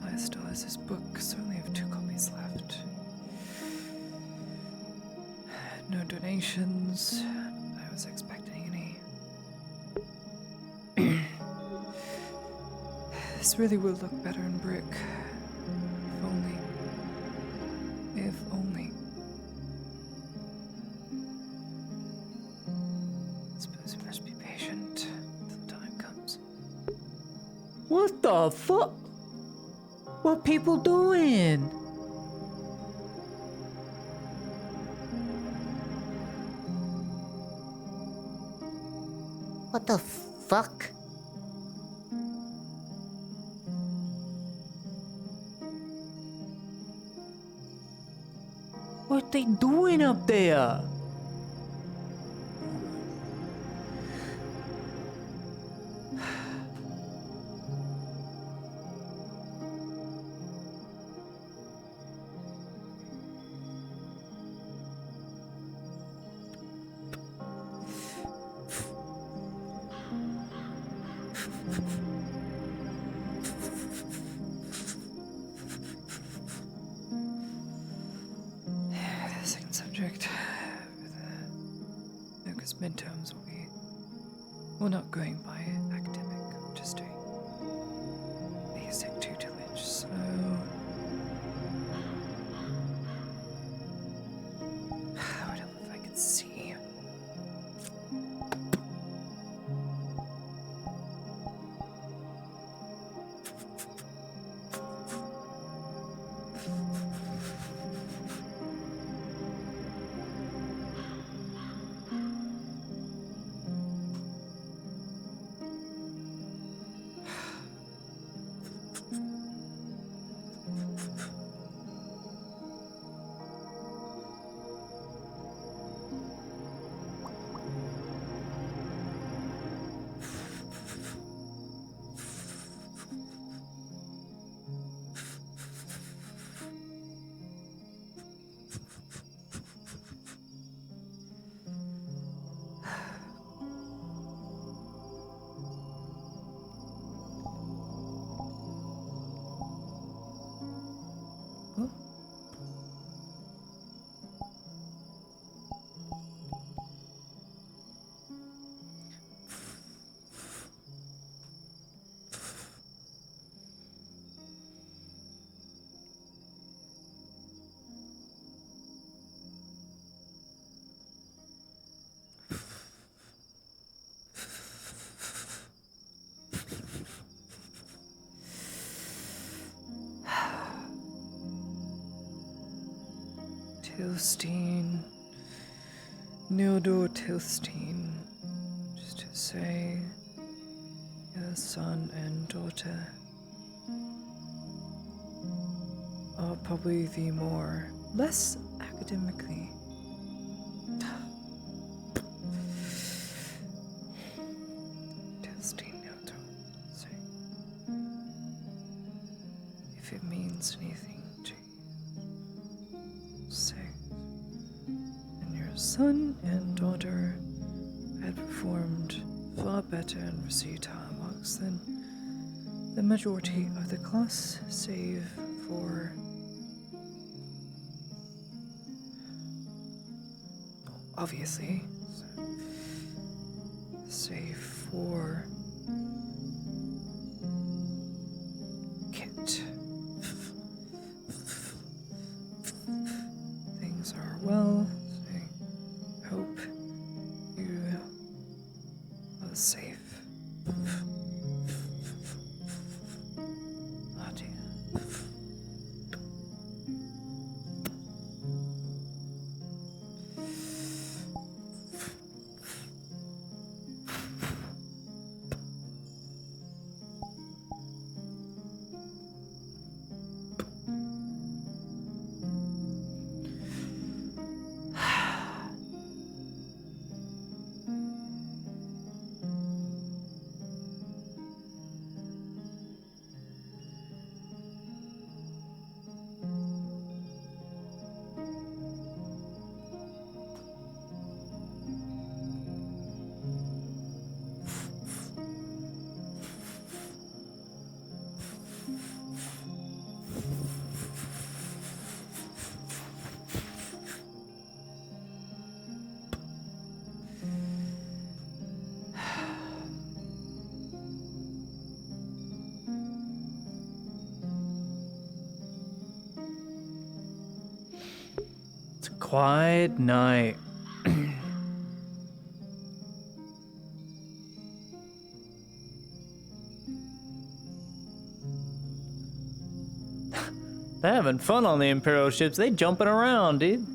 Matthias still has his book, so I only have 2 copies left. No donations. I was expecting any. This really will look better in brick. If only. If only. I suppose we must be patient till the time comes. What the fuck? What people doing? What the fuck? What they doing up there? The second subject. No, because midterms will be. We're not going by academic, just doing basic tutelage, so. I would help if I could see. Tilstein, Nildor Tilstein, just to say your son and daughter are probably the less academically Tilstein Nildor, say, if it means anything to you, say. And your son and daughter had performed far better and received higher marks than the majority of the class, save for obviously, save for Kit. Things are well. I hope you are safe. Oh dear. It's a quiet night. They're having fun on the Imperial ships. They jumping around, dude.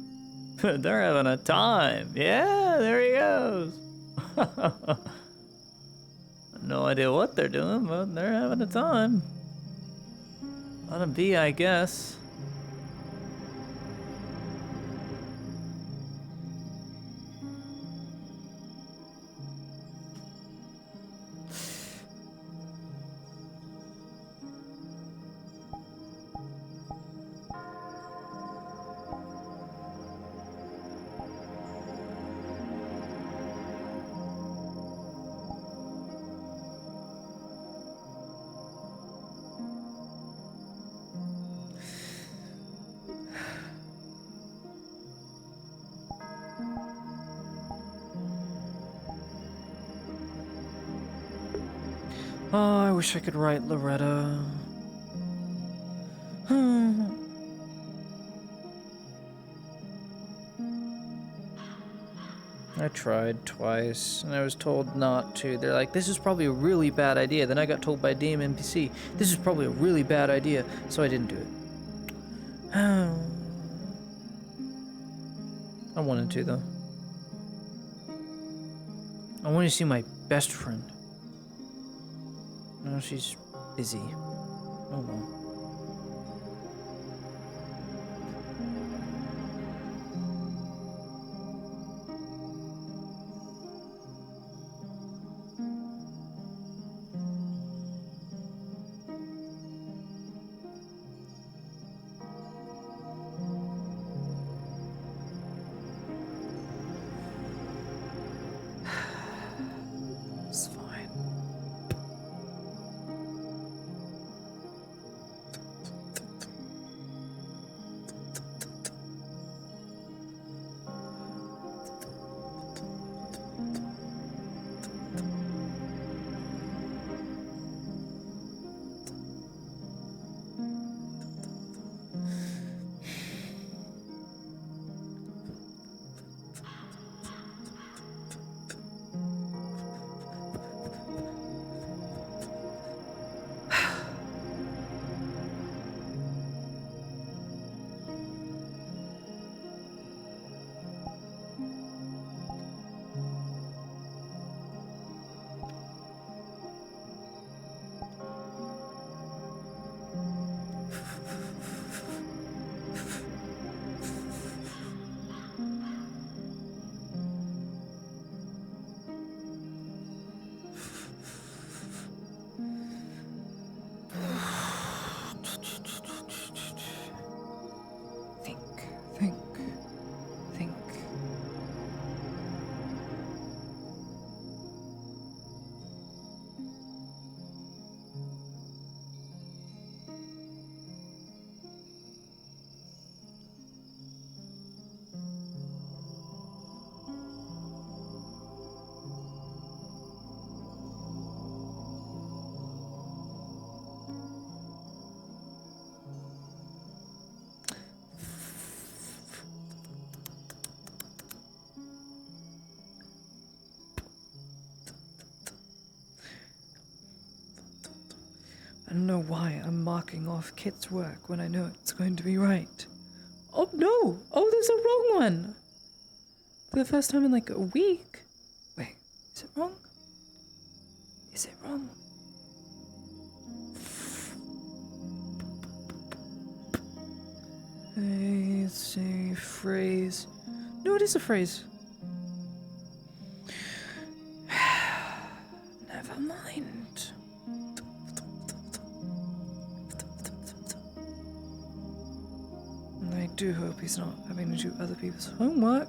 They're having a time. Yeah, there he goes. No idea what they're doing, but they're having a time. Let them be, I guess. Oh, I wish I could write Loretta. I tried twice, and I was told not to. They're like, this is probably a really bad idea. Then I got told by DM NPC, this is probably a really bad idea, so I didn't do it. I wanted to, though. I wanted to see my best friend. No, she's busy. Oh well. It's fine. don't know why I'm marking off Kit's work when I know it's going to be right. Oh no! Oh, there's a wrong one! For the first time in like a week. Wait, is it wrong? Is it wrong? It's a phrase. No, it is a phrase. Never mind. I do hope he's not having to do other people's homework.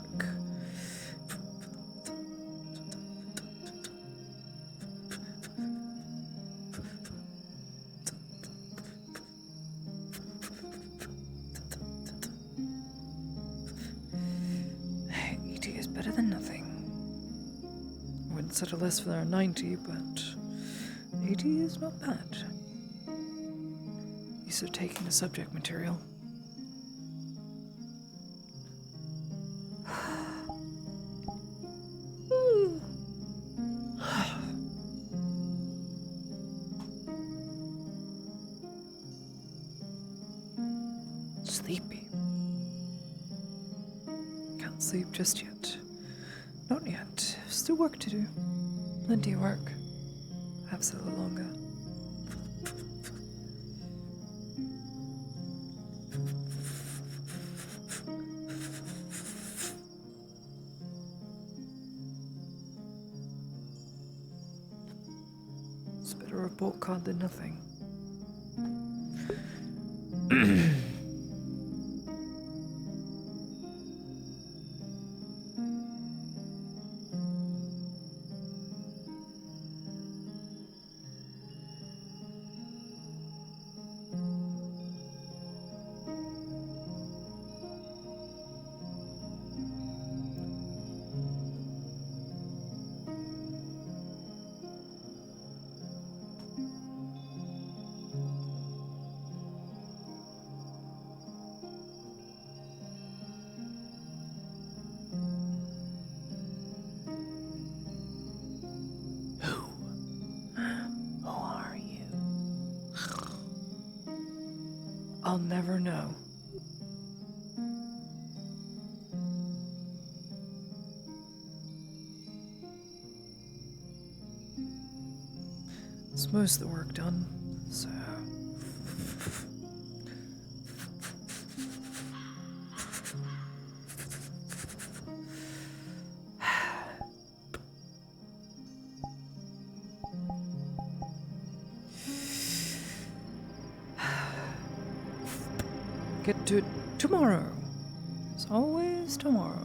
ET is better than nothing. I wouldn't settle less for their 90, but 80 is not bad. These are taking the subject material. Sleepy. Can't sleep just yet. Not yet. Still work to do. Plenty of work. Perhaps a little longer. It's better a report card than nothing. I'll never know. It's most of the work done, so... Get to it tomorrow. It's always tomorrow.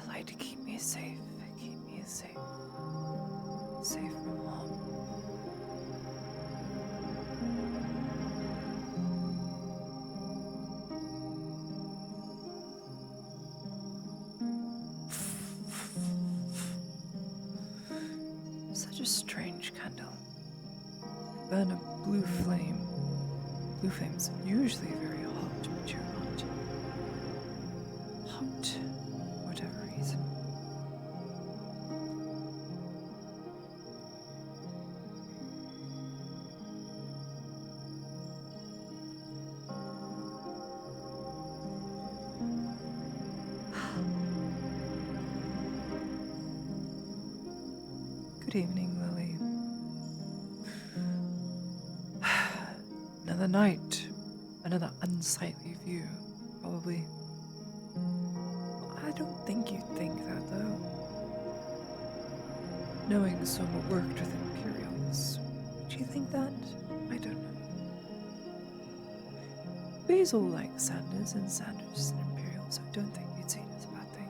Like to keep me safe. Keep me safe. Safe from harm. Such a strange candle. Burn a blue flame. Blue flames are usually very hot, but you're not hot. Whatever reason. Good evening, Lily. Another night, another unsightly view, probably. I don't think you'd think that, though. Knowing someone worked with Imperials, would you think that? I don't know. Basil likes Sanders, and Sanders is an Imperial, so I don't think you'd see it as a bad thing.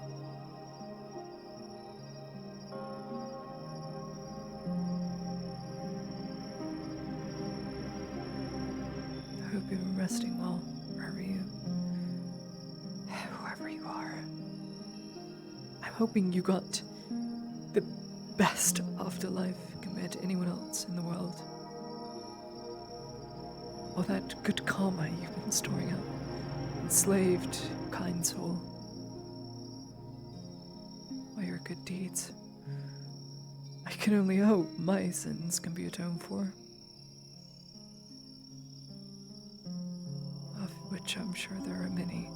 I hope you've been resting well, whoever you are. I'm hoping you got the best afterlife compared to anyone else in the world. All that good karma you've been storing up. Enslaved, kind soul. All your good deeds. I can only hope my sins can be atoned for. Of which I'm sure there are many.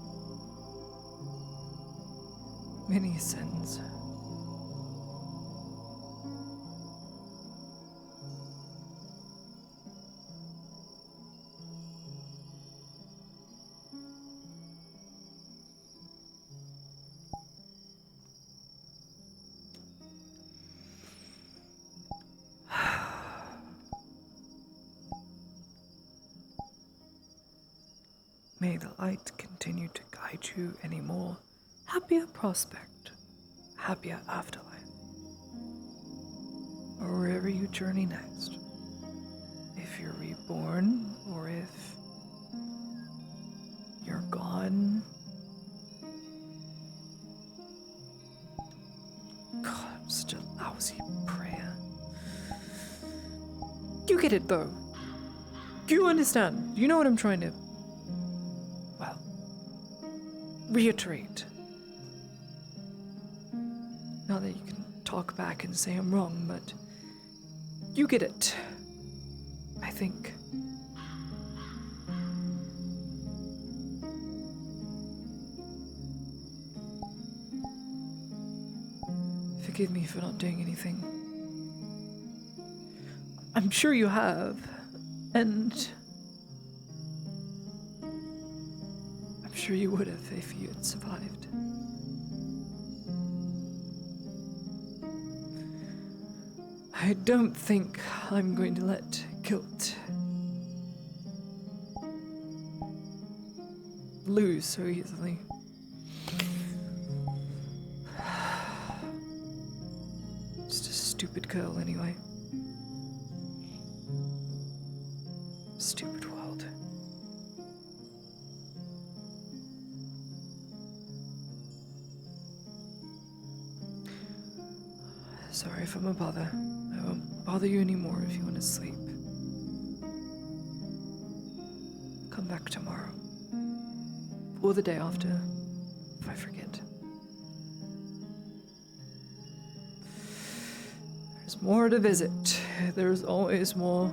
Many sins. May the light continue to guide you any more. Happier prospect, happier afterlife. Or wherever you journey next. If you're reborn, or if you're gone. God, I'm such a lousy prayer. You get it though. You understand. You know what I'm trying to, well, reiterate. Not that you can talk back and say I'm wrong, but you get it. I think. Forgive me for not doing anything. I'm sure you have, and I'm sure you would have if you had survived. I don't think I'm going to let guilt lose so easily. Just a stupid girl, anyway. Stupid world. Sorry if I'm a bother. I won't bother you anymore if you want to sleep. Come back tomorrow. Or the day after, if I forget. There's more to visit. There's always more.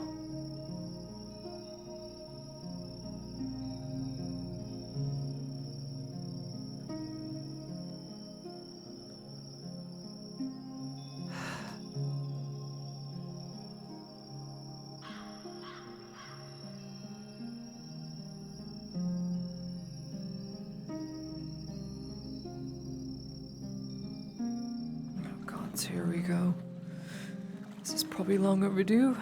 So here we go. This is probably long overdue.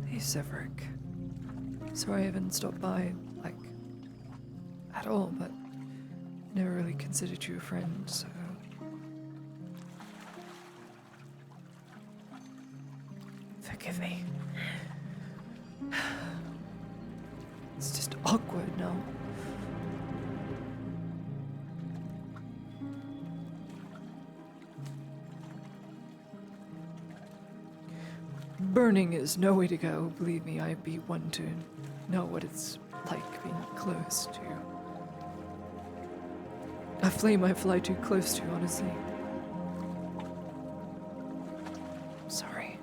Hey, Severick. Sorry I haven't stopped by, like, at all, but never really considered you a friend, so... Forgive me. It's just awkward now. Burning is no way to go. Believe me, I'd be one to know what it's like being close to. A flame I fly too close to, honestly. Sorry.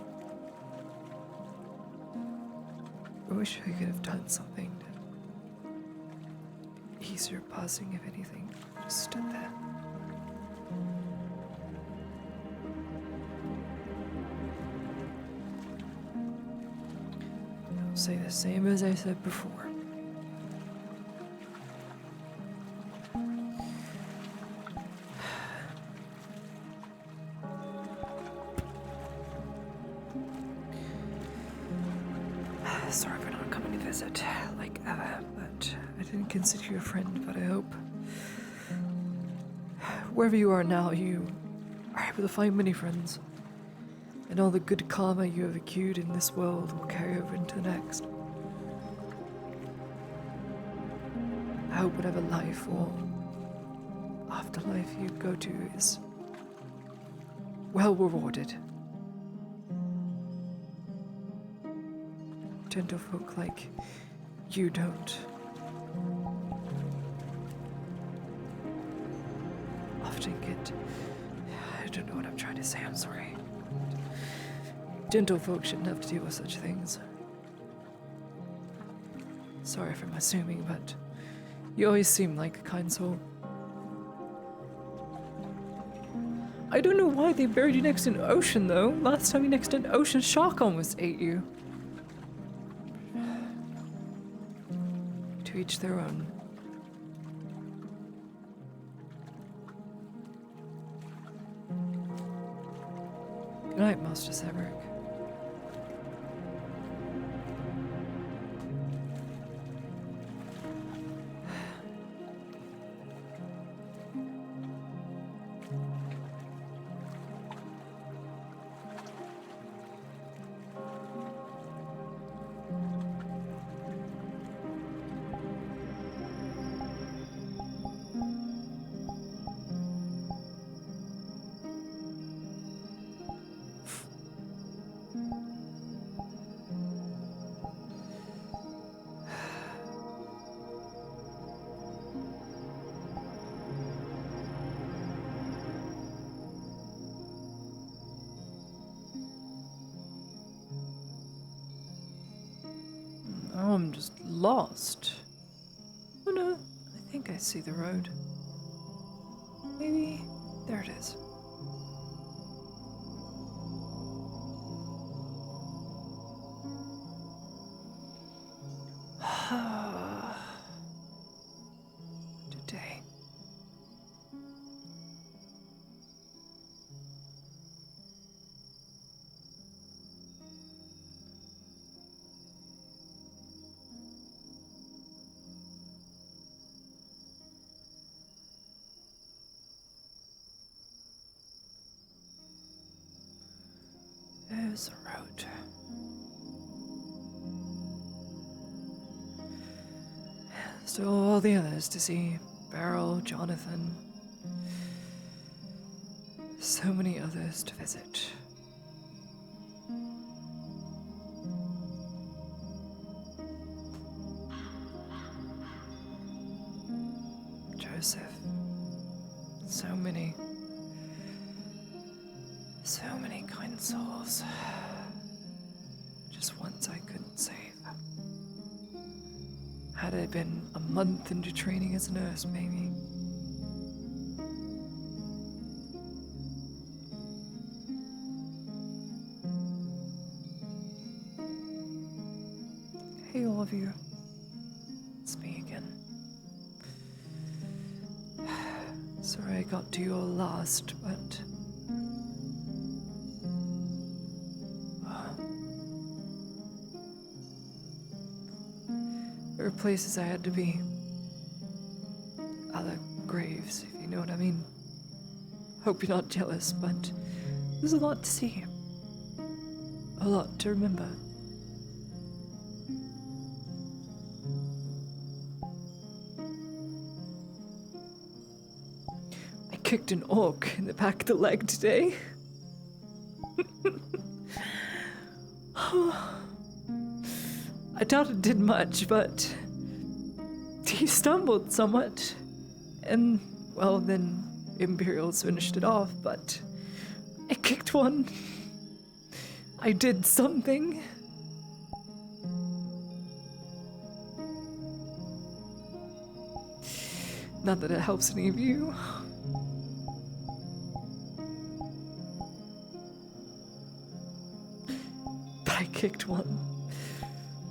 I wish I could have done something to ease your passing, if anything. Just stood there. I'll say the same as I said before. Sorry for not coming to visit like ever, but I didn't consider you a friend, but I hope wherever you are now, you are able to find many friends, and all the good karma you have accrued in this world will carry over into the next. I hope whatever life or afterlife you go to is well rewarded. Gentlefolk like you don't often get... I don't know what I'm trying to say, I'm sorry. Gentlefolk shouldn't have to deal with such things. Sorry if I'm assuming, but you always seem like a kind soul. I don't know why they buried you next to an ocean, though. Last time you next to an ocean, shark almost ate you. To each their own. Good night, Master Severick. Oh, I'm just lost. Oh no, I think I see the road. Maybe there it is. Today. There's a road. Still all the others to see. Beryl, Jonathan. So many others to visit. Joseph. So many kind souls. Just ones I couldn't save. Had I been a month into training as a nurse, maybe. Hey, all of you. It's me again. Sorry I got to you all last, but... there were places I had to be. Other graves, if you know what I mean. Hope you're not jealous, but there's a lot to see. A lot to remember. I kicked an orc in the back of the leg today. I doubt it did much, but he stumbled somewhat. And, well, then Imperials finished it off, but I kicked one. I did something. Not that it helps any of you. But I kicked one.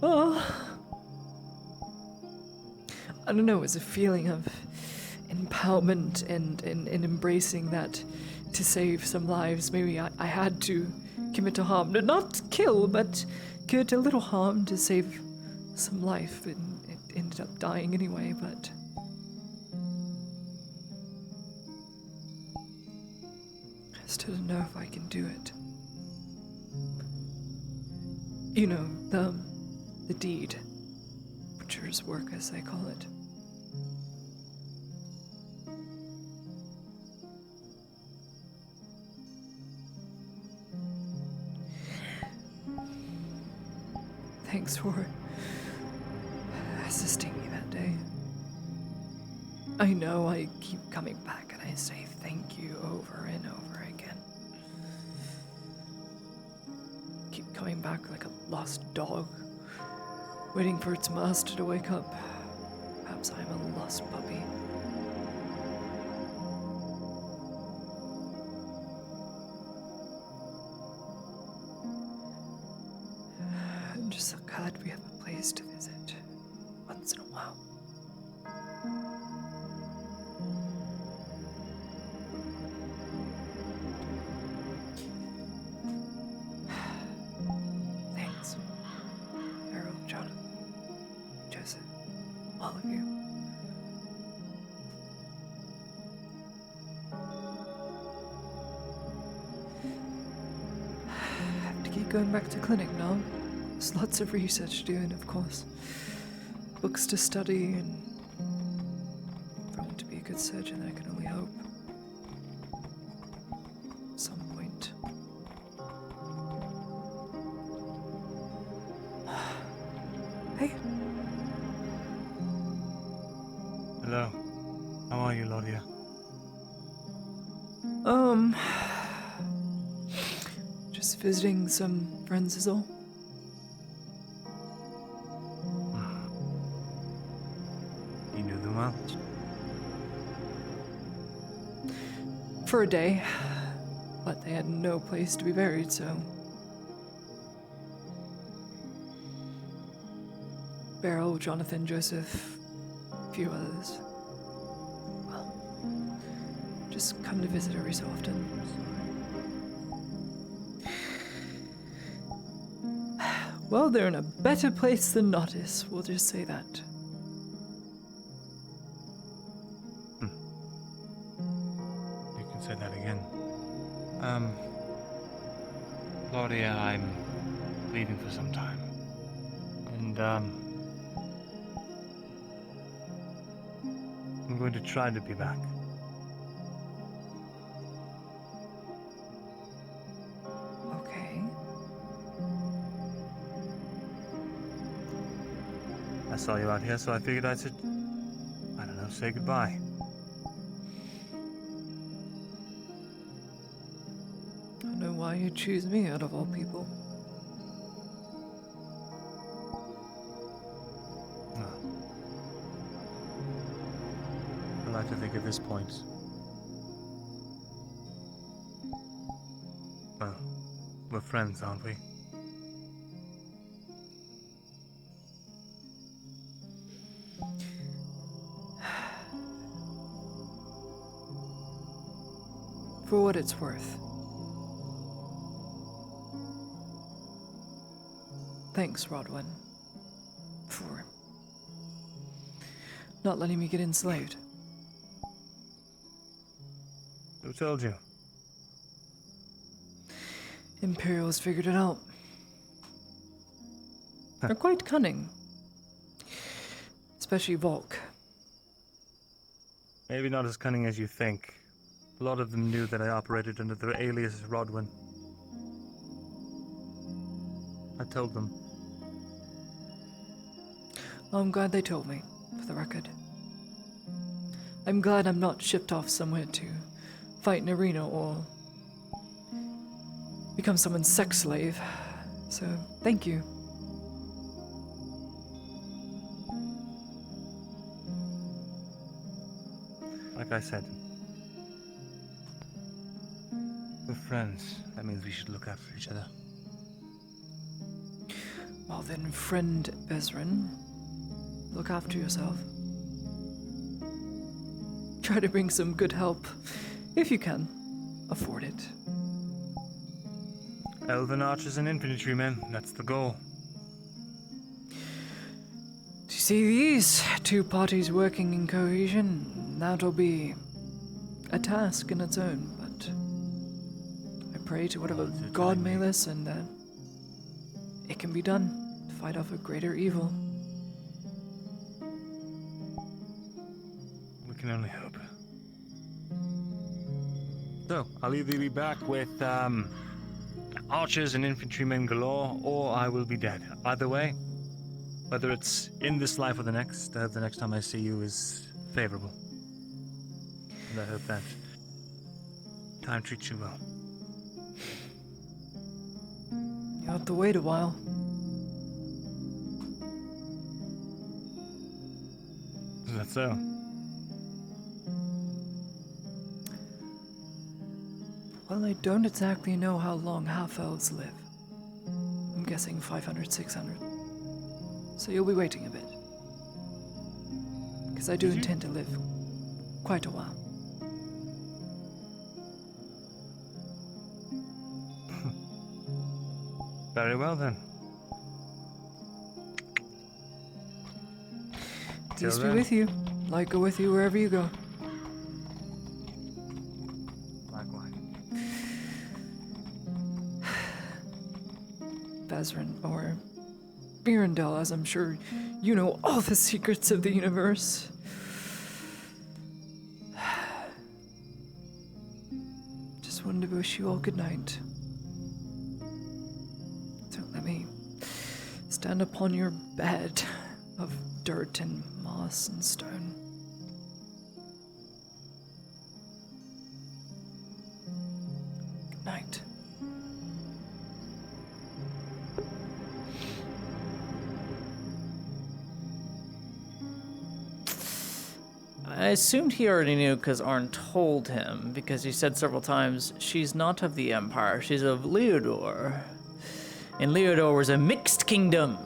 Oh. I don't know, it was a feeling of empowerment and embracing that to save some lives. Maybe I had to commit a harm. Not kill, but commit a little harm to save some life. And it ended up dying anyway, but... I still don't know if I can do it. You know, the deed. Butcher's work, as they call it. Thanks for assisting me that day. I know I keep coming back and I say thank you over and over again. Keep coming back like a lost dog, waiting for its master to wake up. Perhaps I'm a lost puppy. I'm just so glad we have a place to visit once in a while. Thanks, Harold, Jonathan, Joseph, all of you. I have to keep going back to clinic now. There's lots of research to do, and of course, books to study, and if I want to be a good surgeon, I can only hope. At some point. Hey. Hello. How are you, Lodia? Just visiting some friends is all. You knew them well? For a day, but they had no place to be buried, so... Beryl, Jonathan, Joseph, a few others. Well, just come to visit every so often. Well, they're in a better place than Nodis, we'll just say that. You can say that again. Claudia, I'm leaving for some time. And, I'm going to try to be back. Okay. I saw you out here, so I figured I should, I don't know, say goodbye. I don't know why you choose me out of all people. I like to think at this point, well, we're friends, aren't we? For what it's worth. Thanks, Rodwin, for not letting me get enslaved. Who told you? Imperials figured it out. They're quite cunning. Especially Volk. Maybe not as cunning as you think. A lot of them knew that I operated under the alias Rodwin. I told them. I'm glad they told me, for the record. I'm glad I'm not shipped off somewhere to fight an arena or become someone's sex slave. So, thank you. I said. We're friends. That means we should look after each other. Well then, friend Bezrin, look after yourself. Try to bring some good help, if you can afford it. Elven archers and infantrymen, that's the goal. To see these two parties working in cohesion, that'll be a task in its own, but I pray to whatever god may listen that it can be done to fight off a greater evil. We can only hope. So, I'll either be back with archers and infantrymen galore, or I will be dead. Either way, whether it's in this life or the next time I see you is favorable. And I hope that time treats you well. You'll have to wait a while. Is that so? Well, I don't exactly know how long half-elves live. I'm guessing 500, 600. So you'll be waiting a bit. Because I do intend to live quite a while. Very well, then. Peace be with you. Light go with you wherever you go. Likewise. Bezrin, or Mirandel, as I'm sure you know all the secrets of the universe. Just wanted to wish you all good night. Don't let me stand upon your bed of dirt and moss and stone. Good night. I assumed he already knew because Arn told him, because he said several times, she's not of the Empire, she's of Leodor. And Leodor was a mixed kingdom.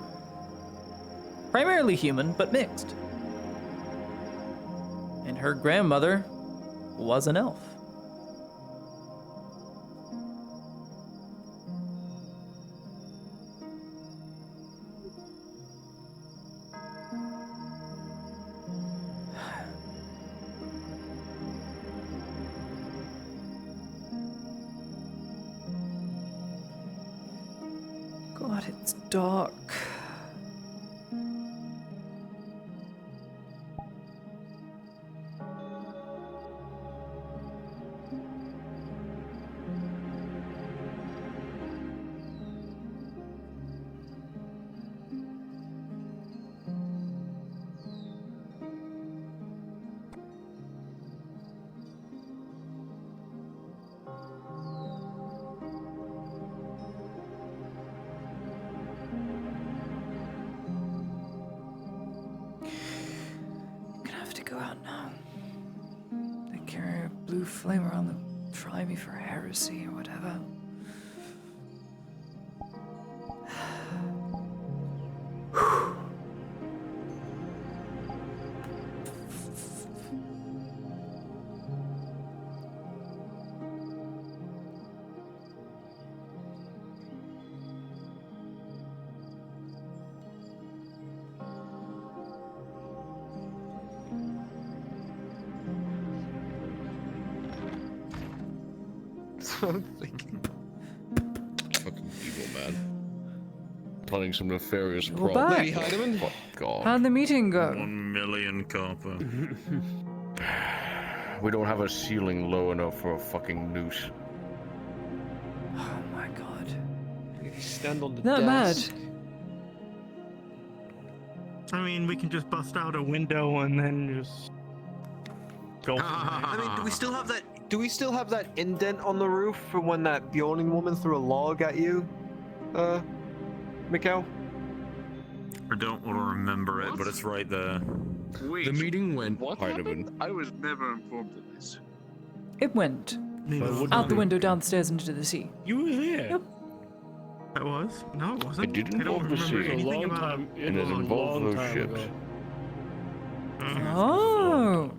Primarily human, but mixed. And her grandmother was an elf. God, it's dark. Go out now. They carry a blue flame around them, try me for heresy or whatever. I'm thinking. Fucking evil man. Planning some nefarious Well, plot. back. Lady Heidemann? Oh, God. How'd the meeting go? 1 million copper. We don't have a ceiling low enough for a fucking noose. Oh my god. If you stand on the Not desk. bad. I mean, we can just bust out a window and then just go. I mean, do we still have that indent on the roof from when that Bjorning woman threw a log at you, Mikkel? I don't want to remember it, but it's right there. Wait, The meeting went. what Heidemann. happened? I was never informed of this. It went Neither out the window downstairs into the sea. You were there. Yep. That was? No, it wasn't. It didn't I don't involve the remember sea. anything long about time. it. It And it was a involved long those time ships. ago. Oh.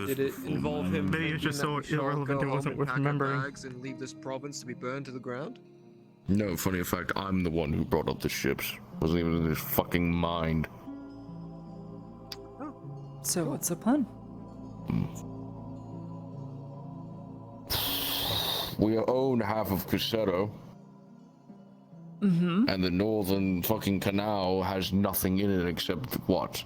Did it involve him? Maybe it's just thinking so that we should all irrelevant go it home wasn't and worth pack our remembering. bags and leave this province to be burned to the ground? No, funny fact, I'm the one who brought up the ships. Wasn't even in his fucking mind. So what's the plan? We own half of Casero, Mm-hmm. and the northern fucking canal has nothing in it except what?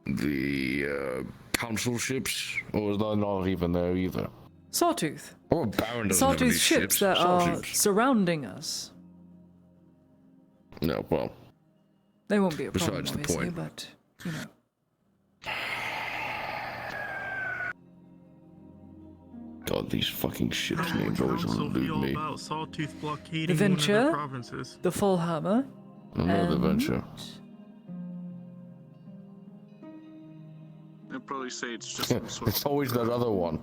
The council ships? Or is that not even there either? Sawtooth. Or a baron doesn't have any Sawtooth ships that Sawtooth. are surrounding us. No, well, They won't be a problem, Besides the obviously, point. but, you know. God, these fucking ships names always Council elude feel me. about Sawtooth The blockading one of their Venture, provinces. the Full Hammer, I know the and- venture. I'd probably say it's just some sort It's always that other one.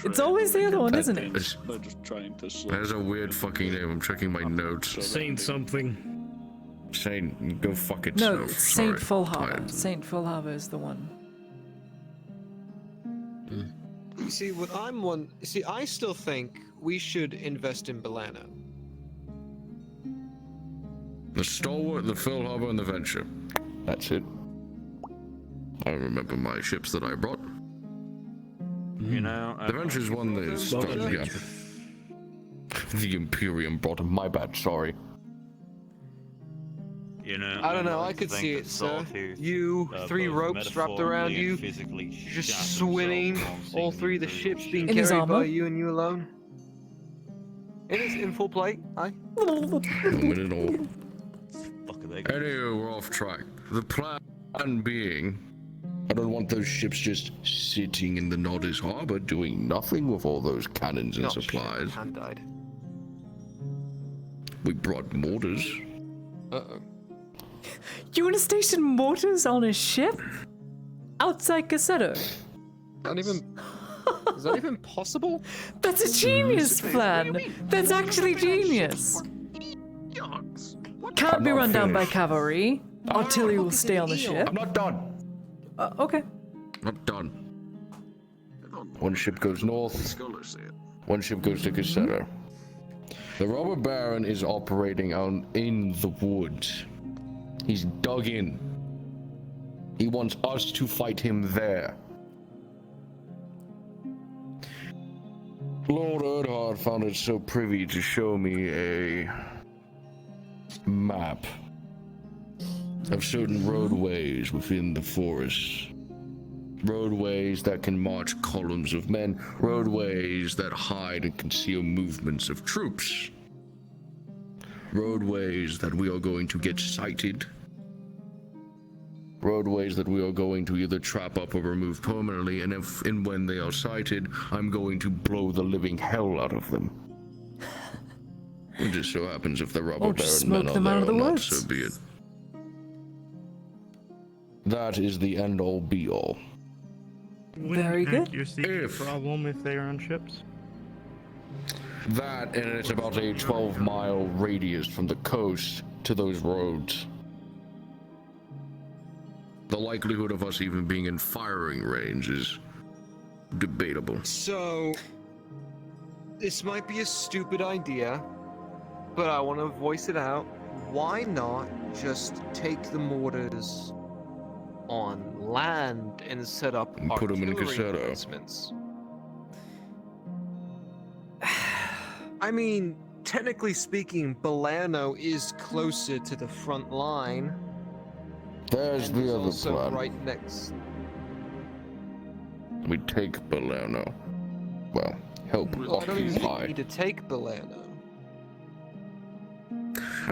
It's always the other one, isn't it? They're just trying to slow. That is a weird fucking name. I'm checking my notes. Saint something. Saint, go fuck No, itself. it's Saint Sorry. Full Hammer. Saint Full Hammer is the one. You see, what I'm one. See, I still think we should invest in Belano. The Stalwart, the Phil Harbor, and the Venture. That's it. I remember my ships that I brought. You know, The Venture's one that is... yeah. The Imperium brought them. My bad, sorry. You know, I don't know. I like to could think see that it, sir. Sawtooth, You, three both ropes wrapped around metaphorically you, and physically just shot swimming. himself All from three of the seeing ships being In his carried by armor? you and you alone. In full plate, aye. A minute all. Fuck are they? Anyway, we're off track. The plan being, I don't want those ships just sitting in the Nodis Harbor doing nothing with all those cannons and Not shit, supplies. hand died. We brought mortars. Uh-oh. You want to station mortars on a ship? Outside Cassetto? Not even. Is that even possible? That's a genius plan! That's actually genius! Can't be I'm not run down by finished. cavalry. Artillery will stay on the ship. I'm not done. Okay. Not done. One ship goes north. One ship goes to Cassetto. The robber baron is operating out in the woods. He's dug in. He wants us to fight him there. Lord Erdhard found it so privy to show me a map of certain roadways within the forest. Roadways that can march columns of men, roadways that hide and conceal movements of troops. Roadways that we are going to get sighted. Roadways that we are going to either trap up or remove permanently, and if and when they are sighted, I'm going to blow the living hell out of them. It just so happens if the robber Or just baron men smoke are them out there of the or not, woods. so be it. That is the end-all be-all. Very good. Your secret problem if they are on ships. That, and it's about a 12-mile radius from the coast to those roads. The likelihood of us even being in firing range is debatable. So, this might be a stupid idea, but I want to voice it out. Why not just take the mortars on land and set up And put 'em in artillery Cassetto. emplacements? I mean, technically speaking, Belano is closer to the front line. There's and the is other also plan. right next. We take Belano. Well, help Well, I don't even occupy. need to take Belano.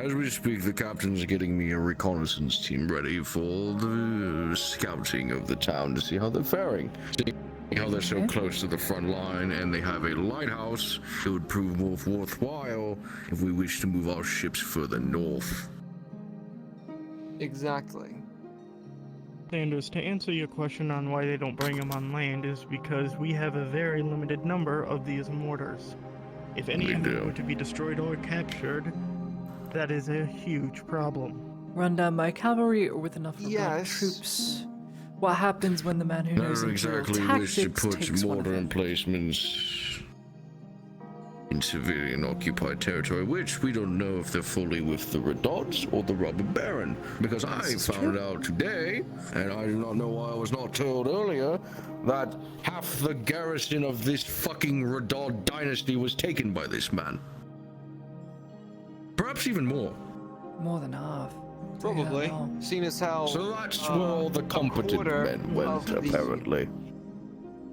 As we speak, the captain's getting me a reconnaissance team ready for the scouting of the town to see how they're faring. See how they're so close to the front line, and they have a lighthouse. It would prove more worthwhile if we wish to move our ships further north. Exactly. Sanders, to answer your question on why they don't bring them on land is because we have a very limited number of these mortars. If any of them were to be destroyed or captured, that is a huge problem. Run down by cavalry or with enough Rebel troops? What happens when the man who knows Never Imperial exactly wish to tactics put takes one of mortar them? emplacements in civilian occupied territory, which we don't know if they're fully with the Redots or the Robber Baron. Because I found out today, and I do not know why I was not told earlier, that half the garrison of this fucking Redot dynasty was taken by this man. Perhaps even more. More than half. Probably. Seeing as how. So that's where all the competent men went, apparently.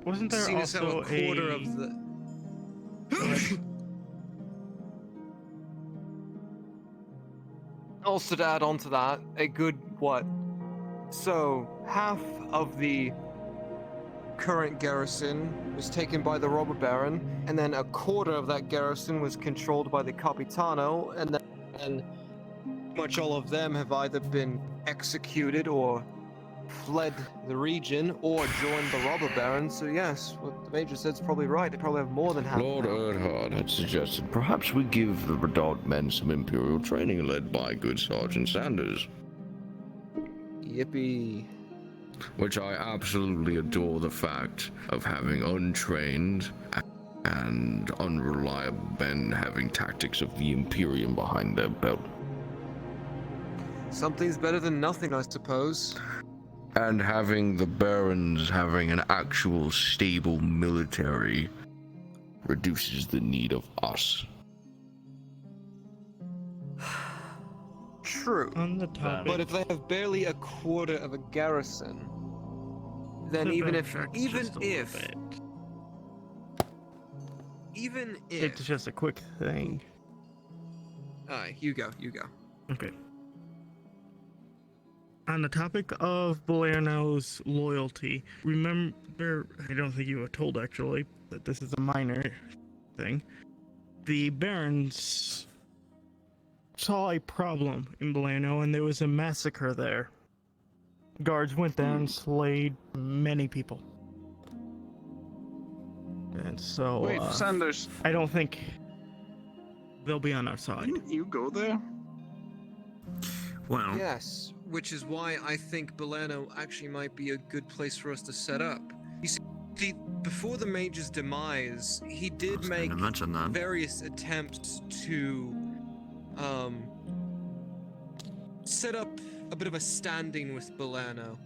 Wasn't there Seeing as how also a quarter of the. Also, to add on to that, a good what? So, half of the current garrison was taken by the Robber Baron, and then a quarter of that garrison was controlled by the Capitano, and then much all of them have either been executed or fled the region or joined the Robber Baron. So yes, what the Major said's probably right. They probably have more than half. Lord Erdhard had suggested perhaps we give the Redot men some Imperial training led by good Sergeant Sanders. Yippee. Which I absolutely adore the fact of having untrained and unreliable men having tactics of the Imperium behind their belt. Something's better than nothing, I suppose. And having the Barons having an actual stable military reduces the need of us. True. On the topic. But if they have barely a quarter of a garrison, then even if It's just a quick thing. Alright, you go. Okay. On the topic of Belerno's loyalty, remember, I don't think you were told actually, that this is a minor thing. The Barons saw a problem in Belerno and there was a massacre there. Guards went there and slayed many people. And so, Wait, Sanders. I don't think they'll be on our side. Didn't you go there? Well, yes, which is why I think Belerno actually might be a good place for us to set up. You see, before the Major's demise, he did make various attempts to set up a bit of a standing with Belerno.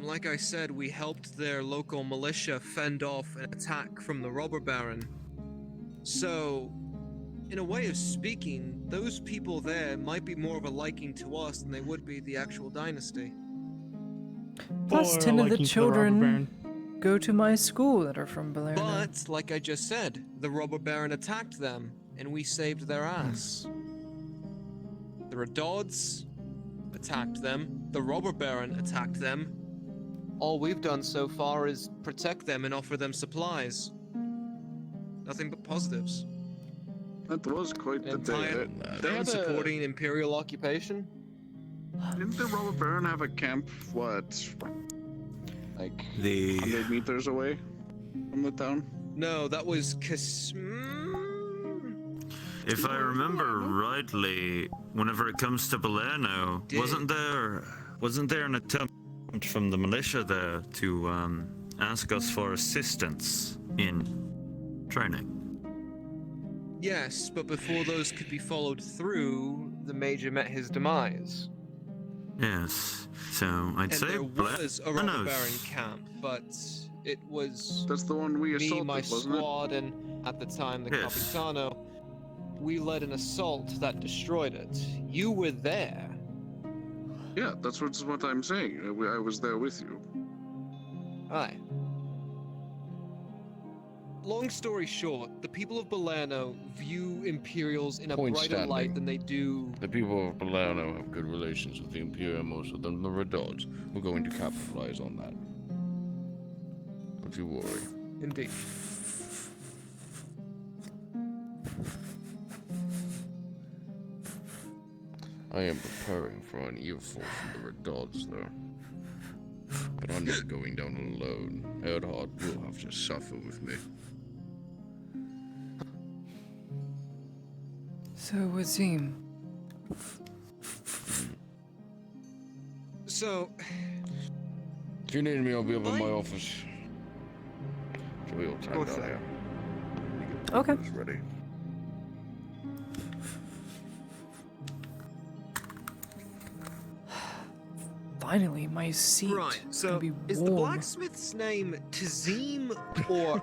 Like I said, we helped their local militia fend off an attack from the Robber Baron. So, in a way of speaking, those people there might be more of a liking to us than they would be the actual dynasty. Plus, 10 of the children go to my school that are from Belerno. But, like I just said, the Robber Baron attacked them, and we saved their ass. The Redods attacked them, the Robber Baron attacked them. All we've done so far is protect them and offer them supplies. Nothing but positives. That was quite the day. Them supporting Imperial occupation? Didn't the Robber Baron have a camp, like 100 meters away from the town? No, that was if I remember rightly, whenever it comes to Belerno, wasn't there an attempt from the militia there to ask us for assistance in training? Yes, but before those could be followed through, the Major met his demise. Yes, so I'd say there was a Robber Baron camp, but it was that's the one we assaulted, my wasn't it? squad, and at the time the Capitano. We led an assault that destroyed it. You were there. Yeah, that's what I'm saying. I was there with you. Aye. Long story short, the people of Belerno view Imperials in a brighter light than they do. The people of Belerno have good relations with the Imperium, most of them the Redods. We're going to capitalize on that. Don't you worry. Indeed. I am preparing for an earful from the Redods, though. But I'm not going down alone. Earhart will have to suffer with me. So, Wazim. So, if you need me, I'll be up in my office. Should we all time down here? Okay. It's ready. Finally, my seat right, is so gonna be is the warm. blacksmith's name Tazim or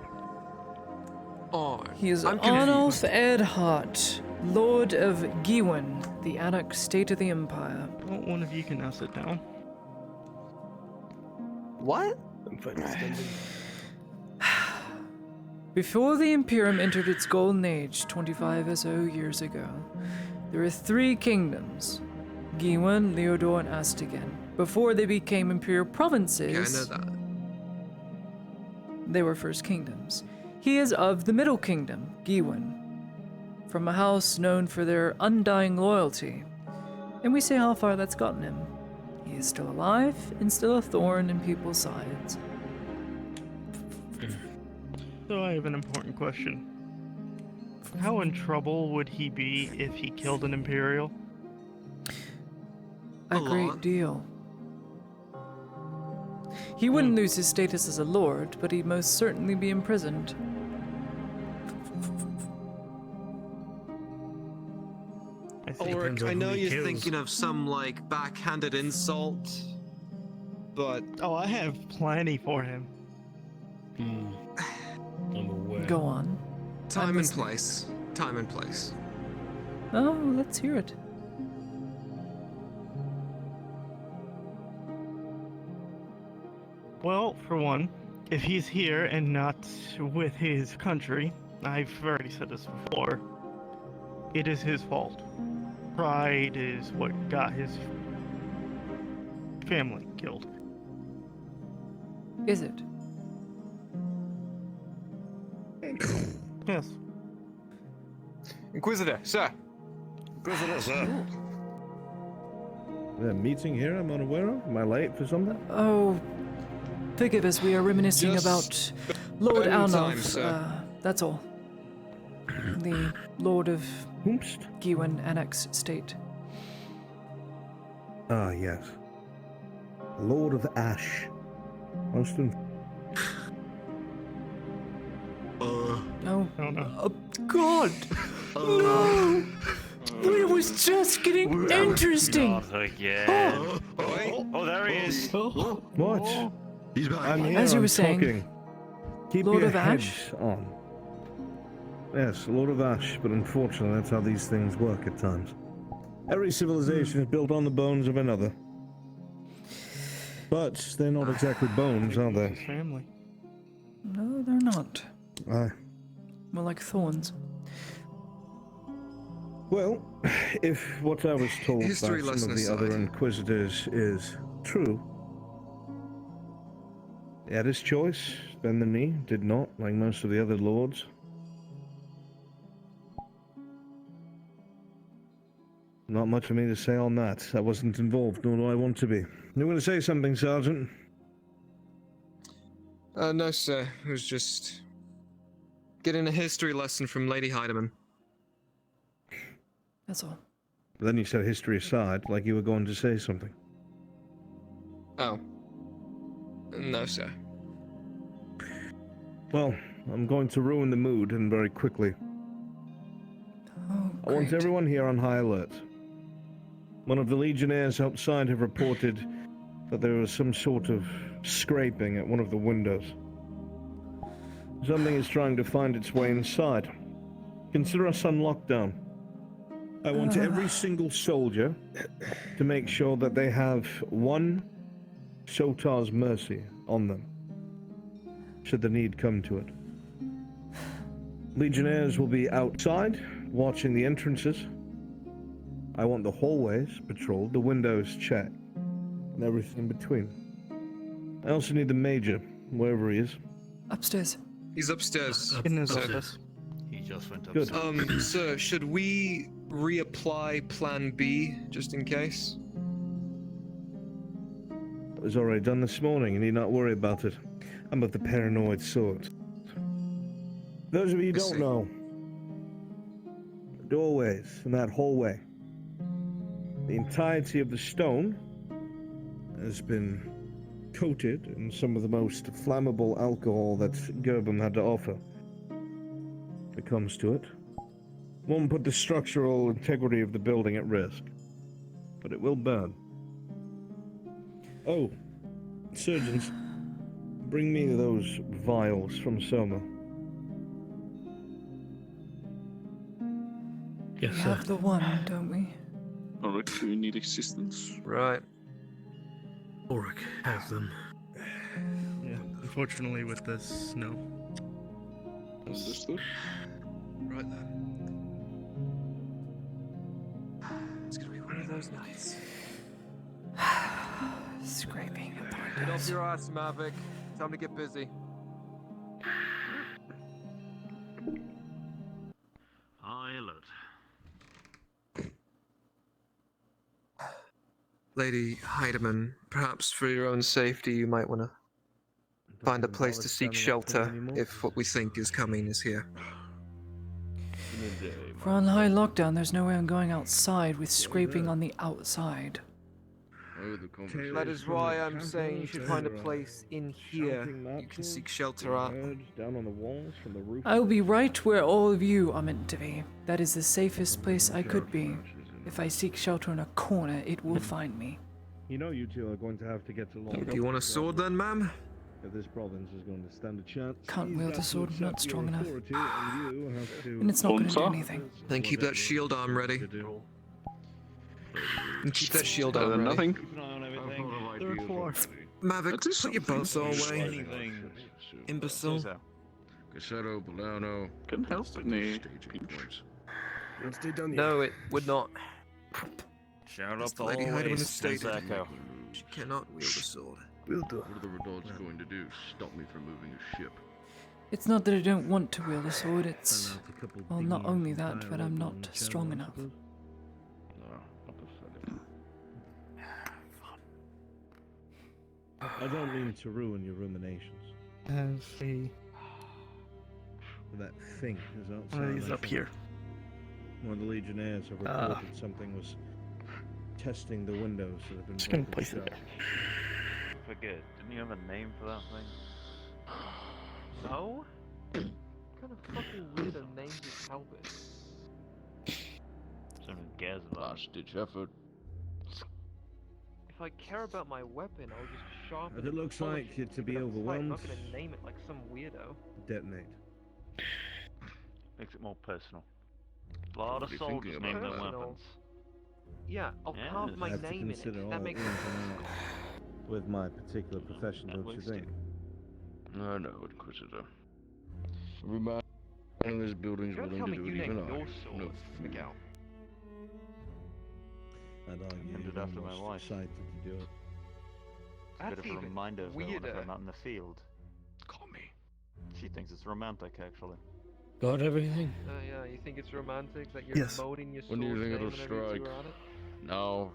Arn? He is I'm Arnulf Earhart, Lord of Giwen, the Anak state of the Empire. Well, one of you can now sit down. What? Before the Imperium entered its golden age 25 SO years ago, there were 3 kingdoms, Giwen, Leodor, and Astigan. Before they became imperial provinces, Yeah, I know that. they were first kingdoms. He is of the Middle Kingdom, Giwen, from a house known for their undying loyalty. And we see how far that's gotten him. He is still alive and still a thorn in people's sides. So I have an important question. How in trouble would he be if he killed an Imperial? A great deal. He wouldn't lose his status as a lord, but he'd most certainly be imprisoned. Ulrich, I know you're thinking of some, like, backhanded insult, but... Oh, I have plenty for him. I'm aware. Go on. Time and place. Time and place. Oh, let's hear it. Well, for one, if he's here and not with his country, I've already said this before, it is his fault. Pride is what got his family killed. Is it? Yes. Inquisitor, sir. Inquisitor, sir. The meeting here I'm unaware of? Am I late for something? Oh, forgive us, we are reminiscing Just about Lord burn time, Alnulf. sir. That's all. The Lord of Whomst? Giwen Annex State. Ah, yes. Lord of Ash. Most in... Oh, no. God! No! It was just getting interesting! Not again. Oh, there he is. What? He's back. I'm here, As you I'm were saying, talking. Keep Lord your of Ash? heads on. Yes, Lord of Ash, but unfortunately that's how these things work at times. Every civilization is built on the bones of another. But they're not exactly bones, are they? Family. No, they're not. Aye. More like thorns. Well, if what I was told by History some lesson of the other aside. Inquisitors is true, he had his choice, bend the knee, did not, like most of the other lords. Not much for me to say on that. I wasn't involved, nor do I want to be. You going to say something, Sergeant? No, sir. It was just... getting a history lesson from Lady Heidemann. That's all. Then you said history aside, like you were going to say something. Oh. No, sir. Well, I'm going to ruin the mood, and very quickly. I want everyone here on high alert. One of the Legionnaires outside have reported that there was some sort of scraping at one of the windows. Something is trying to find its way inside. Consider us on lockdown. I want every single soldier to make sure that they have one Shotar's mercy on them, should the need come to it. Legionnaires will be outside, watching the entrances. I want the hallways patrolled, the windows checked, and everything in between. I also need the Major, wherever he is. He's upstairs. In his sir. office. He just went Good. upstairs. Sir, should we reapply Plan B just in case? It was already done this morning, and need not worry about it. I'm of the paranoid sort. Those of you who don't know, the doorways in that hallway, the entirety of the stone has been coated in some of the most flammable alcohol that Gerbum had to offer. If it comes to it, won't put the structural integrity of the building at risk, but it will burn. Oh, surgeons, bring me those vials from Soma. Yes, We have the one, don't we? Alright, do you need assistance? Right. Ulrich has them. Yeah, unfortunately with this, no. Understood. Right then. It's gonna be one of those nights. Scraping at the Get windows. off your ass, Mavic. Time to get busy. Aye, lad. Lady Heidemann, perhaps for your own safety, you might want to find a place to seek shelter if what we think is coming is here. If we're on high lockdown, there's no way I'm going outside with scraping on the outside. That is why I'm saying you should find a place in here you can seek shelter at. Down on the walls from the roof. I will be right where all of you are meant to be. That is the safest place I could be. If I seek shelter in a corner, it will find me. You know you two are going to have to get along. Do you want a sword then, ma'am? If this province is going to stand a chance. Can't wield a sword, I'm not strong enough. And And it's not going to do anything. Then keep that shield arm ready. And keep that shield arm Better than ready. nothing. Maverick, put your boats away. Imbecile. Cassetto, Bolano. Can help in the No, it would not. Shout This up lady Heidemann always, has stated Echo. she cannot wield a sword. What are the Redouts going to do? Stop me from moving a ship? It's not that I don't want to wield a sword, it's... Well, not only that, but I'm not strong enough. I don't mean to ruin your ruminations. As a... That thing is outside. he's up here. One of the Legionnaires have reported something was testing the windows that have been Just gonna broken place it shut. there. Forget, didn't you have a name for that thing? No? What kind of fucking weirdo names is Albus? Someone cares about Last ditch effort. If I care about my weapon, I'll just sharpen As it looks polish like you're to be but I'm overwhelmed. not gonna name it like some weirdo. Detonate. Makes it more personal. A lot of Probably soldiers thinking name about their that. weapons. Yeah, I'll Yeah, carve my I have to name in consider it. all That the makes ins sense. and outs with my particular profession, don't you think? I know, Inquisitor. Every man in this building is Don't willing tell to me do you it, even named I. your No sword, fool. Miguel. I'd argue Named you're it after my almost wife. excited to do it. It's a bit of a even reminder of her when I weirder. am out in the field. Call me. She thinks it's romantic, actually. Got everything? Yeah, you think it's romantic that you're Yes. moaning your When do you sword's think name it'll whenever you strike? two are at it? Now.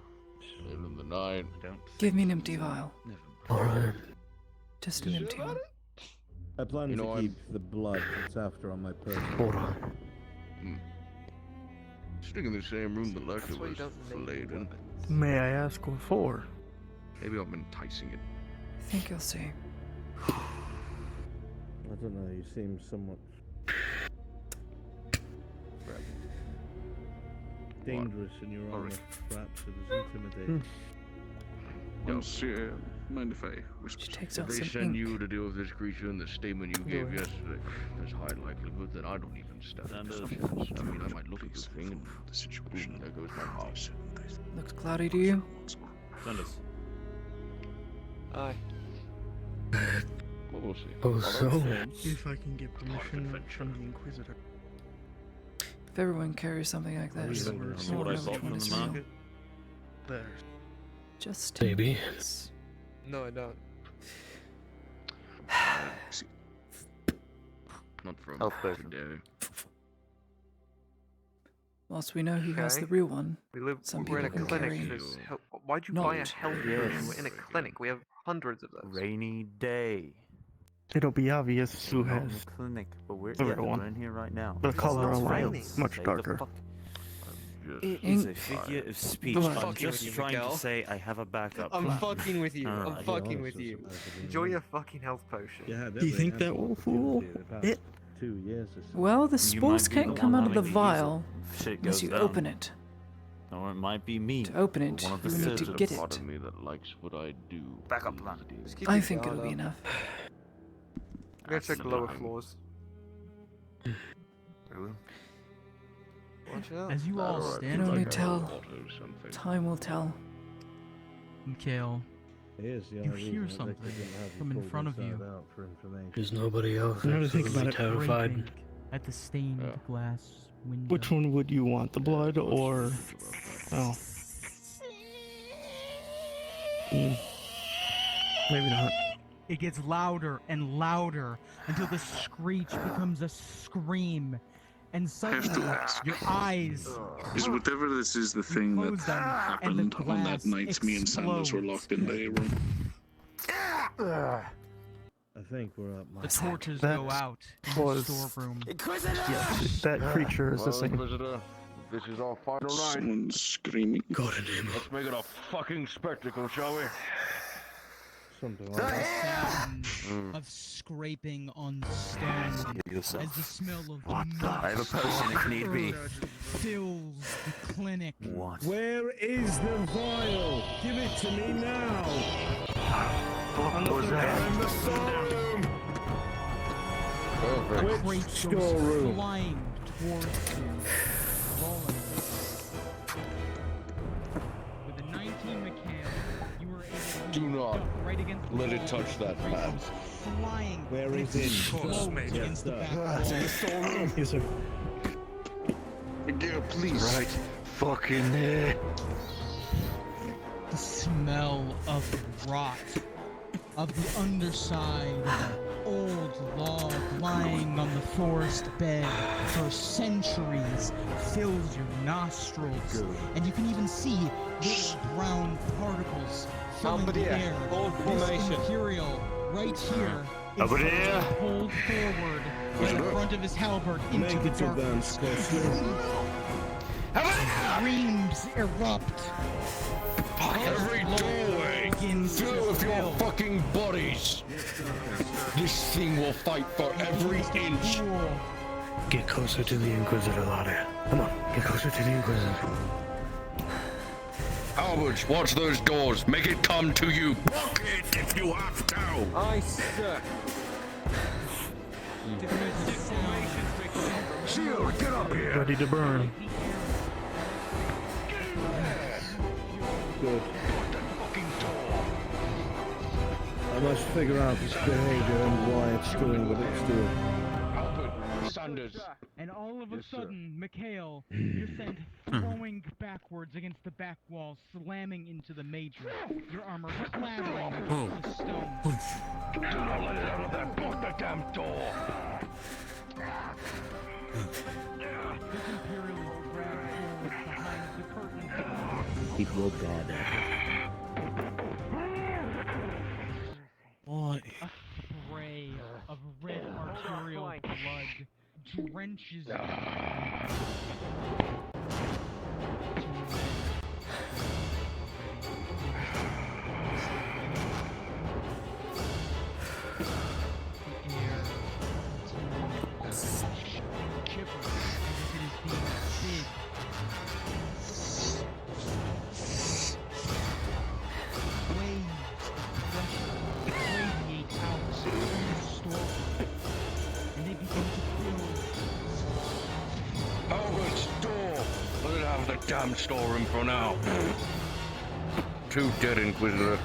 Later in the night. Don't Give me an empty vial. Alright. Just an empty one. I plan You to know, keep the blood that's after on my person. Hold on. Sitting in the same room the letter That's why you was don't name filleted your in. weapons. May I ask what for? Maybe I'm enticing it. I think you'll see. I don't know, you seem somewhat dangerous in your armor. Perhaps it is intimidating. Yes, mind if I whisper? She takes If out they some send ink. you to deal with this creature in the statement you gave yesterday, there's high likelihood that I don't even step a Send chance. us. I mean, I might look at this thing and boom, there goes my house. Looks cloudy to you? Send us. Aye. Well, we'll see. Oh, so? If I can get permission from the Inquisitor. If everyone carries something like this, Remember no what one I knows bought which one from is the real. market? There. Just Maybe. tips. No, I don't. Not from Health potion. today. whilst we know who has Okay. the real one, some We're in a people can clinic. carry There's why'd you buy a knowledge. health potion? We're in a clinic. We have hundreds of those. Rainy day. It'll be obvious who Not in has the clinic, but we're, the yeah, real we're one. in here right now. The color It's alone raining. much Say the darker. fuck- It It's a ain't figure of speech. I'm I'm fucking just with you, trying Miguel. to say I have a backup. I'm plan. fucking with you. I'm Alright. fucking with you. Enjoy your fucking health potion. Do you think that will fool it? 2 years or so. Well, the You spores might be can't the come one out of the having to use it vial if shit unless goes you down. open it. Or it might be me. To open it, one of the you need to surgeons. get Part it. of me that likes what I do. Backup plan. I think it'll be enough. I'm gonna check the lower floors. Watch out. As you all Alright, stand Can only there, tell. Time will tell. Mikhail, Here's the you only hear reason that they something couldn't have from in pulled front of inside you. out for information. There's nobody else. Now to think about absolutely it, terrified. Scraping at the stained glass window. Which one would you want, the blood or? Oh. Maybe not. It gets louder and louder until the screech becomes a scream, and suddenly your eyes Is whatever this is the thing that close them, and the happened on that glass night me and Sanders were explodes. locked in the room? I think we're up. The torches That go out in was- the storeroom. Yes, that creature is the same. Inquisitor, this is our final night. Someone's screaming. God damn it. Let's make it a fucking spectacle, shall we? Something The like that. sound of scraping on stone yourself. as the smell of I have a potion if need be. fills the clinic. What? Where is the vial? Give it to me now. What was that? In the storeroom. Perfect. Which Crate goes storeroom? flying towards you, rolling. With a 19 Mikhail, you were able to Do not duck right against the let it wall. touch that Crate pad. goes flying. Where is and it? explodes against the back wall. Yes, sir. Yeah, please. Right fucking there. The smell of rot, of the underside of an old log lying on the forest bed for centuries fills your nostrils, and you can even see little brown particles filling Somebody the air. hold This formation. Imperial, right here, is Over here. pulled forward in the front of his halberd into Make the it advance, darkness. Screams erupt. Every doorway fill with your fucking bodies. This thing will fight for every inch. Get closer to the Inquisitor, Lottie. Come on, get closer to the Inquisitor. Alberts, watch those doors. Make it come to you. Block it if you have to. Aye, sir. Shield, get up here. Ready to burn. Good. I must figure out its behavior and why it's doing what it's doing. Albert, Sanders. And all of a Yes, sir. sudden, Mikhail, you're sent throwing backwards against the back wall, slamming into the major. Your armor clattering against the stone. Do not let it out of there. Block the damn door. This Imperial dragged forward behind the curtain. It will guard it. A spray of red arterial blood drenches you. Albert's door. Let it have the damn storeroom for now. Two dead, Inquisitor.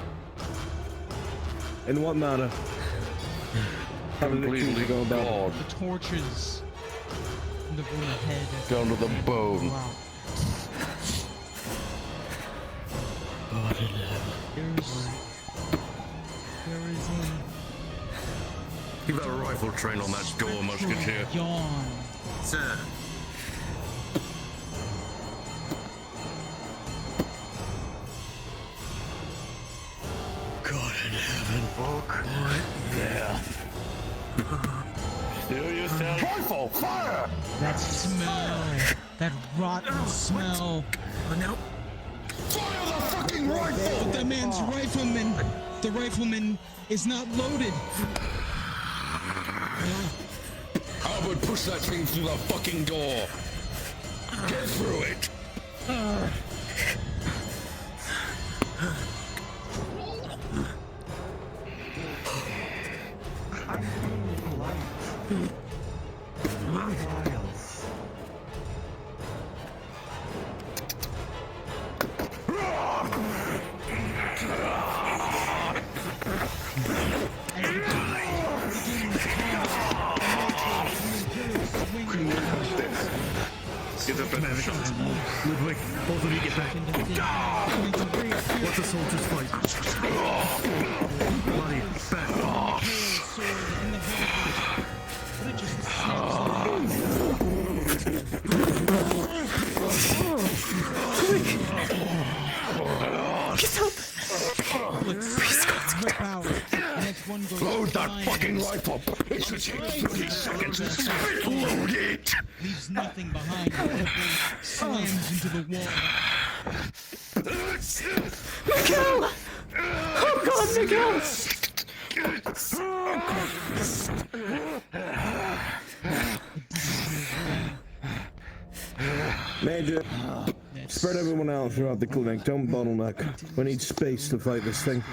In what manner? Haven't it Completely to go about gone. The torches in the room ahead. Down to the bone. There is a Keep that rifle trained on that door, Musketeer. yawn. Sir. heaven, book. Yeah. Still yourself. Rifle, fire! That smell. That rotten smell. Oh no. Fire the fucking rifle! But that man's rifleman. The rifleman is not loaded. Albert, push that thing through the fucking door. Get through it. Get up and have a shot. Ludwig, both of you get back. What's a soldier's fight? Bloody back. Get up! Load that fucking rifle! It should take 30 seconds. Load it! Leaves nothing behind. Slams into the wall. Miguel! Oh God, Miguel! Major, spread everyone out throughout the clinic. Don't bottleneck. We need space to fight this thing.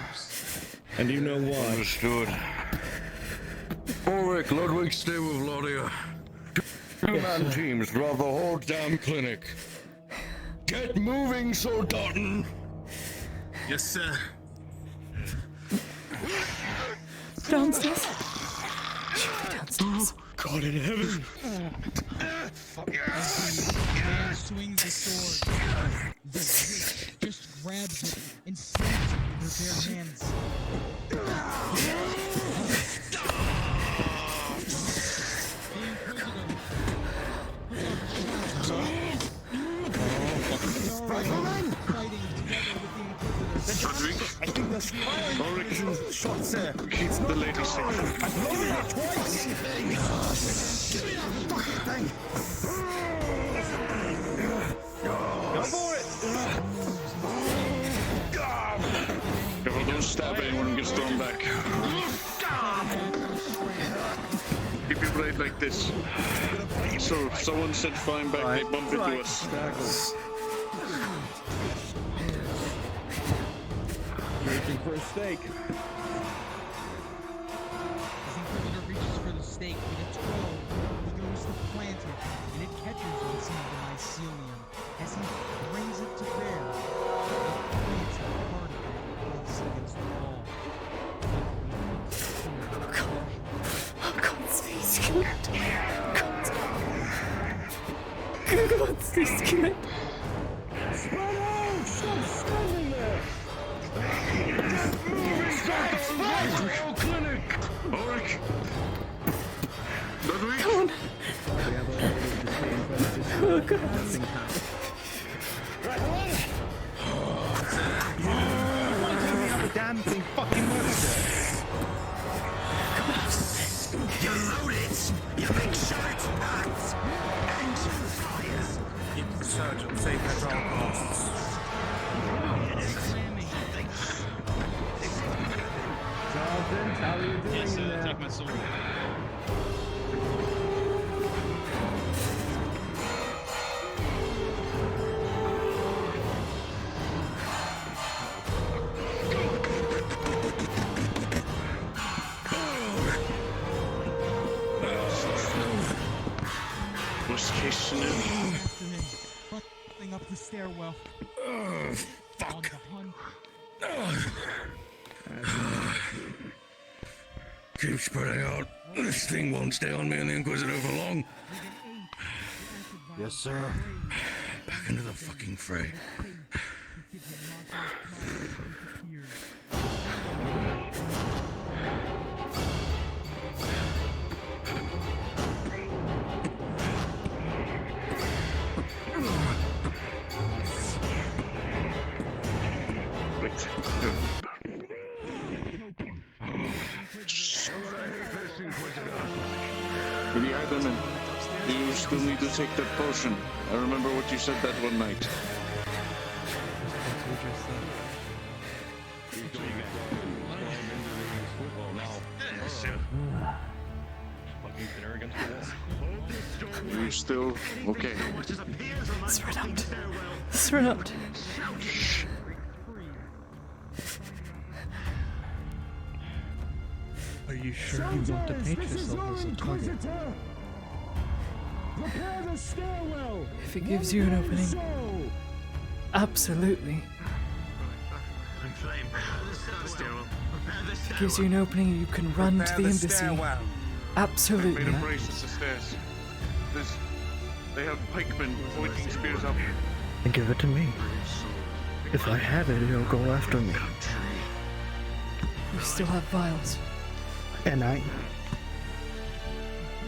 And you know why. Understood. Ulrich, Ludwig, stay with Laudia. Two-man teams throughout the whole damn clinic. Get moving, Soldaten! Yes, sir. Downstairs. Downstairs. God in heaven. Man swings the sword. Just grabs it and slams it with her bare hands. I think that's Ulrich. Shot, sir. Keep the lady safe. I've loaded it twice. Give me that fucking thing. Go for it. Careful, don't stab anyone and get thrown back. Keep your blade like this. So if someone said flying back, they bump into us. Reaching for a steak. As the Inquisitor reaches for the stake, with its twirl, he goes to plant it, and it catches on some of the mycelium. As he brings it to bear, it plants a part of it close against the wall. Oh God, please kill it. God, please kill it. Spread out! Stop standing there! Clinic! Ulrich! Ludwig! Come on. Oh God. The damn thing fucking works. You load it! You make sure it's packed! And you fire! Keep the surgeon safe at all costs. Jonathan, how are you doing? Yes, take my sword. Worst case scenario. After him, butt up the stairwell. On the hunt. Keep spreading out. This thing won't stay on me and the Inquisitor for long. Yes, sir. Back into the fucking fray. them, and you still need to take that potion. I remember what you said that one night. Are you still okay? Spread out. Spread out. Are you sure you want to paint yourself as a target? If it gives you an opening. Absolutely. If it gives you an opening, you can run to the embassy. Absolutely. Made a brace at the stairs. They have pikemen pointing spears up. And give it to me. If I have it, it'll go after me. You still have vials. And I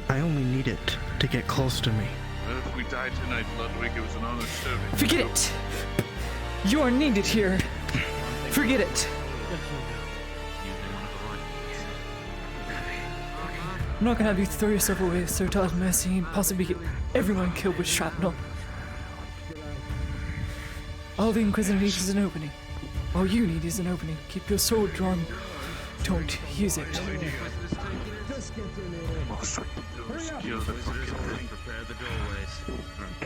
only need it to get close to me. Well, if we die tonight, Ludwig, it was an honor serving. Forget it! You are needed here. Forget it. I'm not gonna have you throw yourself away with Sotar's mercy and possibly get everyone killed with shrapnel. All the Inquisitor needs is an opening. All you need is an opening. Keep your sword drawn. Don't use it. Kill the fucking prepare the doorways.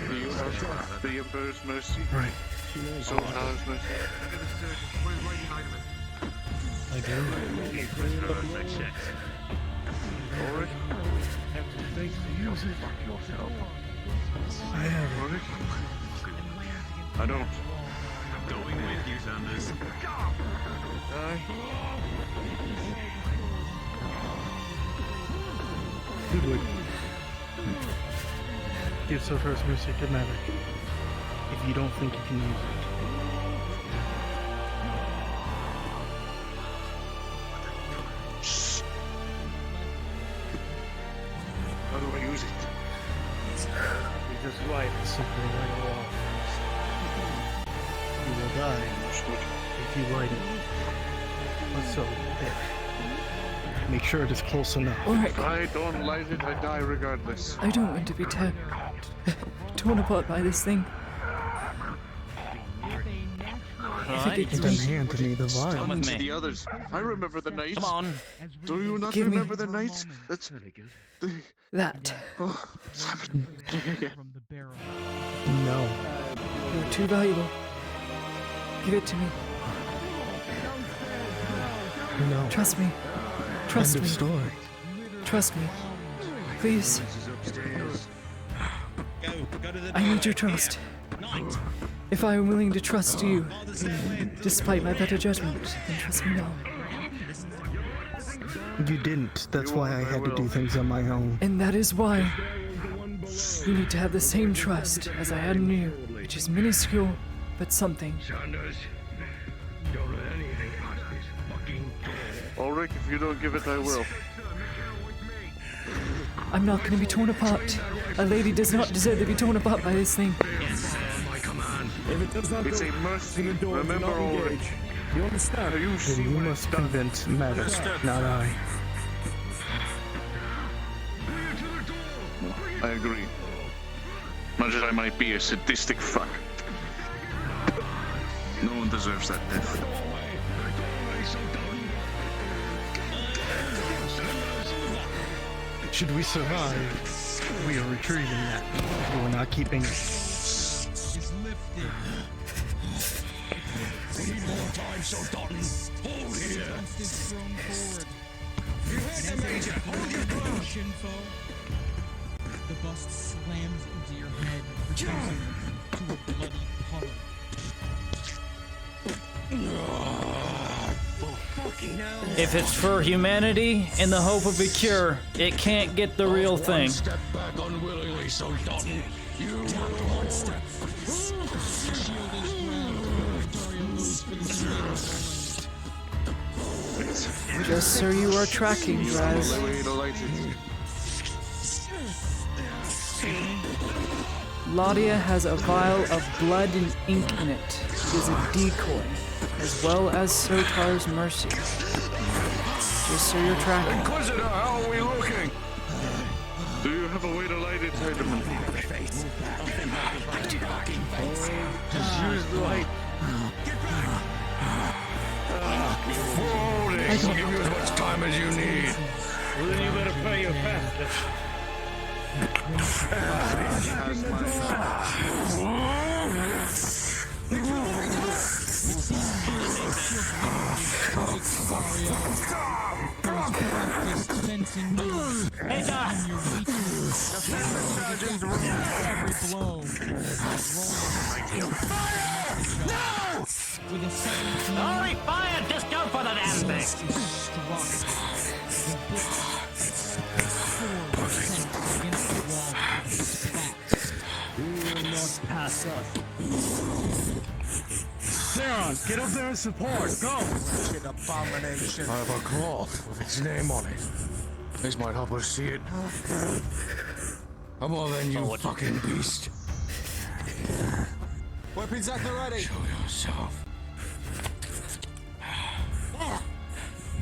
Do you have the Emperor's mercy? Right. Sotar's mercy? I do. Ulrich? Have to think to use it. Fuck yourself. I have it. Ulrich? I don't. I'm going with you, Sanders. Ludwig. Give Sotar's mercy to Maverick. If you don't think you can use it. How do I use it? You just light simply light a wall. You will die if you light it. So, make sure it is close enough. Alright. If I don't light it, I die regardless. I don't want to be torn apart by this thing. If it gets Then me, hand me the vial. Come to the others. I remember the night. Come on. Do you not Give me- remember the night? That's that. Oh, Simon. No. You're too valuable. Give it to me. No. Trust me. Trust End me. of story. Trust me. Please. I need your trust. If I am willing to trust you, despite my better judgment, then trust me now. You didn't. That's why I had to do things on my own. And that is why you need to have the same trust as I had in you, which is minuscule, but something. Ulrich, if you don't give it, I will. I'm not going to be torn apart. A lady does not deserve to be torn apart by this thing. It's a mercy. Remember, Ulrich. You understand? You Then see you what must I've done. convince Maverick, not I. I agree. Much as I might be a sadistic fuck. No one deserves that death. Should we survive, we are retrieving that. We are not keeping it. The bust slams into your head, reducing you to a bloody puddle. If it's for humanity in the hope of a cure, it can't get the real thing. Step back unwillingly, so Dutton. You one step. Just so you are tracking, Draz. Laudia has a vial of blood and ink in it. It is a decoy, as well as Sotar's mercy. Just so you're tracking. Inquisitor, how are we looking? Do you have a way to light it, Heidemann? Just use the light. I'll give you as much time as you need. Well, then you better pay your fast. Hey, Doc! Every blow. No! With a 17. Alright, fire! Just go for the damn thing! He will not pass us. Theron, get up there and support! Go! Wretched abomination. I have a cloth with its name on it. This might help us see it. Come on then, you fucking beast. Weapons at the ready! Show yourself.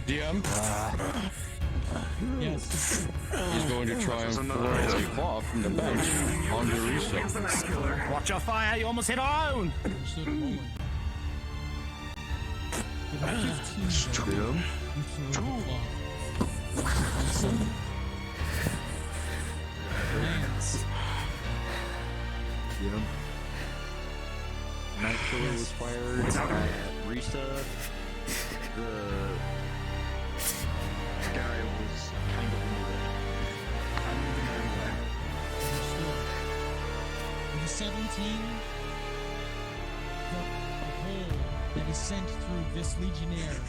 DM? Yes. He's going to try and throw a cloth from the bench onto Risa. Watch your fire, you almost hit our own! Yep. Night Killer was fired at Risa. The guy was kind of in With a 17, the hole that is sent through this Legionnaire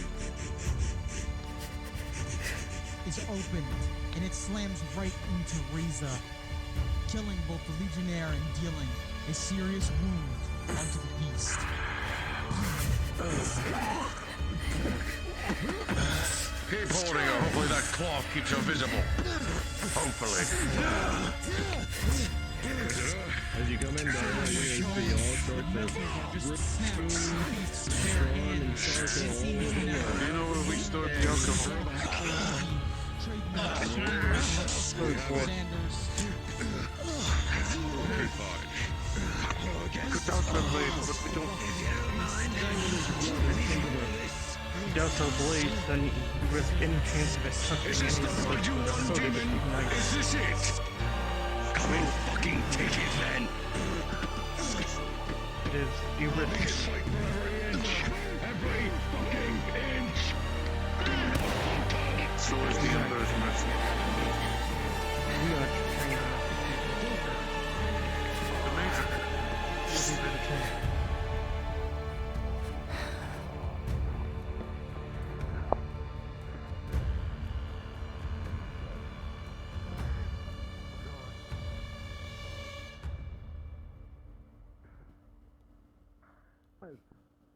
is opened, and it slams right into Riza, killing both the Legionnaire and dealing a serious wound onto the beast. Keep holding her. Hopefully that cloth keeps her visible. Hopefully. As you come in down, you're going to see all sorts of strawn and charcoal all over the wall. Do you know where we stored the alcohol? Could douse the blade, but we don't. Douse our blade, then you risk any chance of it sucking Is this not what you wanted? Is this it? Come and fucking take it then. It is. You risk It's like every inch. Every fucking inch. So is the Ember's mercy.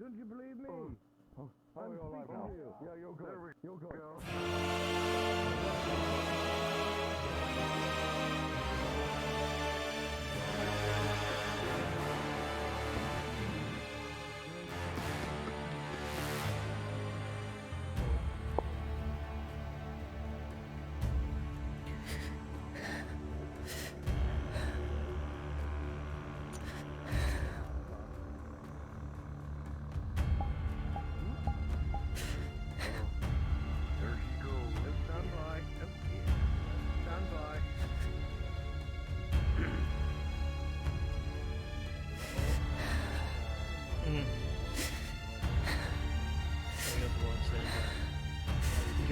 Don't you believe me? I'm your life now. Yeah, you're good. You're good.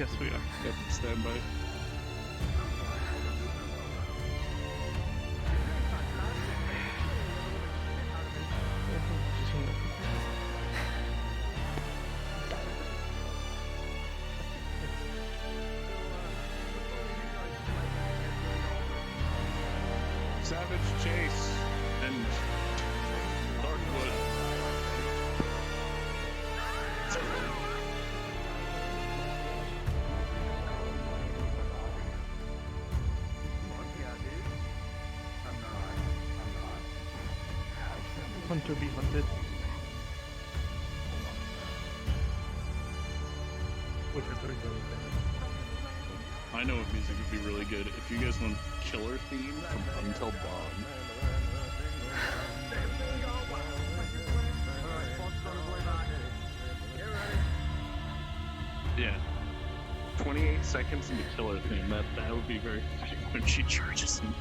Yes, we are. Yep, stand by. Savage Chase and Darkwood. Hunter be hunted. Which is very good. I know what music would be really good. If you guys want Killer Theme from Until Dawn. Yeah. 28 seconds into Killer Theme. That would be very fitting when she charges in here.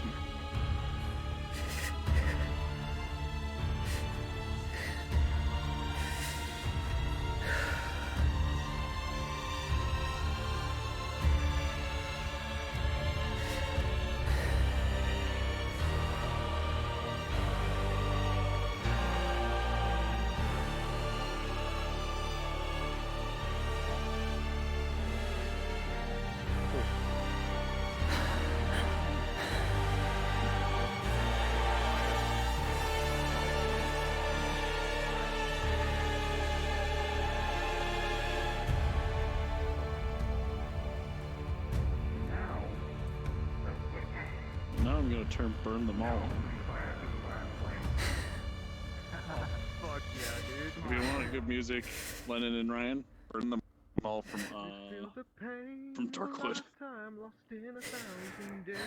Now I'm gonna burn them all. Fuck yeah, dude. If you want good music, Lennon and Ryan, burn them all from Darkwood. Time lost in 1,000 days.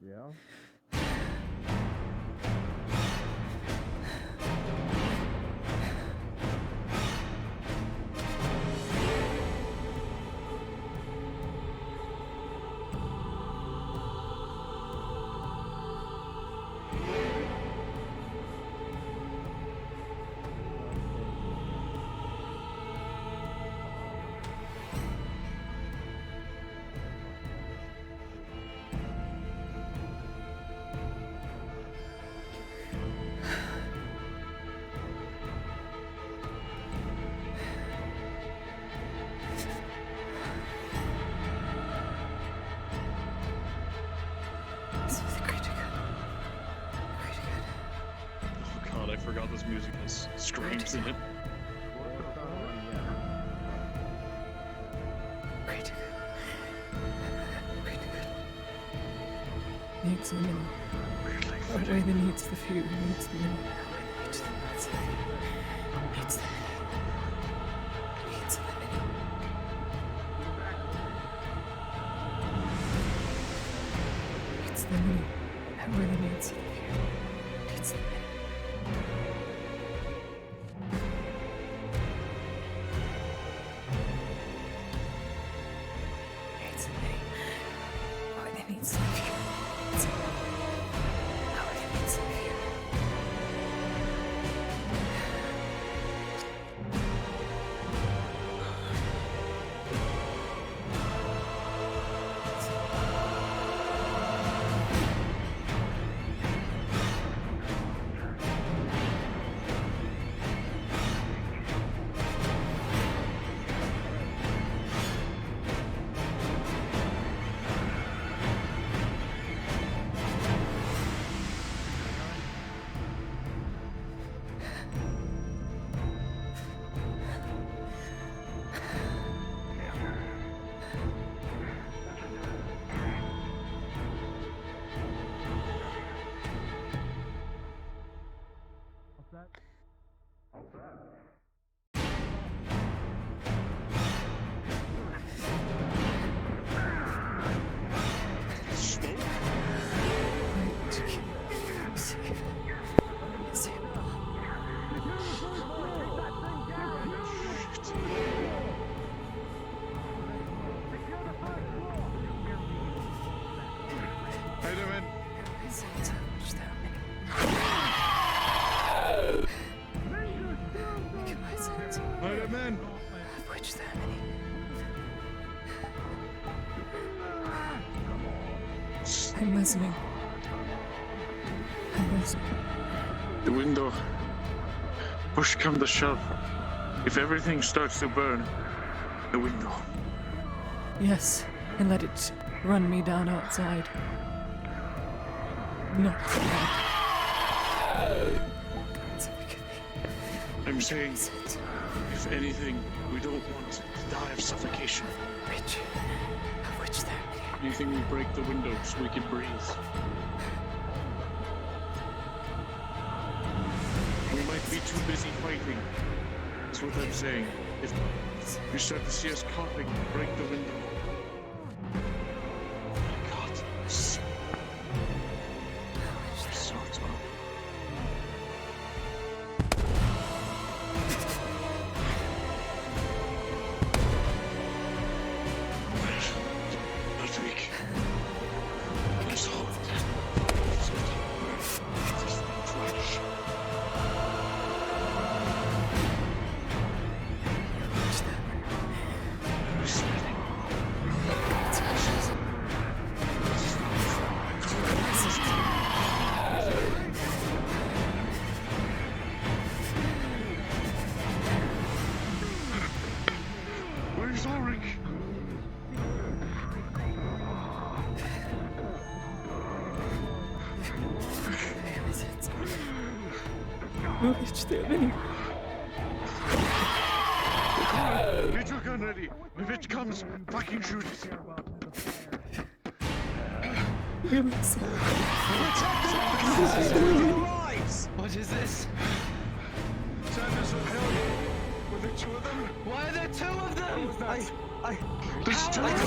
Yeah. Oh god, I forgot this music has screams in it. Needs the mini. Where the needs the few, needs the mini. Needs the mini. Needs the mini. Needs the mini. Needs the mini. That really needs the few. Needs the mini. Needs the mini. Oh, it needs the few. Needs the mini. Oh, it needs the few. I'm listening. I'm listening. The window. Push come to shove. If everything starts to burn, the window. Yes, and let it run me down outside. No. I'm saying, if anything, we don't want to die of suffocation. Which there? Anything we break the window so we can breathe. We might be too busy fighting. That's what I'm saying. If you start to see us coughing, break the window. God, so tough. Ludwig. Please hold. Where's Ulrich? Ulrich, damn it. Get your gun ready. If it comes, fucking shoot it. What is this? Sanders, help me. Were there two of them? Why are there two of them? There's two of them.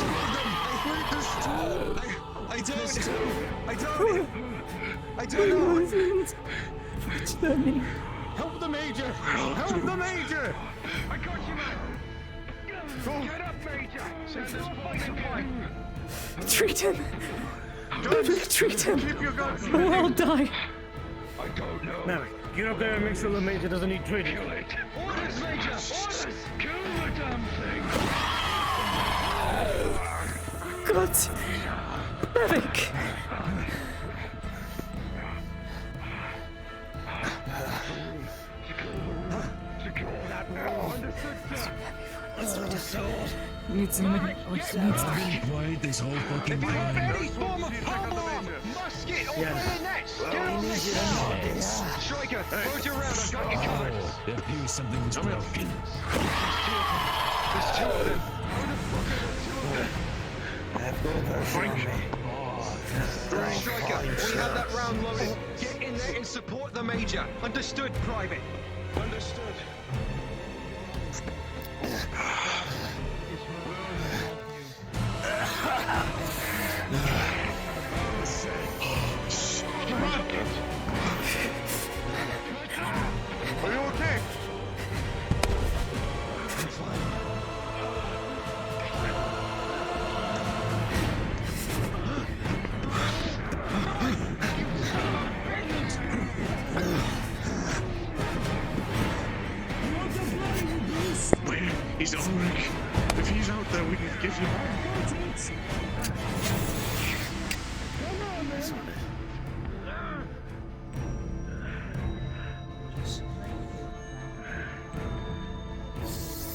I don't know. Damn. Help the major! Help the major! I got you, man! Get up, major! Sanders, fighting point! Treat him! Guns! Treat him! Keep your guns Or I'll die! I don't know. Maverick, get up there and make sure the major doesn't need treating. Orders, major! Orders! Kill the damn thing! God! Maverick! Needs somebody. Needs Quiet this whole fucking time. Any form of power! Musket or bayonets! Get on this! Striker, forge around, I've got you covered! There appears something was broken. There's two of them! Who the fuck are the two of them? Striker, we have that round loaded. Get in there and support the major. Understood, Private? Understood. Are you okay? Wait, he's Ulrich. If he's out there, we can give him.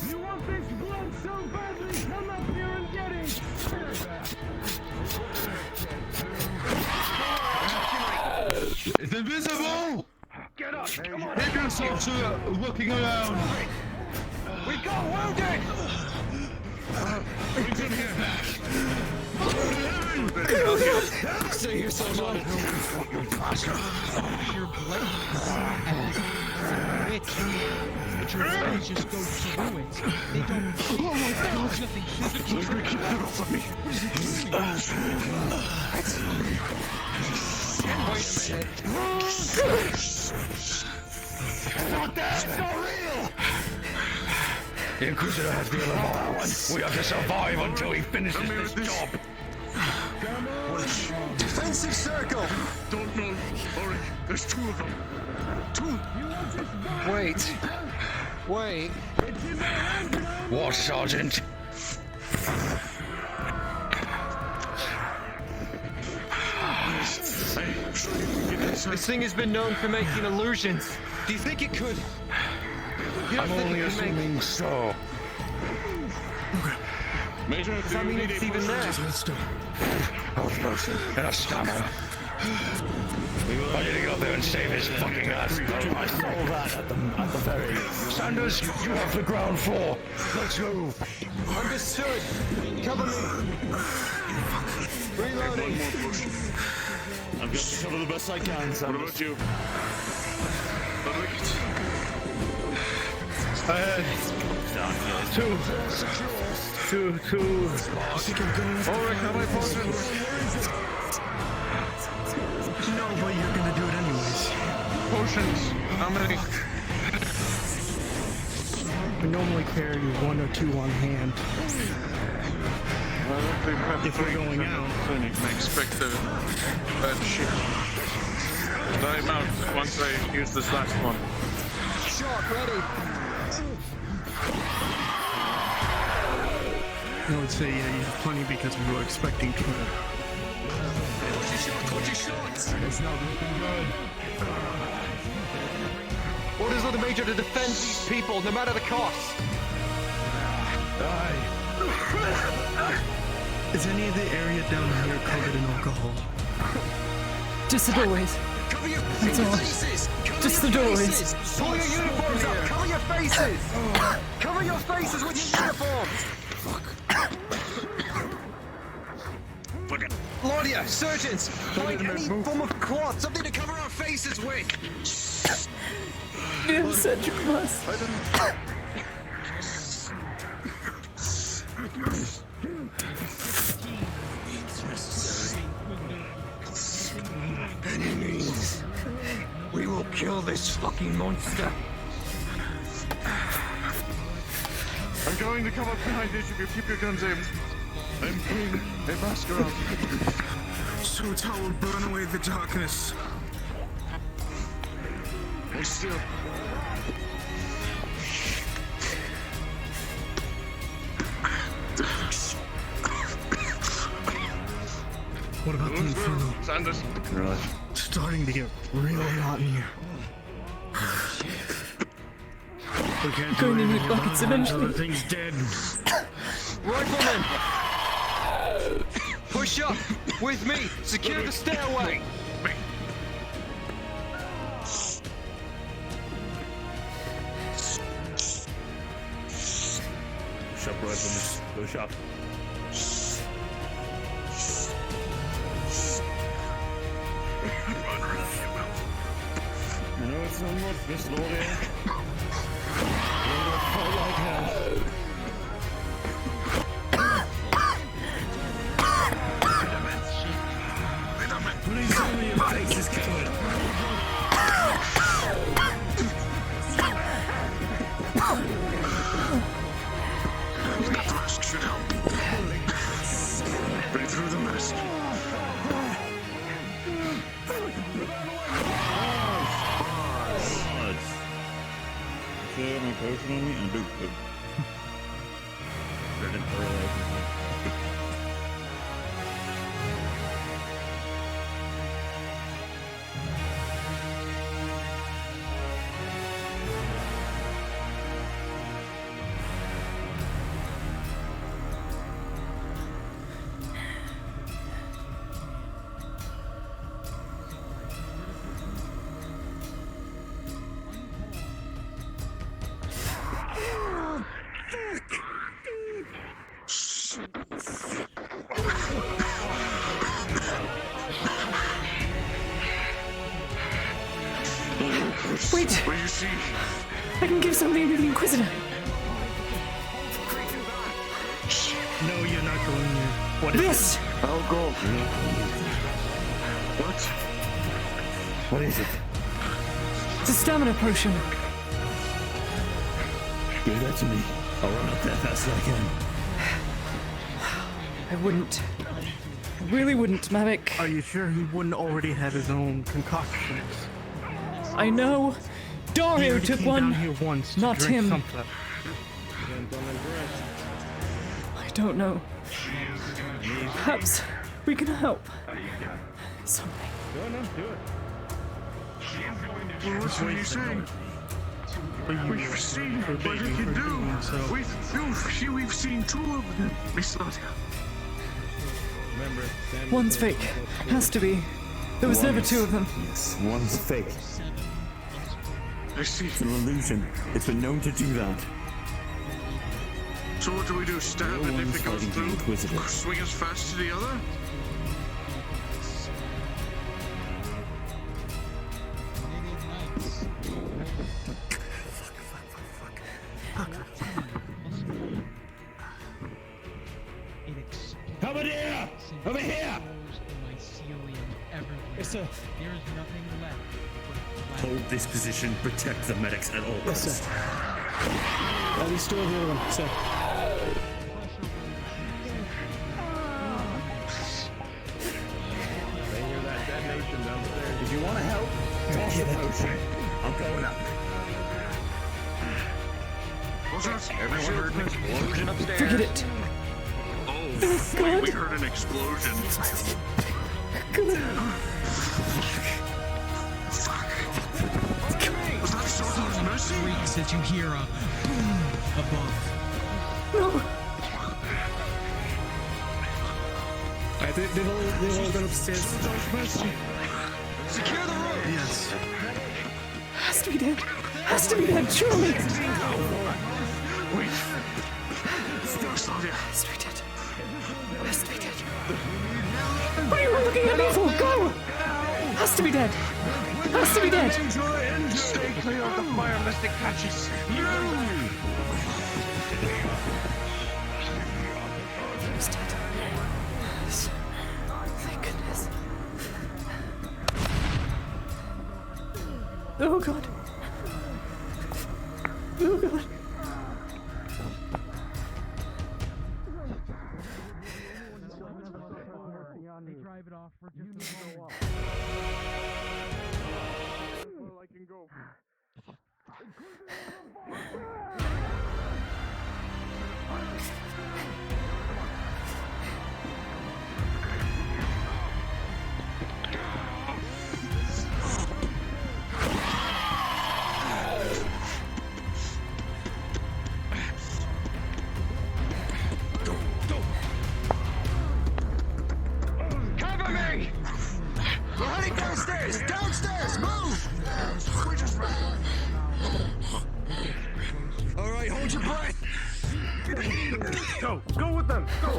You want this blood so badly? Come up here and get it! It's invisible! Get up! Come on! Keep yourself looking around! We got wounded! He's in here! Stay here, soldier! They just go through it. They don't. Oh my God! Nothing. Keep that off of me! Not that! It's not real! The Inquisitor has the other one. We have to survive until he finishes this job. Defensive circle! Don't know, Ulrich. There's two of them. Two! Wait. What, Sergeant? This thing has been known for making illusions. Do you think it could? You don't I'm think only it could make... assuming so. Major, Does that mean it's even there? Health potion and a stamina. I need to go up there and save his fucking ass. I saw that at the very... Sanders, you have the ground floor. Let's go. Understood. Cover me. Reloading. I'm going to cover the best I can, Sanders. What about you? I had two. Ulrich, how many potions? No, but you're gonna do it anyways. Potions. How many? We normally carry 1 or 2 on hand. If we're going out. I expect the bad shit. I'm out once I use this last one. Shark ready. I would say, yeah, you have plenty because we were expecting to. It's not looking good. Orders of the Major to defend these people, no matter the cost. Is any of the area down here covered in alcohol? Just the doorways. That's all. Just the doorways. Pull your uniforms up. Cover your faces. Cover your faces with your uniforms. Claudia, surgeons, find any form of cloth, something to cover our faces with. You have such a class. Enemies. We will kill this fucking monster. I'm going to come up behind each of you. Keep your guns aimed. I'm King Masquerade. So it will burn away the darkness. Hold still. What about the inferno? Sanders. It's starting to get really hot in here. We can't Going do to need anything buckets about it eventually. until the thing's dead. Riflemen! Push up! With me! Secure the stairway! Push up, riflemen. Push up. I know it's not much, Miss Lordy. Fight like hell. Please tell me your face is covered. That mask should help. Breathe through the mask. My potion on me and do good. Wait! What do you see? I can give something to the Inquisitor. No, you're not going there. What is This! it? I'll go. What? What is it? It's a stamina potion. Give that to me. I'll run up that fast as I can. I wouldn't. I really wouldn't, Mavic. Are you sure he wouldn't already have his own concoctions? I know. Dario already took came one. down here once to Not drink him. something. I don't know. Perhaps we can help. Something. Well, what are you saying? We've seen what he can do. We've seen two of them, Miss Claudia. One's fake. Has to be. There was never two of them. Yes, one's fake. I see. It's an illusion. It's been known to do that. So what do we do? Stab No it if one's it goes fighting the through? Inquisitor. Swing as fast to the other? Over here! Over here! Yes, sir. There is nothing left. Hold this position, protect the medics at all costs. He's still the other one, sir. They hear that detonation downstairs. If you want to help, toss the potion. I'm going up. Everyone heard an explosion upstairs. Forget it. Oh, God. we heard an explosion. Was that Soto's mercy? Freaks that you hear a boom above. No. They've all gone upstairs. Secure the room. Yes. Has to be dead. Has to be dead, surely. Wait. Slavia. Has to be dead. Has to be dead. What are you looking at me for? Go! Has to be dead. Has to be dead. Stay clear of the fire lest it catches you. He's dead. Yes. Thank goodness. Oh god. Oh god. They drive it off for just a moment. I can go. Cover me! We're heading downstairs! Downstairs! Move! All right, hold your breath. Go with them. Go.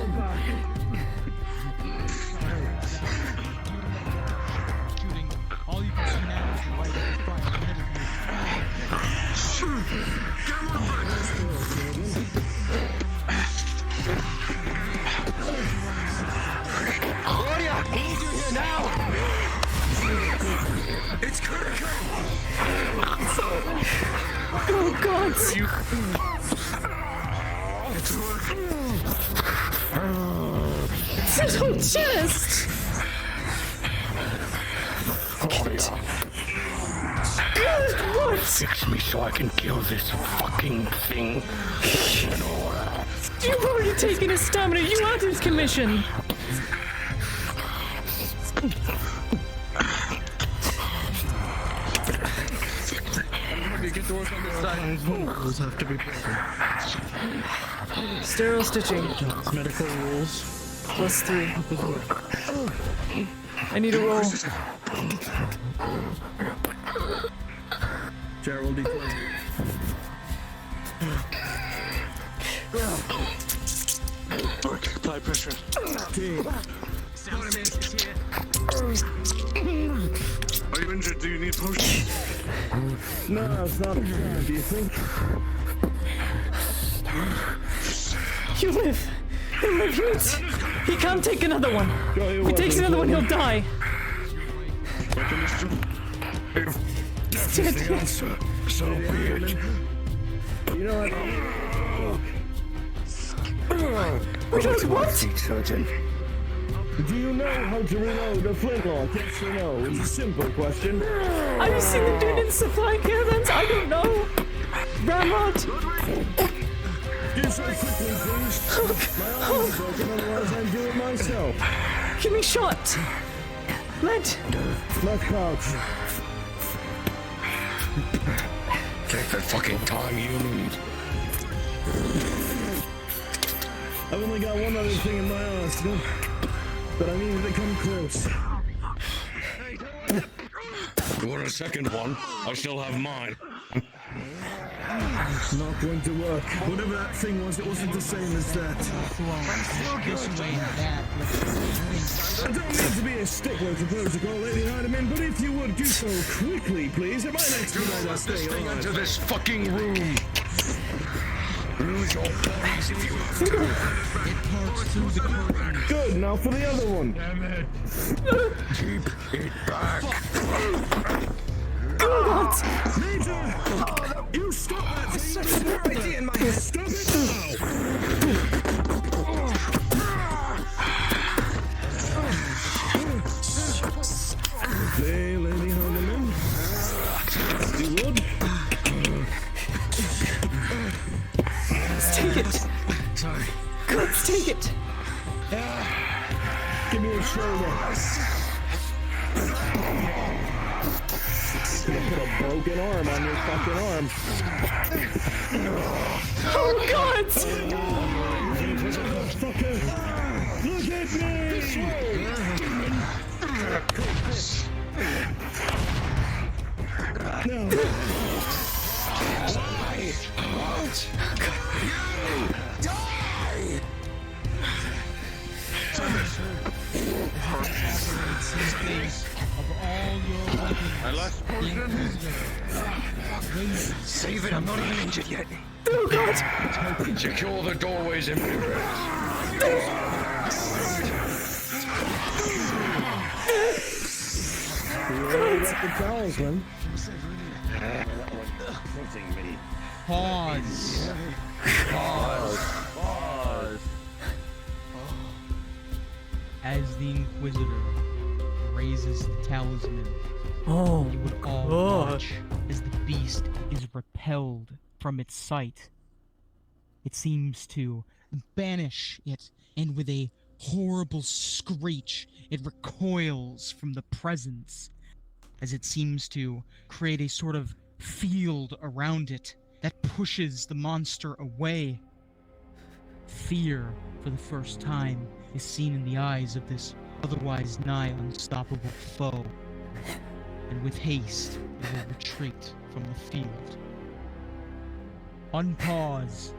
Shooting. All you can see now is the light of the fire ahead Claudia, hold you here now! It's critical! Oh god! It's working! It's his whole chest! Claudia. God, what? Fix me so I can kill this fucking thing. You've already taken his stamina. You had his commission. Get to work on this side. Those have to be Sterile stitching. medical rules. +3. I need a roll. Gerald declared. Apply pressure. Are you injured? Do you need potions? No, it's not. Do you think? You live. He'll live. He can't take another one. If he takes another one, he'll die. He's dead. The answer. So be it. You know Reload what? Surgeon. Do you know how to reload a flintlock? Yes or no? It's a simple question. Have you seen them do it in supply caravans? I don't know. Ramrod. Do so quickly, please. My arm is broken, otherwise I'd do it myself. Give me shot. Left crouch. Take the fucking time you need. I've only got one other thing in my arsenal, but I needed to come close. You want a second one? I still have mine. It's not going to work. Whatever that thing was, it wasn't the same as that. I don't mean to be a stickler for protocol, Lady Hardiman, but if you would do so quickly, please, it might expedite our stay This thing alive. into this fucking room. Lose your bodies if you have to. It parts through the curtain. Good, now for the other one. Damn it. Keep it back. God! Major! You stop that thing! Such a good idea in my head. Stop it Hey, Lady Honeyman. You would? Let's take it. Sorry. God, let's take it. Give me a shoulder. Gonna put a broken arm on your fucking arm. Oh God! Fucker! Look at me! No. My last portion. Save it, I'm not even injured yet. Oh God! Secure the doorways and The talisman. Pause. As the Inquisitor raises the talisman, Oh, you would all God. watch as the beast is repelled from its sight. It seems to banish it, and with a horrible screech, it recoils from the presence, as it seems to create a sort of field around it that pushes the monster away. Fear, for the first time, is seen in the eyes of this otherwise nigh unstoppable foe, and with haste it will retreat from the field. Unpause.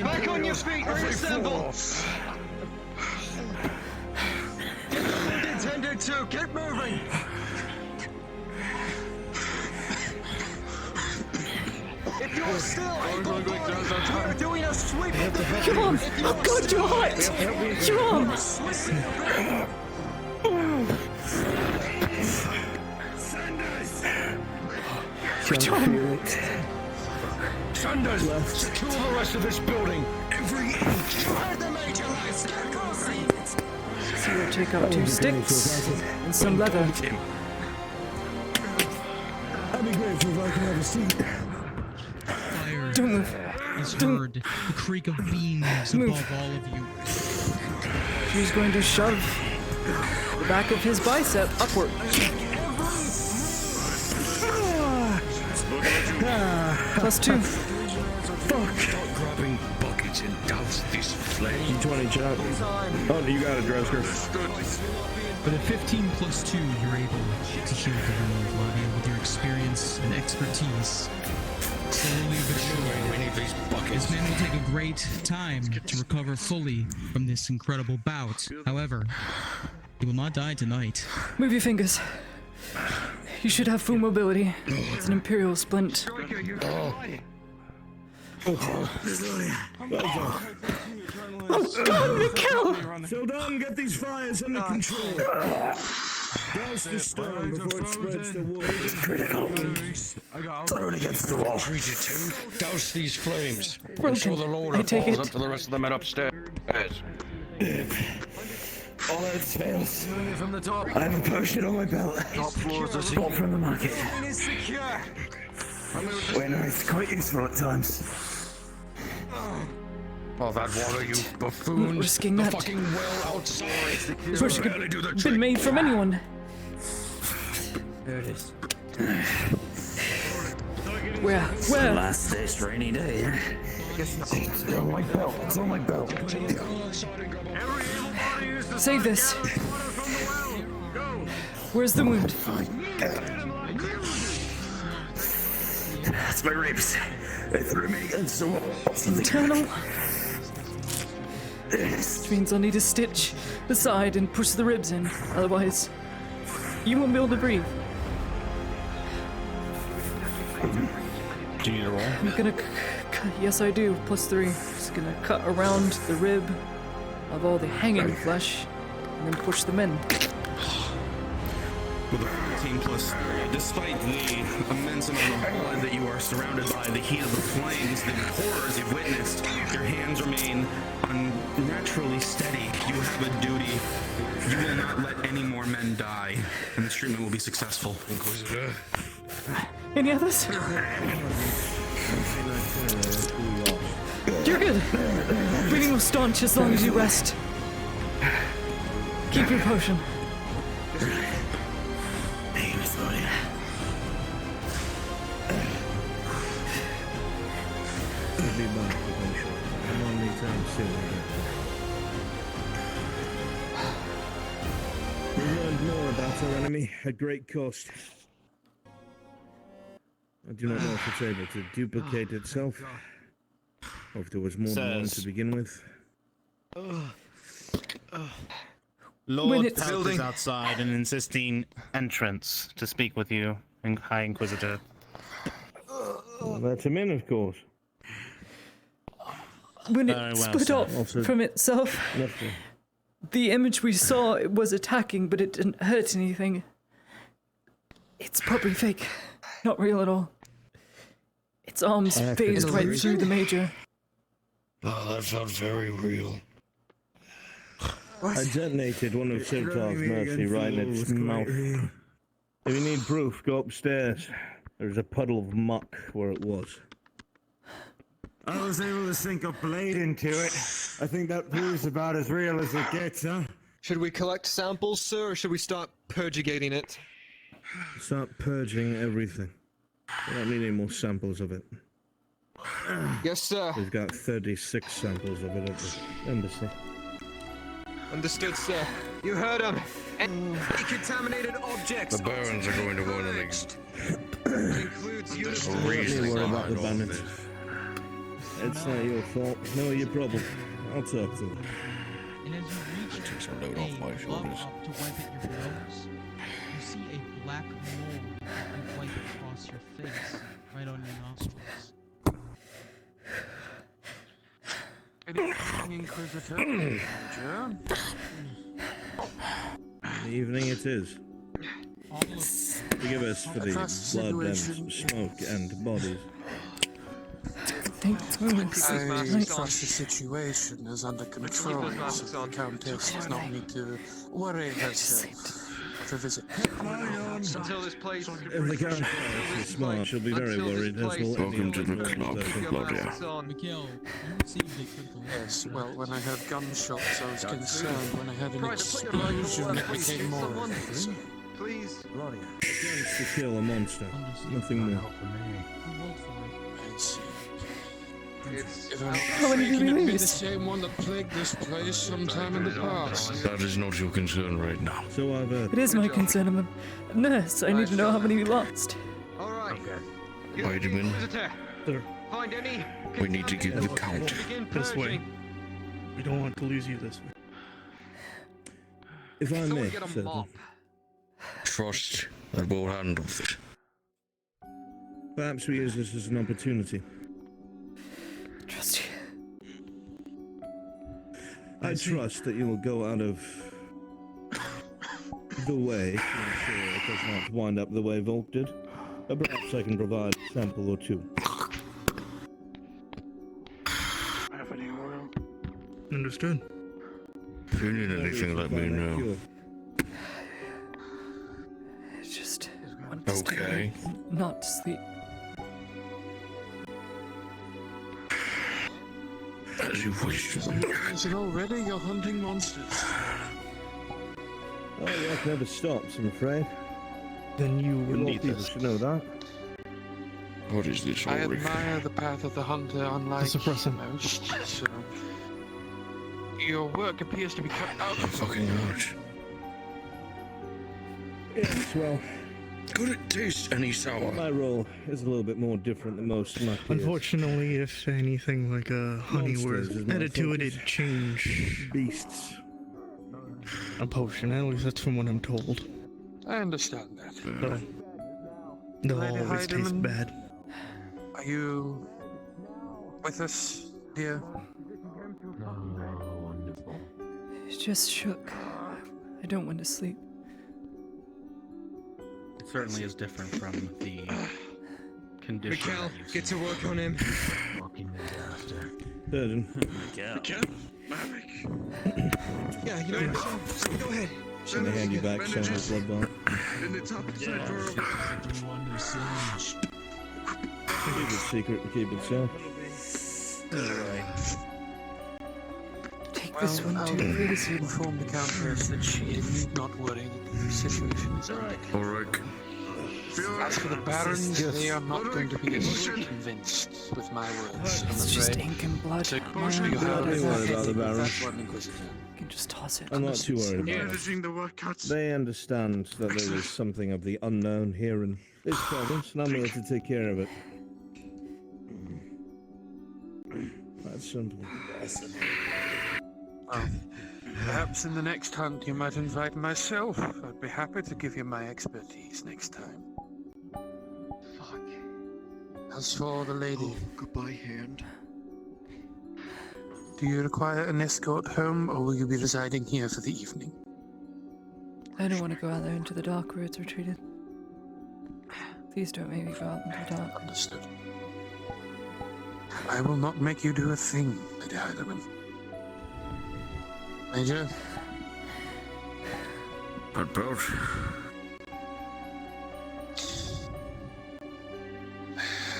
Back on your feet, reassemble! Intended to, get moving! If you're still able-bodied, we're doing a sweep of the Come on! Oh God, you're hot! Your arm! Sanders, secure the rest of this building. Every inch. So we'll take out 2 sticks and some leather. I'd be grateful if I could have a seat. Fire Don't move. is heard, the creak of beams above all of you. He's going to shove the back of his bicep upward. +2. Fuck. Start grabbing buckets and douse this flame. 20 chop. Oh, you got it, Dresker. But at 15 plus 2, you're able to heal the wound, Vladimir, with your experience and expertise. Slowly but surely, this man will take a great time to recover fully from this incredible bout. However, he will not die tonight. Move your fingers. You should have full mobility. It's an Imperial splint. Oh God, Mikkel! So done, get these fires under control. Douse the stone before it spreads the wood. Critical. Throw it against the wall. Treated to. Douse these flames. Ensure the Lord I take falls it. up to the rest of the men upstairs. All else fails. From the top. I have a potion on my belt. Top floors are Bought from the market. is secure. When it's quite useful at times. Oh, that water, you buffoons. Risking the that. fucking well outside. Push Barely do the been trick. made from anyone. There it is. Where? It's the Where? last this rainy day. It's on my belt. It's on my belt. Save this. Where's the wound? That's my ribs. I threw me against the wall. Internal. Which means I'll need to stitch the side and push the ribs in. Otherwise, you won't be able to breathe. Do you need a roll? I'm gonna yes, I do. +3. Just gonna cut around the rib of all the hanging flesh and then push them in. With a 14 plus, despite the immense amount of blood that you are surrounded by, the heat of the flames, the horrors you've witnessed, your hands remain unnaturally steady. You have a duty. You will not let any more men die, and this treatment will be successful. Any others? You're good. Breathing will staunch as long as you rest. Keep your potion. We'll be back eventually. I'm on anytime soon. We learned more about our enemy at great cost. I do not know if it's able to duplicate itself, or if there was more than one to begin with. Lord Pelt is outside and insisting entrance to speak with you, High Inquisitor. Let him in, of course. When it split off from itself, the image we saw was attacking, but it didn't hurt anything. It's probably fake. Not real at all. Its arms phased right through the Major. Oh, that felt very real. I detonated one of Sirtar's mercy right in its mouth. If you need proof, go upstairs. There's a puddle of muck where it was. I was able to sink a blade into it. I think that proves about as real as it gets, huh? Should we collect samples, sir, or should we start purgating it? Start purging everything. We don't need any more samples of it. Yes, sir. We've got 36 samples of it at the embassy. Understood, sir. You heard him. Any contaminated objects. The Barons are going to want an includes Don't worry about the bandits. It's not your fault, nor your problem. I'll talk to them. And as you reach take some load off my shoulders. up to wipe at your nose, you see a black mole and wipe across your face, right on your nostrils. Inquisitor. Evening it is. Forgive us for the blood and smoke and bodies. I trust the situation is under control, so the Countess does not need to worry herself with a visit. Until this place. If the Countess is smart, she'll be very worried, as will Welcome to the club, Claudia. Yes, well, when I heard gunshots, I was concerned. When I had an explosion, it became more. Please. Against to kill a monster, nothing more. I see. If How I'm many do we mistaken, it be lose? the same one that plagued this place sometime in the past. That is not your concern right now. So I've It is my concern. I'm a nurse. I need to know how many we lost. All right. Wait a minute. Find any. We need to get the count. This way. We don't want to lose you this way. If I may, get a sir. mop. Trust that we'll handle it. Perhaps we use this as an opportunity. Trust you. I trust that you will go out of the way to ensure it does not wind up the way Volk did. Perhaps I can provide a sample or two. Have any oil? Understood. If you need anything, let me know. It's just want to stay Okay. awake, not sleep. As you wish. Is it already? You're hunting monsters. Well, work never stops, I'm afraid. Then you More will need people this. should know that. What is this I all admire the path of the hunter, unlike suppressant. most. So, your work appears to be cut out. I'm fucking out. Yes, well, could it taste any sour? my role is a little bit more different than most of my peers. Unfortunately, if anything like a honey were Monsters is my added to it, focus. it'd change Beasts. a potion. At least that's from what I'm told. I understand that. So, they'll Lady always taste Heidemann, bad. Are you with us, dear? Wonderful. Just shook. I don't want to sleep. It certainly is different from the condition. Mikkel, that you've get seen. to work on him. Walking the after. Surgeon. Mikkel, Maverick. Yeah, you know what? Go ahead. Let me hand you back some of the blood bond. In the top of the side drawer. Keep it secret and keep it safe. Take this one I'll too, please. inform the Countess that she need not worry that the situation is under control. Alright. As for the Barons, they are not going to be as convinced with my words, I'm It's just afraid. ink and blood. So, Man, you Don't have be worried about the Barons. that one, Inquisitor. you can just toss it. I'm not too worried about it. Editing the workouts. They understand that there is something of the unknown here in this province, and I'm here to take care of it. That's simple. Well, perhaps in the next hunt you might invite myself. I'd be happy to give you my expertise next time. Fuck. As for the lady, Goodbye, hand. do you require an escort home, or will you be residing here for the evening? I don't want to go out there into the dark where it's retreated. Please don't make me go out into the dark. Understood. I will not make you do a thing, Lady Heidemann. Major? But both.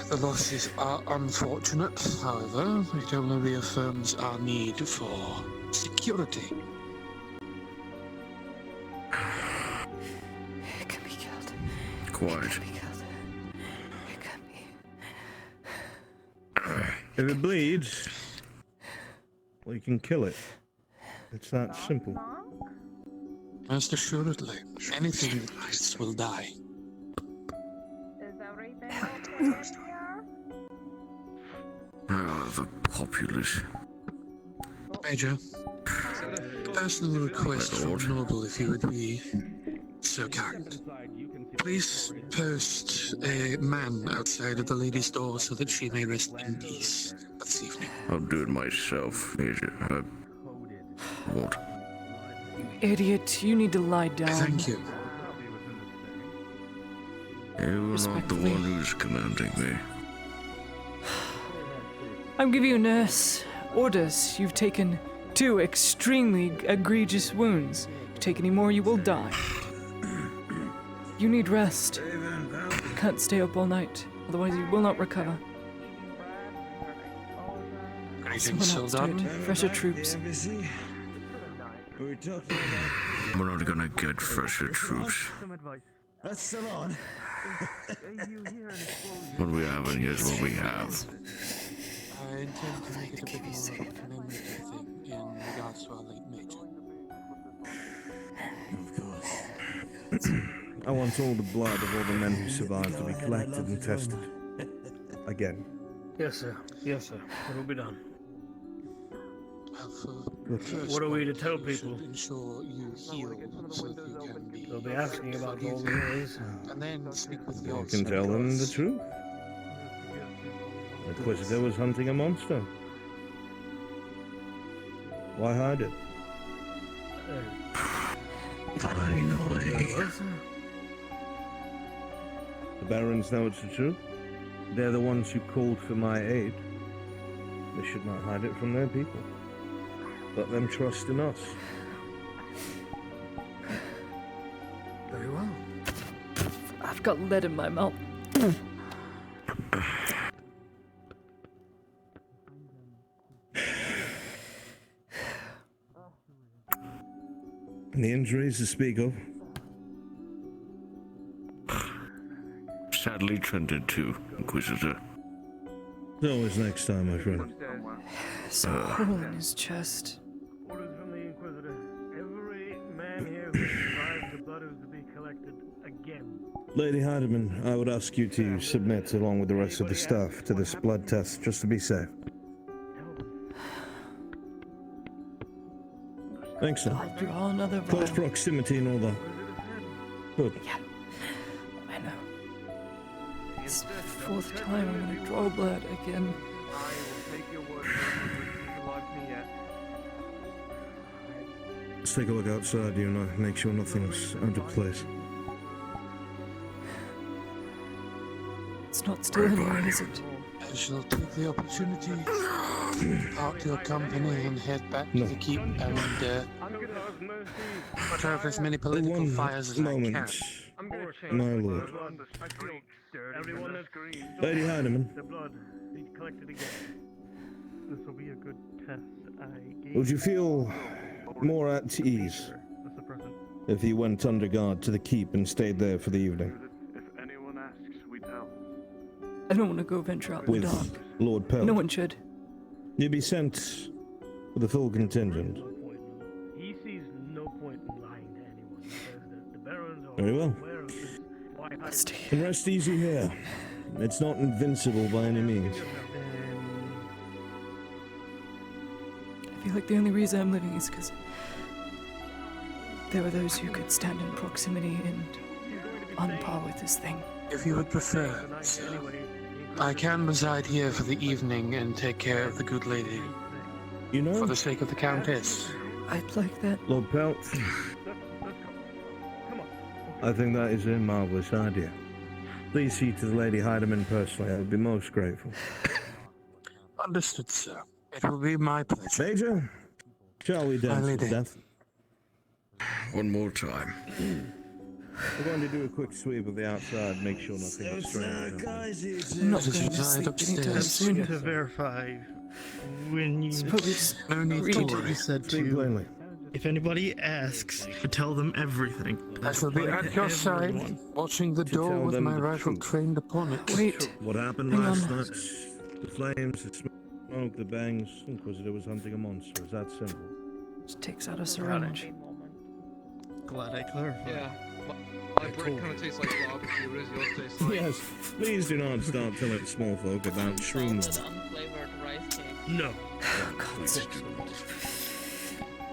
The losses are unfortunate, however, it only reaffirms our need for security. It can be killed. Quiet. It can be killed. It can be. If it bleeds, well, you can kill it. It's that simple. Most assuredly, anything that bleeds will die. Ah, the populace. Major, personal request from Noble, if you would be so kind. Please post a man outside of the lady's door so that she may rest in peace this evening. I'll do it myself, Major. What? Idiot, you need to lie down. Thank you. You are not the one who's commanding me. I'm giving you nurse orders. You've taken 2 extremely egregious wounds. If you take any more, you will die. You need rest. You can't stay up all night, otherwise you will not recover. Greetings, Someone else do Soldat. it. Fresher troops. We're not gonna get fresher troops. That's still on. What we have in here is what we have. I intend to make it a bit more of a commemorative thing in regards to our late Major. I want all the blood of all the men who survived to be collected and tested. Again. Yes, sir. Yes, sir. It'll be done. Good. What are we to tell people? Ensure you heal so that you can be. They'll be asking about all the years. And then speak with I your can tell them the truth. The Inquisitor was hunting a monster. Why hide it? Finally. The Barons know it's the truth. They're the ones who called for my aid. They should not hide it from their people. Let them trust in us. Very well. I've got lead in my mouth. Any injuries to speak of? Sadly tended to, Inquisitor. There's always next time, my friend. There's a hole in his chest. Orders from the Inquisitor. Every man here who survived the blood is to be collected infected again. Lady Heidemann, I would ask you to submit along with the rest of the staff to this blood test just to be safe. Excellent. I'll draw another Close vial. proximity and all that. Good. Yeah, I know. It's the fourth time I'm gonna draw blood again. I will take your word for it. You like me yet? Let's take a look outside, you and I. Make sure nothing's out of place. It's not still in here, is it? I shall take the opportunity to park your company and head back to the keep and put out as many political fires as I can. My lord. Lady Heidemann, The blood needs collected again. This will be a good test. I gave would you feel more at ease That's the present. if you went under guard to the keep and stayed there for the evening? If anyone asks, we tell. I don't want to go venture out in the With dark. Lord Pelt? No one should. You'd be sent with a full contingent. He sees no point in lying to anyone. He says that the barons are Very well. aware of this. Why hide? And rest easy here. It's not invincible by any means. I feel like the only reason I'm living is because there were those who could stand in proximity and on par with this thing. If you would prefer, sir, I can reside here for the evening and take care of the good lady. You know? For the sake of the Countess. I'd like that. Lord Pelt, I think that is a marvelous idea. Please see to the Lady Heidemann personally. I would be most grateful. Understood, sir. It will be my pleasure. Major, shall we dance to death? One more time. We're going to do a quick sweep of the outside, make sure nothing strange. I'm not going to sleep anytime soon. To verify, when you no need read, to worry. you said Speak to, plainly. if anybody asks, tell them everything. I shall be at your side, Everyone. watching the To door tell with them my the rifle truth. trained upon it. Wait. What happened Hang last on. night? The flames, the smoke, the bangs. Inquisitor was hunting a monster. It's that simple. Just takes out a syringe. Glad I clarified. Yeah. My bread kind of tastes like barbecue. What does yours taste like? Yes, please do not start telling small folk about shrooms. Unflavored rice cake. No.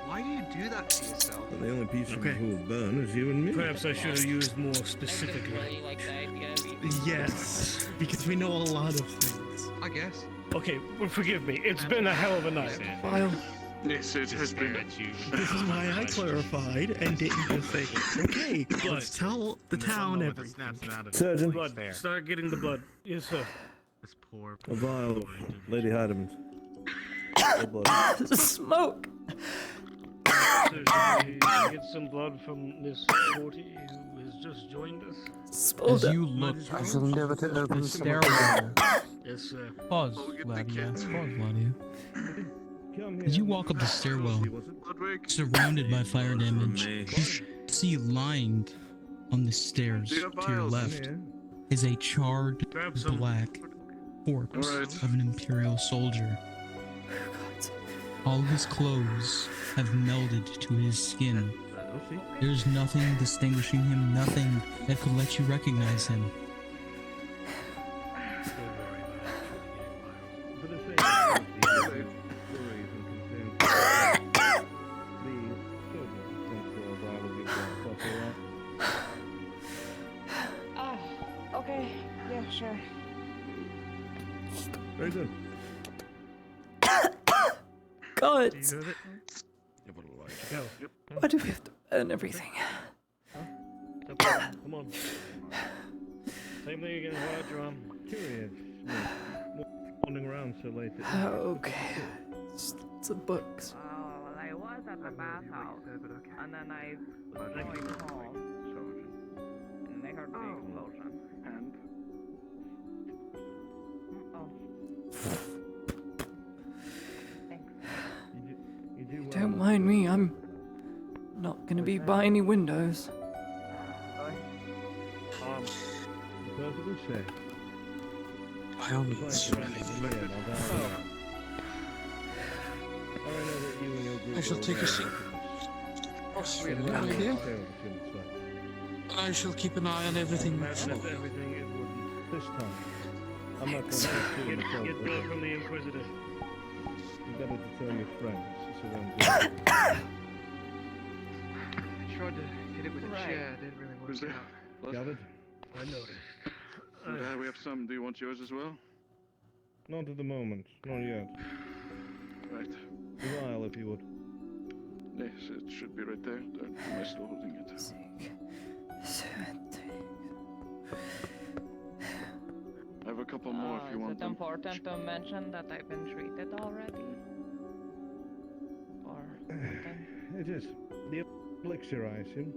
Why do you do that to yourself? And the only piece of who will burn is you and me. Perhaps I should have used more specifically. Really like the idea of eating. Yes, because we know a lot of things. I guess. Okay, well, forgive me. It's been a hell of a night. File. Yes, it has been. This is why I clarified and didn't just say, okay, let's tell the town everything. Surgeon, Blood. Start getting the blood. Yes, sir. This poor. a vial of Lady Heidemann. Smoke! So should we get some blood from Miss Forty, who has just joined us? As you look I shall endeavor to open the some stairwell. Yes, sir. Pause, Ladia. Pause, Ladia. As you walk up the stairwell, surrounded by fire damage, you see lying on the stairs to your left is a charred black corpse of an Imperial soldier. All of his clothes have melded to his skin. There's nothing distinguishing him, nothing that could let you recognize him. Okay, yeah, sure. Very good. God! Go. Why do we have to burn everything? Come on. Same thing again, quiet drum. Curious. Wandering around so late at night. Okay. It's the books. Oh, well, I was at the bathhouse, and then I went home, and I heard the explosion. And? Oh. Don't mind me, I'm not gonna be by any windows. Perfectly safe. By all means, I shall take a seat. Idea? I shall keep an eye on everything. Imagine if everything it wouldn't. This time, I'm not going to do Get myself. Bill from the Inquisitor. You better to tell your friends. So then I tried to hit it with a chair, it didn't really Who's work there? out. Gathered? I noticed. We have some. Do you want yours as well? Not at the moment. Not yet. Right. A while, if you would. Yes, it should be right there. Am I still holding it? I have a couple more if you want Is it them. important to mention that I've been treated already? Or something? It is. The elixir, I assume.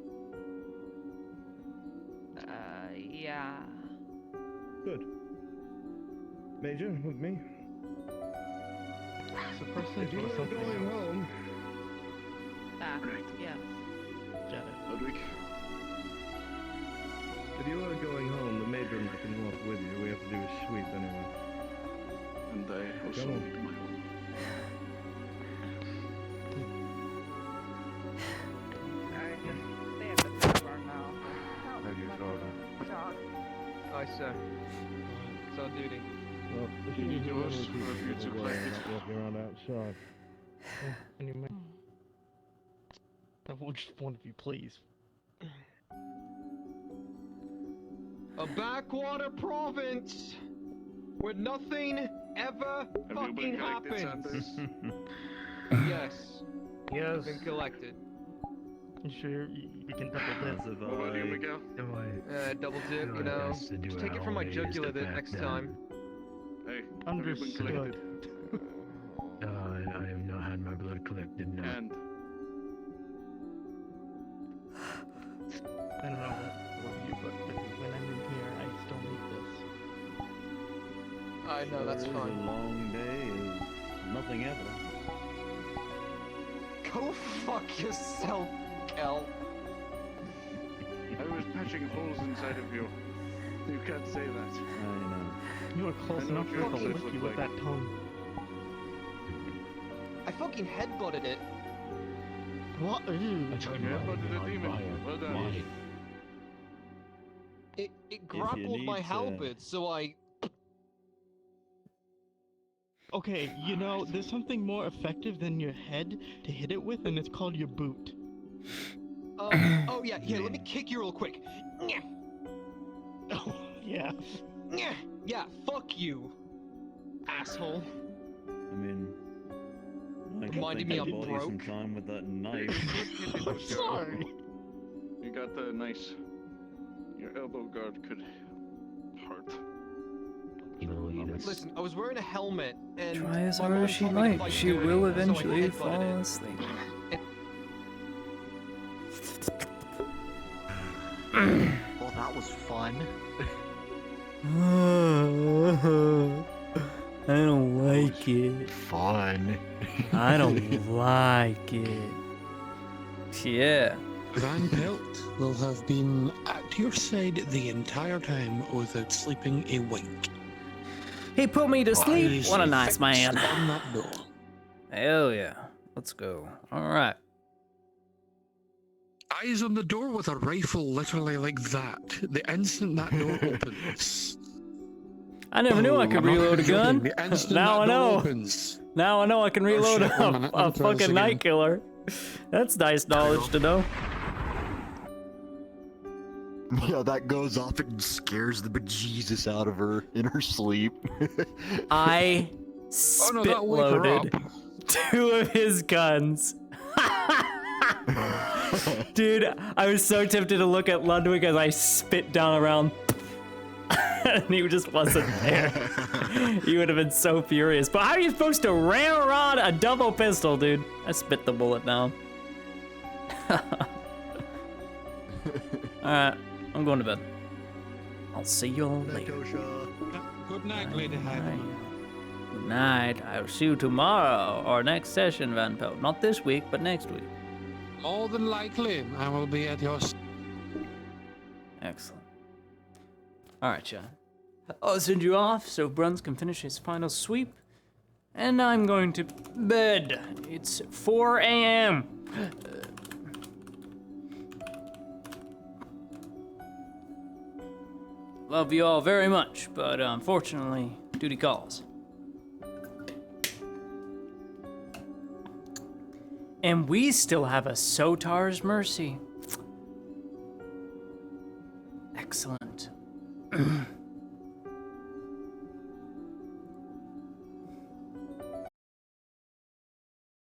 Yeah. Good. Major, with me. So personally, If you for were something going else. home, That, yes. Janet. Ludwig. if you were going home, the major and I can walk with you. We have to do a sweep anyway. And I also Come on. need my home. Stay at the tavern now. Aye, sir. It's on duty. Well, if you need yours, or if you took like not walking around outside. Anyway. Which one of you, please? A backwater province where nothing ever fucking happens. Yes. Yes. Been collected. You sure we can double dip? What about you, Miguel? Double dip, you know. Just take it from my jugular next time. Hey, Understood. I have not had my blood collected now. And I don't know what you, but when I'm in here, I still need this. I know, that's It was fine. a long day of nothing ever. Go fuck yourself, Kel. I was patching holes inside of you. You can't say that. I know. You are close I know enough what for your it to lips lick look you with like. that tongue. I fucking headbutted it. What? Ew. You headbutted a demon. Well done. It grappled my halberd, so I. Okay, you know, there's something more effective than your head to hit it with, and it's called your boot. Oh yeah, here, let me kick you real quick. Oh, yeah. Yeah, fuck you, asshole. I mean, I Reminded think me I I'm bought you some broke. time with that knife. I'm sorry. You got the nice. Your elbow guard could hurt. Listen, I was wearing a helmet, and Try as my hard mom as she told me to might, fight she dirty, will so I eventually headbutted fall it. asleep. Well, that was fun. I don't like it. Fun. I don't like it. Yeah. Van Pelt will have been at your side the entire time without sleeping a wink. He put me to sleep. What a nice man. On that door. Hell yeah. Let's go. All right. Eyes on the door with a rifle, literally like that. The instant that door opens. I never knew I could I'm not reload a joking. gun. The instant Now that I door know. opens. Now I know I can reload shit, 1 minute, let a me try this fucking again. night killer. That's nice knowledge to know. Yeah, that goes off and scares the bejesus out of her in her sleep. I Oh, no, spit that'll wake her loaded up. 2 of his guns. Dude, I was so tempted to look at Ludwig as I spit down around. And he just wasn't there. He would have been so furious. But how are you supposed to ramrod a double pistol, dude? I spit the bullet down. Alright, I'm going to bed. I'll see you all later. Good night, Lady Hyderman. Good night. I'll see you tomorrow or next session, Van Pelt. Not this week, but next week. More than likely, I will be at your... Excellent. Alright, John. I'll send you off so Bruns can finish his final sweep. And I'm going to bed. It's 4 a.m. love you all very much, but unfortunately, duty calls. And we still have a Sotar's Mercy. Excellent.